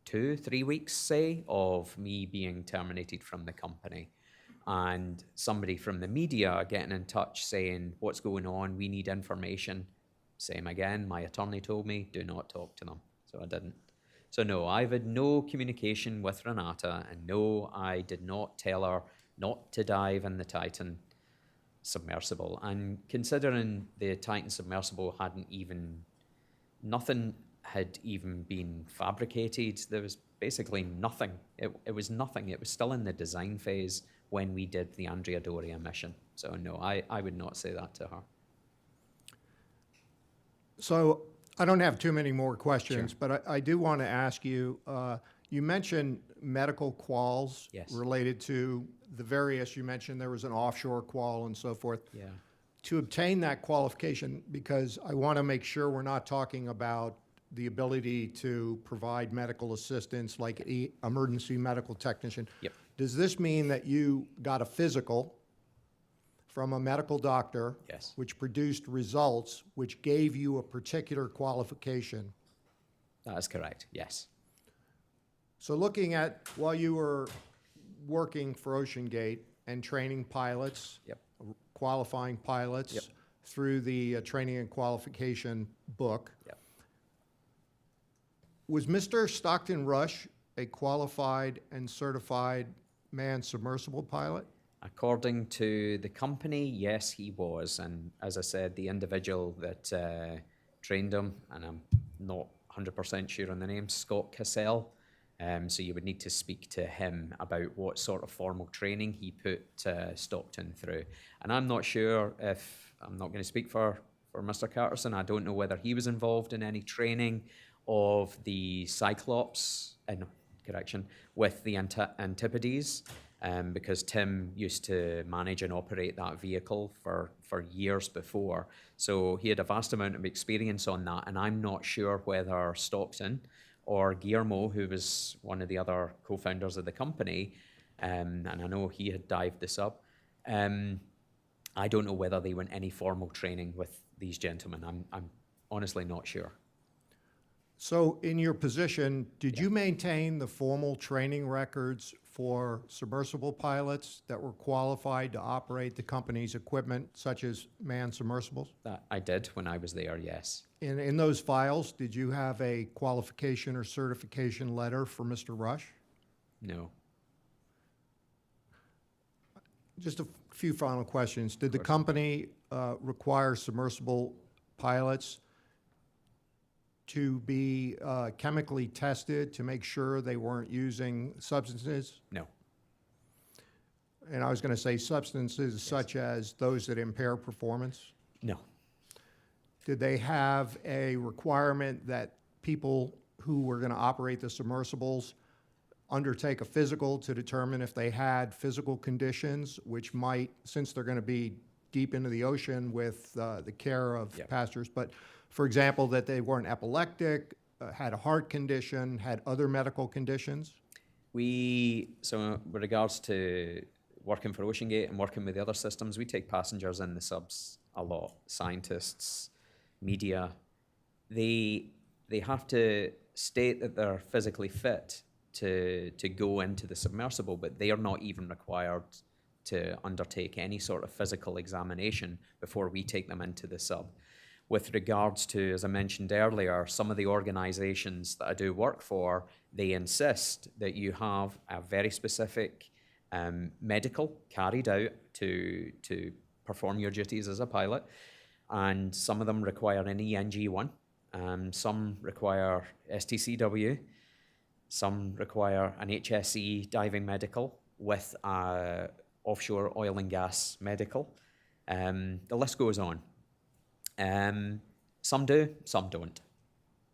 2-3 weeks, say, of me being terminated from the company. And somebody from the media getting in touch saying, what's going on? We need information. Same again, my attorney told me, do not talk to them. So I didn't. So no, I've had no communication with Renata, and no, I did not tell her not to dive in the Titan submersible. And considering the Titan submersible nothing had even been fabricated, there was basically nothing. It was nothing. It was still in the design phase when we did the Andrea Doria mission. So no, I would not say that to her. So I don't have too many more questions, Sure. but I do want to ask you, you mentioned medical quals Yes. related to the various, you mentioned there was an offshore qual and so forth. Yeah. To obtain that qualification, because I want to make sure we're not talking about the ability to provide medical assistance like emergency medical technician. Yep. Does this mean that you got a physical from a medical doctor? Yes. Which produced results which gave you a particular qualification? That is correct, yes. So looking at, while you were working for OceanGate and training pilots, Yep. qualifying pilots Yep. through the training and qualification book, Yep. was Mr. Stockton Rush a qualified and certified manned submersible pilot? According to the company, yes, he was. And as I said, the individual that trained him, and I'm not 100% sure on the name, Scott Cassell. So you would need to speak to him about what sort of formal training he put Stockton through. And I'm not sure if, I'm not going to speak for Mr. Carterson, I don't know whether he was involved in any training of the Cyclops, with the Antipodes, because Tim used to manage and operate that vehicle for years before. So he had a vast amount of experience on that, and I'm not sure whether Stockton or Guillermo, who was one of the other co-founders of the company, and I know he had dived this up, I don't know whether they went any formal training with these gentlemen. I'm honestly not sure. So in your position, did you maintain the formal training records for submersible pilots that were qualified to operate the company's equipment, such as manned submersibles? That I did when I was there, yes. In those files, did you have a qualification or certification letter for Mr. Rush? No. Just a few final questions. Did the company require submersible pilots to be chemically tested to make sure they weren't using substances? No. And I was going to say substances such as those that impair performance? No. Did they have a requirement that people who were going to operate the submersibles undertake a physical to determine if they had physical conditions, which might, since they're going to be deep into the ocean with the care of Yep. passengers, but for example, that they weren't epileptic, had a heart condition, had other medical conditions? So with regards to working for OceanGate and working with the other systems, we take passengers in the subs a lot, scientists, media. They have to state that they're physically fit to go into the submersible, but they are not even required to undertake any sort of physical examination before we take them into the sub. With regards to, as I mentioned earlier, some of the organizations that I do work for, they insist that you have a very specific medical carried out to perform your duties as a pilot. And some of them require an ENG1, some require STCW, some require an HSE diving medical with a offshore oil and gas medical. The list goes on. Some do, some don't.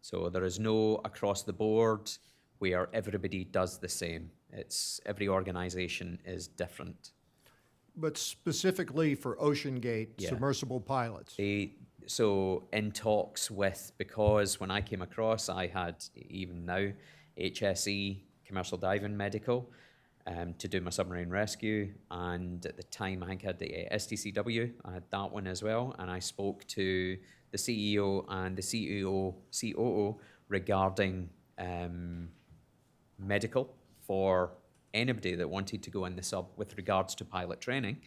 So there is no across the board where everybody does the same. Every organization is different. But specifically for OceanGate Yeah. submersible pilots? So in talks with, because when I came across, I had even now HSE, commercial diving medical. to do my submarine rescue. And at the time, I think I had the STCW. I had that one as well. And I spoke to the CEO and the COO regarding medical for anybody that wanted to go in the sub with regards to pilot training.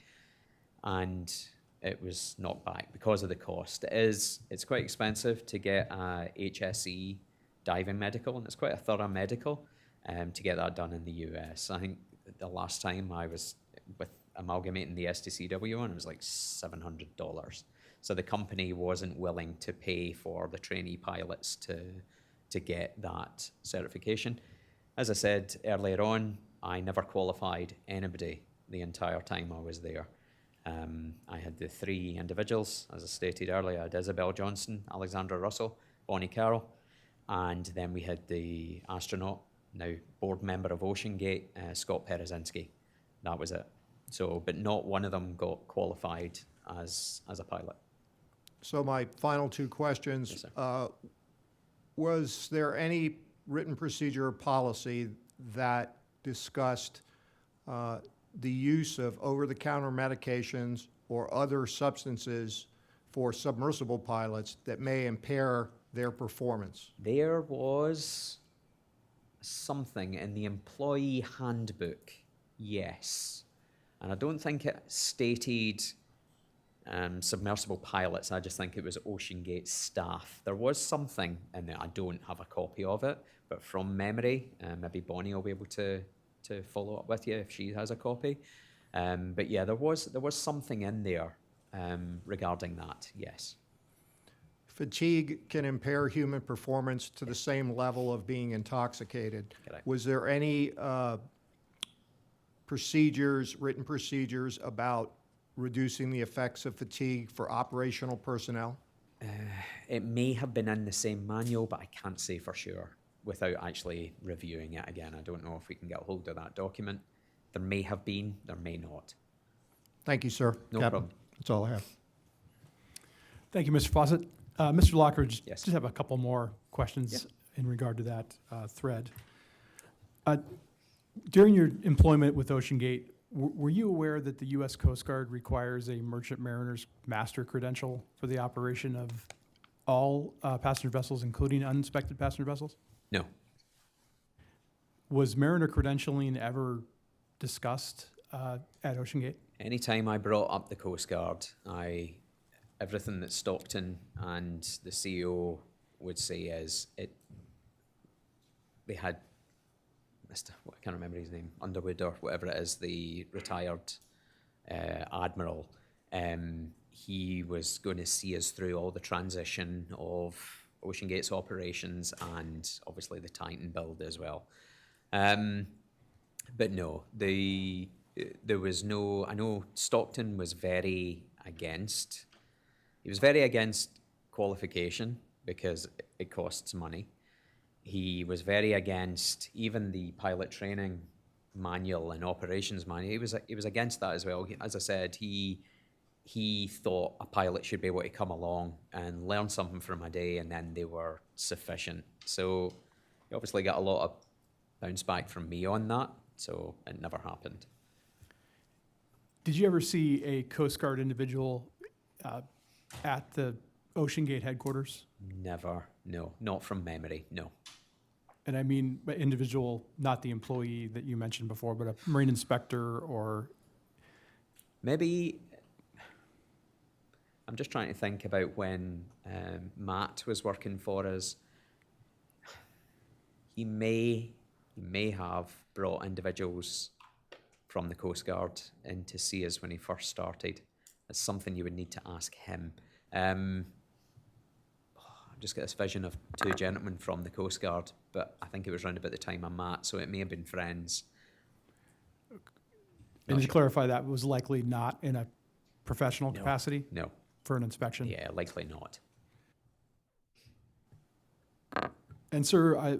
And it was knocked back because of the cost. It's quite expensive to get a HSE diving medical, and it's quite a thorough medical to get that done in the US. I think the last time I was with amalgamating the STCW one, it was like $700. So the company wasn't willing to pay for the trainee pilots to get that certification. As I said earlier on, I never qualified anybody the entire time I was there. I had the 3 individuals, as I stated earlier. I had Isabel Johnson, Alexandra Russell, Bonnie Carroll, and then we had the astronaut, now board member of OceanGate, Scott Perezinski. That was it. So, but not one of them got qualified as a pilot. So my final 2 questions. Yes, sir. Was there any written procedure or policy that discussed the use of over-the-counter medications or other substances for submersible pilots that may impair their performance? There was something in the employee handbook, yes. And I don't think it stated submersible pilots. I just think it was OceanGate staff. There was something in there. I don't have a copy of it, but from memory, maybe Bonnie will be able to follow up with you if she has a copy. But yeah, there was something in there regarding that, yes. Fatigue can impair human performance to the same level of being intoxicated. Correct. Was there any written procedures about reducing the effects of fatigue for operational personnel? It may have been in the same manual, but I can't say for sure without actually reviewing it again. I don't know if we can get a hold of that document. There may have been, there may not. Thank you, sir. No Captain, problem. that's all I have. Thank you, Mr. Fawcett. Mr. Lockridge, Yes. just have a couple more questions in regard to that thread. During your employment with OceanGate, were you aware that the U.S. Coast Guard requires a merchant mariner's master credential for the operation of all passenger vessels, including uninspected passenger vessels? No. Was mariner credentialing ever discussed at OceanGate? Anytime I brought up the Coast Guard, everything that Stockton and the CEO would say is they had Mr. I can't remember his name, Underwood or whatever it is, the retired admiral. He was going to see us through all the transition of OceanGate's operations and obviously the Titan build as well. But no, there was no. I know Stockton was very against. He was very against qualification because it costs money. He was very against even the pilot training manual and operations manual. He was against that as well. As I said, he thought a pilot should be able to come along and learn something from a day, and then they were sufficient. So he obviously got a lot of bounce back from me on that. So it never happened. Did you ever see a Coast Guard individual at the OceanGate headquarters? Never. No, not from memory. No. And I mean individual, not the employee that you mentioned before, but a marine inspector or... Maybe, I'm just trying to think about when Matt was working for us. He may have brought individuals from the Coast Guard in to see us when he first started. That's something you would need to ask him. I've just got this vision of 2 gentlemen from the Coast Guard, but I think it was around about the time of Matt, so it may have been friends. And to clarify, that was likely not in a professional No. capacity No. for an inspection? Yeah, likely not. And sir,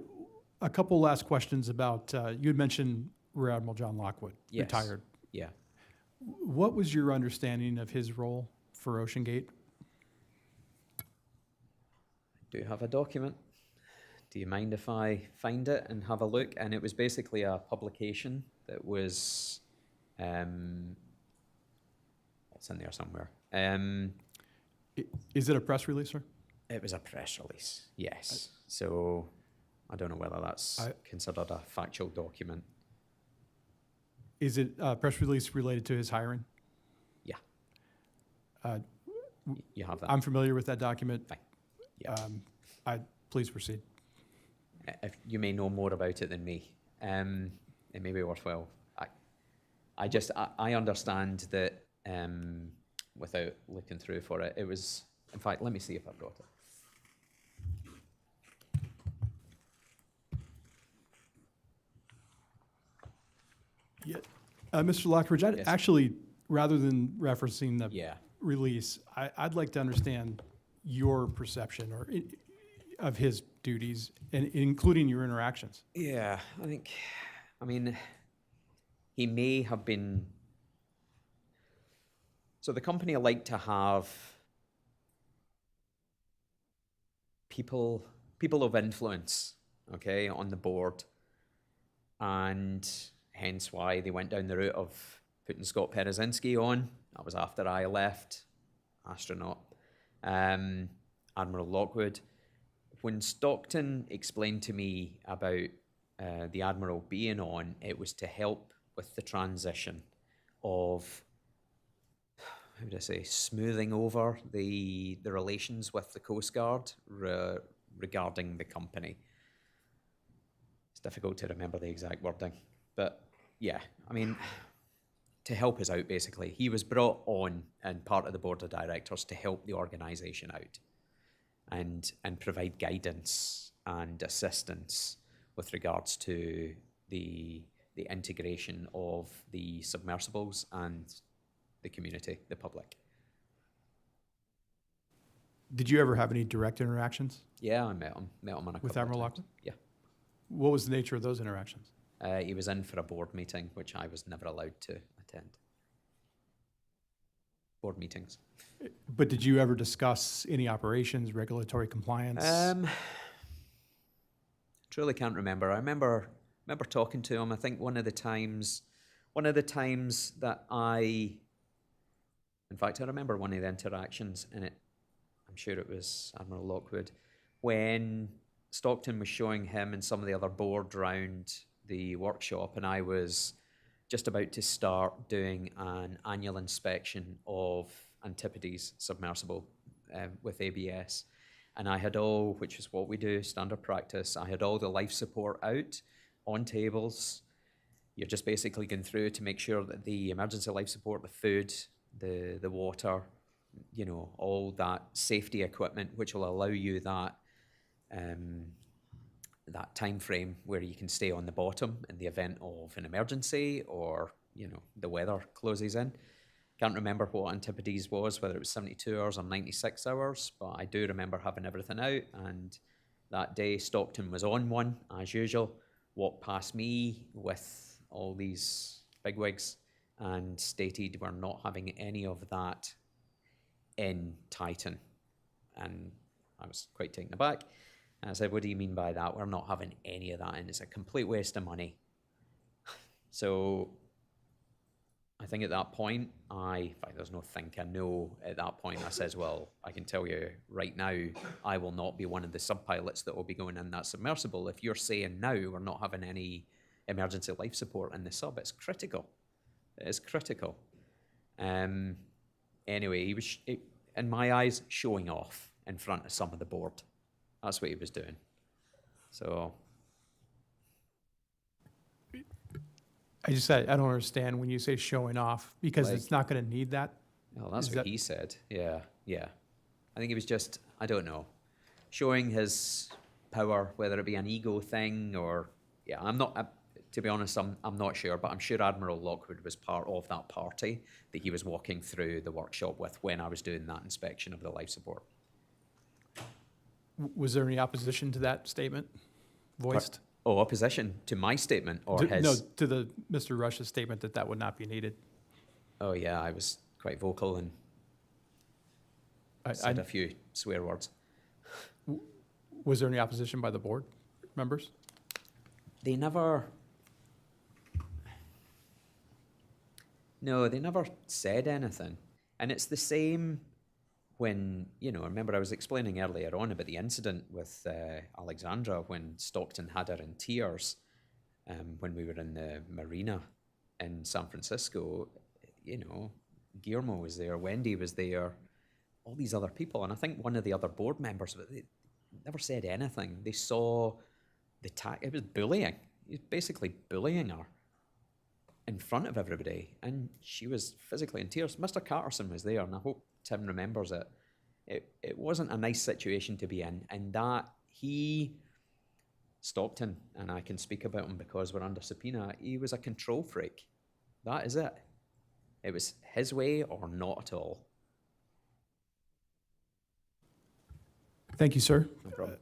a couple last questions about, you had mentioned Rear Admiral John Lockwood, Yes. retired. Yeah. What was your understanding of his role for OceanGate? Do you have a document? Do you mind if I find it and have a look? And it was basically a publication that was, it's in there somewhere. Is it a press release, sir? It was a press release, yes. So I don't know whether that's considered a factual document. Is it a press release related to his hiring? Yeah. Uh, You have that. I'm familiar with that document. Fine. Yeah. Please proceed. If you may know more about it than me, it may be worthwhile. I understand that without looking through for it, it was. In fact, let me see if I brought it. Yeah. Mr. Lockridge, I'd Yes. actually, rather than referencing the Yeah. release, I'd like to understand your perception of his duties, and including your interactions. Yeah, I mean, he may have been. So the company like to have people of influence, okay, on the board, and hence why they went down the route of putting Scott Perezinski on. That was after I left, astronaut. Admiral Lockwood. When Stockton explained to me about the Admiral being on, it was to help with the transition of, how would I say, smoothing over the relations with the Coast Guard regarding the company. It's difficult to remember the exact wording, but yeah, I mean, to help us out, basically. He was brought on and part of the board of directors to help the organisation out and provide guidance and assistance with regards to the integration of the submersibles and the community, the public. Did you ever have any direct interactions? Yeah, I met him on a couple With of Admiral times. Lockwood? Yeah. What was the nature of those interactions? He was in for a board meeting, which I was never allowed to attend. Board meetings. But did you ever discuss any operations, regulatory compliance? Truly can't remember. I remember talking to him. I think one of the times that in fact, I remember one of the interactions, and I'm sure it was Admiral Lockwood, when Stockton was showing him and some of the other board around the workshop, and I was just about to start doing an annual inspection of Antipodes submersible with ABS. And I had all, which is what we do, standard practice, I had all the life support out on tables. You're just basically going through to make sure that the emergency life support, the food, the water, you know, all that safety equipment, which will allow you that that time frame where you can stay on the bottom in the event of an emergency or, you know, the weather closes in. Can't remember what Antipodes was, whether it was 72 hours or 96 hours, but I do remember having everything out, and that day Stockton was on one, as usual, walked past me with all these bigwigs and stated we're not having any of that in Titan. And I was quite taken aback. And I said, what do you mean by that? We're not having any of that, and it's a complete waste of money. So I think at that point, in fact, there's no think, I know at that point, I says, well, I can tell you right now, I will not be one of the sub-pilots that will be going in that submersible. If you're saying now we're not having any emergency life support in the sub, it's critical. It is critical. Anyway, he was, in my eyes, showing off in front of some of the board. That's what he was doing. So I just said, I don't understand when you say showing off, because Like- it's not going to need that. well, that's Is what that- he said. Yeah. I think he was just, I don't know, showing his power, whether it be an ego thing or, yeah, I'm not, to be honest, I'm not sure, but I'm sure Admiral Lockwood was part of that party that he was walking through the workshop with when I was doing that inspection of the life support. Was there any opposition to that statement voiced? Oh, opposition to my statement or his? No, to the Mr. Rush's statement that that would not be needed. Oh, yeah, I was quite vocal and said a few swear words. Was there any opposition by the board? members? They never. No, they never said anything. And it's the same when, remember I was explaining earlier on about the incident with Alexandra when Stockton had her in tears when we were in the marina in San Francisco. Guillermo was there, Wendy was there, all these other people. And I think one of the other board members, but they never said anything. They saw it was bullying. He was basically bullying her in front of everybody, and she was physically in tears. Mr. Carterson was there, and I hope Tim remembers it. It wasn't a nice situation to be in, and that he stopped him, and I can speak about him because we're under subpoena. He was a control freak. That is it. It was his way or not at all. Thank you, sir. No problem.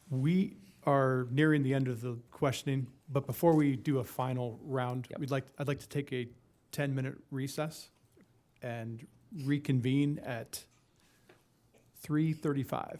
We are nearing the end of the questioning, but before we do a final round, Yep. I'd like to take a 10-minute recess and reconvene at 3:35.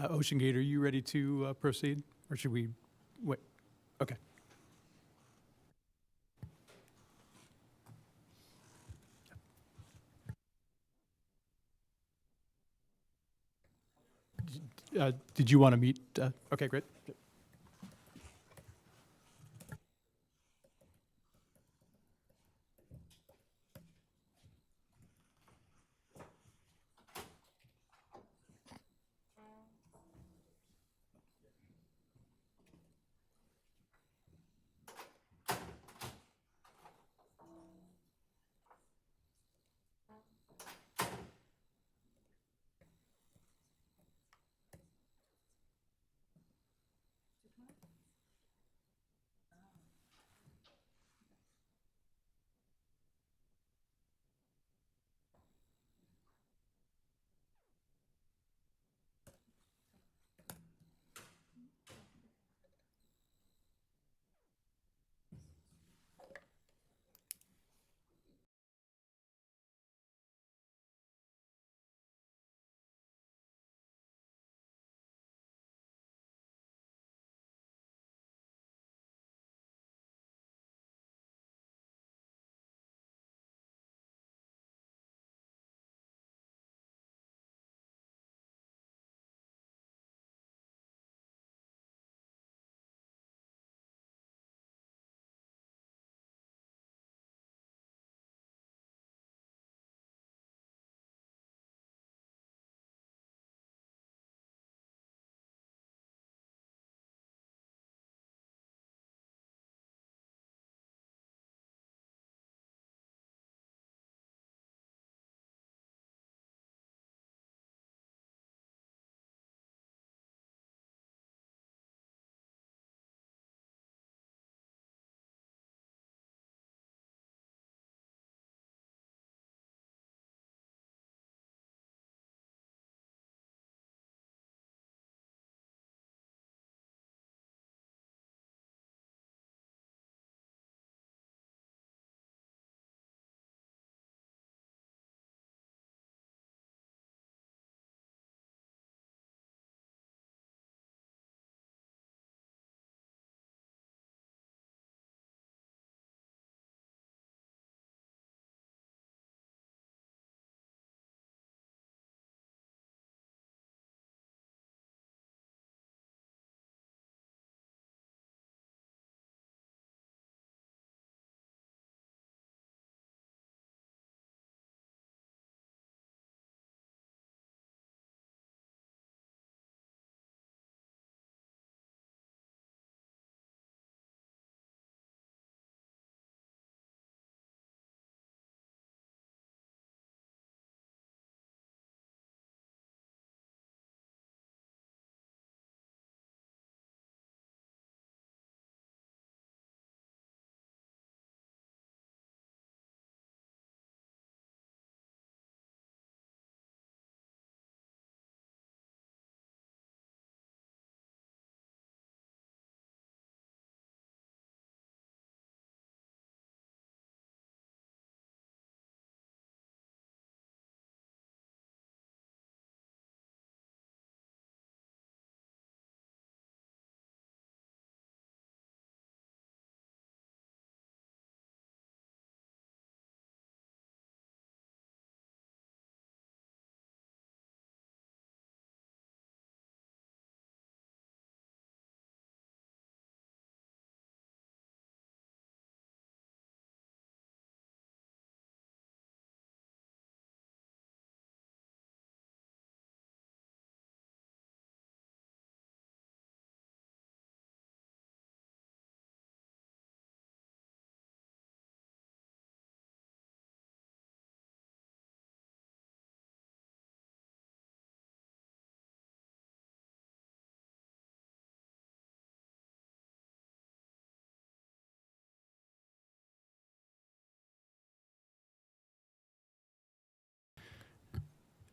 OceanGate, are you ready to proceed, or should we wait? Okay. Did you want to meet? Okay, great.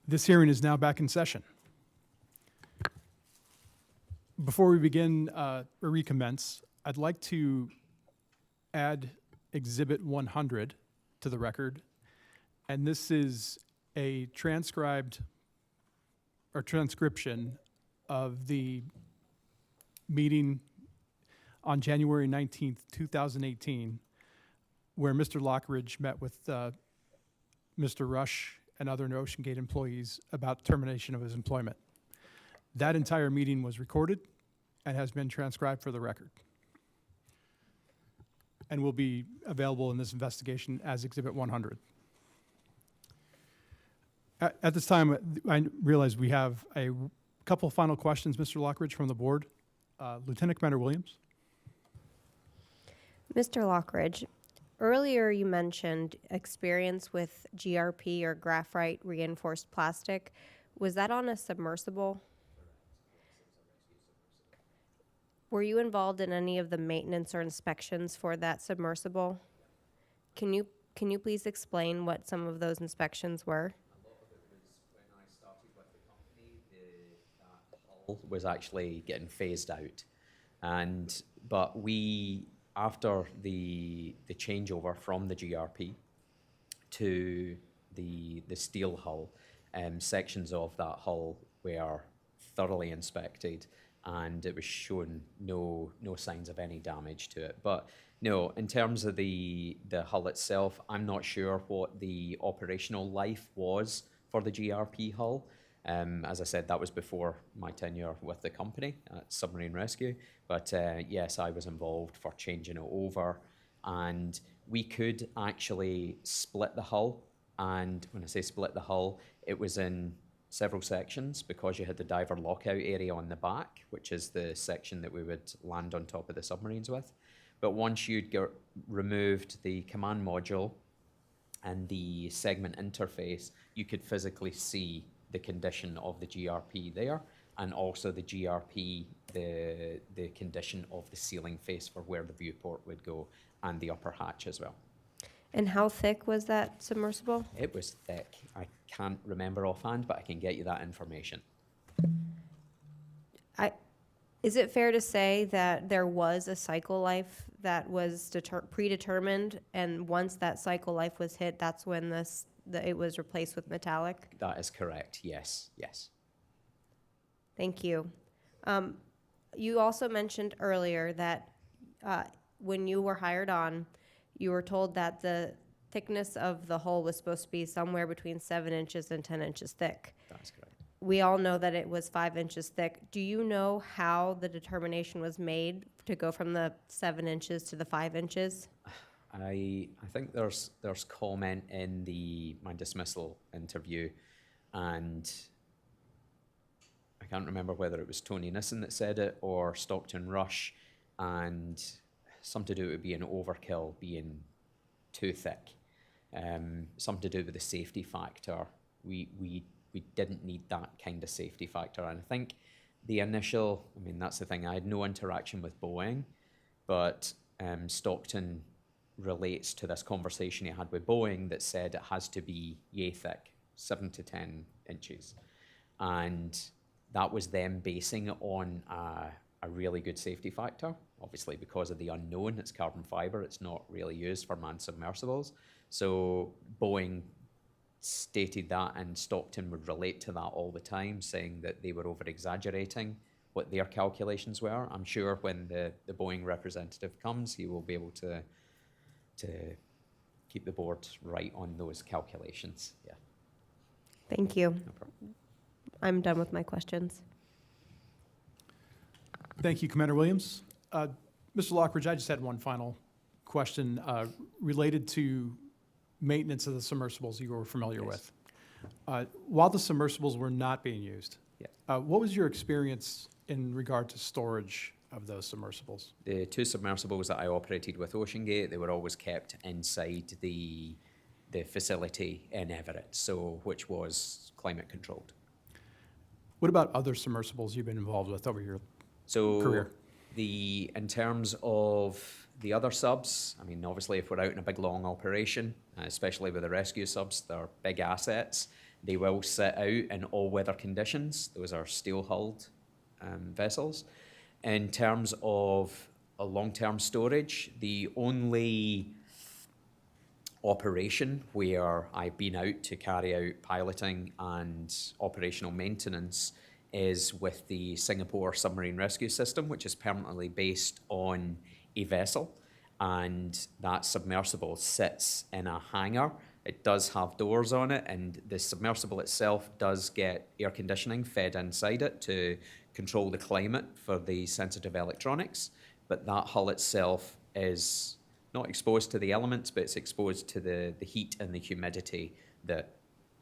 This hearing is now back in session. Before we begin or recommence, I'd like to add Exhibit 100 to the record. And this is a transcribed or transcription of the meeting on January 19th, 2018, where Mr. Lockridge met with Mr. Rush and other OceanGate employees about termination of his employment. That entire meeting was recorded and has been transcribed for the record, and will be available in this investigation as Exhibit 100. At this time, I realize we have a couple final questions, Mr. Lockridge, from the board. Lieutenant Commander Williams? Mr. Lockridge, earlier you mentioned experience with GRP or graphite reinforced plastic. Was that on a submersible? Were you involved in any of the maintenance or inspections for that submersible? Can you please explain what some of those inspections were? A lot of it was when I started with the company, that hull was actually getting phased out. But we, after the changeover from the GRP to the steel hull, sections of that hull were thoroughly inspected, and it was shown no signs of any damage to it. But no, in terms of the hull itself, I'm not sure what the operational life was for the GRP hull. As I said, that was before my tenure with the company at Submarine Rescue. But yes, I was involved for changing it over, and we could actually split the hull. And when I say split the hull, it was in several sections, because you had the diver lockout area on the back, which is the section that we would land on top of the submarines with. But once you'd removed the command module and the segment interface, you could physically see the condition of the GRP there, and also the GRP, the condition of the ceiling face for where the viewport would go, and the upper hatch as well. And how thick was that submersible? It was thick. I can't remember offhand, but I can get you that information. Is it fair to say that there was a cycle life that was predetermined, and once that cycle life was hit, that's when it was replaced with metallic? That is correct, yes, yes. Thank you. You also mentioned earlier that when you were hired on, you were told that the thickness of the hull was supposed to be somewhere between 7 inches and 10 inches thick. That's correct. We all know that it was 5 inches thick. Do you know how the determination was made to go from the 7 inches to the 5 inches? I think there's comment in my dismissal interview, and I can't remember whether it was Tony Nissen that said it or Stockton Rush, and something to do with being overkill, being too thick, something to do with the safety factor. We didn't need that kind of safety factor, and I think the initial, that's the thing, I had no interaction with Boeing, but Stockton relates to this conversation he had with Boeing that said it has to be yay thick, 7 to 10 inches, and that was them basing it on a really good safety factor. Obviously, because of the unknown, it's carbon fiber, it's not really used for manned submersibles. So Boeing stated that, and Stockton would relate to that all the time, saying that they were over-exaggerating what their calculations were. I'm sure when the Boeing representative comes, he will be able to keep the board right on those calculations. Yeah. Thank you. No problem. I'm done with my questions. Thank you, Commander Williams. Mr. Lockridge, I just had one final question related to maintenance of the submersibles you were familiar Yes. with. While the submersibles were not being used, Yeah. what was your experience in regard to storage of those submersibles? The two submersibles that I operated with OceanGate, they were always kept inside the facility in Everett, which was climate controlled. What about other submersibles you've been involved with over your career? In terms of the other subs, obviously if we're out in a big long operation, especially with the rescue subs, they're big assets. They will sit out in all weather conditions. Those are steel-hulled vessels. In terms of a long-term storage, the only operation where I've been out to carry out piloting and operational maintenance is with the Singapore submarine rescue system, which is permanently based on a vessel. And that submersible sits in a hangar. It does have doors on it, and the submersible itself does get air conditioning fed inside it to control the climate for the sensitive electronics. But that hull itself is not exposed to the elements, but it's exposed to the heat and the humidity that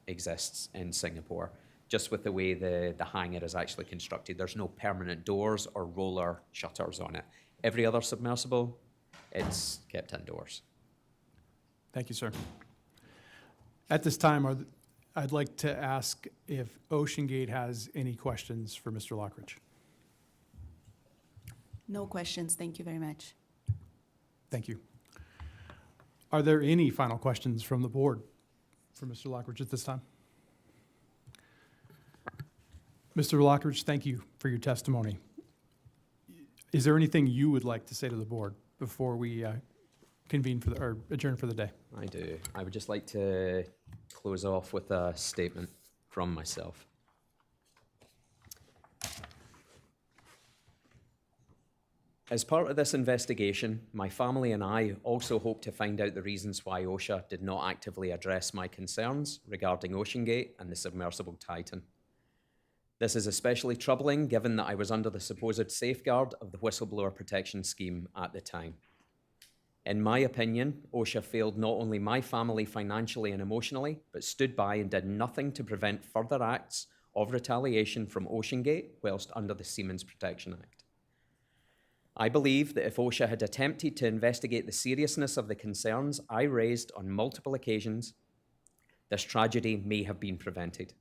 exists in Singapore, just with the way the hangar is actually constructed. There's no permanent doors or roller shutters on it. Every other submersible, it's kept indoors. Thank you, sir. At this time, I'd like to ask if OceanGate has any questions for Mr. Lockridge. No questions, thank you very much. Thank you. Are there any final questions from the board for Mr. Lockridge at this time? Mr. Lockridge, thank you for your testimony. Is there anything you would like to say to the board before we convene for or adjourn for the day? I do. I would just like to close off with a statement from myself. As part of this investigation, my family and I also hope to find out the reasons why OSHA did not actively address my concerns regarding OceanGate and the submersible Titan. This is especially troubling given that I was under the supposed safeguard of the whistleblower protection scheme at the time. In my opinion, OSHA failed not only my family financially and emotionally, but stood by and did nothing to prevent further acts of retaliation from OceanGate whilst under the Seamen's Protection Act. I believe that if OSHA had attempted to investigate the seriousness of the concerns I raised on multiple occasions, this tragedy may have been prevented.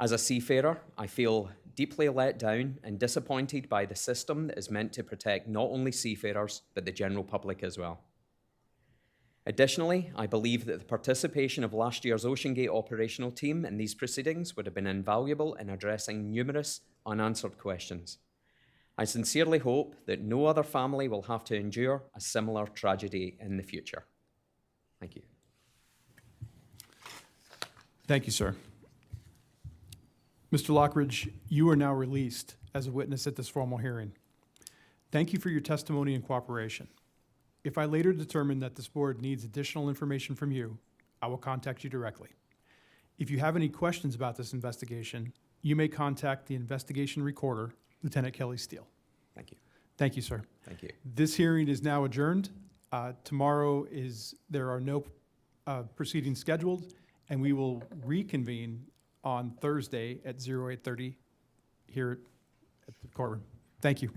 As a seafarer, I feel deeply let down and disappointed by the system that is meant to protect not only seafarers, but the general public as well. Additionally, I believe that the participation of last year's OceanGate operational team in these proceedings would have been invaluable in addressing numerous unanswered questions. I sincerely hope that no other family will have to endure a similar tragedy in the future. Thank you. Thank you, sir. Mr. Lockridge, you are now released as a witness at this formal hearing. Thank you for your testimony and cooperation. If I later determine that this board needs additional information from you, I will contact you directly. If you have any questions about this investigation, you may contact the investigation recorder, Lieutenant Kelly Steele. Thank you. Thank you, sir. Thank you. This hearing is now adjourned. Tomorrow there are no proceedings scheduled, and we will reconvene on Thursday at 08:30 here at the courtroom. Thank you.